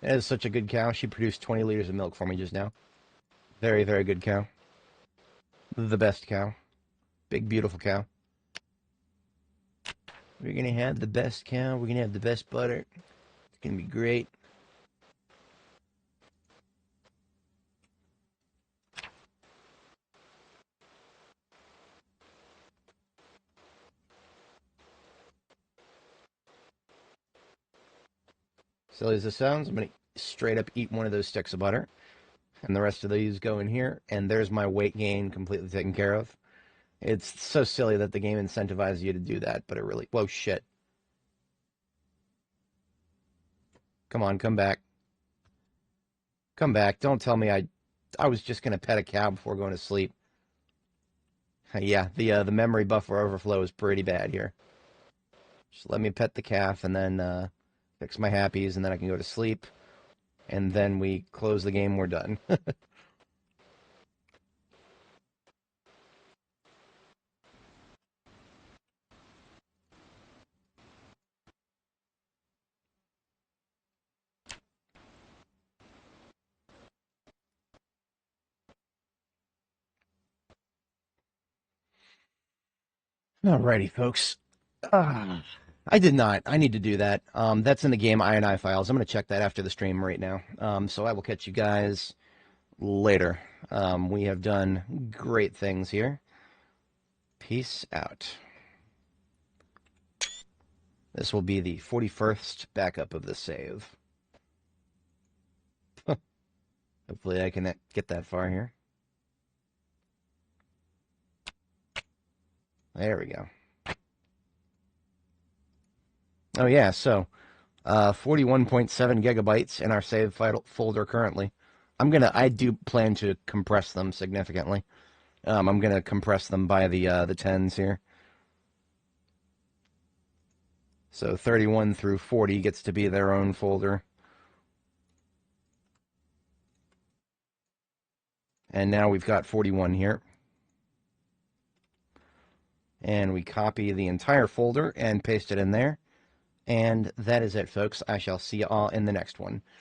That is such a good cow. She produced 20 liters of milk for me just now. Very, very good cow. The best cow. Big, beautiful cow. We're going to have the best cow. We're going to have the best butter. It's going to be great. Silly as this sounds, I'm going to straight up eat one of those sticks of butter. And the rest of these go in here. And there's my weight gain completely taken care of. It's so silly that the game incentivizes you to do that, but it really... Whoa, shit. Come on, come back. Come back. Don't tell me I was just going to pet a cow before going to sleep. Yeah, the memory buffer overflow is pretty bad here. Just let me pet the calf and then fix my happies, and then I can go to sleep. And then we close the game, we're done. Alrighty, folks. I did not. I need to do that. That's in the game INI files. I'm going to check that after the stream right now. So I will catch you guys later. We have done great things here. Peace out. This will be the 41st backup of the save. Hopefully I can get that far here. There we go. Oh yeah, so 41.7 gigabytes in our save folder currently. I do plan to compress them significantly. I'm gonna compress them by the tens here. So 31 through 40 gets to be their own folder. And now we've got 41 here. And we copy the entire folder and paste it in there. And that is it, folks. I shall see you all in the next one.